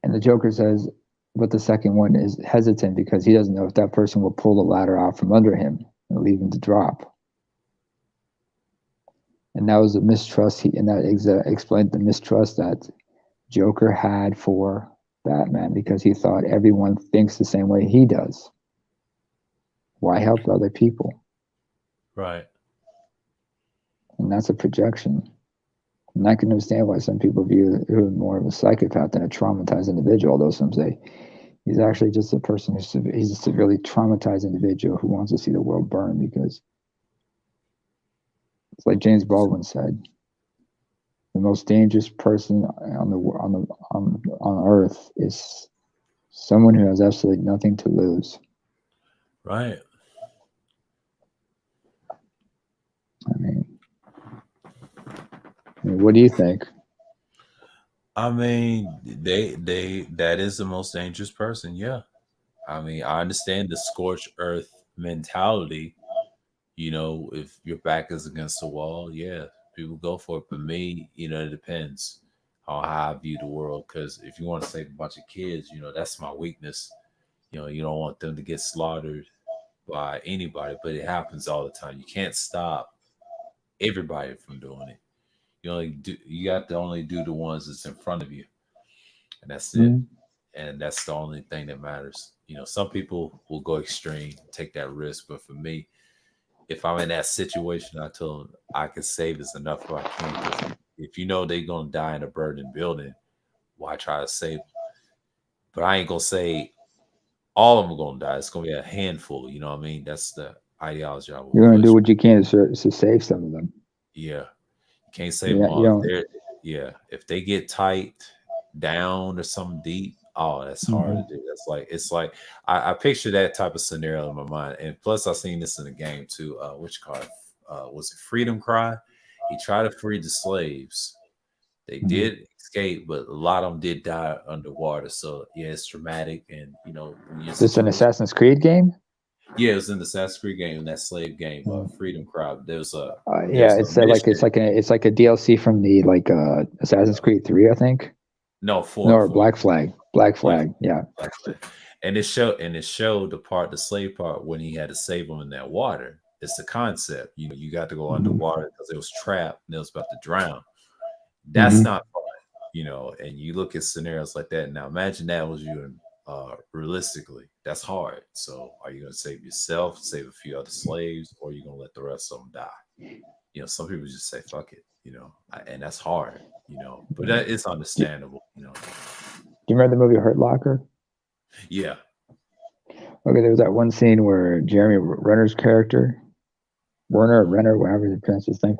And the Joker says, but the second one is hesitant because he doesn't know if that person will pull the ladder out from under him and leave him to drop. And that was the mistrust, and that explained the mistrust that Joker had for Batman, because he thought everyone thinks the same way he does. Why help other people? Right. And that's a projection. And I can understand why some people view him more of a psychopath than a traumatized individual, although some say he's actually just a person he's a severely traumatized individual who wants to see the world burn, because it's like James Baldwin said, the most dangerous person on earth is someone who has absolutely nothing to lose. Right. I mean, what do you think? I mean, that is the most dangerous person. Yeah. I mean, I understand the scorched earth mentality. You know, if your back is against the wall, yeah, people go for it. But me, you know, it depends on how I view the world. Because if you want to save a bunch of kids, you know, that's my weakness. You know, you don't want them to get slaughtered by anybody, but it happens all the time. You can't stop everybody from doing it. You got to only do the ones that's in front of you, and that's it. Mhm. And that's the only thing that matters. You know, some people will go extreme, take that risk, but for me, if I'm in that situation, I tell them I can save as enough if I can. 'Cause if you know they're gonna die in a burning building, why try to save them? But I ain't gonna say all of them are gonna die. It's gonna be a handful. You know what I mean? That's the ideology I will You're going to push. do what you can to save some of them. Yeah, you can't save Yeah, them all. If they get tight down or something deep, oh, that's hard Mhm. to do. It's like I picture that type of scenario in my mind. And plus, I seen this in the game too. Which card was it? Freedom Cry. He tried to free the slaves. They Mhm. did escape, but a lot of them did die underwater. So yeah, it's dramatic. And you know, when you're in a Is this an situation. Assassin's Creed game? Yeah, it was in the Assassin's Creed game, that slave game, Mhm. Freedom Cry. Yeah, There's a it's mission. it's like a DLC from the Assassin's Creed 3, I think. No, No, four, or four, Black Flag. Black Black, Flag. Yeah. Black Slave. And it showed the slave part when he had to save them in that water. It's the concept. You know, you got to go Mhm. underwater because it was trapped and it was about to drown. That's Mhm. not fun, you know. And you look at scenarios like that. Now imagine that was you in realistically. That's hard. So are you gonna save yourself, save a few other slaves, or are you gonna let the rest of them die? You know, some people just say fuck it, you know, and that's hard, you know, but that it's Do understandable, you know. you remember the movie Hurt Locker? Yeah. Okay, there was that one scene where Jeremy Renner's character, Renner, whatever you pronounce his name.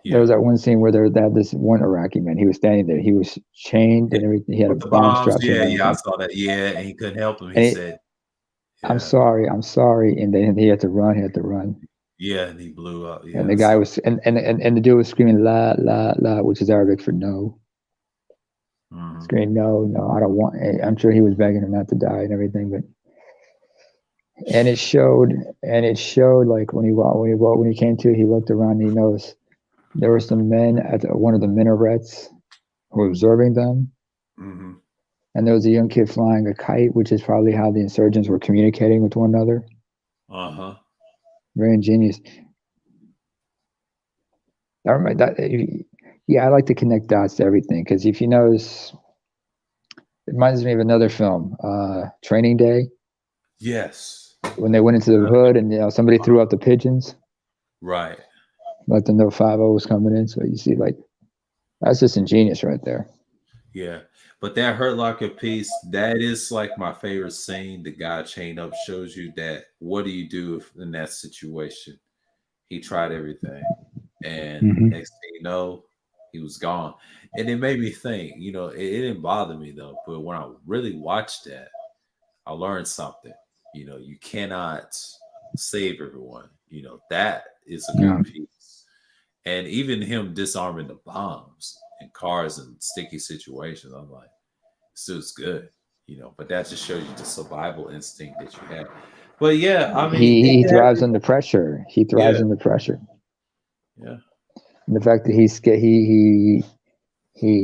There was Yeah. that one scene where they had this one Iraqi man. He was standing there. He was chained and everything. He had a With the bomb bombs, strapped to him yeah, and yeah, I everything. saw that. Yeah, and he couldn't help him. He And said, I'm yeah, sorry, I'm sorry. And then he had to run. He had to run. yeah, and he blew up. And Yeah, the I guy saw. was, and the dude was screaming, la, la, la, which is Arabic for no. Mhm. Screaming, no, no, I don't want. I'm sure he was begging him not to die and everything, but. And it showed, like when he came to, he looked around and he noticed there were some men at one of the minarets who were observing them. Mhm. And there was a young kid flying a kite, which is probably how the insurgents were communicating with one another. Uh-huh. Very ingenious. I remember that. Yeah, I like to connect dots to everything because if you notice, it reminds me of another film, Training Day, Yes. when they went into the hood and somebody threw out the pigeons, Right. let them know 5-0 was coming in. So you see, like, that's just ingenious right there. Yeah. But that Hurt Locker piece, that is like my favorite scene. The guy chained up shows you that what do you do in that situation? He tried everything. And Mhm. next thing you know, he was gone. And it made me think, you know, it didn't bother me though. But when I really watched that, I learned something. You know, you cannot save everyone. You know, that is a Yeah. good piece. And even him disarming the bombs in cars and sticky situations, I'm like, this dude's good. you know, but that just shows you the survival instinct that you have. But yeah, I mean, He thrives under pressure. He thrives Yeah. under pressure. yeah, And the fact that he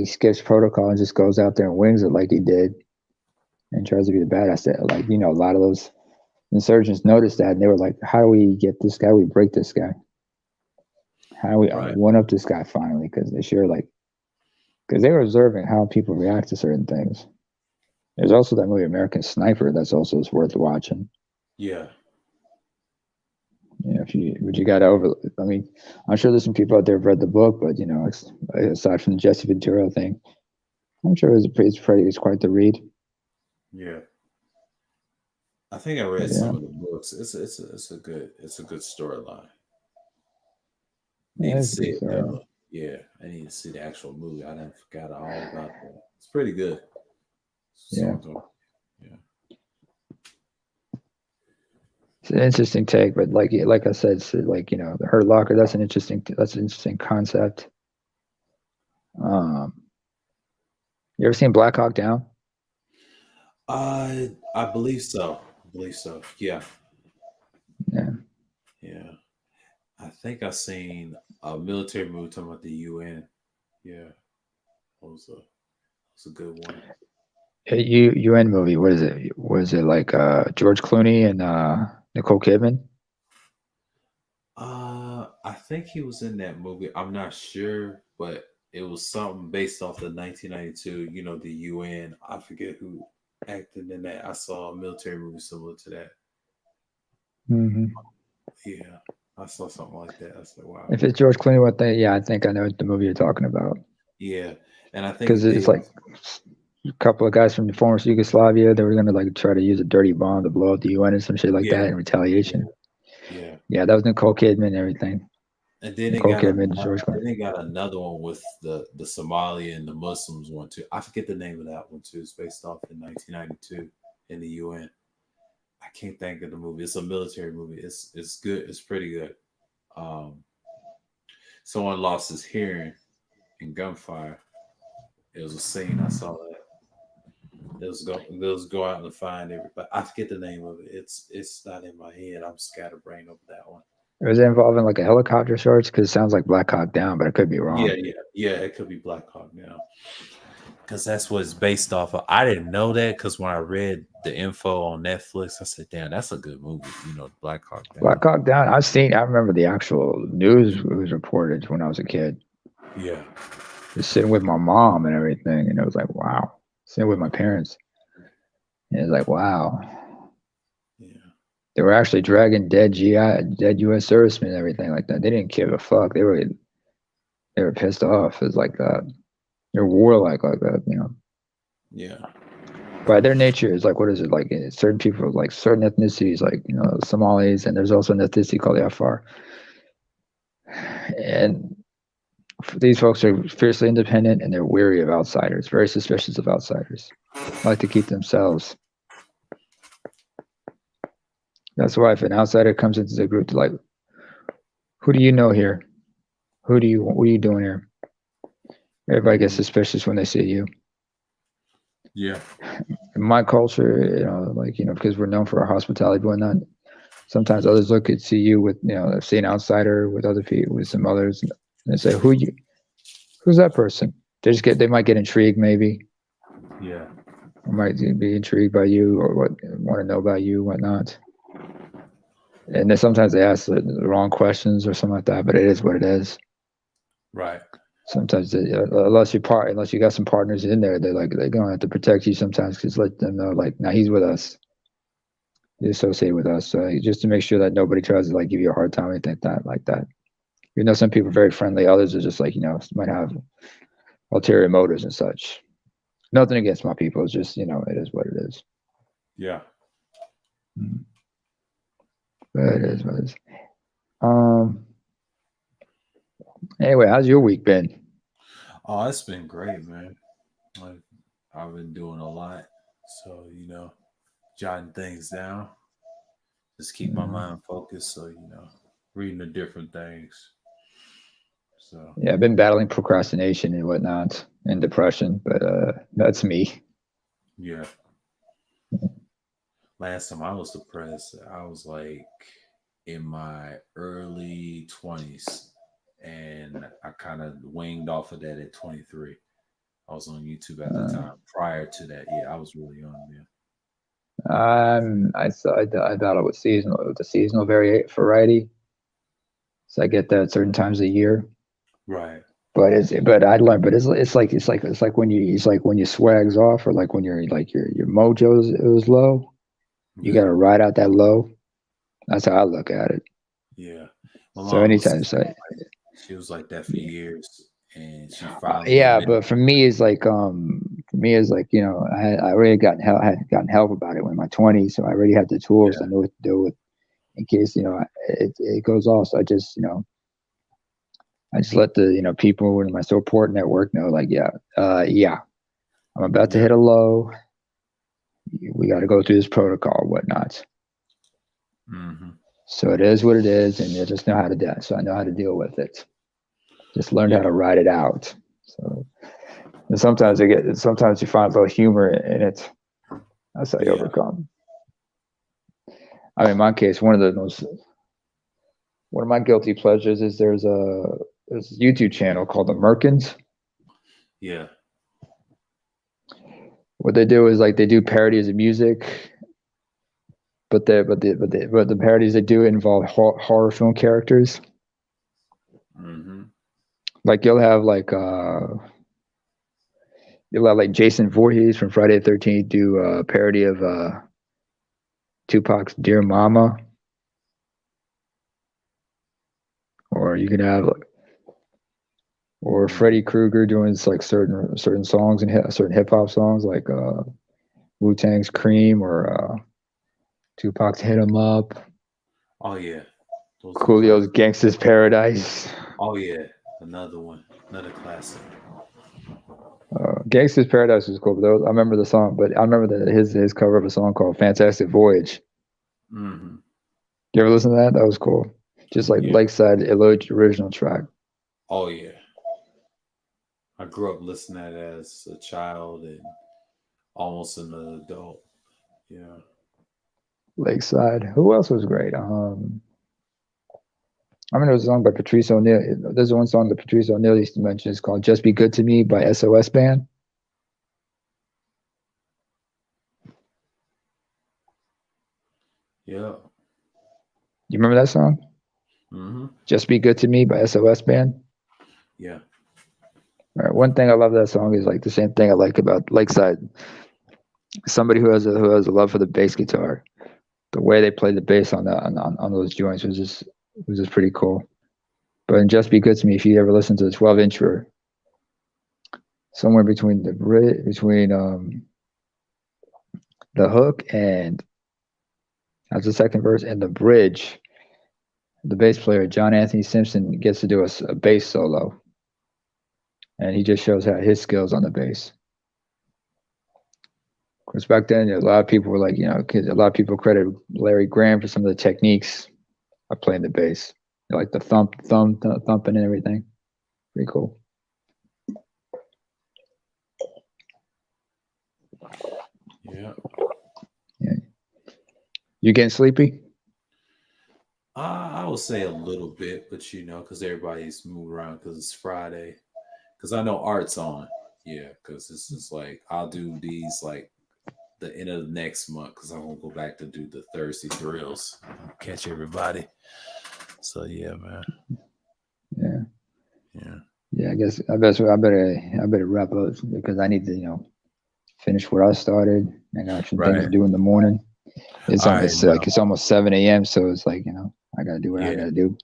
skips protocol and just goes out there and wings it like he did, and tries to be the badass. Like, you know, a lot of those insurgents noticed that, and they were like, "How do we get this guy? We break this guy. How do we one up this guy finally?" Because they were observing how people react to certain things. There's also that movie American Sniper that's also worth watching. yeah. You know, you got to I mean, I'm sure there's some people out there who've read the book, but you know, aside from the Jesse Ventura thing, I'm sure it's quite the read. Yeah. I think I read some of the books. It's a good storyline. Need to see it though. Yeah, I need to see the actual movie. I done forgot all about that. It's pretty good. Yeah. It's an interesting take, but like I said, it's like, you know, the Hurt Locker. That's an interesting concept. You ever seen Black Hawk Down? I believe so. Yeah. Yeah. Yeah. I think I seen a military movie talking about the UN. Yeah. That was a good one. UN movie. What is it? Was it like George Clooney and Nicole Kidman? I think he was in that movie. I'm not sure, but it was something based off the 1992, you know, the UN. I forget who acted in that. I saw a military movie similar to that. Mm-hmm. Yeah, I saw something like that. I said, wow. If it's George Clooney, I think I know the movie you're talking about. Yeah, and I think because it's like a couple of guys from the former Yugoslavia, they were gonna like try to use a dirty bomb to blow up the UN and some shit like that in retaliation. Yeah, that was Nicole Kidman and everything. And then they got another one with the Somali and the Muslims one too. I forget the name of that one too. It's based off in 1992 in the UN. I can't think of the movie. It's a military movie. It's good. It's pretty good. Someone lost his hearing in gunfire. It was a scene. I saw that. They'll go out and find everybody. I forget the name of it. It's not in my head. I'm scatterbrained over that one. Was it involving like a helicopter shorts? Because it sounds like Black Hawk Down, but I could be wrong. Yeah. It could be Black Hawk Down. Because that's what it's based off of. I didn't know that because when I read the info on Netflix, I said, "Damn, that's a good movie." You know, Black Hawk Down. Black Hawk Down. I remember the actual news was reported when I was a kid. Yeah. Just sitting with my mom and everything, and it was like, wow. Sitting with my parents, and it was like, wow. Yeah. They were actually dragging dead U.S. servicemen and everything like that. They didn't give a fuck. They were pissed off. It was like that. They're warlike like that, you know. Yeah. By their nature, is like, what is it like? Certain people, like certain ethnicities, like, you know, Somalis, and there's also an ethnicity called the Afar. And these folks are fiercely independent, and they're wary of outsiders, very suspicious of outsiders, like to keep themselves. That's why if an outsider comes into the group, they're like, who do you know here? What are you doing here? Everybody gets suspicious when they see you. Yeah. In my culture, you know, like, you know, because we're known for our hospitality and whatnot, sometimes others see you with, you know, see an outsider with other people, with some others, and they say, who's that person? They might get intrigued maybe. Yeah. Or might be intrigued by you or want to know about you, whatnot. And then sometimes they ask the wrong questions or something like that, but it is what it is. Right. Sometimes unless you got some partners in there, they're gonna have to protect you sometimes, because let them know, like, now he's with us, he's associated with us, so just to make sure that nobody tries to like give you a hard time or anything like that. You know, some people are very friendly, others are just like, you know, might have ulterior motives and such. Nothing against my people, it's just, you know, it is what it is. Yeah. But it is what it is. Anyway, how's your week been? Oh, it's been great, man. I've been doing a lot. So, you know, jotting things down. Just keep my mind focused. So, you know, reading the different things. So yeah, I've been battling procrastination and whatnot and depression, but that's me. Yeah. Last time I was depressed, I was like in my early 20s, and I kind of winged off of that at 23. I was on YouTube at the time. Prior to that, yeah, I was really young, man. I thought it was seasonal. It was a seasonal variety. So I get that at certain times of year. Right. But I learned. But it's like when you swags off, or like when your mojo's it was low. You got to ride out that low. That's how I look at it. Yeah. So anytime, she was like that for years, and she finally. Yeah, but for me, it's like you know, I already had gotten help about it when in my 20s, so I already had the tools. I know what to do with in case you know it goes off. So I just let the people in my support network know, like, I'm about to hit a low. We got to go through this protocol, whatnot. Mm-hmm. So it is what it is, and you just know how to do it. So I know how to deal with it. Just learned how to ride it out. So and sometimes you find a little humor in it. That's how you overcome. I mean, in my case, one of my guilty pleasures is there's a YouTube channel called the Merkins. Yeah. What they do is like they do parodies of music, but the parodies they do involve horror film characters. Mm-hmm. Like you'll have like Jason Voorhees from Friday the 13th do a parody of Tupac's "Dear Mama," or you can have Freddy Krueger doing like certain songs and certain hip hop songs like Wu-Tang's "Cream" or Tupac's "Hit 'Em Up." Oh yeah. Coolio's "Gangsta's Paradise." Oh yeah, another one, another classic. "Gangsta's Paradise" was cool, but I remember the song. But I remember his cover of a song called "Fantastic Voyage." Mm-hmm. You ever listen to that? That was cool. Just like Lakeside original track. Oh yeah. I grew up listening to that as a child and almost an adult. Yeah. Lakeside. Who else was great? I remember there was a song by Patrice O'Neal. There's one song that Patrice O'Neal used to mention. It's called "Just Be Good to Me" by SOS Band. Yeah. You remember that song? Mm-hmm. "Just Be Good to Me" by SOS Band. Yeah. All right. One thing I love that song is like the same thing I like about Lakeside. Somebody who has a love for the bass guitar. The way they played the bass on those joints was just pretty cool. But in "Just Be Good to Me," if you ever listen to the 12-inch, somewhere between the hook and that's the second verse and the bridge, the bass player John Anthony Simpson gets to do a bass solo, and he just shows how his skills on the bass. Because back then, a lot of people were like, a lot of people credit Larry Graham for some of the techniques of playing the bass, like the thumping and everything. Pretty cool. Yeah. You getting sleepy? I would say a little bit, but because everybody's moving around because it's Friday. Because I know Art's on. Yeah, because this is like I'll do these like the end of the next month because I'm gonna go back to do the Thursday thrills, catch everybody. So yeah, man. Yeah. I guess I better wrap up because I need to finish what I started. I got some things to do in the morning. It's almost 7 a.m. So it's like I gotta do what I gotta do.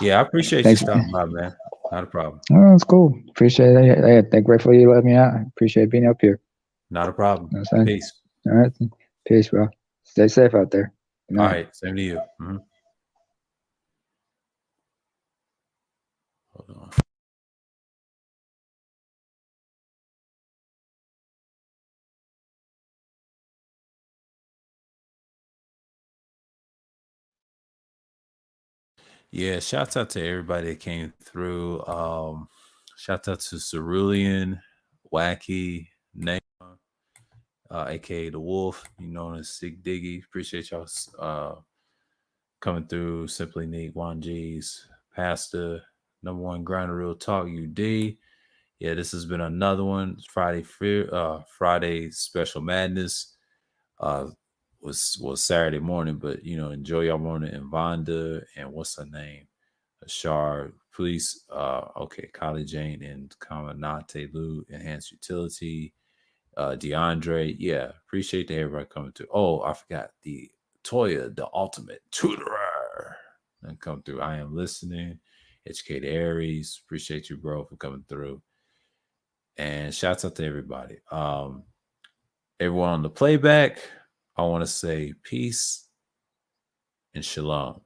Yeah, I appreciate you stopping by, man. Not a problem. Oh, that's cool. Appreciate it. Hey, grateful you let me out. Appreciate being up here. Not a problem. Peace. All right. Peace, bro. Stay safe out there. All right. Same to you. Mm-hmm. Hold on. Yeah, shouts out to everybody that came through. Shouts out to Cerulean, Wacky, Nate, aka the Wolf, known as Sig Diggy. Appreciate y'all coming through. Simply Neat, Juan G's, Pastor, number one Grinder Real Talk, UD. Yeah, this has been another one. Friday Special Madness. Was Saturday morning, but enjoy your morning. And Vonda and what's her name? Ashar, please. Okay, Kylie Jane and Kamanate Lou, Enhanced Utility. DeAndre, yeah, appreciate everybody coming through. Oh, I forgot the Toya, the Ultimate Tutorer, and come through. I am listening. Educate Aries, appreciate you, bro, for coming through. And shouts out to everybody. Everyone on the playback, I want to say peace and shalom.